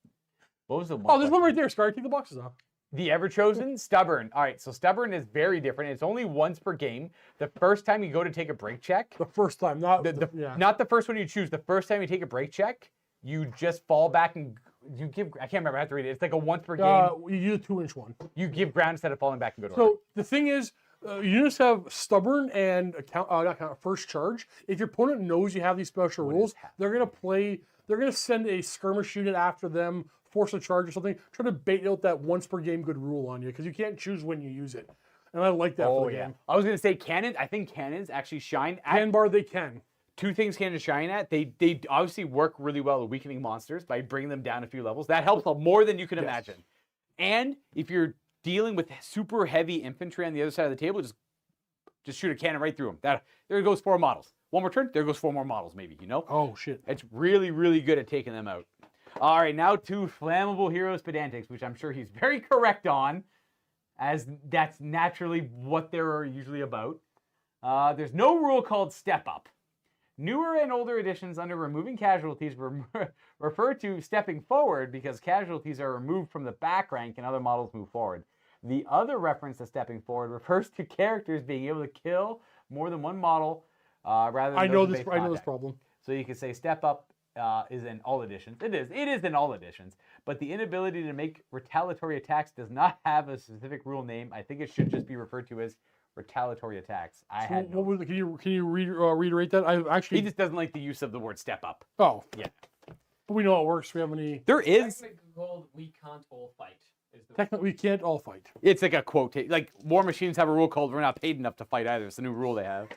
What was the one? Oh, there's one right there, Scar. Take the boxes off. The Ever-Chosen? Stubborn. All right, so Stubborn is very different. It's only once per game. The first time you go to take a break check, The first time, not not the first one you choose. The first time you take a break check, you just fall back and you give. I can't remember. I have to read it. It's like a once per game. You do a 2-inch one. You give ground instead of falling back and go to. So the thing is, units have stubborn and first charge. If your opponent knows you have these special rules, they're gonna play. They're gonna send a skirmish unit after them, force a charge or something, try to bait out that once per game good rule on you because you can't choose when you use it. And I like that for the game. I was gonna say cannons. I think cannons actually shine at Can bar they can. 2 things cannons shine at. They obviously work really well at weakening monsters by bringing them down a few levels. That helps more than you can imagine. And if you're dealing with super heavy infantry on the other side of the table, just shoot a cannon right through them. There goes 4 models. One more turn, there goes 4 more models, maybe, you know? Oh, shit. It's really, really good at taking them out. All right, now to Flammable Heroes Pedantics, which I'm sure he's very correct on, as that's naturally what they're usually about. There's no rule called Step Up. Newer and older editions under removing casualties refer to stepping forward because casualties are removed from the back rank and other models move forward. The other reference to stepping forward refers to characters being able to kill more than one model rather than I know those this. in base I know this contact. problem. So you can say Step Up is in all editions. It is in all editions. But the inability to make retaliatory attacks does not have a specific rule name. I think it should just be referred to as retaliatory attacks. Can you reiterate that? I actually. He just doesn't like the use of the word Step Up. Oh. Yeah. But we know how it works. We have any. There is. Technically called "We Can't All Fight." Technically, we can't all fight. It's like a quote. Like War Machines have a rule called "We're not paid enough to fight either." It's a new rule they have.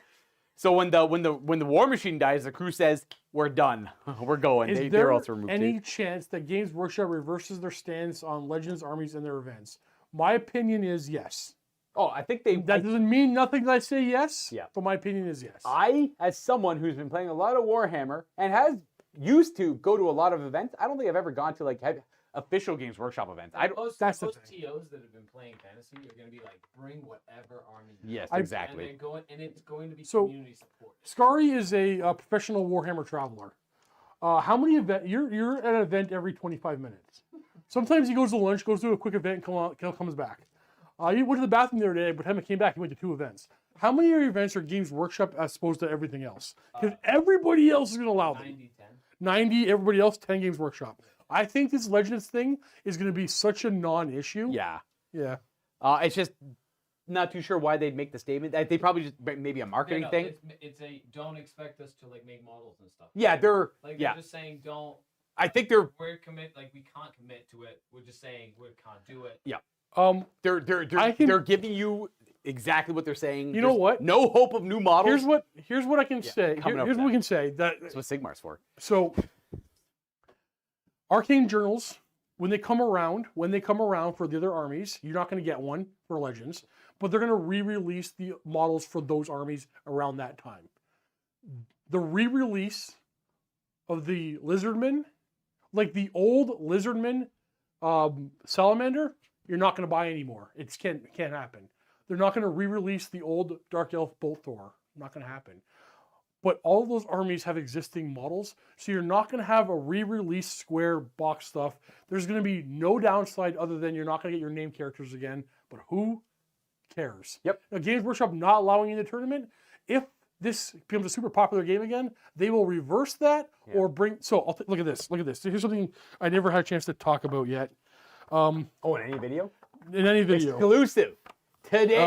So when the War Machine dies, the crew says, "We're done. We're going." Is there also removed any too. chance that Games Workshop reverses their stance on Legends, Armies, and their events? My opinion is yes. Oh, I think they. That doesn't mean nothing that I say yes. Yeah. But my opinion is yes. As someone who's been playing a lot of Warhammer and has used to go to a lot of events, I don't think I've ever gone to official Games Workshop events. Most that's the TOs thing. that have been playing fantasy are going to be like, bring whatever army. Yes, I- exactly. And it's going to be So- community support. Scary is a professional Warhammer traveler. How many events? You're at an event every 25 minutes. Sometimes he goes to lunch, goes to a quick event, and comes back. He went to the bathroom the other day, but when he came back, he went to 2 events. How many of your events are Games Workshop as opposed to everything else? Because everybody else is going to allow them. 90-10. 90, everybody else, 10 Games Workshop. I think this Legends thing is going to be such a non-issue. Yeah. Yeah. It's just not too sure why they'd make the statement. They probably just maybe a marketing thing. It's a don't expect us to like make models and stuff. Yeah, they're Like yeah. they're just saying don't. I think they're We can't commit to it. We're just saying we can't do it. they're giving you exactly what they're saying. You know There's what? No hope of new models. Here's what I can say. coming up Here's with what we can say. That's what Sigmar's for. So Arcane Journals, when they come around for the other armies, you're not going to get one for Legends, but they're going to re-release the models for those armies around that time. The re-release of the Lizardmen, like the old Lizardmen Salamander, you're not going to buy anymore. It can't happen. They're not going to re-release the old Dark Elf Bolt Thor. Not going to happen. But all of those armies have existing models, so you're not going to have a re-release square box stuff. There's going to be no downside other than you're not going to get your name characters again, but who cares? Yep. Now, Games Workshop not allowing you in the tournament, if this becomes a super popular game again, they will reverse that or bring... So, look at this. Look at this. Here's something I never had a chance to talk about yet. In any video? In any video. Exclusive. Today.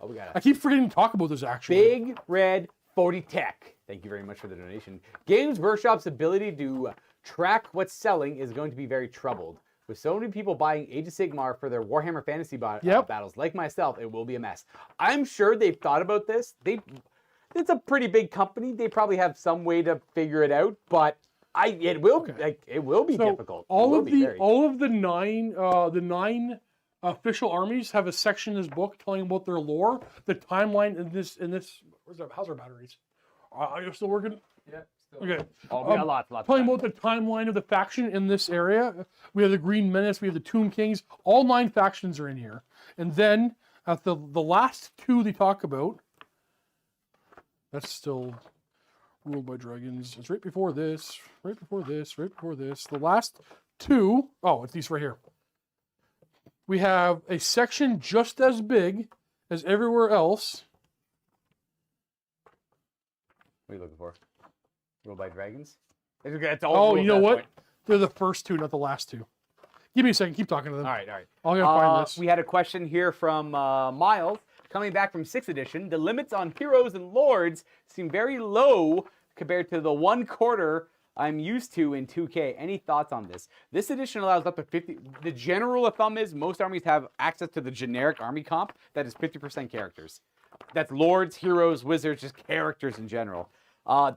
We got I keep forgetting to talk about this, actually. Big Red 40 Tech. Thank you very much for the donation. Games Workshop's ability to track what's selling is going to be very troubled. With so many people buying Age of Sigmar for their Warhammer Fantasy battles, like myself, it will be a mess. I'm sure they've thought about this. It's a pretty big company. They probably have some way to figure it out, but it will be difficult. All of the nine official armies have a section in this book telling about their lore, the timeline in this. How's our batteries? Are you still working? Yeah. Still. Okay. Oh, we got lots. Telling about the timeline of the faction in this area. We have the Green Menace. We have the Tomb Kings. All 9 factions are in here. And then at the last 2 they talk about. That's still ruled by dragons. It's right before this. Right before this. Right before this. The last 2. Oh, it's these right here. We have a section just as big as everywhere else. What are you looking for? Ruled by dragons? It's all you know what? They're the first 2, not the last 2. Give me a second. Keep talking to them. All right. I'm going to find this. We had a question here from Miles. Coming back from 6th edition, the limits on heroes and lords seem very low compared to the 1/4 I'm used to in 2K. Any thoughts on this? This edition allows up to 50. The general rule of thumb is most armies have access to the generic army comp that is 50% characters. That's lords, heroes, wizards, just characters in general.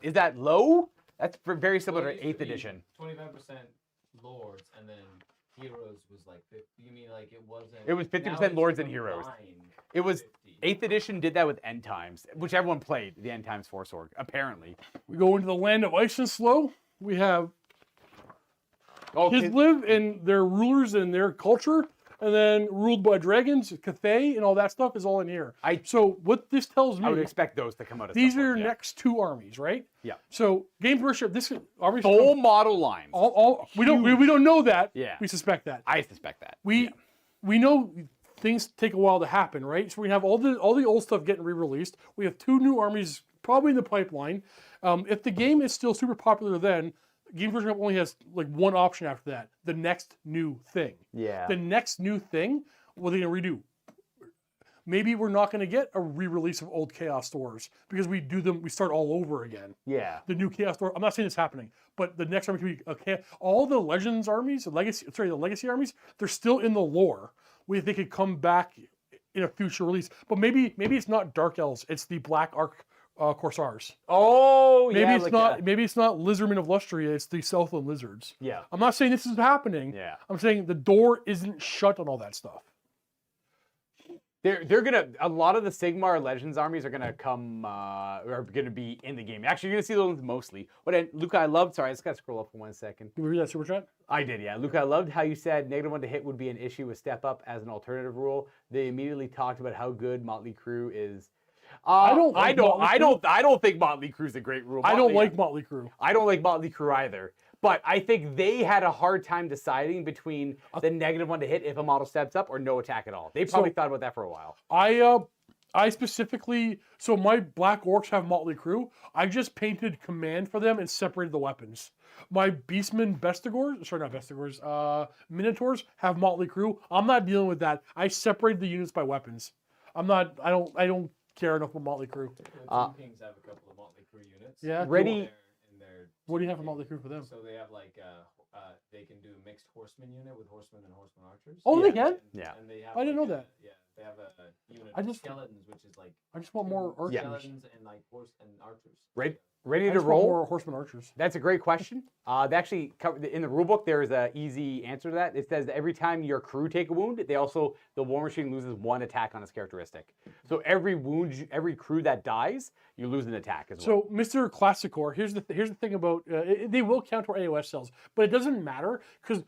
Is that low? That's very similar to 8th edition. 25% lords, and then heroes was like 50. You mean like it wasn't? It was 50% lords and heroes. It was 8th edition did that with End Times, which everyone played the End Times Force Org, apparently. We go into the land of ice and snow. We have Kislev and their rulers and their culture, and then ruled by dragons, Cathay, and all that stuff is all in here. So what this tells me, I would expect those to come out. These are your next 2 armies, right? Yeah. So Games Workshop, this army full model lines. We don't know that. Yeah. We suspect that. I suspect that. We know things take a while to happen, right? So we have all the old stuff getting re-released. We have 2 new armies probably in the pipeline. If the game is still super popular, then Games Workshop only has like 1 option after that: the next new thing. Yeah. The next new thing, what are they gonna redo? Maybe we're not gonna get a re-release of old Chaos stores because we start all over again. Yeah. The new Chaos store. I'm not saying it's happening, but the next army can be all the Legends armies, the Legacy armies. They're still in the lore. They could come back in a future release, but maybe it's not Dark Elves. It's the Black Ark Corsairs. Oh, maybe it's not. Maybe it's not Lizardmen of Lustria. It's the Southland Lizards. Yeah. I'm not saying this is happening. Yeah. I'm saying the door isn't shut on all that stuff. They're gonna. A lot of the Sigmar Legends armies are gonna come. Are gonna be in the game. Actually, you're gonna see those mostly. Luca, I loved. Sorry, I just gotta scroll up for 1 second. Did we read that super chat? I did, yeah. Luca, I loved how you said -1 to hit would be an issue with Step Up as an alternative rule. They immediately talked about how good Motley Crue is. I don't think Motley Crue's a great rule. I don't like Motley Crue. I don't like Motley Crue either. But I think they had a hard time deciding between the -1 to hit if a model steps up or no attack at all. They probably thought about that for a while. I specifically, so my Black Orcs have Motley Crue. I just painted command for them and separated the weapons. My Beastmen Minotaurs have Motley Crue. I'm not dealing with that. I separated the units by weapons. I don't care enough about Motley Crue. The Tomb Kings have a couple of Motley Crue units. Yeah. Ready. What do you have for Motley Crue for them? So they have like they can do a mixed horseman unit with horsemen and horseman archers. Oh, they can? Yeah. And they have I didn't know that. Yeah, They have a unit I of just- skeletons, which is like I just want more archers. skeletons and like horse and archers. Ready I to just want roll? more horseman archers. That's a great question. They actually cover in the rulebook. There's an easy answer to that. It says that every time your crew take a wound, the war machine loses 1 attack on its characteristic. So every every crew that dies, you lose an attack as well. So, Mr. Classicor, here's the thing about they will count our AOS cells, but it doesn't matter because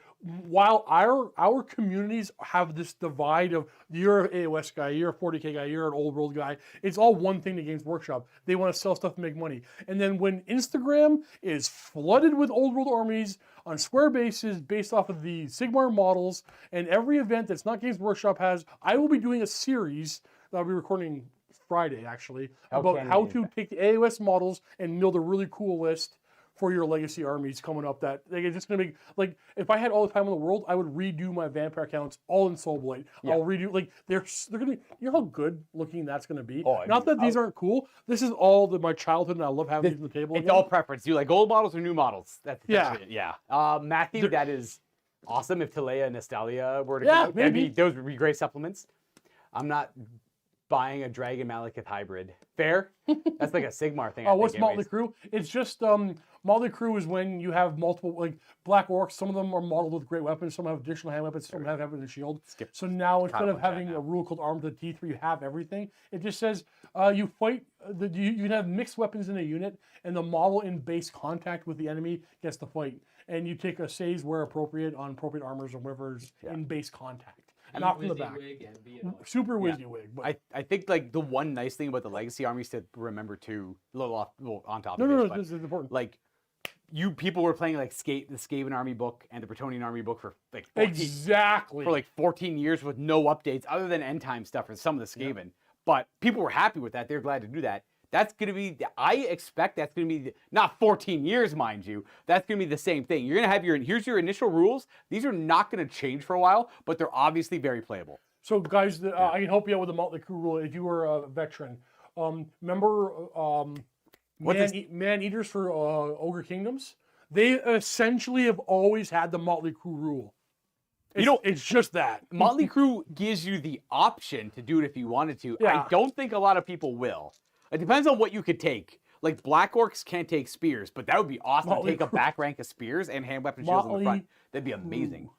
while our communities have this divide of you're an AOS guy, you're a 40K guy, you're an old world guy, it's all one thing to Games Workshop. They want to sell stuff to make money, and then when Instagram is flooded with old world armies on square bases based off of the Sigmar models, and every event that's not Games Workshop has, I will be doing a series that I'll be recording Friday actually about how to take the AOS models and build a really cool list for your legacy armies coming up. That like, it's just gonna make like if I had all the time in the world, I would redo my vampire counts all in Soulblight. Yeah. I'll redo like they're gonna be, you know how good looking that's gonna be. Oh, I Not mean, that these aren't cool. This is all my childhood, and I love having these on the table. It's again. all preference. You like old models or new models? That's Yeah. essentially it. Yeah. Matthew, that is awesome. If Talea and Nestalia were to Yeah, come out, maybe. those would be great supplements. I'm not buying a Dragon Malekith hybrid. Fair? That's like a Sigmar thing. I What's think, Motley anyways. Crew? It's just Motley Crew is when you have multiple like Black Orcs. Some of them are modeled with great weapons. Some have additional hand weapons. Some have weapons and shield. So now instead of about that having now. a rule called Arm to the Teeth where you have everything, it just says you fight. You can have mixed weapons in a unit, and the model in base contact with the enemy gets to fight. And you take a saves where appropriate on appropriate armors or whatever's in base contact, not from the back. WYSIWYG and be an Super WYSIWYG. But I think like the one nice thing about the legacy armies to remember too, a little on top no, of no, this, no, but, this is important. like people were playing like the Skaven army book and the Bretonnian army book for like 14 years with no updates other than end time stuff for some of the Skaven. But people were happy with that. They're glad to do that. That's going to be, I expect that's going to be, not 14 years, mind you. That's going to be the same thing. You're going to have here's your initial rules. These are not going to change for a while, but they're obviously very playable. So, guys, I can help you out with the Motley Crew rule if you were a veteran. Remember man eaters for Ogre Kingdoms? They essentially have always had the Motley Crew rule. It's just that. Motley Crew gives you the option to do it if you wanted to. Yeah. I don't think a lot of people will. It depends on what you could take. Like Black Orcs can't take spears, but that would be awesome Motley to take a Crew. back rank of spears and hand weapon shields on the front. Motley That'd be amazing.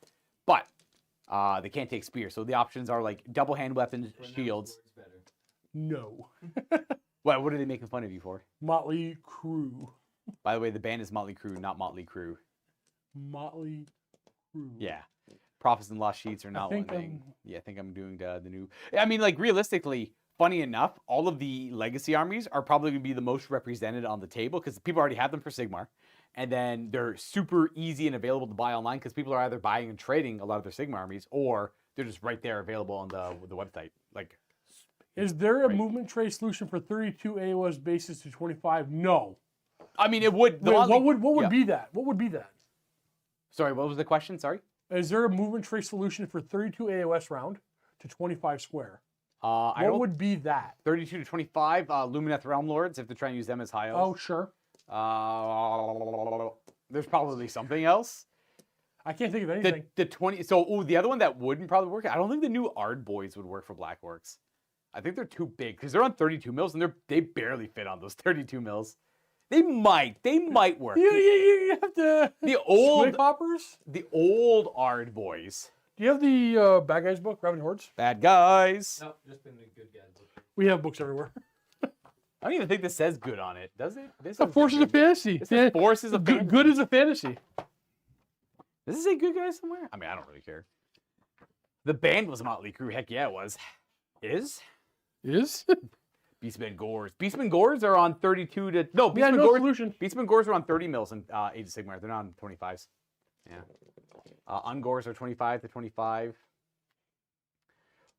But they can't take spears, so the options are like double hand weapons, shields. Words better. No. What are they making fun of you for? Motley Crew. By the way, the band is Motley Crew, not Motley Crew. Motley Crew. Yeah. Prophets and Lost Sheets are not one think thing. Yeah, I think I'm doing the new. I mean, like realistically, funny enough, all of the legacy armies are probably going to be the most represented on the table because people already have them for Sigmar. And then they're super easy and available to buy online because people are either buying and trading a lot of their Sigmar armies or they're just right there available on the website. Like, Is there a movement tray solution for 32 AOS bases to 25? No. I mean, it would. Wait, what would yeah. be that? What would be that? Sorry, what was the question? Sorry. Is there a movement tray solution for 32 AOS round to 25 square? I What don't. would be that? 32 to 25 Lumineth Realm Lords if they're trying to use them as high Oh, elves. sure. There's probably something else. I can't think of anything. The 20. So the other one that wouldn't probably work. I don't think the new Ard Boys would work for Black Orcs. I think they're too big because they're on 32 mils and they barely fit on those 32 mils. They might work. You have to. The old Swig hoppers? the old Ard Boys. Do you have the Bad Guys book, Ravaging Hordes? Bad guys. No, just been a good guy. We have books everywhere. I don't even think this says good on it, does it? This The says Forces good. of Fantasy. This says Forces of Good, Fantasy. good is a fantasy. Does it say good guys somewhere? I mean, I don't really care. The band was Motley Crue. Heck yeah, it was. Is? Beastmen Gores. Beastmen Gores are on 32 to... No, Yeah, Beastmen no Gores, solution. Beastmen Gores are on 30 mils in Age of Sigmar. They're not on 25s. Yeah. Ungores are 25 to 25.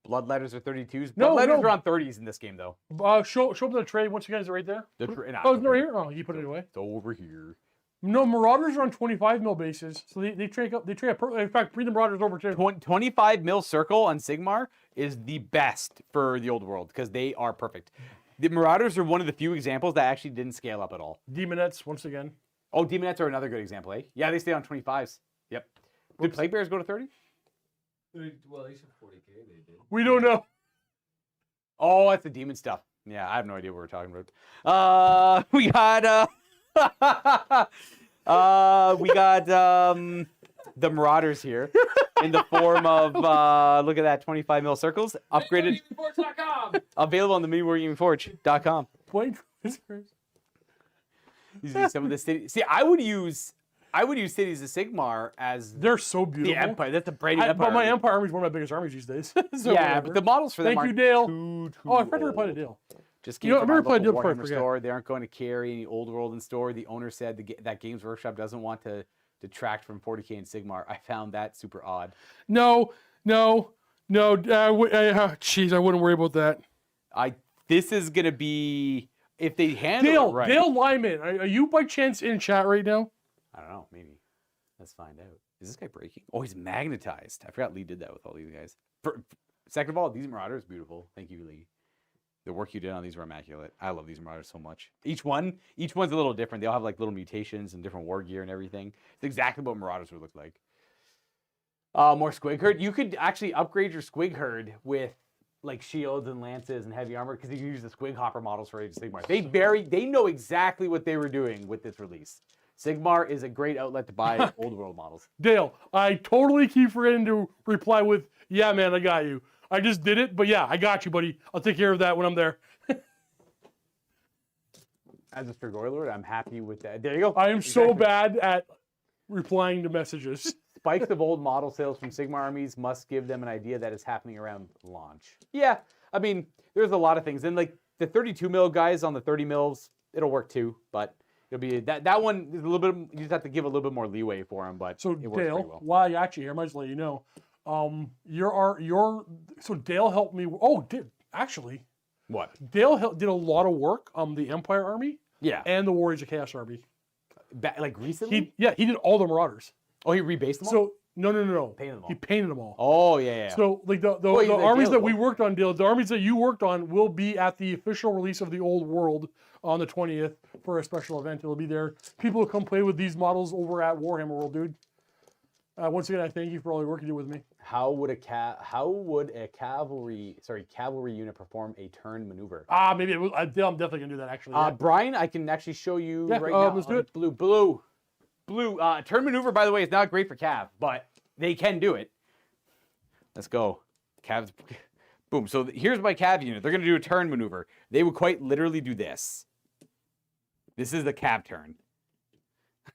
Bloodletters are 32s. No, Bloodletters no. are on 30s in this game, though. Show up the tray once again. Is it right there? Nah, Oh, it's not right here? Oh, you put it away. It's over here. No, Marauders are on 25 mil bases. So they trade up. In fact, bring the Marauders over too. 25 mil circle on Sigmar is the best for the old world because they are perfect. The Marauders are one of the few examples that actually didn't scale up at all. Demonettes, once again. Oh, Demonettes are another good example, eh? Yeah, they stay on 25s. Yep. Did Plague Bears go to 30? Well, at least for 40k they did. We don't know. Oh, that's the demon stuff. Yeah, I have no idea what we're talking about. We got the Marauders here in the form of look at that 25 mil circles upgraded, available on the miniwargamingforge.com. Point. These are some of the cities. See, I would use cities of Sigmar as They're so beautiful. the Empire. That's a brand new Empire. But my army. Empire army is one of my biggest armies these days. So Yeah, whatever. but the models for them Thank you, aren't Dale. too Oh, I forgot to old. reply to Dale. Just You came know, from I our replied to local Dale before I Warhammer forget. store. They aren't going to carry any Old World in store. The owner said that Games Workshop doesn't want to detract from 40K and Sigmar. I found that super odd. No. Jeez, I wouldn't worry about that. This is going to be, if they handle it right. Dale Lyman, are you by chance in chat right now? I don't know, maybe. Let's find out. Is this guy breaking? Oh, he's magnetized. I forgot Lee did that with all these guys. Second of all, these Marauders, beautiful. Thank you, Lee. The work you did on these were immaculate. I love these Marauders so much. Each one's a little different. They all have like little mutations and different war gear and everything. It's exactly what Marauders would look like. More Squig Herd. You could actually upgrade your Squig Herd with like shields and lances and heavy armor because you can use the Squig Hopper models for Age of Sigmar. They know exactly what they were doing with this release. Sigmar is a great outlet to buy old world models. Dale, I totally keep forgetting to reply with, yeah, man, I got you. I just did it, but yeah, I got you, buddy. I'll take care of that when I'm there. As a Strigoi Lord, I'm happy with that. There you go. I am so bad at replying to messages. Spikes of old model sales from Sigmar armies must give them an idea that is happening around launch. Yeah, I mean, there's a lot of things. And like the 32 mil guys on the 30 mils, it'll work too, but it'll be that one is a little bit, you just have to give a little bit more leeway for them, but So it works Dale, pretty well. while I got you here, I might just let you know. So Dale helped me. Oh, actually, What? Dale did a lot of work on the Empire Army Yeah. and the Warriors of Chaos Army. Like recently? He did all the Marauders. Oh, he rebased them all? So no. Painted them all. He painted them all. Oh, yeah. So like the Well, the armies Dale that we one. worked on, Dale, the armies that you worked on will be at the official release of the Old World on the 20th for a special event. It'll be there. People will come play with these models over at Warhammer World, dude. Once again, I thank you for all your work you did with me. How would a cavalry unit perform a turn maneuver? Maybe Dale, I'm definitely gonna do that actually. Yeah. Brian, I can actually show you Yeah, right now. let's do it. Blue. Turn maneuver, by the way, is not great for Cav, but they can do it. Let's go. Cavs. Boom. So here's my Cav unit. They're going to do a turn maneuver. They would quite literally do this. This is the Cav turn.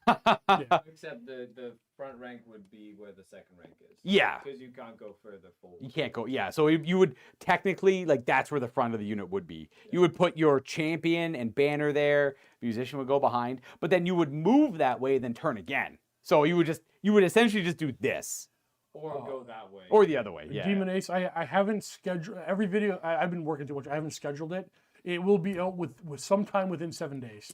Except the front rank would be where the second rank is. Yeah. Because you can't go further forward. You can't go. Yeah. So you would technically, like, that's where the front of the unit would be. You would put your champion and banner there. Musician would go behind. But then you would move that way, then turn again. So you would essentially just do this. Or go that way. Or the other way. Yeah. Demon Ace, I haven't scheduled every video. I've been working too much. I haven't scheduled it. It will be out with sometime within 7 days.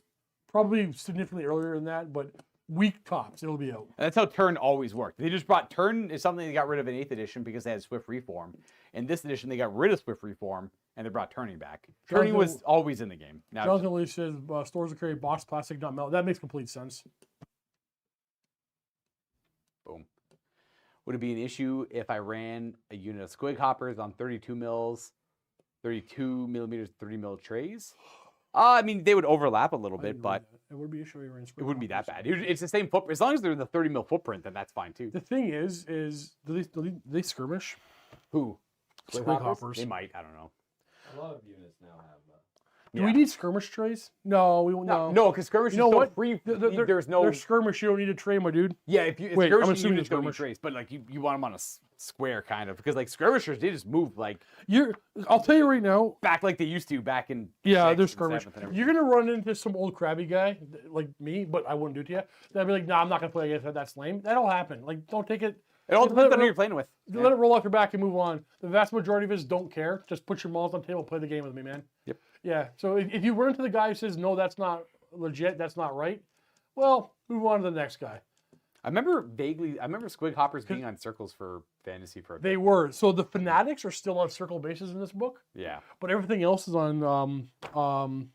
Probably significantly earlier than that, but week tops, it'll be out. That's how turn always worked. They just brought turn is something they got rid of in 8th edition because they had Swift Reform. In this edition, they got rid of Swift Reform and they brought turning back. Turning was always in the game. Now, Jonathan Lee says stores will carry box plastic, not metal. That makes complete sense. boom. Would it be an issue if I ran a unit of squig hoppers on 32 mils, 32 millimeters, 30 mil trays? I mean, they would overlap a little bit, but it would be a show you in. it wouldn't be that bad. It's the same footprint. As long as they're in the 30 mil footprint, then that's fine too. The thing is do they skirmish? Who? Squig hoppers. They might. I don't know. A lot of units now have Do we need skirmish trays? No, we won't. No, because skirmish is You know so what? free. There's There's no. skirmish. You don't need a tray, my dude. Yeah, if you Wait, I'm skirmish assuming units don't need skirmish. trays, but like you want them on a square kind of because like skirmishers they just move like I'll tell you right now. back like they used to back in. Yeah, 6th there's and skirmish. 7th and everything. You're gonna run into some old crabby guy like me, but I wouldn't do it to you. That'd be like, nah, I'm not gonna play against that. That's lame. That'll happen. Like, don't take it. It all Let depends it on who roll- you're playing with. Let it roll off your back and move on. The vast majority of us don't care. Just put your models on the table, play the game with me, man. Yep. Yeah. So if you run into the guy who says no, that's not legit, that's not right. Well, move on to the next guy. I remember squig hoppers being on circles for fantasy for a bit. They were. So the fanatics are still on circle bases in this book, Yeah. but everything else is on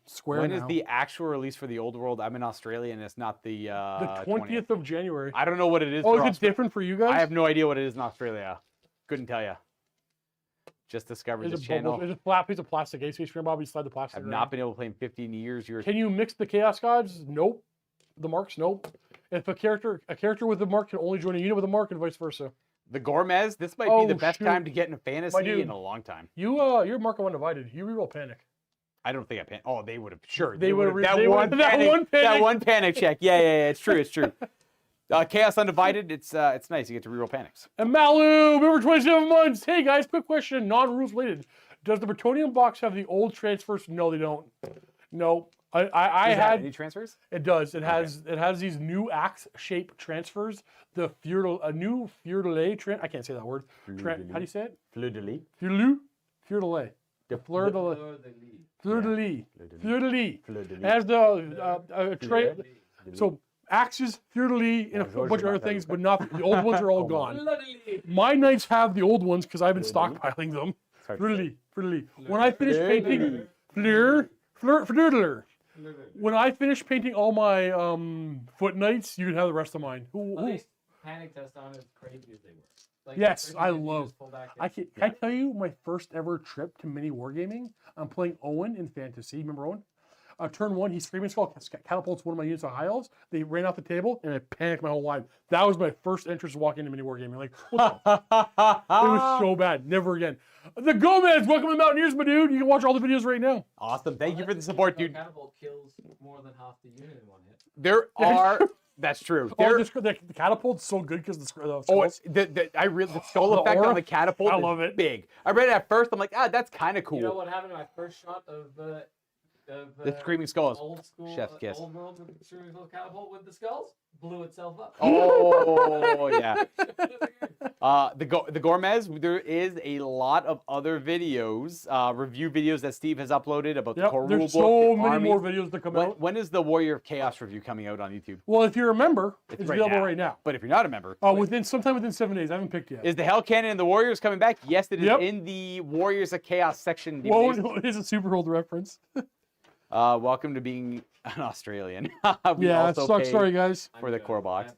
square When now. is the actual release for the old world? I'm in Australia and it's not the the 20th of January? I don't know what it is. Oh, for is it different for you guys? I have no idea what it is in Australia. Couldn't tell you. just discovered Is this it channel. bubbles? Is it a flat piece of plastic? AC stream, Bobby, slide the plastic. I've around. not been able to play in 15 years. Can you mix the chaos gods? Nope. The marks? Nope. If a character with a mark can only join a unit with a mark, and vice versa. The Gourmets, this might Oh, be the best shoot. time to get into fantasy dude. in a long time. You're mark of undivided. You reroll panic. I don't think I pan. Oh, they would have. Sure, They would've that they one would've- that panic. one That panic. one panic check. Yeah. It's true. It's true. Chaos Undivided. It's nice. You get to reroll panics. And Malu, remember 27 months. Hey guys, quick question, non-rules related. Does the Bretonian box have the old transfers? No, they don't. No. I Does that have had any transfers? it does. It has these new axe shape transfers. The new Fleur-de-Lis I can't say that word. How do you say it? Fleur-de-Lis. Fleur-de-Lis. The Fleur-de-Lis. Fleur-de-lis. Fleur-de-Lis. Fleur-de-lis. It has the tray. So axes, Fleur-de-Lis, and a bunch of other things, but not the old ones are all gone. Fleur-de-lis. My knights have the old ones because I've been stockpiling them. Fleur-de-lis. Fleur-de-lis. When I finish painting Fleur-de-lis. When I finish painting all my foot knights, you can have the rest of mine. At least panic test on as crazy as they were. Like, Yes, first I you love- just pull back I in. can I tell you my first ever trip to mini wargaming? I'm playing Owen in Fantasy. Remember Owen? Turn 1, he's Screaming Skull, catapults one of my units of high elves. They ran off the table, and I panicked my whole life. That was my first entrance to walking into mini wargaming. Like, what the it was so bad. Never again. The Gomez, welcome to the Mountaineers, my dude. You can watch all the videos right now. Awesome. Thank you for the support, dude. Catapult kills more than half the unit in one hit. There are. That's true. Oh, There. the catapult's so good because the Oh, skulls. the skull The effect aura? on the catapult I is love it. big. I read it at first. I'm like, that's kind of cool. You know what happened to my first shot of the Screaming Skulls. old school, Chef's kiss. old world with the Screaming Skull catapult with the skulls? Blew itself up. Oh yeah. The Gourmets. There is a lot of other videos, review videos that Steve has uploaded about the Yep, core there's rulebook. so the many army. more videos to come out. When is the Warrior of Chaos review coming out on YouTube? Well, if you remember, it's right available now. right now. But if you're not a member, Sometime within 7 days. I haven't picked yet. is the Hell Cannon and the Warriors coming back? Yes, it is Yep. in the Warriors of Chaos section. Well, it is a super old reference. Welcome to being an Australian. We Yeah, it also sucks. pay Sorry, guys. for the core box.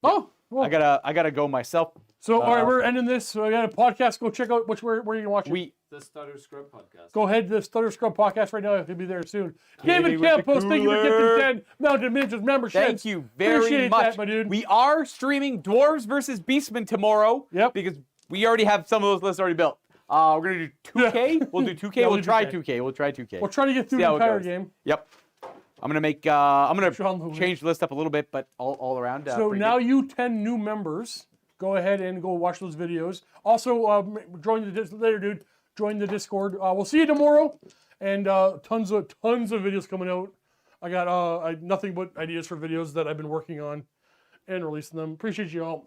Oh, well. I gotta go myself. So, all right, we're ending this. So, I got a podcast. Go check out where you can watch it. The Stutter Scrub podcast. Go ahead to the Stutter Scrub podcast right now. It'll be there soon. Kitty David with the Campos, thank you for cooler. gifting 10 Mountain Miniatures memberships. Thank you very Appreciate much. that, my dude. We are streaming Dwarves versus Beastmen tomorrow. Yep. Because we already have some of those lists already built. We're gonna do 2K. We'll do 2K. Yeah, we'll we'll do try 2K. 2K. We'll try 2K. We'll try to get through See the how it entire goes. game. Yep. I'm gonna make. I'm gonna Sean Louis. change the list up a little bit, but all around. So pretty now good. you 10 new members, go ahead and go watch those videos. Also, join later, dude. Join the Discord. We'll see you tomorrow, and tons of videos coming out. I got nothing but ideas for videos that I've been working on and releasing them. Appreciate you all.